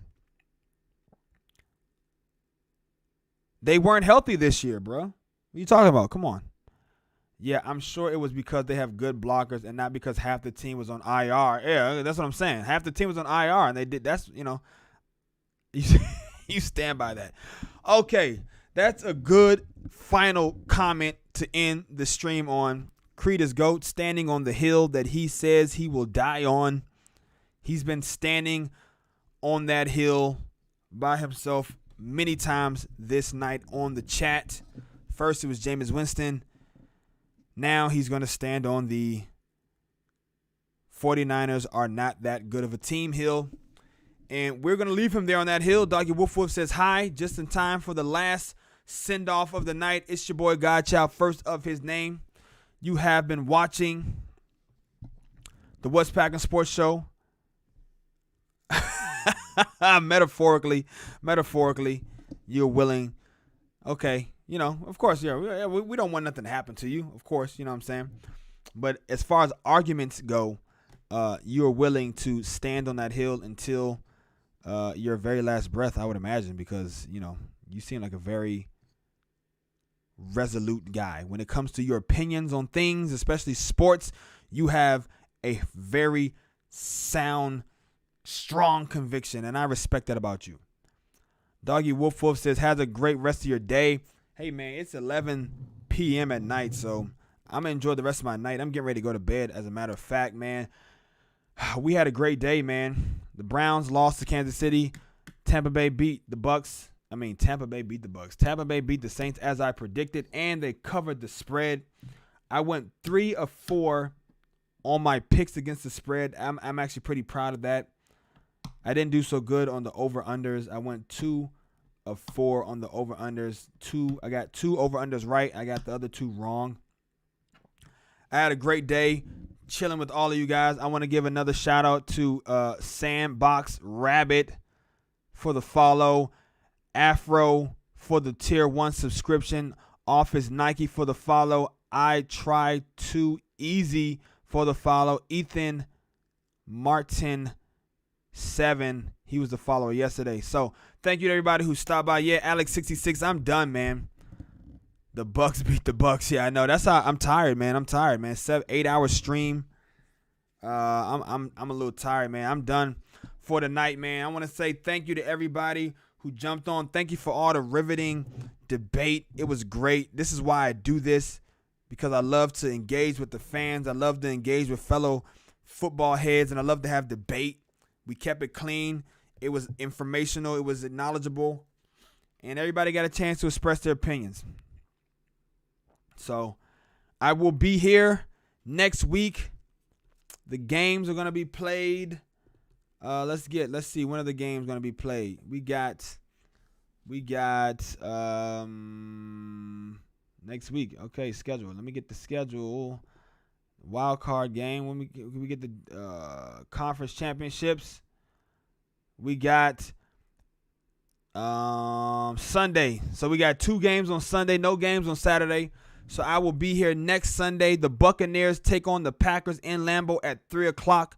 They weren't healthy this year, bro. What are you talking about? Come on. Yeah, I'm sure it was because they have good blockers and not because half the team was on IR. Yeah, that's what I'm saying. Half the team was on IR, and they did. That's, you stand by that. Okay, that's a good final comment to end the stream on. Creed is GOAT, standing on the hill that he says he will die on. He's been standing on that hill by himself many times this night on the chat. First, it was Jameis Winston. Now he's going to stand on the 49ers are not that good of a team hill. And we're going to leave him there on that hill. Doggy Wolf Wolf says hi, just in time for the last send-off of the night. It's your boy Godchild, first of his name. You have been watching the What's Packin' Sports Show. Metaphorically, you're willing. Okay, of course, yeah, we don't want nothing to happen to you, of course, you know what I'm saying? But as far as arguments go, you're willing to stand on that hill until your very last breath, I would imagine, because, you seem like a very resolute guy. When it comes to your opinions on things, especially sports, you have a very sound, strong conviction, and I respect that about you. Doggy Wolf Wolf says, has a great rest of your day. Hey, man, it's 11 p.m. at night, so I'm going to enjoy the rest of my night. I'm getting ready to go to bed, as a matter of fact, man. We had a great day, man. The Browns lost to Kansas City. Tampa Bay beat the Bucks. Tampa Bay beat the Bucks. Tampa Bay beat the Saints as I predicted, and they covered the spread. I went 3 of 4 on my picks against the spread. I'm actually pretty proud of that. I didn't do so good on the over-unders. I went 2 of 4 on the over-unders. I got 2 over-unders right. I got the other 2 wrong. I had a great day chilling with all of you guys. I want to give another shout-out to Sandbox Rabbit for the follow. Afro for the tier 1 subscription. Office Nike for the follow. I try too easy for the follow. Ethan Martin 7. He was the follower yesterday. So thank you to everybody who stopped by. Yeah, Alex66. I'm done, man. The Bucks beat the Bucks. Yeah, I know. That's how I'm tired, man. 8 hour stream. I'm a little tired, man. I'm done for the night, man. I want to say thank you to everybody who jumped on. Thank you for all the riveting debate. It was great. This is why I do this, because I love to engage with the fans. I love to engage with fellow football heads, and I love to have debate. We kept it clean. It was informational. It was knowledgeable. And everybody got a chance to express their opinions. So I will be here next week. The games are going to be played. Let's see. When are the games going to be played? We got next week. Okay, schedule. Let me get the schedule. Wild card game when we get the conference championships. We got Sunday. So we got 2 games on Sunday, no games on Saturday. So I will be here next Sunday. The Buccaneers take on the Packers in Lambeau at 3:00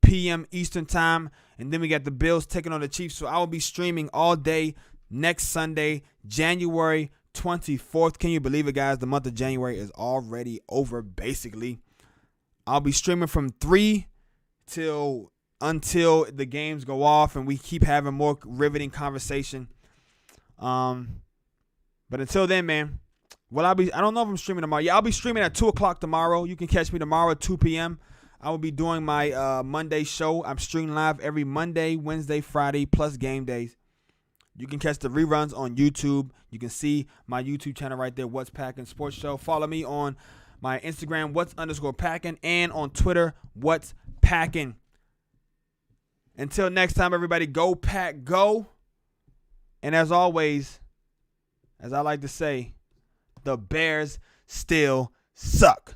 p.m. Eastern time. And then we got the Bills taking on the Chiefs. So I will be streaming all day next Sunday, January 24th. Can you believe it, guys? The month of January is already over, basically. I'll be streaming from 3 until the games go off and we keep having more riveting conversation. But until then, man, I don't know if I'm streaming tomorrow. Yeah, I'll be streaming at 2:00 tomorrow. You can catch me tomorrow at 2 p.m. I will be doing my Monday show. I'm streaming live every Monday, Wednesday, Friday, plus game days. You can catch the reruns on YouTube. You can see my YouTube channel right there, What's Packing Sports Show. Follow me on my Instagram, What's_Packing, and on Twitter, What's Packing. Until next time, everybody, go Pack, go. And as always, as I like to say, the Bears still suck.